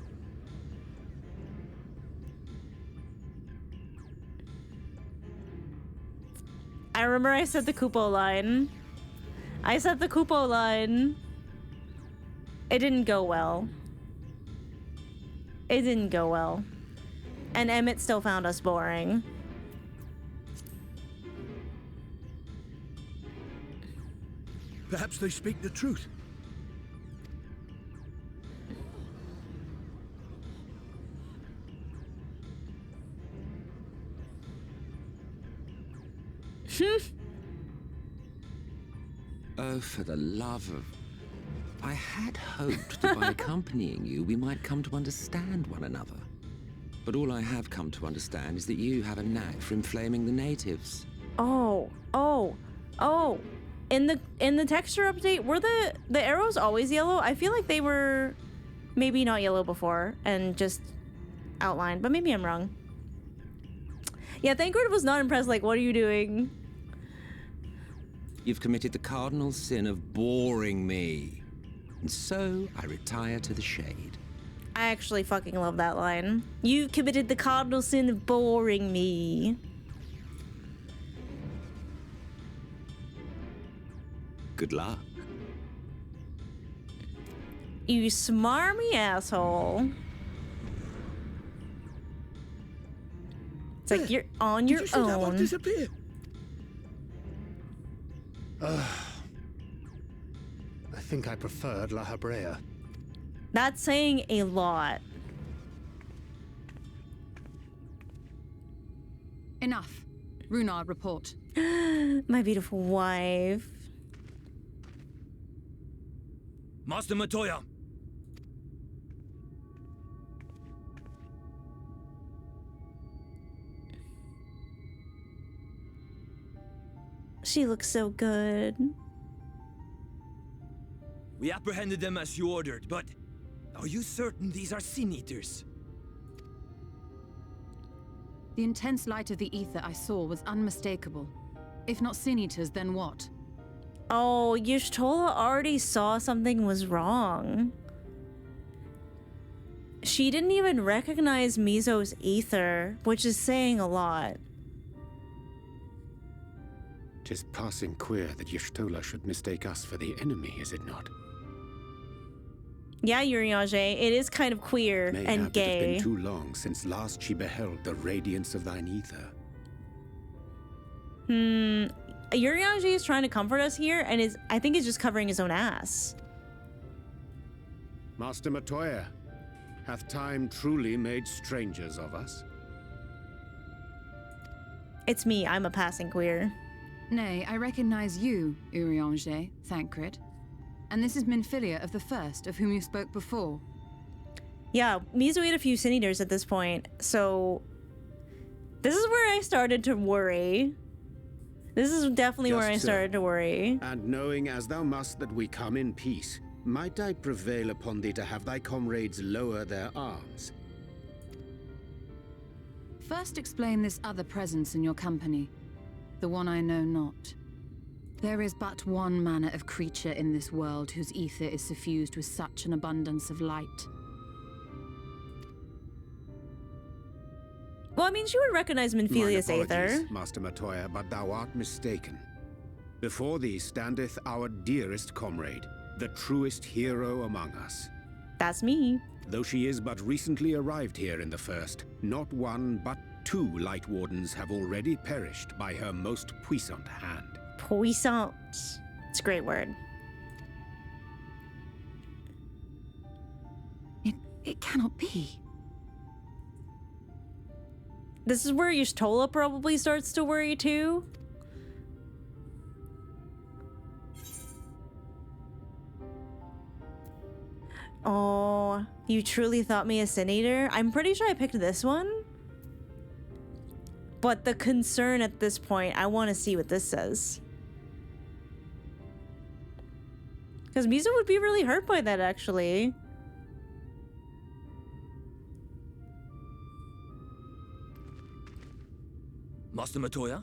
I remember I said the Kupo line. I said the Kupo line. It didn't go well. It didn't go well. And Emmett still found us boring. Perhaps they speak the truth. Oh, for the love of... I had hoped that by accompanying you, we might come to understand one another. But all I have come to understand is that you have a knack for inflaming the natives. Oh. In the texture update, were the arrows always yellow? I feel like they were maybe not yellow before and just outlined, but maybe I'm wrong. Yeah, Thancred was not impressed. Like, what are you doing? You've committed the cardinal sin of boring me. And so I retire to the shade. I actually fucking love that line. You committed the cardinal sin of boring me. Good luck. You smarmy asshole. It's like you're on your Did you see that one own. disappear? I think I preferred La Habrea. That's saying a lot. Enough. Runar, report. My beautiful wife. Master Matoya. She looks so good. We apprehended them as you ordered, but are you certain these are Sin Eaters? The intense light of the ether I saw was unmistakable. If not Sin Eaters, then what? Oh, Y'shtola already saw something was wrong. She didn't even recognize Mizo's ether, which is saying a lot. 'Tis passing queer that Y'shtola should mistake us for the enemy, is it not? Yeah, Uriange, it is kind of queer Mayhap and it hath gay. been too long since last she beheld the radiance of thine ether. Uriange is trying to comfort us here, and I think he's just covering his own ass. Master Matoya, hath time truly made strangers of us? It's me, I'm a passing queer. Nay, I recognize you, Uriange, Thancred. And this is Minfilia of the First, of whom you spoke before. Yeah, Mizo ate a few Sin Eaters at this point, so... This is where I started to worry. This is definitely where I started to worry. And knowing as thou must that we come in peace, might I prevail upon thee to have thy comrades lower their arms? First explain this other presence in your company, the one I know not. There is but one manner of creature in this world whose ether is suffused with such an abundance of light. Well, I mean, she would recognize Minfilius Aether. Master Matoya, but thou art mistaken. Before thee standeth our dearest comrade, the truest hero among us. That's me. Though she is but recently arrived here in the First, not one but 2 Light Wardens have already perished by her most puissant hand. Puissant. It's a great word. It cannot be. This is where Y'shtola probably starts to worry too. Oh, you truly thought me a Sin Eater? I'm pretty sure I picked this one. But the concern at this point, I want to see what this says. Because Miso would be really hurt by that, actually. Master Matoya?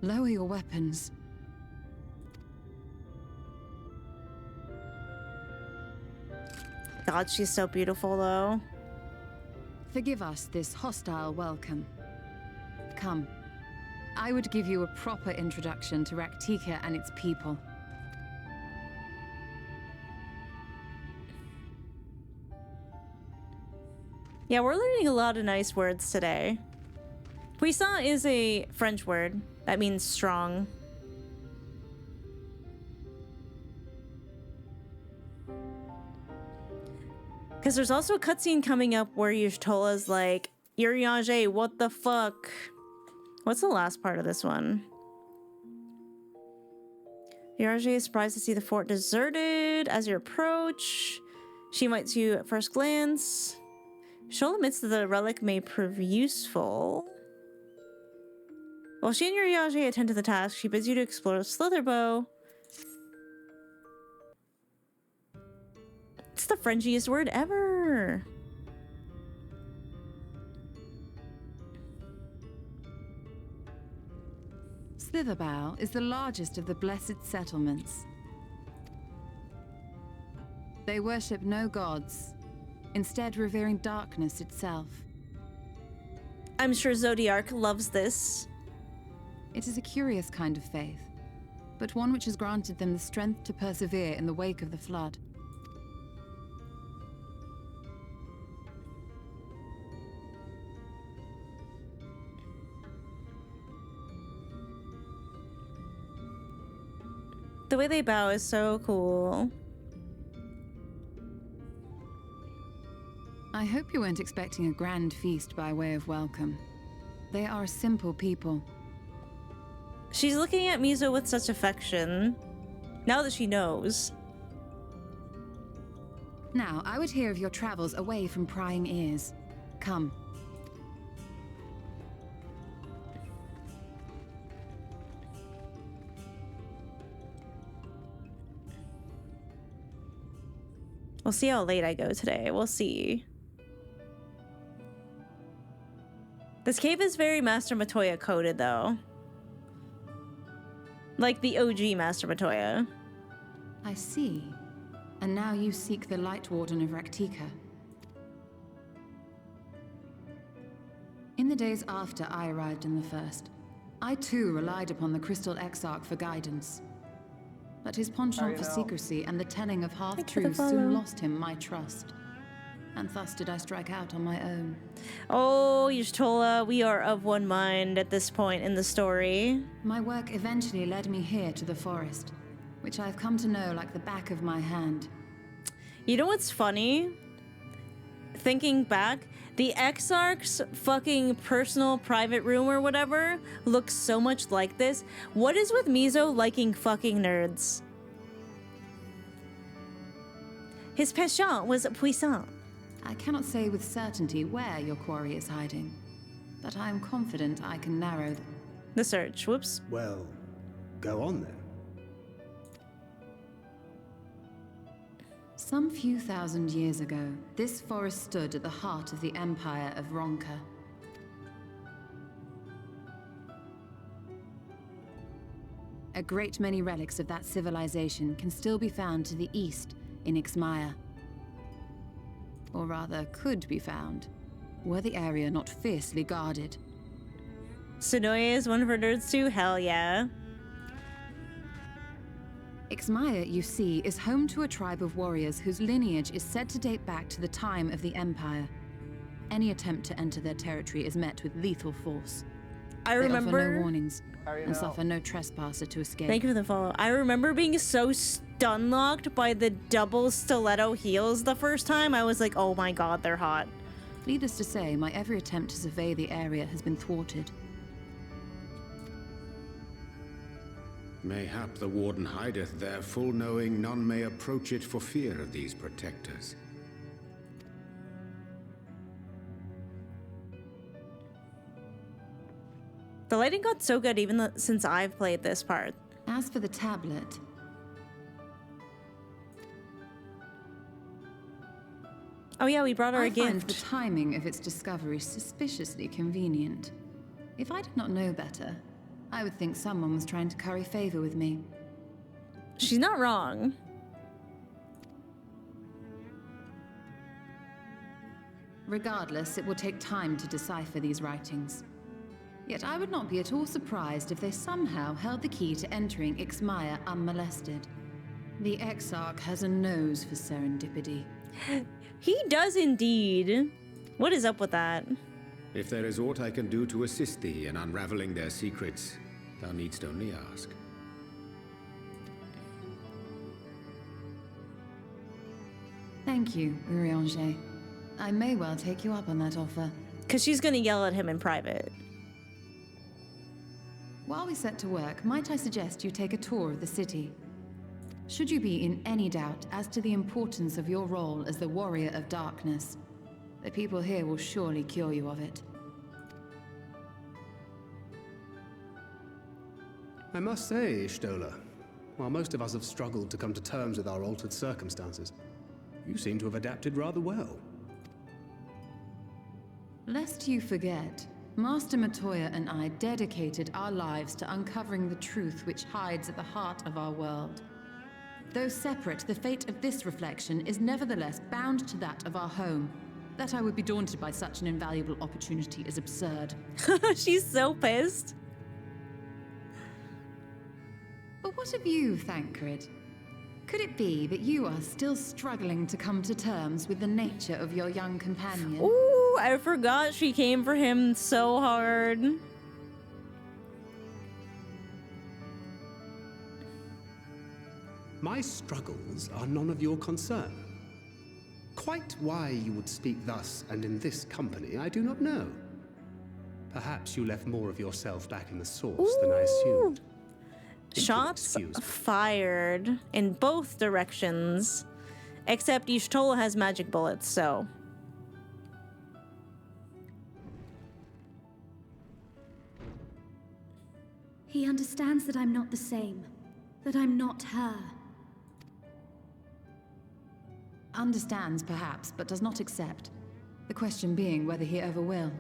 Lower your weapons. God, she's so beautiful, though. Forgive us this hostile welcome. Come. I would give you a proper introduction to Raktika and its people. Yeah, we're learning a lot of nice words today. Puissant is a French word that means strong. Because there's also a cutscene coming up where Y'shtola's like, Urianger, what the fuck? What's the last part of this one? Urianger is surprised to see the fort deserted as you approach. She invites you at first glance. Y'shtola admits that the relic may prove useful. While she and Urianger attend to the task, she bids you to explore the Slitherbow. It's the Frenchiest word ever. Slitherbow is the largest of the Blessed Settlements. They worship no gods, instead revering darkness itself. I'm sure Zodiark loves this. It is a curious kind of faith, but one which has granted them the strength to persevere in the wake of the flood. The way they bow is so cool. I hope you weren't expecting a grand feast by way of welcome. They are a simple people. She's looking at Miso with such affection, now that she knows. Now, I would hear of your travels away from prying ears. Come. We'll see how late I go today. We'll see. This cave is very Master Matoya coded, though. Like the OG Master Matoya. I see. And now you seek the Light Warden of Raktika. In the days after I arrived in the First, I too relied upon the Crystal Exarch for guidance. But his penchant for secrecy and the telling of half-truths soon lost him my trust. And thus did I strike out on my own. Oh, Y'shtola, we are of one mind at this point in the story. My work eventually led me here to the forest, which I've come to know like the back of my hand. You know what's funny? Thinking back, the Exarch's fucking personal private room or whatever looks so much like this. What is with Miso liking fucking nerds? His penchant was puissant. I cannot say with certainty where your quarry is hiding. but I am confident I can narrow the search. Whoops. Well, go on then. Some few thousand years ago, this forest stood at the heart of the Empire of Ronka. A great many relics of that civilization can still be found to the east in Ixmaya. Or rather, could be found, were the area not fiercely guarded. Sonoya is one of her nerds too? Hell yeah. Ixmaya, you see, is home to a tribe of warriors whose lineage is said to date back to the time of the Empire. Any attempt to enter their territory is met with lethal force. I remember. They offer no warnings and suffer no trespasser to escape. Thank you for the follow. I remember being so stun-locked by the double stiletto heels the first time. I was like, oh my god, they're hot. Needless to say, my every attempt to survey the area has been thwarted. Mayhap the Warden hideth there, full knowing none may approach it for fear of these protectors. The lighting got so good even since I've played this part. As for the tablet... Oh yeah, we brought her a gift. I find the timing of its discovery suspiciously convenient. If I did not know better, I would think someone was trying to curry favor with me. She's not wrong. Regardless, it will take time to decipher these writings. Yet I would not be at all surprised if they somehow held the key to entering Ixmaya unmolested. The Exarch has a nose for serendipity. He does indeed. What is up with that? If there is aught I can do to assist thee in unraveling their secrets, thou needst only ask. Thank you, Urianger. I may well take you up on that offer. Because she's going to yell at him in private. While we set to work, might I suggest you take a tour of the city? Should you be in any doubt as to the importance of your role as the Warrior of Darkness, the people here will surely cure you of it. I must say, Stola, while most of us have struggled to come to terms with our altered circumstances, you seem to have adapted rather well. Lest you forget, Master Matoya and I dedicated our lives to uncovering the truth which hides at the heart of our world. Though separate, the fate of this reflection is nevertheless bound to that of our home. That I would be daunted by such an invaluable opportunity is absurd. She's so pissed. But what of you, Thancred? Could it be that you are still struggling to come to terms with the nature of your young companion? Ooh, I forgot she came for him so hard. My struggles are none of your concern. Quite why you would speak thus and in this company, I do not know. Perhaps you left more of yourself back in the source than I assumed. Shots fired in both directions. Except Y'shtola has magic bullets, so... He understands that I'm not the same. That I'm not her. Understands, perhaps, but does not accept. The question being whether he ever will.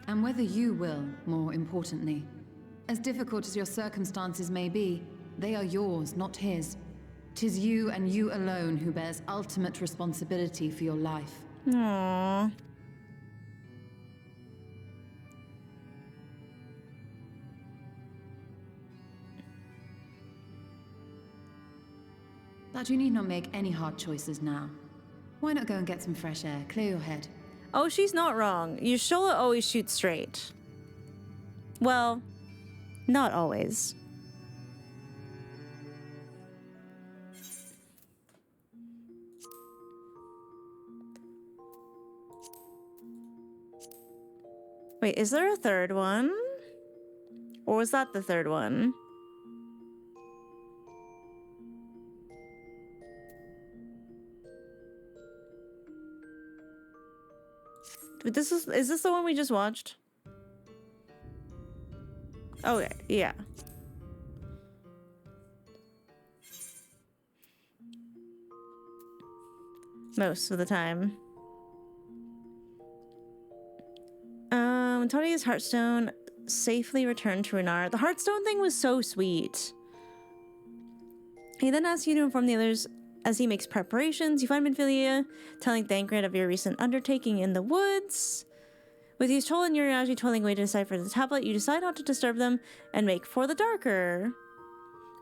And whether you will, more importantly. As difficult as your circumstances may be, they are yours, not his. 'Tis you and you alone who bears ultimate responsibility for your life. Aww. But you need not make any hard choices now. Why not go and get some fresh air, clear your head? Oh, she's not wrong. Y'shtola always shoots straight. Well, not always. Wait, is there a third one? Or was that the third one? But is this the one we just watched? Oh, yeah. Most of the time. Tony's Heartstone safely returned to Renar. The Heartstone thing was so sweet. He then asks you to inform the others as he makes preparations. You find Minfilia telling Thancred of your recent undertaking in the woods. With Ystol and Uriashi toiling away to decipher the tablet, you decide not to disturb them and make for the darker.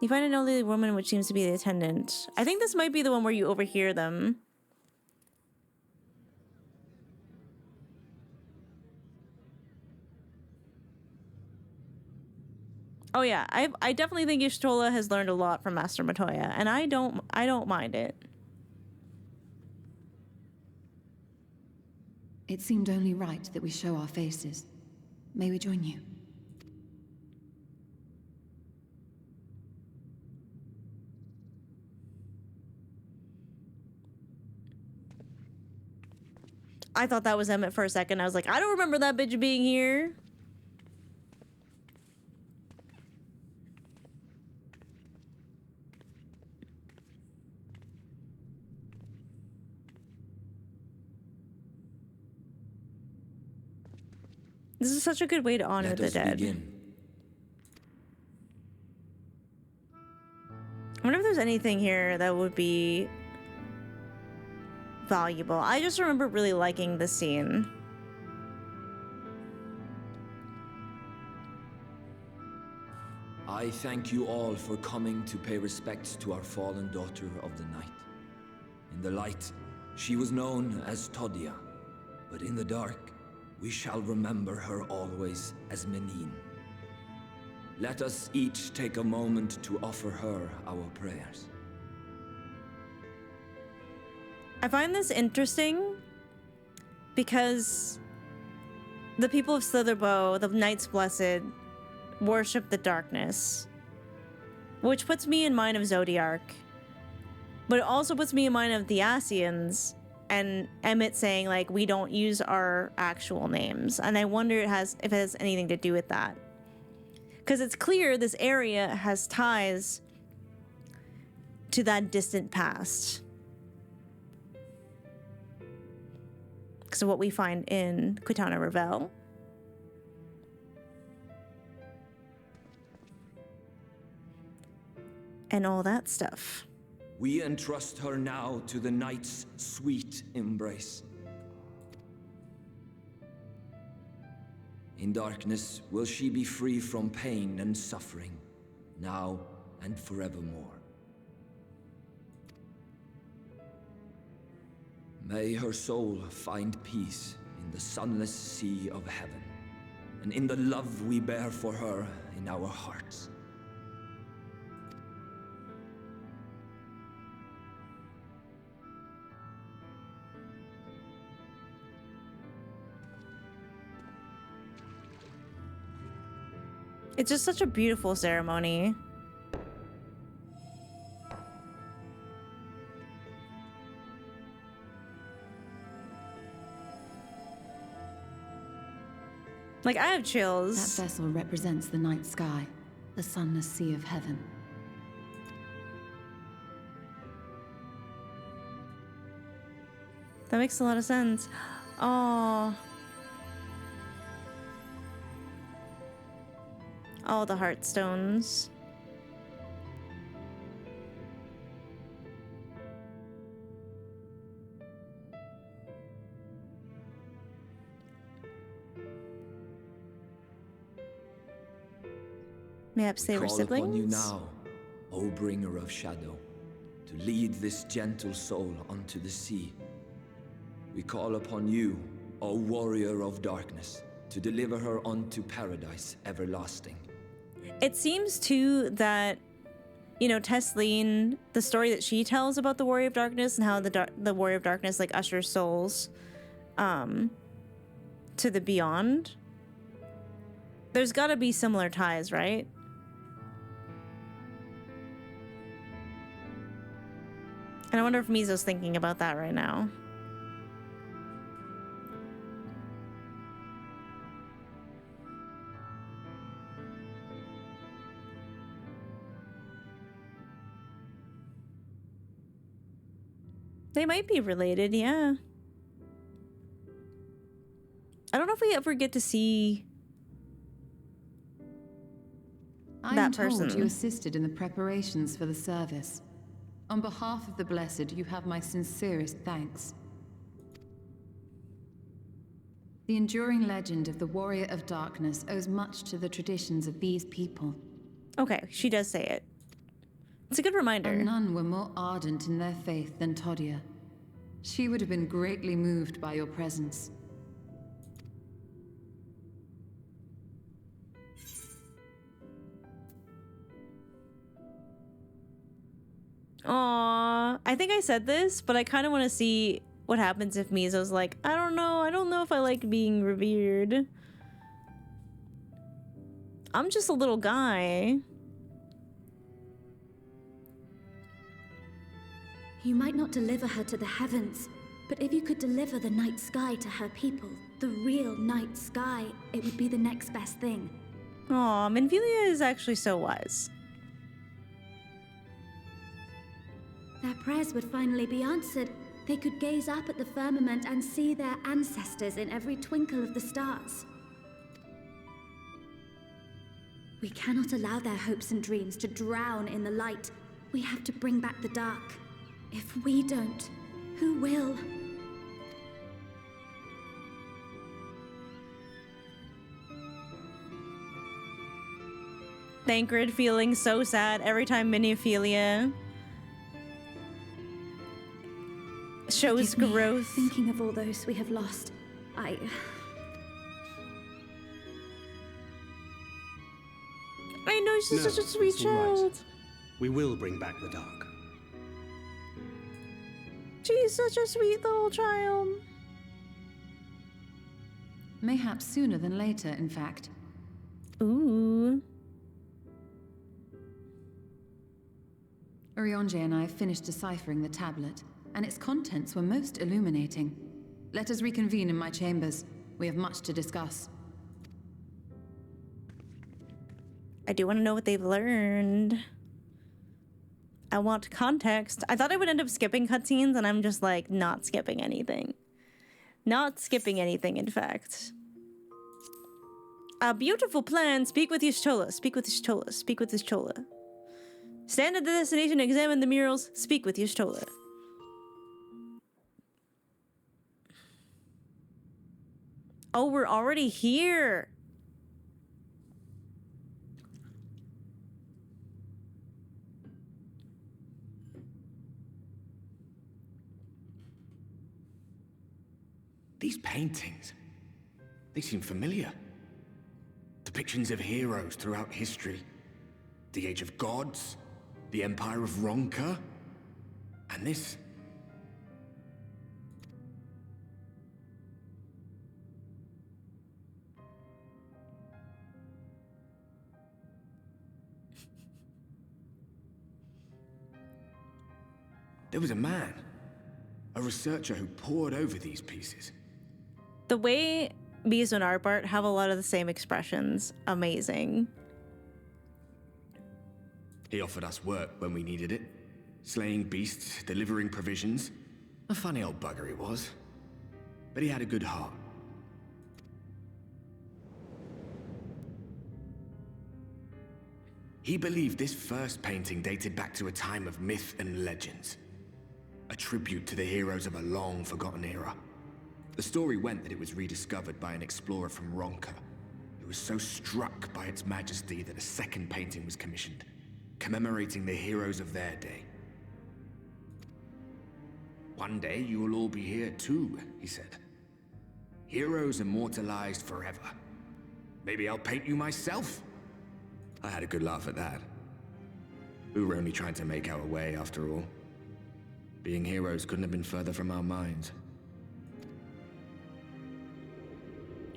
You find an elderly woman, which seems to be the attendant. I think this might be the one where you overhear them. Oh yeah, I definitely think Y'shtola has learned a lot from Master Matoya, and I don't mind it. It seemed only right that we show our faces. May we join you? I thought that was Emmett for a second. I was like, I don't remember that bitch being here. This is such a good way to honor the dead. Begin. I wonder if there's anything here that would be valuable. I just remember really liking this scene. I thank you all for coming to pay respects to our fallen daughter of the night. In the light, she was known as Todia, but in the dark, we shall remember her always as Menin. Let us each take a moment to offer her our prayers. I find this interesting because the people of Slitherbow, the Knights Blessed, worship the darkness, which puts me in mind of Zodiark, but it also puts me in mind of the Asians and Emmett saying, like, we don't use our actual names. And I wonder if it has anything to do with that. Because it's clear this area has ties to that distant past. Because of what we find in Qitana Ravel. And all that stuff. We entrust her now to the night's sweet embrace. In darkness will she be free from pain and suffering, now and forevermore. May her soul find peace in the sunless sea of heaven, and in the love we bear for her in our hearts. It's just such a beautiful ceremony. Like, I have chills. That vessel represents the night sky, the sunless sea of heaven. That makes a lot of sense. Oh. All the heartstones. Mayhaps they were siblings? Call upon you now, O bringer of shadow, to lead this gentle soul onto the sea. We call upon you, O warrior of darkness, to deliver her onto paradise everlasting. It seems too that, you know, Tesleen, the story that she tells about the Warrior of Darkness and how the Warrior of Darkness like ushers souls to the beyond. There's got to be similar ties, right? And I wonder if Mizo's thinking about that right now. They might be related, yeah. I don't know if we ever get to see I that am told person. you assisted in the preparations for the service. On behalf of the Blessed, you have my sincerest thanks. The enduring legend of the Warrior of Darkness owes much to the traditions of these people. Okay, she does say it. It's a good reminder. And none were more ardent in their faith than Todia. She would have been greatly moved by your presence. Aww, I think I said this, but I kind of want to see what happens if Mizo's like, I don't know if I like being revered. I'm just a little guy. You might not deliver her to the heavens, but if you could deliver the night sky to her people, the real night sky, it would be the next best thing. Aw, Minfilia is actually so wise. Their prayers would finally be answered. They could gaze up at the firmament and see their ancestors in every twinkle of the stars. We cannot allow their hopes and dreams to drown in the light. We have to bring back the dark. If we don't, who will? Thancred feeling so sad every time Miniphilia shows Forgive me, growth. Thinking of all those we have lost, I know she's such a sweet it's all right. child. We will bring back the dark. She's such a sweet little child. Mayhaps sooner than later, in fact. Ooh. Orionje and I finished deciphering the tablet, and its contents were most illuminating. Let us reconvene in my chambers. We have much to discuss. I do want to know what they've learned. I want context. I thought I would end up skipping cutscenes, and I'm just like not skipping anything. Not skipping anything, in fact. A beautiful plan. Speak with Y'shtola. Speak with Y'shtola. Speak with Y'shtola. Stand at the destination, examine the murals. Speak with Y'shtola. Oh, we're already here. These paintings, they seem familiar. Depictions of heroes throughout history. The Age of Gods, the Empire of Ronka, and this. There was a man, a researcher who pored over these pieces. The way Mizo and Arbart have a lot of the same expressions. Amazing. He offered us work when we needed it. Slaying beasts, delivering provisions. A funny old bugger he was. But he had a good heart. He believed this first painting dated back to a time of myth and legends. A tribute to the heroes of a long-forgotten era. The story went that it was rediscovered by an explorer from Ronka, who was so struck by its majesty that a second painting was commissioned, commemorating the heroes of their day. One day you will all be here too, he said. Heroes immortalized forever. Maybe I'll paint you myself? I had a good laugh at that. We were only trying to make our way after all. Being heroes couldn't have been further from our minds.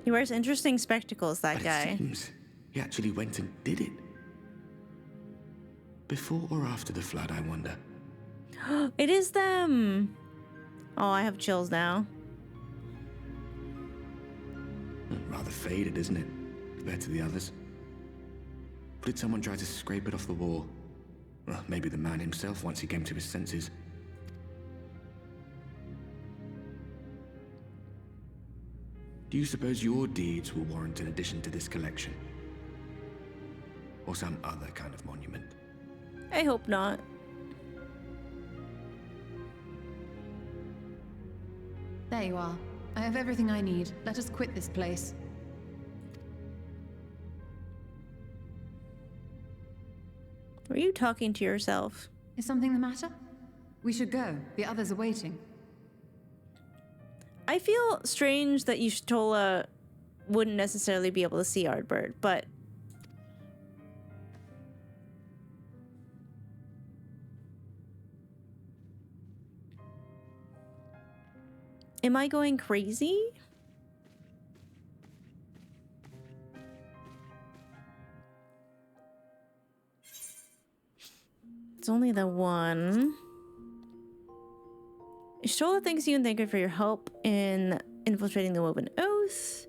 He wears interesting spectacles, that But guy. it seems he actually went and did it. Before or after the flood, I wonder. It is them. Oh, I have chills now. Rather faded, isn't it? Compared to the others. Or did someone try to scrape it off the wall? Well, maybe the man himself once he came to his senses. Do you suppose your deeds will warrant an addition to this collection? Or some other kind of monument? I hope not. There you are. I have everything I need. Let us quit this place. Were you talking to yourself? Is something the matter? We should go. The others are waiting. I feel strange that Y'shtola wouldn't necessarily be able to see Ardbert, but... Am I going crazy? It's only the one. Y'shtola thanks you and thank you for your help in infiltrating the Woven Oath.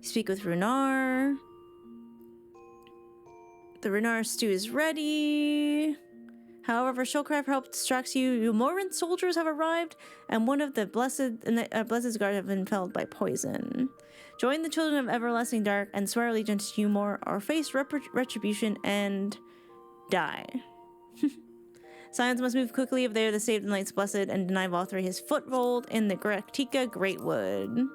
You speak with Runar. The Runar stew is ready. However, Shulcraft help distracts you. Umoran soldiers have arrived, and one of the Blessed's guard have been felled by poison. Join the Children of Everlasting Dark and swear allegiance to Umor, or face retribution and die. Scions must move quickly if they are to save the Knight's Blessed and deny Valtteri his foothold in the Grektika Greatwood.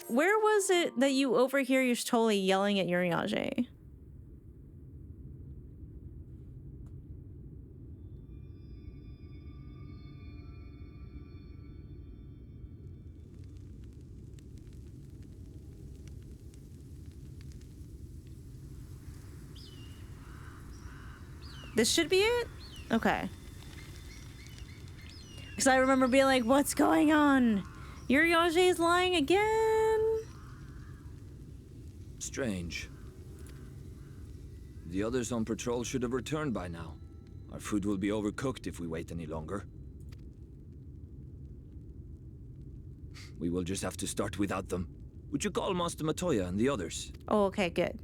Where was it that you overhear Y'shtola yelling at Urianger? This should be it? Okay. Because I remember being like, what's going on? Urianger is lying again? Strange. The others on patrol should have returned by now. Our food will be overcooked if we wait any longer. We will just have to start without them. Would you call Master Matoya and the others? Oh, okay, good.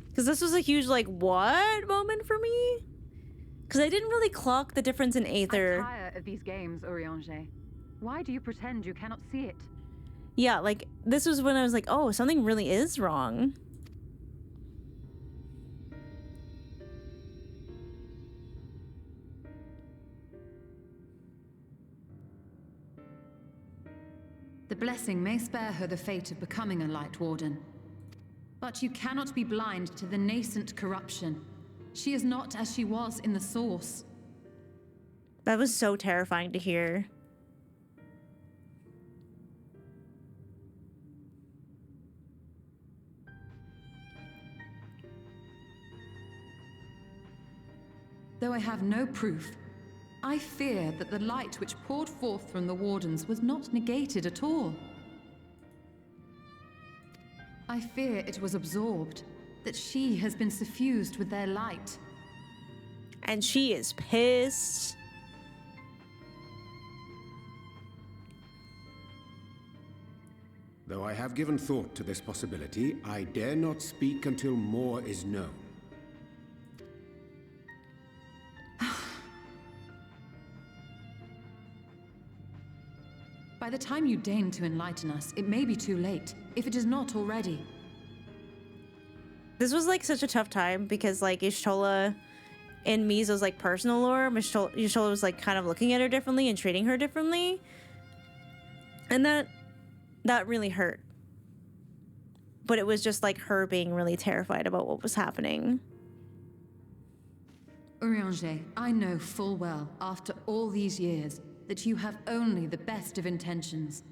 Because this was a huge, like, what moment for me? Because I didn't really clock the difference in Aether. I'm tired of these games, Urianger. Why do you pretend you cannot see it? Yeah, like, this was when I was like, oh, something really is wrong. The blessing may spare her the fate of becoming a Light Warden. But you cannot be blind to the nascent corruption. She is not as she was in the Source. That was so terrifying to hear. Though I have no proof, I fear that the light which poured forth from the Wardens was not negated at all. I fear it was absorbed, that she has been suffused with their light. And she is pissed. Though I have given thought to this possibility, I dare not speak until more is known. By the time you deign to enlighten us, it may be too late, if it is not already. This was like such a tough time because like Y'shtola in Mizo's like personal lore, Y'shtola was like kind of looking at her differently and treating her differently. And that really hurt. But it was just like her being really terrified about what was happening. Urianger, I know full well, after all these years, that you have only the best of intentions.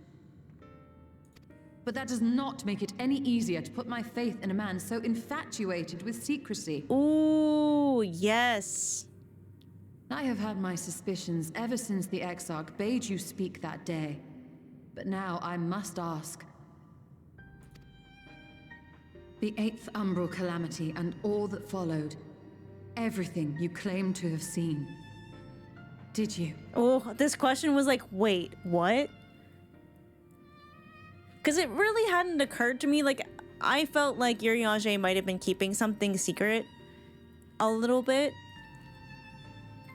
But that does not make it any easier to put my faith in a man so infatuated with secrecy. Ooh, yes. I have had my suspicions ever since the Exarch bade you speak that day. But now I must ask. The 8th Umbral Calamity and all that followed. Everything you claim to have seen. Did you? Oh, this question was like, wait, what? Because it really hadn't occurred to me, like, I felt like Urianger might have been keeping something secret a little bit.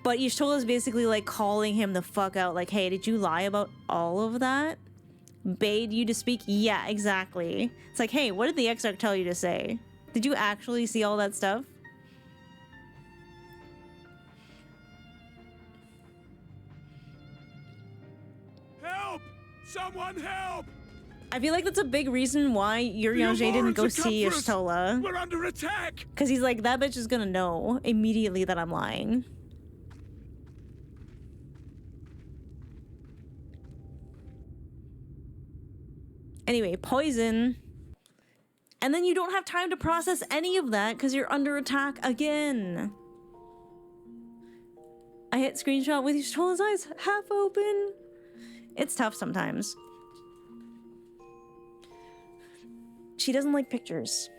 But Y'shtola's basically, like, calling him the fuck out, like, hey, did you lie about all of that? Bade you to speak? Yeah, exactly. It's like, hey, what did the Exarch tell you to say? Did you actually see all that stuff? Help! Someone help! I feel like that's a big reason why Urianger didn't go see Y'shtola. We're under attack! Because he's like, that bitch is gonna know immediately that I'm lying. Anyway, poison. And then you don't have time to process any of that because you're under attack again. I hit screenshot with Y'shtola's eyes half open. It's tough sometimes. She doesn't like pictures.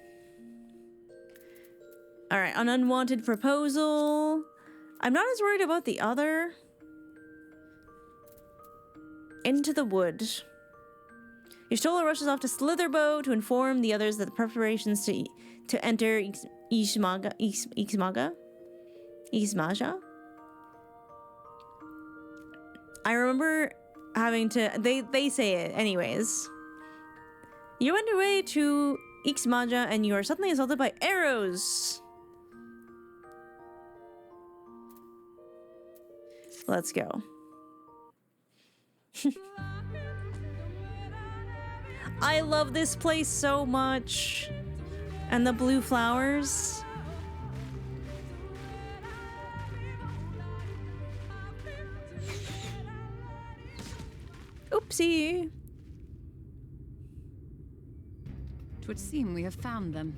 Alright, an unwanted proposal. I'm not as worried about the other. Into the wood. Y'shtola rushes off to Slitherbow to inform the others that the preparations to enter Ixmaja? I remember having to... They say it anyways. You went away to Ixmaja and you are suddenly assaulted by arrows. Let's go. I love this place so much. And the blue flowers. Oopsie. It would seem we have found them.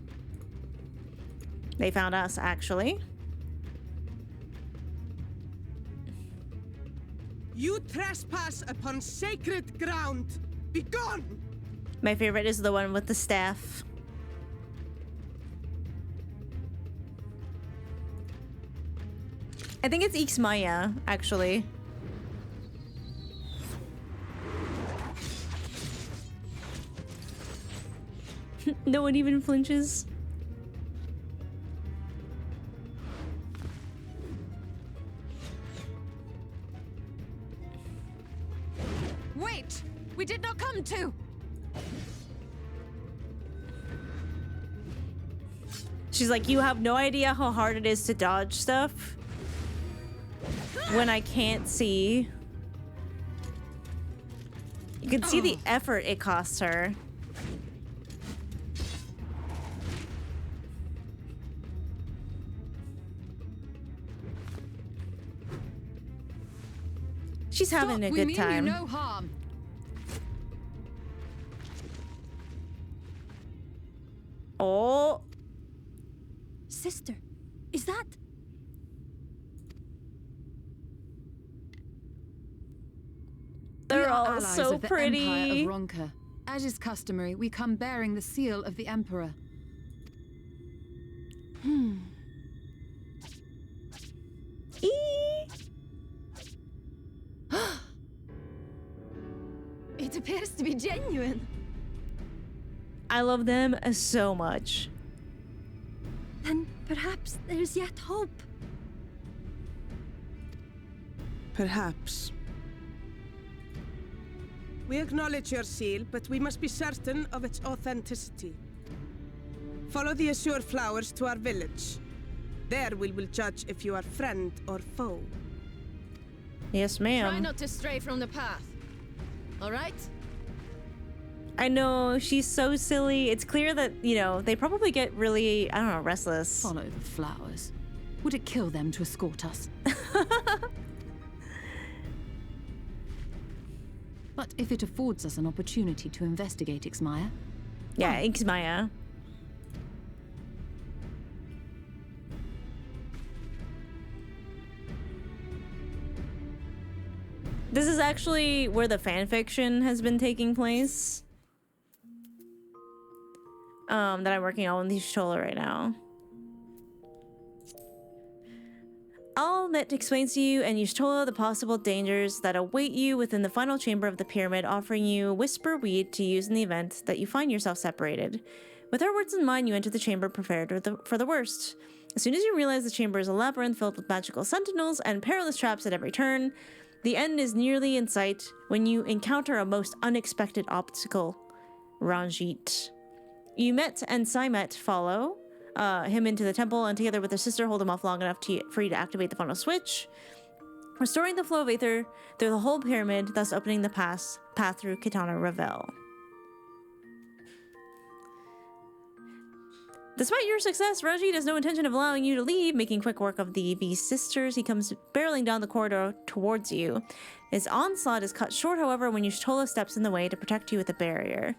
They found us, actually. You trespass upon sacred ground. Begone! My favorite is the one with the staff. I think it's Ixmaya, actually. No one even flinches. Wait! We did not come to! She's like, you have no idea how hard it is to dodge stuff when I can't see. You can see the effort it costs her. She's having a good time. We mean you no harm. Oh. Sister, is that... They're all allies so of the pretty. Empire of Ronka. As is customary, we come bearing the seal of the Emperor. It appears to be genuine. I love them so much. Then perhaps there's yet hope. Perhaps. We acknowledge your seal, but we must be certain of its authenticity. Follow the azure flowers to our village. There we will judge if you are friend or foe. Yes, ma'am. Try not to stray from the path. All right? I know, she's so silly. It's clear that, you know, they probably get really, I don't know, restless. Follow the flowers. Would it kill them to escort us? But if it affords us an opportunity to investigate Ixmaya... Yeah, Ixmaya. This is actually where the fanfiction has been taking place. That I'm working on with Y'shtola right now. Alnet explains to you and Y'shtola the possible dangers that await you within the final chamber of the pyramid, offering you whisper weed to use in the event that you find yourself separated. With her words in mind, you enter the chamber prepared for the worst. As soon as you realize the chamber is a labyrinth filled with magical sentinels and perilous traps at every turn, the end is nearly in sight when you encounter a most unexpected obstacle, Ranjit. Yumet and Saimet follow him into the temple, and together with their sister hold him off long enough for you to activate the final switch, restoring the flow of aether through the whole pyramid, thus opening the path through Qitana Ravel. Despite your success, Ranjit has no intention of allowing you to leave. Making quick work of the V sisters, he comes barreling down the corridor towards you. His onslaught is cut short, however, when Y'shtola steps in the way to protect you with a barrier.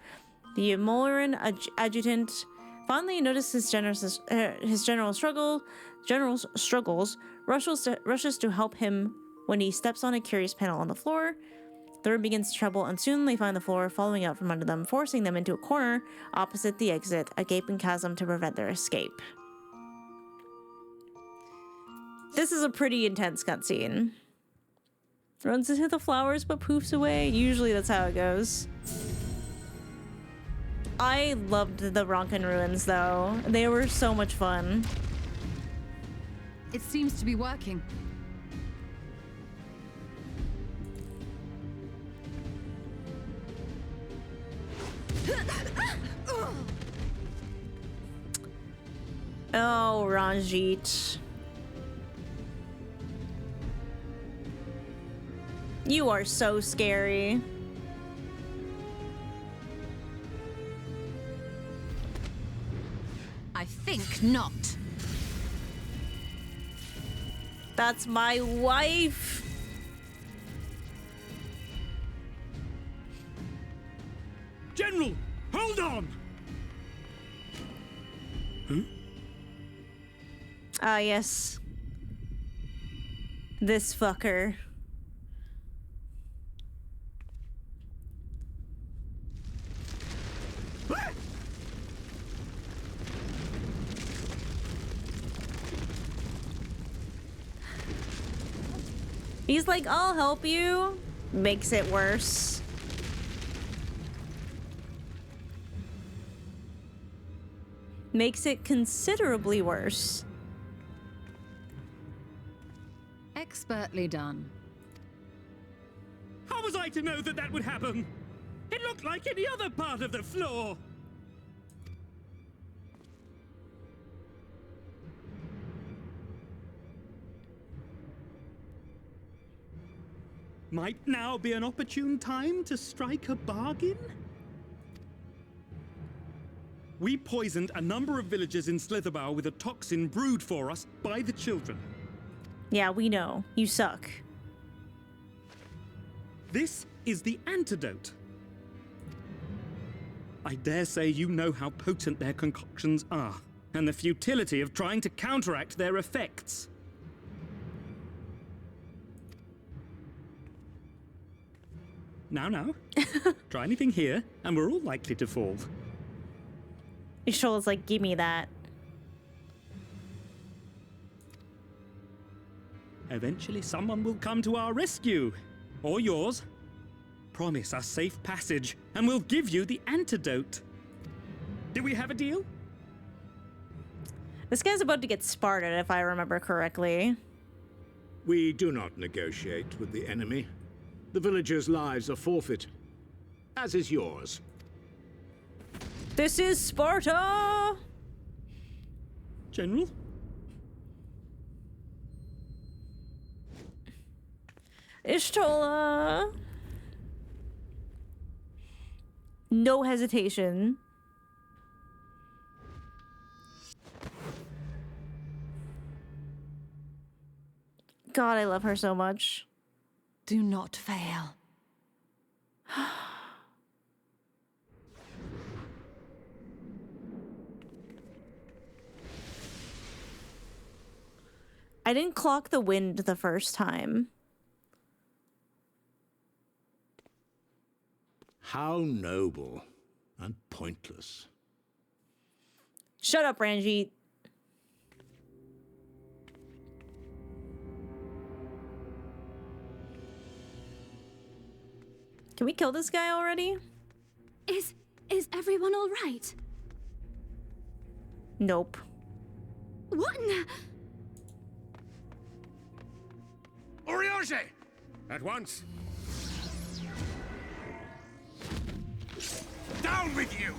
The Amoran adjutant finally notices his general's struggles, rushes to help him when he steps on a curious panel on the floor. The room begins to tremble, and soon they find the floor falling out from under them, forcing them into a corner opposite the exit, a gaping chasm to prevent their escape. This is a pretty intense cutscene. Runs into the flowers but poofs away. Usually that's how it goes. I loved the Ronkin ruins though. They were so much fun. It seems to be working. Oh, Ranjit. You are so scary. I think not. That's my wife. General, hold on! Huh? Ah, yes. This fucker. He's like, I'll help you. Makes it worse. Makes it considerably worse. Expertly done. How was I to know that that would happen? It looked like any other part of the floor. Might now be an opportune time to strike a bargain? We poisoned a number of villagers in Slitherbough with a toxin brewed for us by the children. Yeah, we know. You suck. This is the antidote. I dare say you know how potent their concoctions are, and the futility of trying to counteract their effects. Now. Try anything here, and we're all likely to fall. Y'shtola's like, give me that. Eventually someone will come to our rescue. Or yours. Promise us safe passage, and we'll give you the antidote. Do we have a deal? This guy's about to get Spartan, if I remember correctly. We do not negotiate with the enemy. The villagers' lives are forfeit, as is yours. This is Sparta! General? Y'shtola! No hesitation. God, I love her so much. Do not fail. I didn't clock the wind the first time. How noble and pointless. Shut up, Ranjit. Can we kill this guy already? Is everyone all right? Nope. What in the... Orioge! At once. Down with you!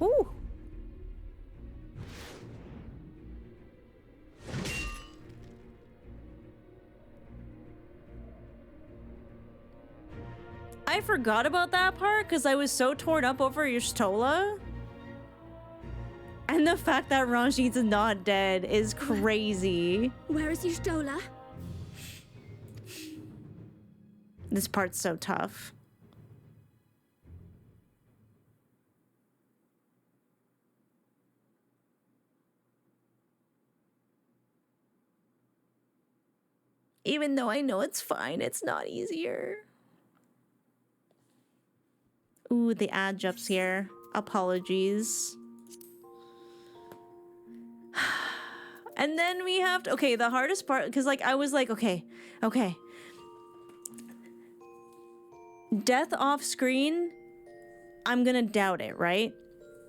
Ooh. I forgot about that part because I was so torn up over Y'shtola. And the fact that Ranjit's not dead is crazy. Where is Y'shtola? This part's so tough. Even though I know it's fine, it's not easier. Ooh, the ad jumps here. Apologies. And then we have to, okay, the hardest part, because like I was like, okay. Death off screen, I'm gonna doubt it, right?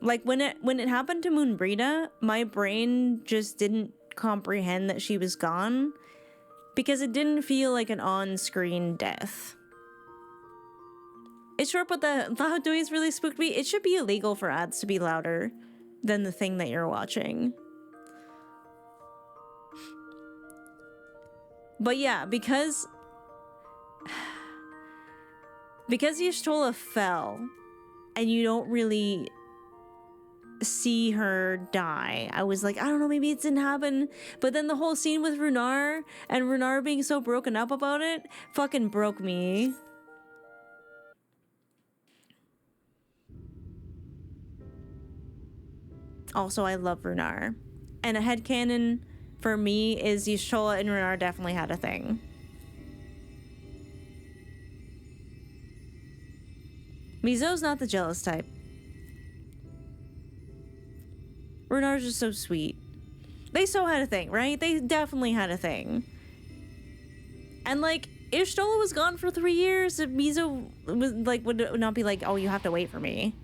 Like when it happened to Moonbrita, my brain just didn't comprehend that she was gone because it didn't feel like an on-screen death. It's short, but the loud noise really spooked me. It should be illegal for ads to be louder than the thing that you're watching. But yeah, because Y'shtola fell and you don't really see her die, I was like, I don't know, maybe it didn't happen. But then the whole scene with Runar and Runar being so broken up about it fucking broke me. Also, I love Runar. And a headcanon for me is Y'shtola and Runar definitely had a thing. Mizo's not the jealous type. Runar's just so sweet. They so had a thing, right? They definitely had a thing. And like, Y'shtola was gone for 3 years. If Mizo was like, would not be like, oh, you have to wait for me.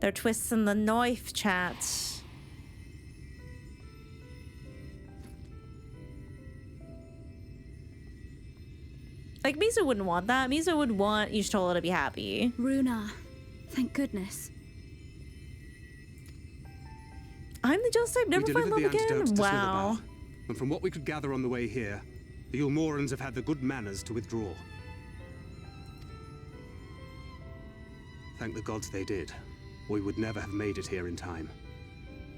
They're twisting the knife, chat. Like, Mizo wouldn't want that. Mizo would want Y'shtola to be happy. Runar, thank goodness. I'm the jealous type, never find love again? Wow. And from what we could gather on the way here, the Ulmorans have had the good manners to withdraw. Thank the gods they did. We would never have made it here in time.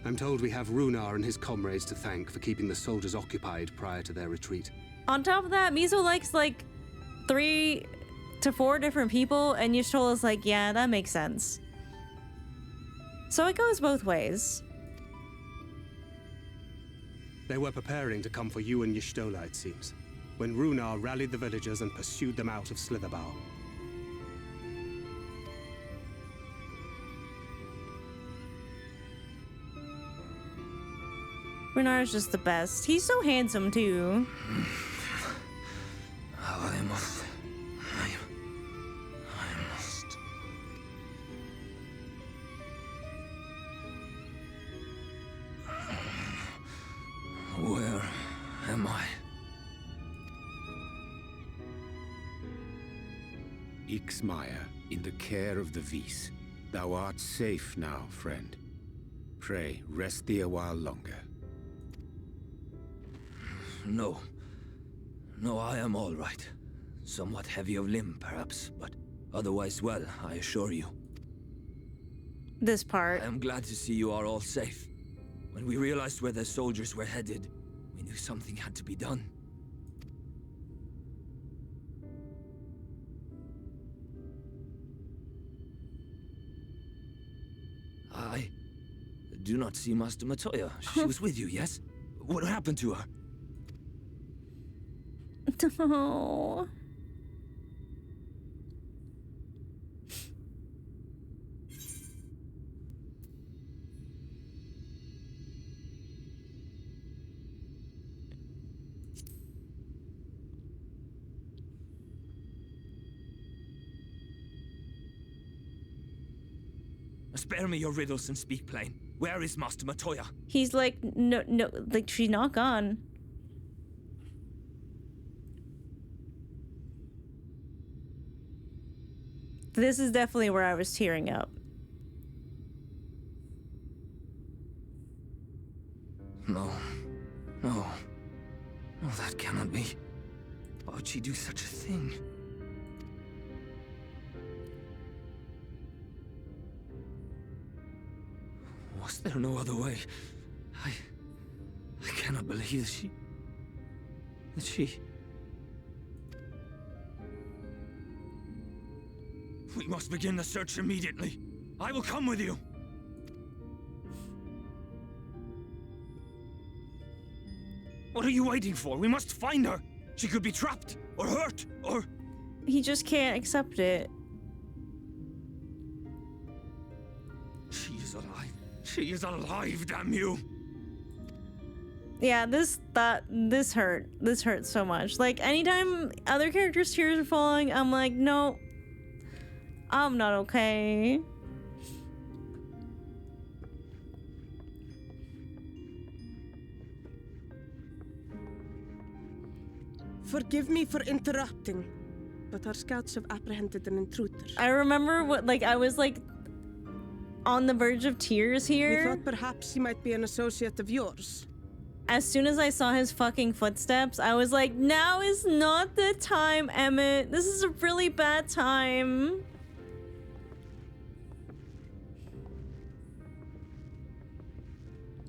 I'm told we have Runar and his comrades to thank for keeping the soldiers occupied prior to their retreat. On top of that, Mizo likes like 3 to 4 different people, and Y'shtola's like, yeah, that makes sense. So it goes both ways. They were preparing to come for you and Y'shtola, it seems, when Runar rallied the villagers and pursued them out of Slitherbough. Runar is just the best. He's so handsome too. I must. Where am I? Ixmaya, in the care of the Vis. Thou art safe now, friend. Pray, rest thee a while longer. No. No, I am all right. Somewhat heavy of limb, perhaps, but otherwise well, I assure you. This part. I am glad to see you are all safe. When we realized where the soldiers were headed, we knew something had to be done. I do not see Master Matoya. She was with you, yes? What happened to her? No. Spare me your riddles and speak plain. Where is Master Matoya? He's like, no, like, she's not gone. This is definitely where I was tearing up. No. No. No, that cannot be. Why would she do such a thing? Was there no other way? I cannot believe that she... We must begin the search immediately. I will come with you. What are you waiting for? We must find her. She could be trapped, or hurt, or... He just can't accept it. She is alive. She is alive, damn you. Yeah, this hurt. This hurt so much. Like, anytime other characters' tears are falling, I'm like, no, I'm not okay. Forgive me for interrupting, but our scouts have apprehended an intruder. I remember what, like, I was like on the verge of tears here. We thought perhaps he might be an associate of yours. As soon as I saw his fucking footsteps, I was like, now is not the time, Emmett. This is a really bad time.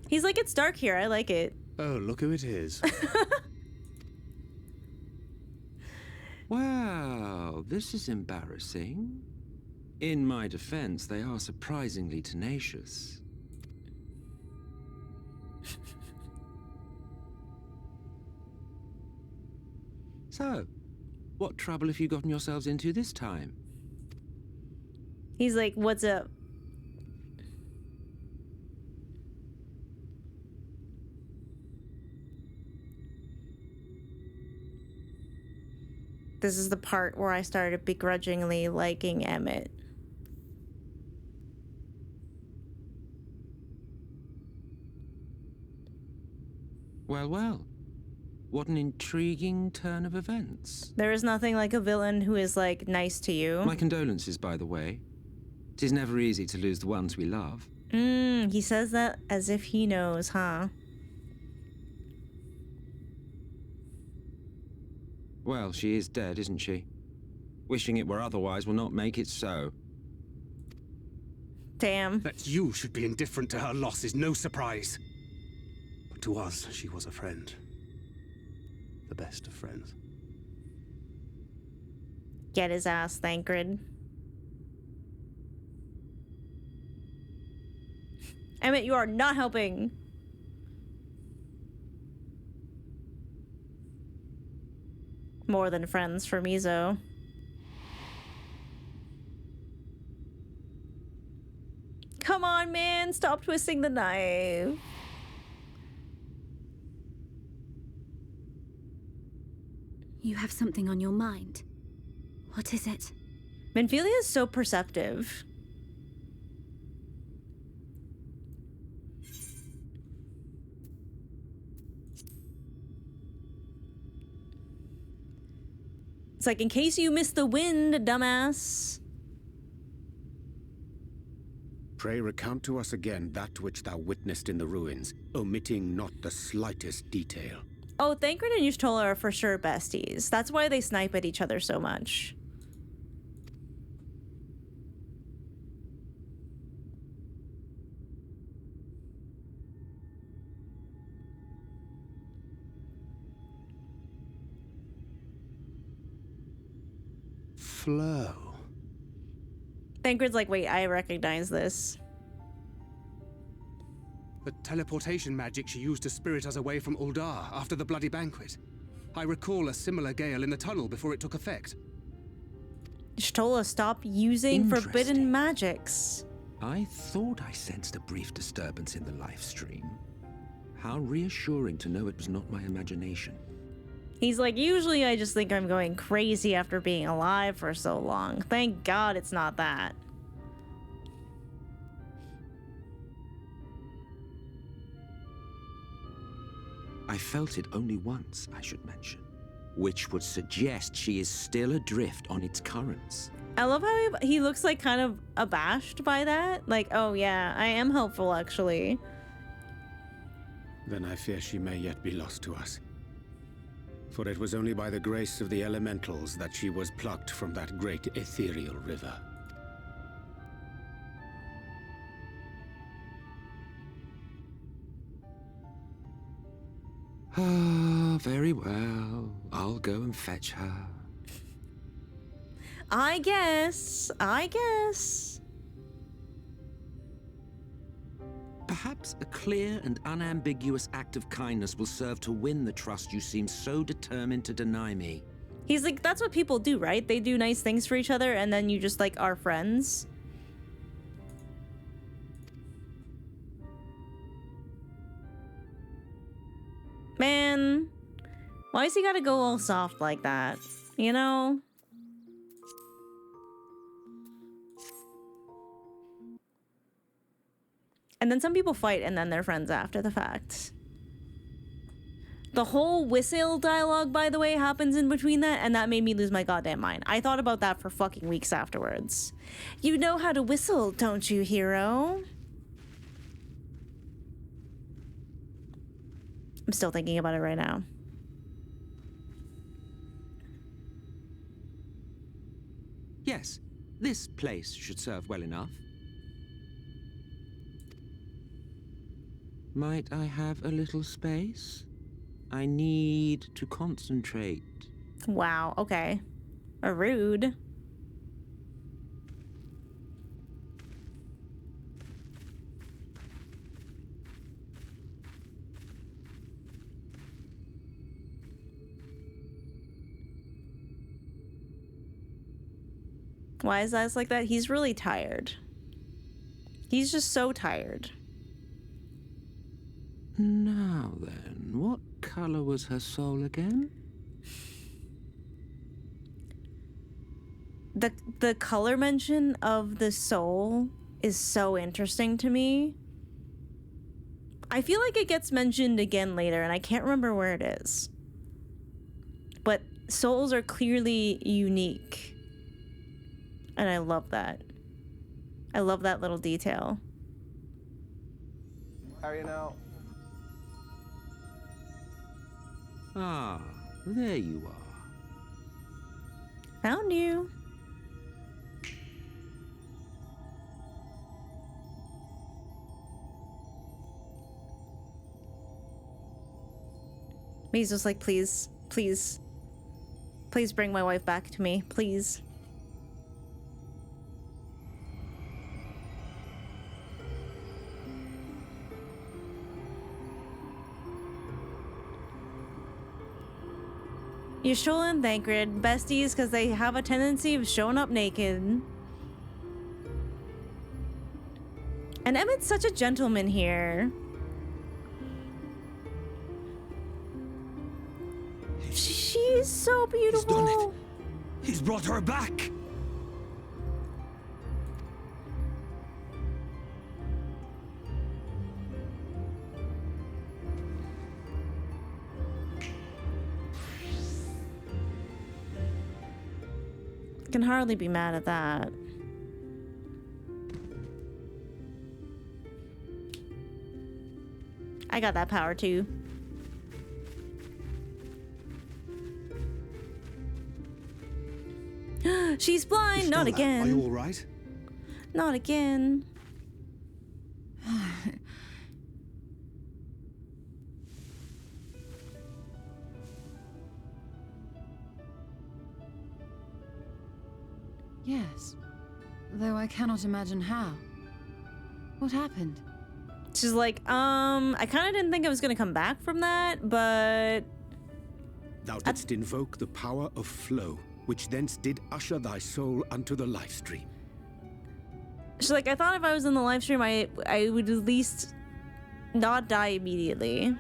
He's like, it's dark here. I like it. Oh, look who it is. Well, this is embarrassing. In my defense, they are surprisingly tenacious. So, what trouble have you gotten yourselves into this time? He's like, what's up? This is the part where I started begrudgingly liking Emmett. Well, well. What an intriguing turn of events. There is nothing like a villain who is, like, nice to you. My condolences, by the way. It is never easy to lose the ones we love. He says that as if he knows, huh? Well, she is dead, isn't she? Wishing it were otherwise will not make it so. Damn. That you should be indifferent to her loss is no surprise. But to us, she was a friend. The best of friends. Get his ass, Thancred. Emmett, you are not helping. More than friends for Mizo. Come on, man. Stop twisting the knife. You have something on your mind. What is it? Minfilia is so perceptive. It's like, in case you missed the wind, dumbass. Pray recount to us again that which thou witnessed in the ruins, omitting not the slightest detail. Oh, Thancred and Y'shtola are for sure besties. That's why they snipe at each other so much. Flow. Thancred's like, wait, I recognize this. The teleportation magic she used to spirit us away from Uldar after the bloody banquet. I recall a similar gale in the tunnel before it took effect. Y'shtola, stop using forbidden magics. I thought I sensed a brief disturbance in the live stream. How reassuring to know it was not my imagination. He's like, usually I just think I'm going crazy after being alive for so long. Thank God it's not that. I felt it only once, I should mention, which would suggest she is still adrift on its currents. I love how he looks like kind of abashed by that. Like, oh yeah, I am helpful actually. Then I fear she may yet be lost to us. For it was only by the grace of the elementals that she was plucked from that great ethereal river. Ah, very well. I'll go and fetch her. I guess. Perhaps a clear and unambiguous act of kindness will serve to win the trust you seem so determined to deny me. He's like, that's what people do, right? They do nice things for each other and then you just like are friends. Man, why has he gotta go all soft like that? You know? And then some people fight and then they're friends after the fact. The whole whistle dialogue, by the way, happens in between that, and that made me lose my goddamn mind. I thought about that for fucking weeks afterwards. You know how to whistle, don't you, hero? I'm still thinking about it right now. Yes, this place should serve well enough. Might I have a little space? I need to concentrate. Wow, okay. Rude. Why is that like that? He's really tired. He's just so tired. Now then, what color was her soul again? The color mention of the soul is so interesting to me. I feel like it gets mentioned again later, and I can't remember where it is. But souls are clearly unique. And I love that. I love that little detail. How are you now? Ah, there you are. Found you. He's just like, please, please, please bring my wife back to me, please. Yashola and Thancred, besties because they have a tendency of showing up naked. And Emmett's such a gentleman here. She's so beautiful. He's done it. He's brought her back. Can hardly be mad at that. I got that power too. She's blind. Not again. Are you all right? Not again. Yes, though I cannot imagine how. What happened? She's like, I kind of didn't think I was gonna come back from that, but... Thou didst invoke the power of flow, which thence did usher thy soul unto the life stream. She's like, I thought if I was in the live stream, I would at least not die immediately.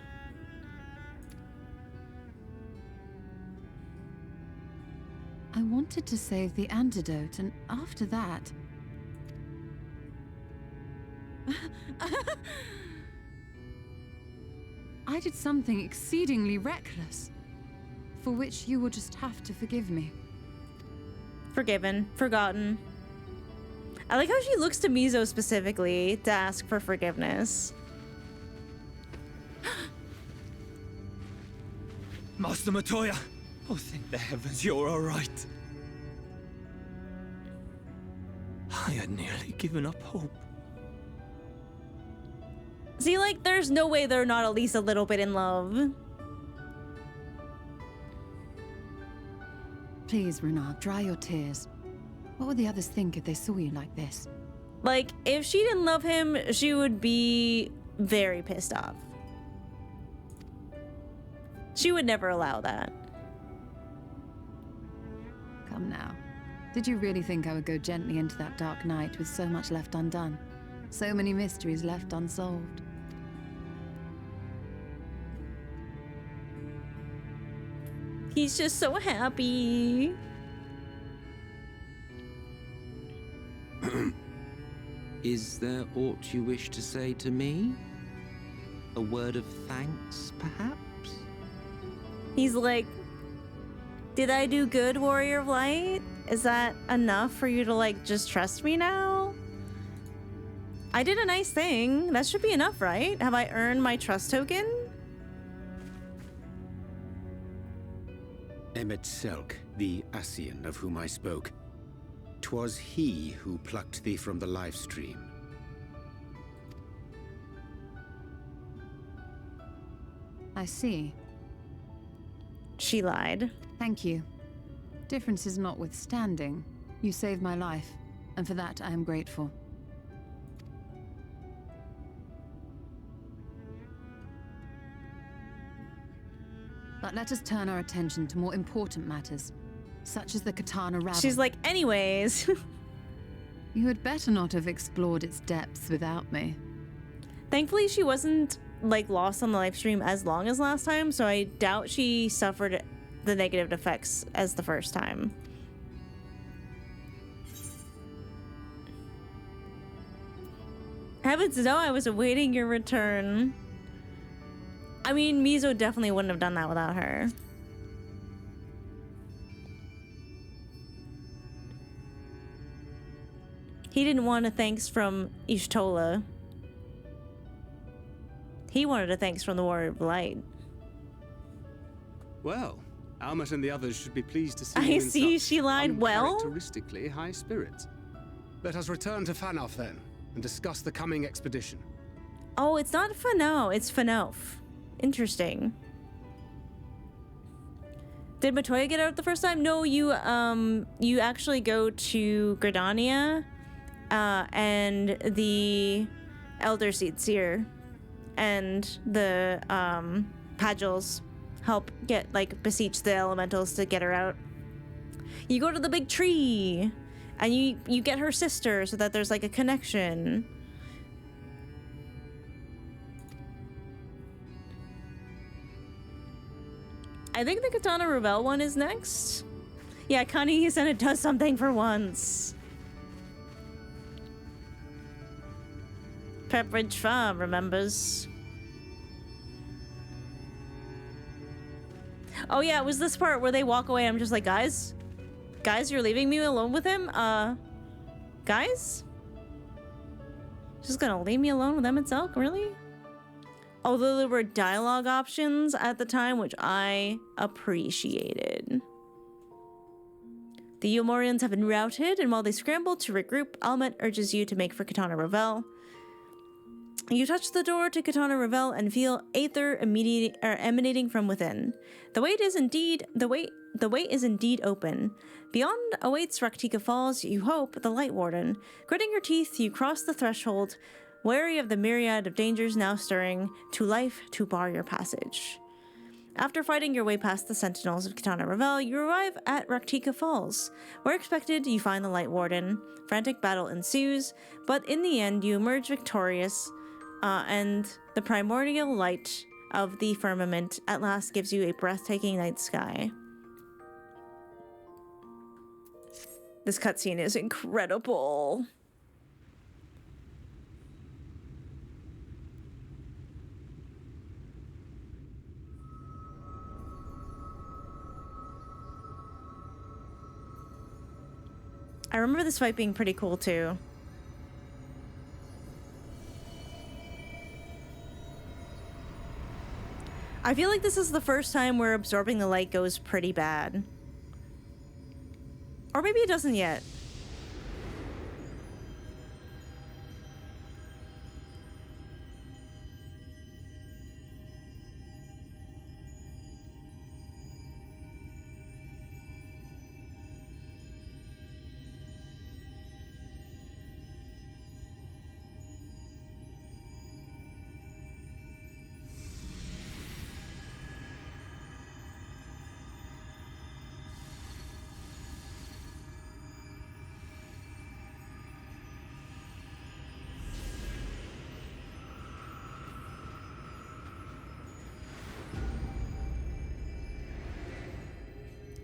I wanted to save the antidote, and after that... I I did something exceedingly reckless, for which you will just have to forgive me. Forgiven. Forgotten. I like how she looks to Mizo specifically to ask for forgiveness. Master Matoya! Oh, thank the heavens you're all right. I had nearly given up hope. See, like, there's no way they're not at least a little bit in love. Please, Renard, dry your tears. What would the others think if they saw you like this? Like, if she didn't love him, she would be very pissed off. She would never allow that. Come now. Did you really think I would go gently into that dark night with so much left undone? So many mysteries left unsolved. He's just so happy. Is there aught you wish to say to me? A word of thanks, perhaps? He's like, did I do good, Warrior of Light? Is that enough for you to, like, just trust me now? I did a nice thing. That should be enough, right? Have I earned my trust token? Emmet Selk, the Ascian of whom I spoke. 'Twas he who plucked thee from the life stream. I see. She lied. Thank you. Differences notwithstanding, you saved my life, and for that I am grateful. But let us turn our attention to more important matters, such as the Qitana Ravel. She's like, anyways. You had better not have explored its depths without me. Thankfully, she wasn't, like, lost on the live stream as long as last time, so I doubt she suffered the negative effects as the first time. Heavens no, I was awaiting your return. I mean, Mizo definitely wouldn't have done that without her. He didn't want a thanks from Ishtola. He wanted a thanks from the Warrior of Light. Well, Almet and the others should be pleased to see I you in see such she lied well. uncharacteristically high spirits. Let us return to Fanof then, and discuss the coming expedition. Oh, it's not Fano, it's Fanof. Interesting. Did Matoya get out the first time? No, you actually go to Gridania, and the Elder Seer and the Pagels help get, like, beseech the elementals to get her out. You go to the big tree, and you get her sister so that there's, like, a connection. I think the Qitana Ravel one is next. Yeah, Connie said it does something for once. Pepperidge Farm remembers. Oh yeah, it was this part where they walk away. I'm just like, guys, you're leaving me alone with him? Guys? Just gonna leave me alone with Emmet Selk, really? Although there were dialogue options at the time, which I appreciated. The Eulmorians have been routed, and while they scramble to regroup, Almet urges you to make for Qitana Ravel. You touch the door to Qitana Ravel and feel aether emanating from within. The way is indeed open. Beyond awaits Raktika Falls, you hope, the Light Warden. Gritting your teeth, you cross the threshold, wary of the myriad of dangers now stirring to life to bar your passage. After fighting your way past the sentinels of Qitana Ravel, you arrive at Raktika Falls. Where expected, you find the Light Warden. Frantic battle ensues, but in the end, you emerge victorious, and the primordial light of the firmament at last gives you a breathtaking night sky. This cutscene is incredible. I remember this fight being pretty cool too. I feel like this is the first time where absorbing the light goes pretty bad. Or maybe it doesn't yet.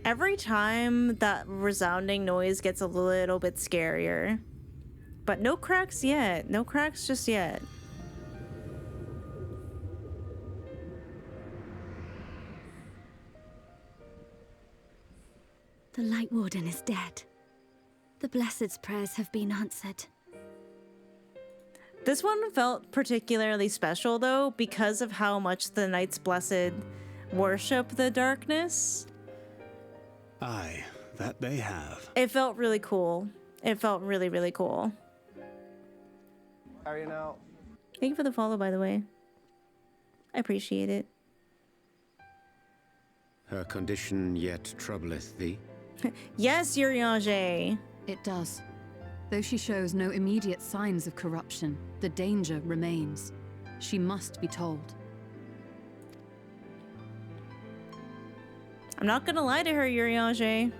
Every time that resounding noise gets a little bit scarier. But no cracks yet. No cracks just yet. The Light Warden is dead. The Blessed's prayers have been answered. This one felt particularly special though because of how much the Knights Blessed worship the darkness. Aye, that they have. It felt really cool. It felt really, really cool. How are you now? Thank you for the follow, by the way. I appreciate it. Her condition yet troubleth thee? Yes, Urianger. It does. Though she shows no immediate signs of corruption, the danger remains. She must be told. I'm not gonna lie to her, Urianger.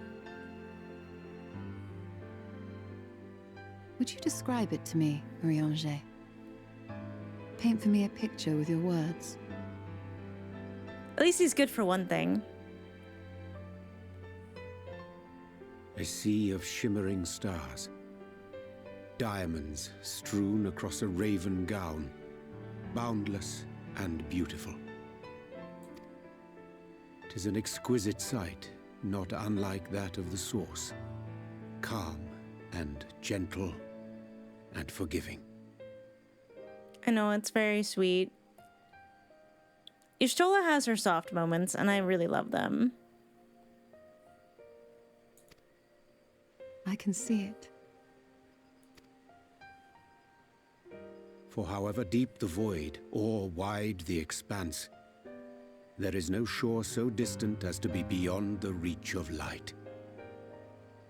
Would you describe it to me, Urianger? Paint for me a picture with your words. At least he's good for one thing. A sea of shimmering stars. Diamonds strewn across a raven gown. Boundless and beautiful. 'Tis an exquisite sight, not unlike that of the source. Calm and gentle and forgiving. I know, it's very sweet. Y'shtola has her soft moments, and I really love them. I can see it. For however deep the void, or wide the expanse, there is no shore so distant as to be beyond the reach of light.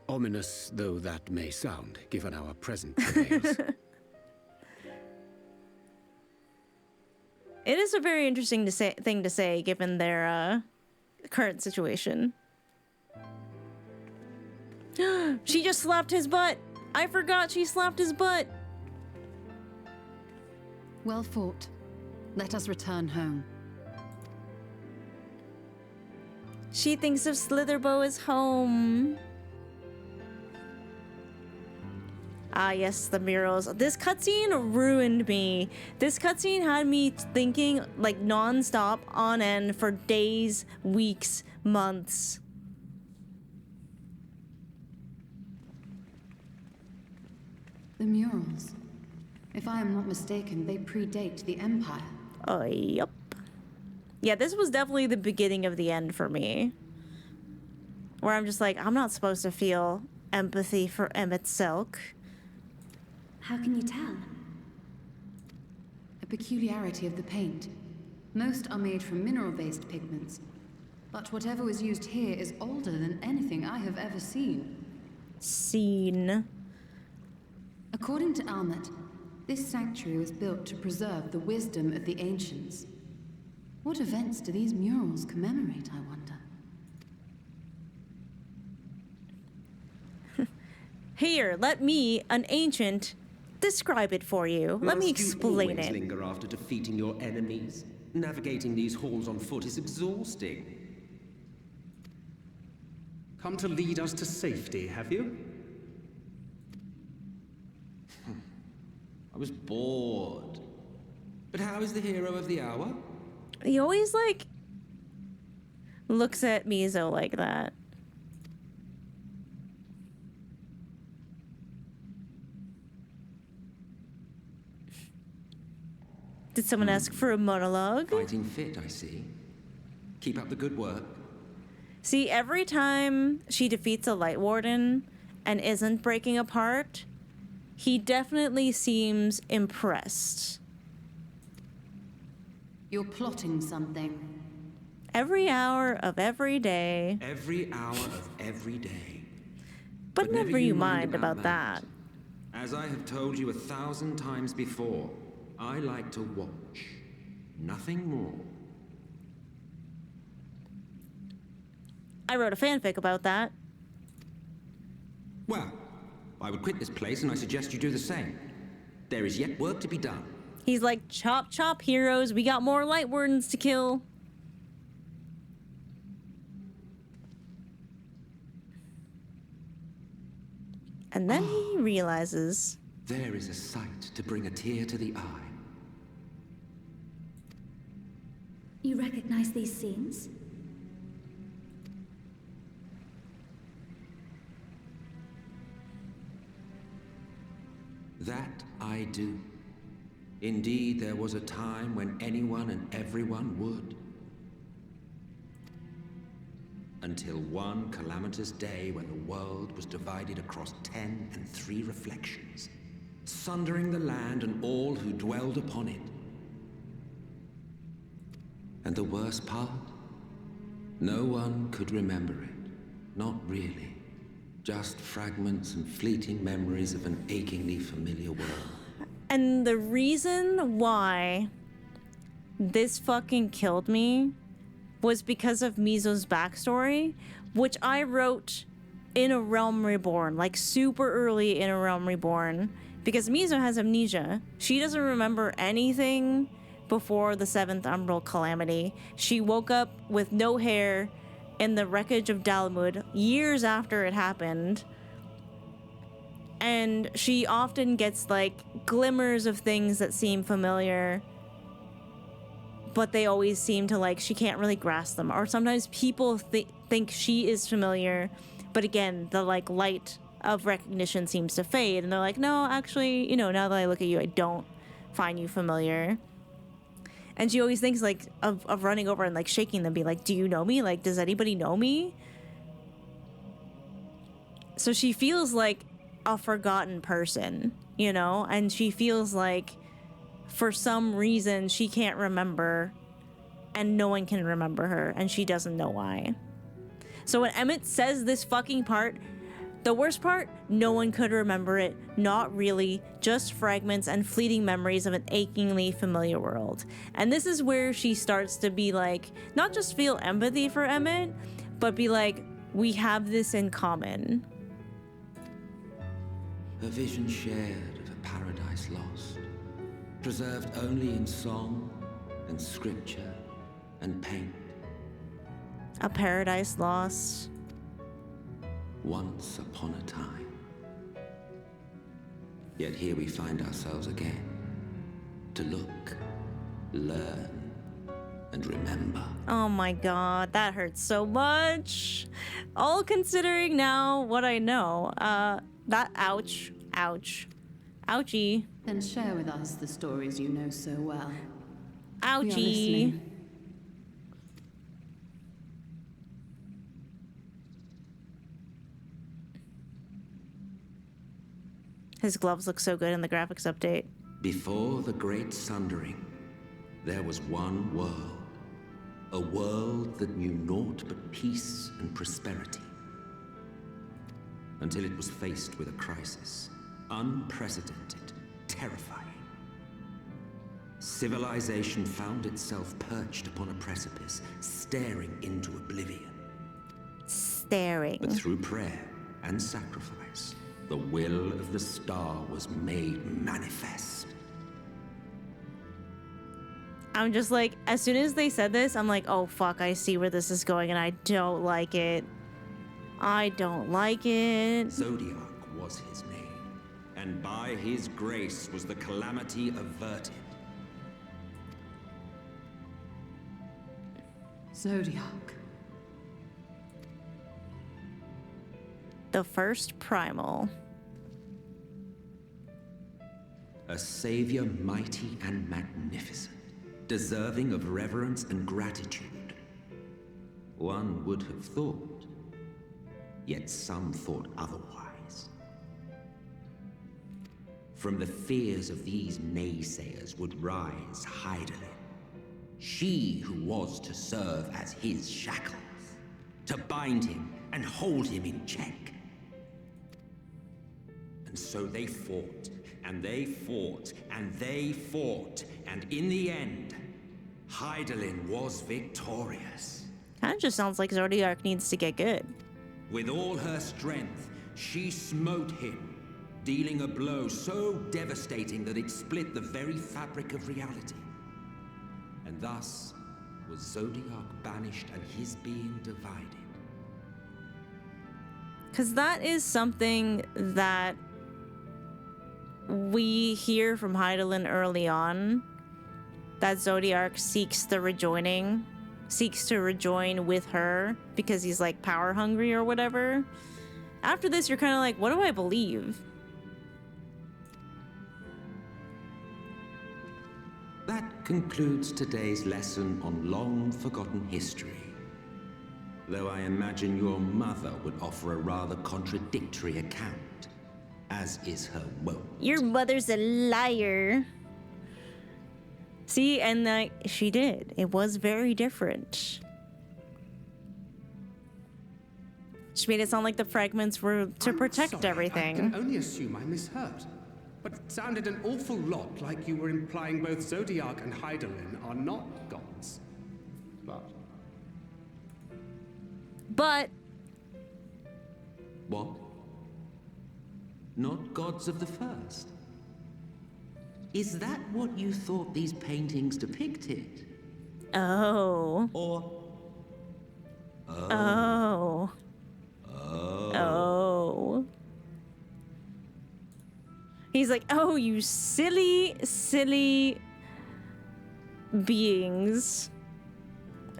Ominous though that may sound, given our present travails. It is a very interesting thing to say, given their current situation. She just slapped his butt! I forgot she slapped his butt! Well fought. Let us return home. She thinks of Slitherbow as home. Ah, yes, the murals. This cutscene ruined me. This cutscene had me thinking like non-stop on end for days, weeks, months. The murals. If I am not mistaken, they predate the Empire. Oh, yup. Yeah, this was definitely the beginning of the end for me. Where I'm just like, I'm not supposed to feel empathy for Emmett Silk. How can you tell? A peculiarity of the paint. Most are made from mineral-based pigments. But whatever was used here is older than anything I have ever seen. According to Almet, this sanctuary was built to preserve the wisdom of the ancients. What events do these murals commemorate, I wonder? Here, let me, an ancient, describe it for you. Let me explain Must you always it. linger after defeating your enemies? Navigating these halls on foot is exhausting. Come to lead us to safety, have you? I was bored. But how is the hero of the hour? He always, like, looks at Mizo like that. Did someone ask for a monologue? Fighting fit, I see. Keep up the good work. See, every time she defeats a Light Warden and isn't breaking apart, he definitely seems impressed. You're plotting something. Every hour of every day. Every hour of every day. But never you mind about that. As I have told you 1,000 times before, I like to watch. Nothing more. I wrote a fanfic about that. Well, I would quit this place and I suggest you do the same. There is yet work to be done. He's like, chop chop heroes, we got more Light Wardens to kill. And then he realizes... There is a sight to bring a tear to the eye. You recognize these scenes? That I do. Indeed, there was a time when anyone and everyone would. Until one calamitous day when the world was divided across 10 and 3 reflections, sundering the land and all who dwelled upon it. And the worst part? No one could remember it. Not really. Just fragments and fleeting memories of an achingly familiar world. And the reason why this fucking killed me was because of Mizo's backstory, which I wrote in A Realm Reborn, like super early in A Realm Reborn, because Mizo has amnesia. She doesn't remember anything before the 7th Umbral Calamity. She woke up with no hair in the wreckage of Dalamud years after it happened. And she often gets like glimmers of things that seem familiar, but they always seem to like, she can't really grasp them. Or sometimes people think she is familiar, but again, the like light of recognition seems to fade. And they're like, no, actually, you know, now that I look at you, I don't find you familiar. And she always thinks like of running over and like shaking them, be like, do you know me? Like, does anybody know me? So she feels like a forgotten person, you know? And she feels like for some reason she can't remember and no one can remember her and she doesn't know why. So when Emmett says this fucking part, the worst part, no one could remember it. Not really, just fragments and fleeting memories of an achingly familiar world. And this is where she starts to be like, not just feel empathy for Emmett, but be like, we have this in common. A vision shared of a paradise lost, preserved only in song and scripture and paint. A paradise lost. Once upon a time. Yet here we find ourselves again, to look, learn, and remember. Oh my god, that hurts so much. All considering now what I know. That ouch, ouch, ouchie. Then share with us the stories you know so well. Ouchie. We are listening. His gloves look so good in the graphics update. Before the Great Sundering, there was one world. A world that knew naught but peace and prosperity. Until it was faced with a crisis. Unprecedented, terrifying. Civilization found itself perched upon a precipice, staring into oblivion. Staring. But through prayer and sacrifice, the will of the star was made manifest. I'm just like, as soon as they said this, I'm like, oh fuck, I see where this is going and I don't like it. I don't like it. Zodiac was his name, and by his grace was the calamity averted. Zodiac. The first primal. A savior mighty and magnificent, deserving of reverence and gratitude. One would have thought, yet some thought otherwise. From the fears of these naysayers would rise Hydaelyn, she who was to serve as his shackles, to bind him and hold him in check. And so they fought, and they fought, and they fought, and in the end, Hydaelyn was victorious. Kind of just sounds like Zodiac needs to get good. With all her strength, she smote him, dealing a blow so devastating that it split the very fabric of reality. And thus was Zodiac banished and his being divided. Because that is something that we hear from Hydaelyn early on, that Zodiac seeks to rejoin with her because he's like power hungry or whatever. After this, you're kind of like, what do I believe? That concludes today's lesson on long-forgotten history. Though I imagine your mother would offer a rather contradictory account, as is her wont. Your mother's a liar. See, and she did. It was very different. She made it sound like the fragments were to protect everything. I can only assume I misheard. But it sounded an awful lot like you were implying both Zodiac and Hydaelyn are not gods. But... What? Not gods of the first? Is that what you thought these paintings depicted? Oh. Or... Oh. Oh. He's like, oh, you silly, silly beings.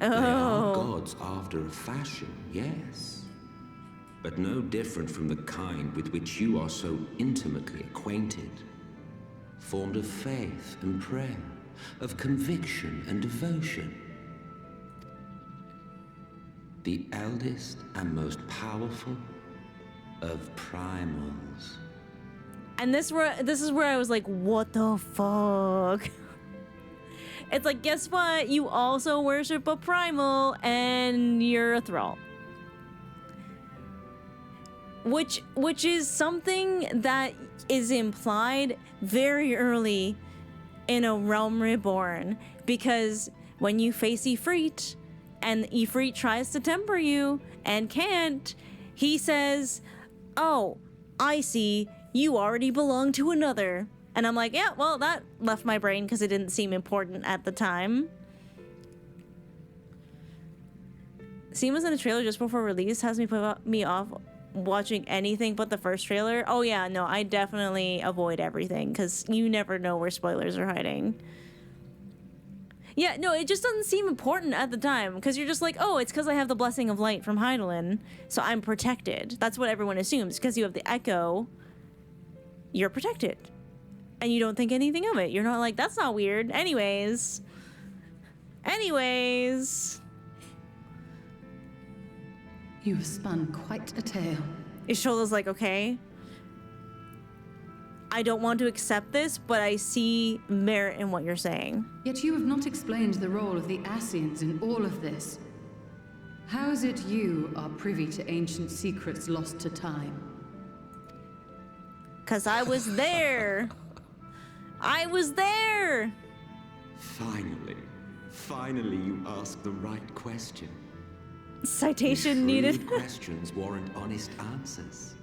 Oh. They are gods after a fashion, yes. But no different from the kind with which you are so intimately acquainted. Formed of faith and prayer, of conviction and devotion. The eldest and most powerful of primals. And this is where I was like, what the fuck? It's like, guess what? You also worship a primal and you're a thrall. Which is something that is implied very early in A Realm Reborn. Because when you face Ifrit, and Ifrit tries to temper you and can't, he says, oh, I see, you already belong to another. And I'm like, yeah, well, that left my brain because it didn't seem important at the time. Scene was in a trailer just before release has me put me off watching anything but the first trailer. Oh yeah, no, I definitely avoid everything because you never know where spoilers are hiding. Yeah, no, it just doesn't seem important at the time because you're just like, oh, it's because I have the Blessing of Light from Hydaelyn, so I'm protected. That's what everyone assumes. Because you have the Echo, you're protected. And you don't think anything of it. You're not like, that's not weird. Anyways. You have spun quite a tale. Ishola's like, okay. I don't want to accept this, but I see merit in what you're saying. Yet you have not explained the role of the Ascians in all of this. How is it you are privy to ancient secrets lost to time? 'Cause I was there. I was there. Finally you asked the right question. Citation needed. Questions warrant honest answers.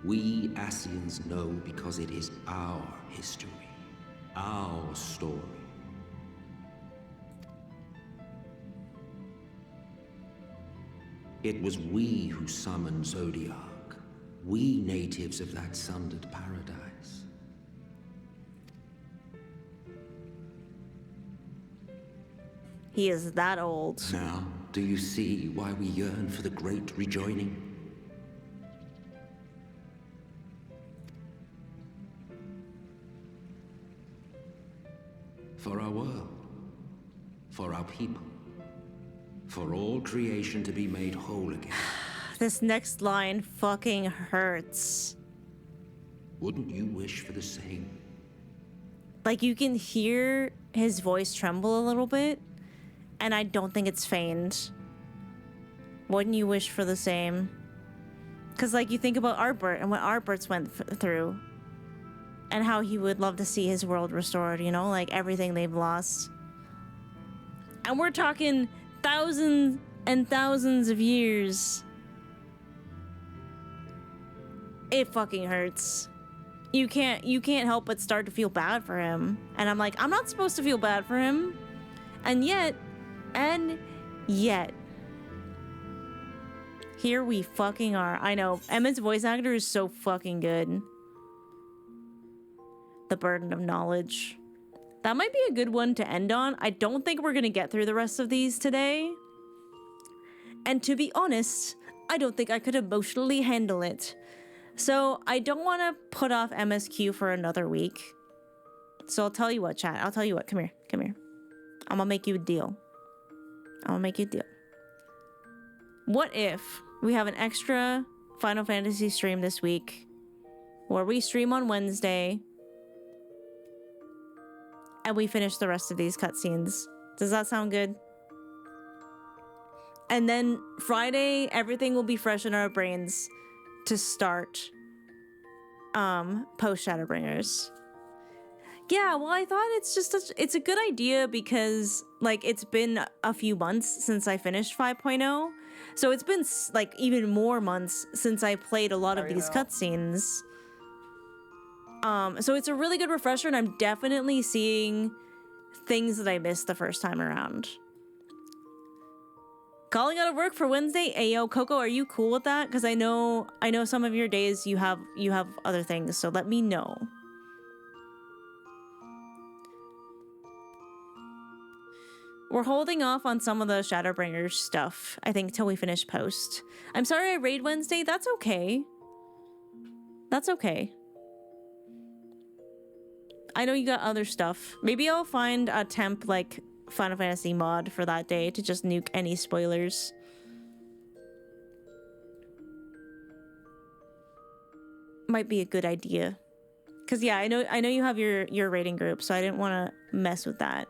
We Ascians know because it is our history, our story. It was we who summoned Zodiac, we natives of that sundered paradise. He is that old. Now, do you see why we yearn for the great rejoining? For our world, for our people, for all creation to be made whole again. This next line fucking hurts. Wouldn't you wish for the same? Like, you can hear his voice tremble a little bit, and I don't think it's feigned. Wouldn't you wish for the same? Because, like, you think about Artbert and what Artbert's went through, and how he would love to see his world restored, you know? Like, everything they've lost. And we're talking thousands and thousands of years. It fucking hurts. You can't help but start to feel bad for him. And I'm like, I'm not supposed to feel bad for him. And yet, here we fucking are. I know, Emmett's voice actor is so fucking good. The burden of knowledge. That might be a good one to end on. I don't think we're gonna get through the rest of these today. And to be honest, I don't think I could emotionally handle it. So I don't want to put off MSQ for another week. So I'll tell you what, chat. I'll tell you what. Come here. Come here. I'm gonna make you a deal. I'm gonna make you a deal. What if we have an extra Final Fantasy stream this week where we stream on Wednesday and we finish the rest of these cutscenes? Does that sound good? And then Friday, everything will be fresh in our brains to start post Shadowbringers. Yeah, well, I thought it's a good idea because, like, it's been a few months since I finished 5.0, so it's been like even more months since I played a lot of these cutscenes. So it's a really good refresher, and I'm definitely seeing things that I missed the first time around. Calling out of work for Wednesday? Ayo, Coco, are you cool with that? Because I know some of your days you have other things, so let me know. We're holding off on some of the Shadowbringers stuff, I think, till we finish post. I'm sorry I raid Wednesday. That's okay. That's okay. I know you got other stuff. Maybe I'll find a temp, like, Final Fantasy mod for that day to just nuke any spoilers. Might be a good idea. Cause yeah, I know you have your rating group, so I didn't want to mess with that.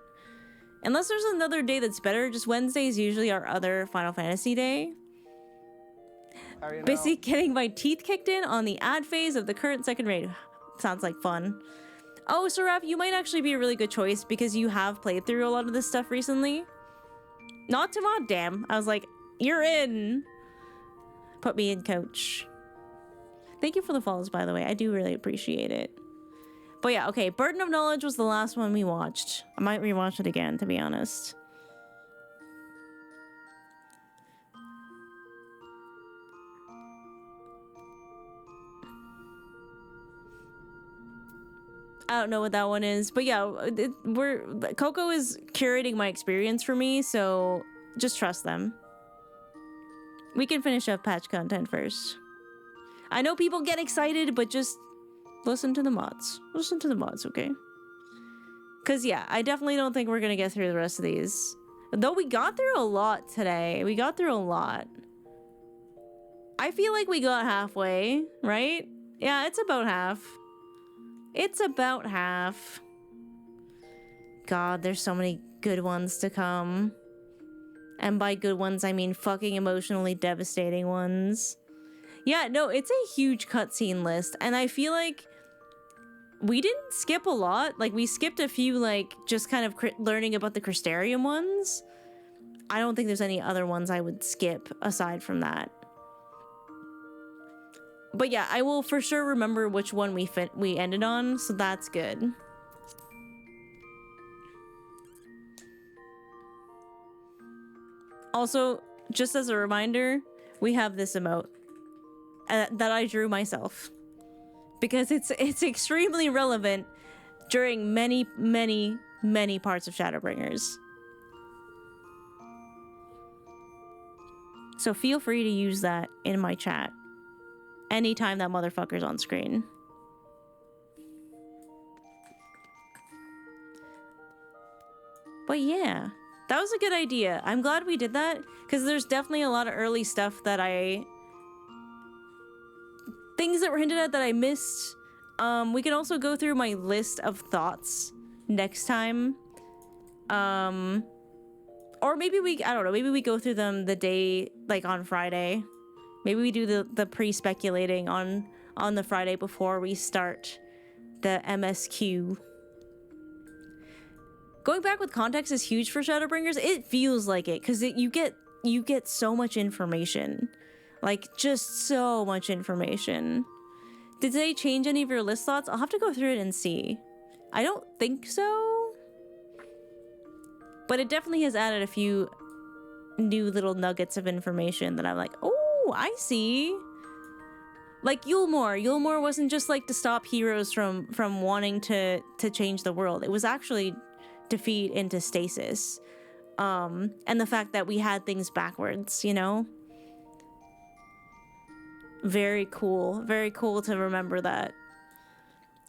Unless there's another day that's better, just Wednesday is usually our other Final Fantasy day. Basically getting my teeth kicked in on the ad phase of the current second raid. Sounds like fun. Oh, Seraph, you might actually be a really good choice because you have played through a lot of this stuff recently. Not to mod, damn. I was like, you're in. Put me in, coach. Thank you for the follows, by the way. I do really appreciate it. But yeah, okay. Burden of Knowledge was the last one we watched. I might rewatch it again, to be honest. I don't know what that one is, but yeah, Coco is curating my experience for me, so just trust them. We can finish up patch content first. I know people get excited, but just listen to the mods. Listen to the mods, okay? Because yeah, I definitely don't think we're gonna get through the rest of these. Though we got through a lot today. We got through a lot. I feel like we got halfway, right? Yeah, it's about half. It's about half. God, there's so many good ones to come. And by good ones, I mean fucking emotionally devastating ones. Yeah, no, it's a huge cutscene list. And I feel like we didn't skip a lot. Like, we skipped a few, like, just kind of learning about the Crystarium ones. I don't think there's any other ones I would skip aside from that. But yeah, I will for sure remember which one we ended on, so that's good. Also, just as a reminder, we have this emote that I drew myself because it's extremely relevant during many parts of Shadowbringers. So feel free to use that in my chat anytime that motherfucker's on screen. But yeah, that was a good idea. I'm glad we did that, because there's definitely a lot of early stuff that things that were hinted at that I missed. We can also go through my list of thoughts next time. Or maybe I don't know, maybe we go through them the day, like on Friday. Maybe we do the pre-speculating on the Friday before we start the MSQ. Going back with context is huge for Shadowbringers. It feels like it, because you get so much information. Like, just so much information. Did they change any of your list thoughts? I'll have to go through it and see. I don't think so. But it definitely has added a few new little nuggets of information that I'm like, oh, I see. Like Yulmore. Yulmore wasn't just like to stop heroes from wanting to change the world. It was actually defeat into stasis. And the fact that we had things backwards, you know? Very cool. Very cool to remember that.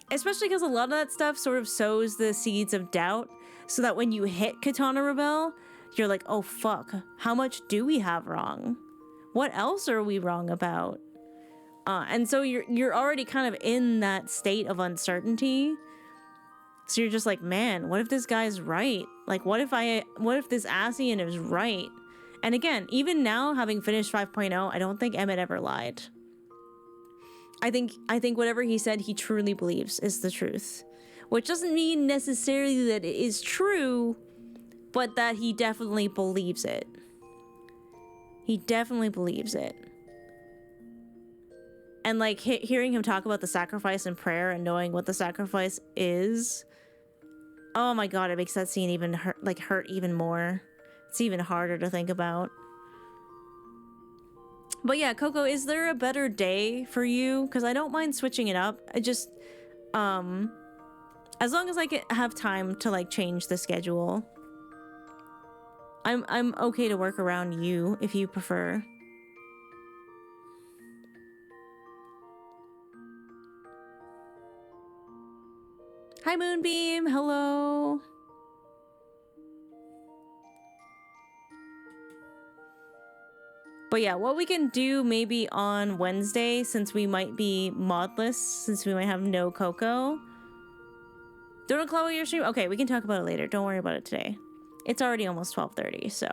Especially because a lot of that stuff sort of sows the seeds of doubt, so that when you hit Qitana Ravel, you're like, oh fuck, how much do we have wrong? What else are we wrong about? And so you're already kind of in that state of uncertainty. So you're just like, man, what if this guy's right? Like, what if this Asian is right? And again, even now, having finished 5.0, I don't think Emmett ever lied. I think whatever he said, he truly believes is the truth. Which doesn't mean necessarily that it is true, but that he definitely believes it. He definitely believes it. And like hearing him talk about the sacrifice and prayer and knowing what the sacrifice is, oh my god, it makes that scene even hurt even more. It's even harder to think about. But yeah, Coco, is there a better day for you? Because I don't mind switching it up. I just, as long as I have time to like change the schedule, I'm okay to work around you if you prefer. Hi Moonbeam, hello. But yeah, what we can do maybe on Wednesday, since we might be modless, since we might have no Coco. Don't o'clock your stream? Okay, we can talk about it later. Don't worry about it today. It's already almost 12:30, so.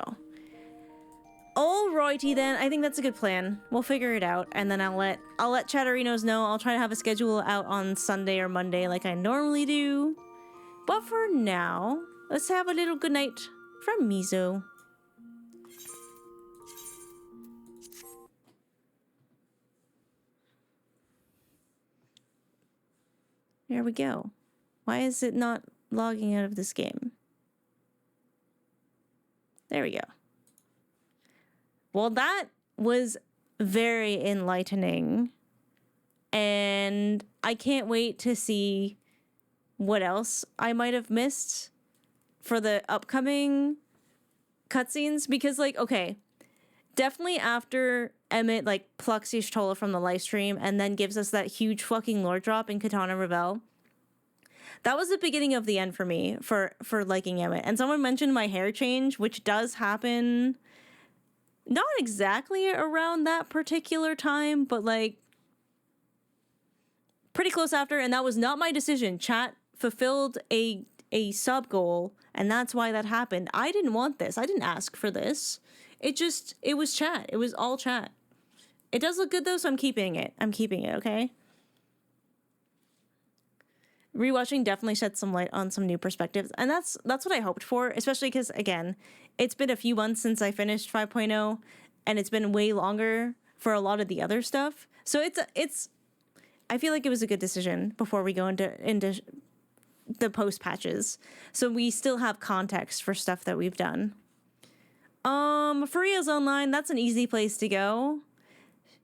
Alrighty then, I think that's a good plan. We'll figure it out, and then I'll let Chatterinos know. I'll try to have a schedule out on Sunday or Monday like I normally do. But for now, let's have a little good night from Mizo. There we go. Why is it not logging out of this game? There we go. Well, that was very enlightening. And I can't wait to see what else I might have missed for the upcoming cutscenes. Because, like, okay, definitely after Emmett, like, plucks Y'shtola from the live stream and then gives us that huge fucking lore drop in Qitana Ravel, that was the beginning of the end for me for liking Emmett. And someone mentioned my hair change, which does happen not exactly around that particular time, but like pretty close after. And that was not my decision. Chat fulfilled a sub goal, and that's why that happened. I didn't want this. I didn't ask for this. It was chat. It was all chat. It does look good though, so I'm keeping it. Okay? Rewatching definitely shed some light on some new perspectives, and that's what I hoped for, especially because, again, it's been a few months since I finished 5.0, and it's been way longer for a lot of the other stuff. So it's I feel like it was a good decision before we go into the post patches, so we still have context for stuff that we've done. Faria's online. That's an easy place to go.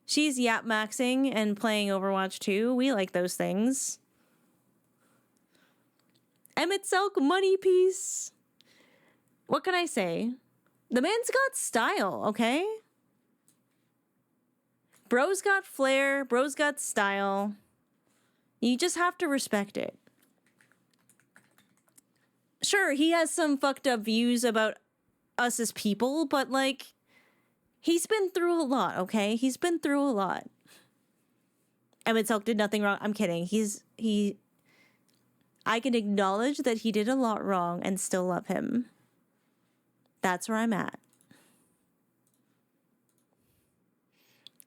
She's yap maxing and playing Overwatch 2. We like those things. Emmett Selk money piece. What can I say? The man's got style, okay? Bro's got flair, bro's got style. You just have to respect it. Sure, he has some fucked up views about us as people, but like, he's been through a lot, okay? He's been through a lot. Emmett Silk did nothing wrong. I'm kidding. I can acknowledge that he did a lot wrong and still love him. That's where I'm at.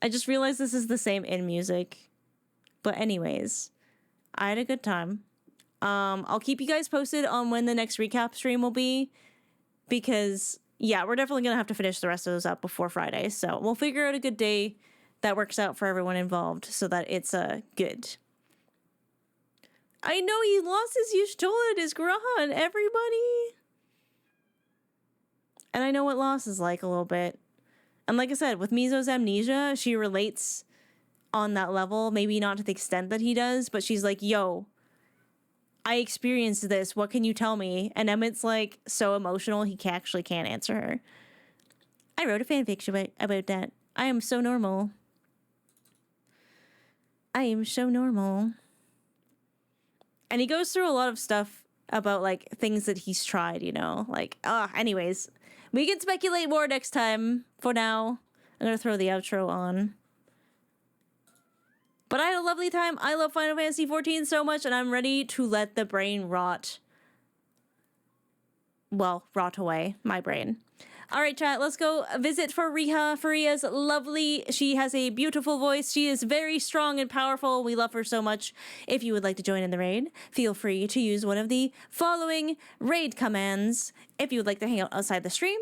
I just realized this is the same in music. But anyways, I had a good time. I'll keep you guys posted on when the next recap stream will be. Because, yeah, we're definitely going to have to finish the rest of those up before Friday. So we'll figure out a good day that works out for everyone involved so that it's good. I know he lost his Yushtola, his Grahan, everybody. And I know what loss is like a little bit. And like I said, with Mizo's amnesia, she relates on that level. Maybe not to the extent that he does, but she's like, yo, I experienced this. What can you tell me? And Emmett's like so emotional, he actually can't answer her. I wrote a fanfiction about that. I am so normal. I am so normal. And he goes through a lot of stuff about, like, things that he's tried, you know? Like, anyways. We can speculate more next time. For now, I'm gonna throw the outro on. But I had a lovely time. I love Final Fantasy XIV so much, and I'm ready to let the brain rot. Well, rot away. My brain. Alright, chat, let's go visit Fariha. Fariha's lovely. She has a beautiful voice. She is very strong and powerful. We love her so much. If you would like to join in the raid, feel free to use one of the following raid commands. If you would like to hang out outside the stream,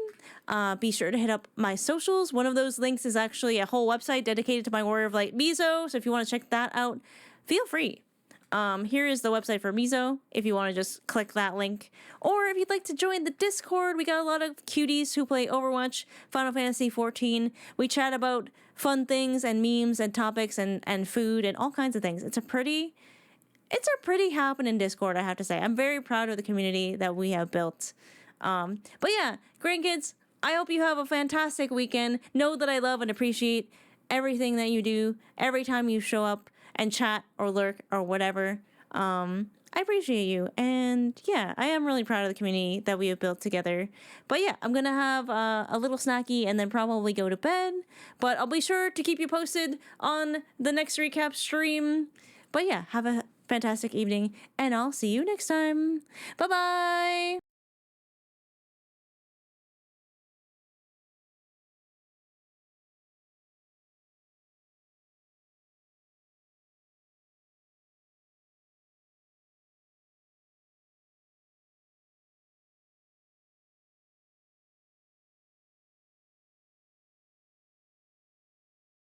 be sure to hit up my socials. One of those links is actually a whole website dedicated to my Warrior of Light Mizo, so if you want to check that out, feel free. Here is the website for Mizo, if you want to just click that link. Or if you'd like to join the Discord, we got a lot of cuties who play Overwatch, Final Fantasy XIV. We chat about fun things and memes and topics and food and all kinds of things. It's a pretty happening Discord, I have to say. I'm very proud of the community that we have built. But yeah, grandkids, I hope you have a fantastic weekend. Know that I love and appreciate everything that you do, every time you show up and chat or lurk or whatever. I appreciate you. And yeah, I am really proud of the community that we have built together. But yeah, I'm going to have a little snacky and then probably go to bed. But I'll be sure to keep you posted on the next recap stream. But yeah, have a fantastic evening and I'll see you next time. Bye-bye.